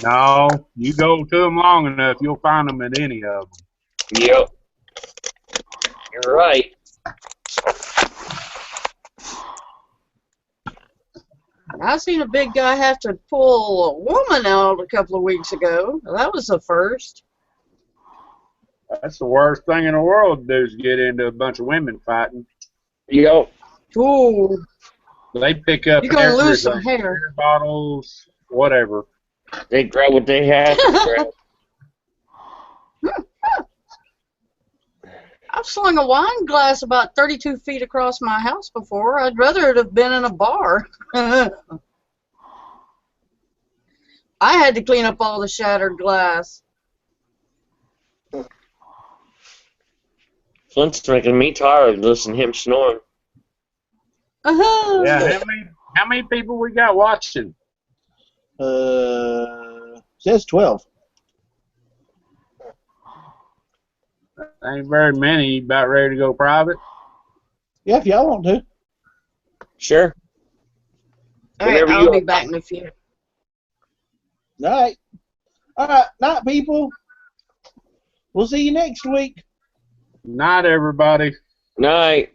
No, you go to them long enough, you'll find them at any of them. Yep. You're right. I seen a big guy have to pull a woman out a couple of weeks ago. That was a first. That's the worst thing in the world to do is get into a bunch of women fighting. Yep. Ooh. They pick up You're gonna everything. lose some hair. Beer bottles, whatever. They grab what they have to grab. I've slung a wine glass about 32 feet across my house before. I'd rather it have been in a bar. I had to clean up all the shattered glass. Flint's making me tired listening to him snoring. Yeah, how many people we got watching? Says 12. Ain't very many. About ready to go private? Yeah, if y'all want to. Sure. All right, I'll be back in a few. All right. All right, night, people. We'll see you next week. Night, everybody. Night.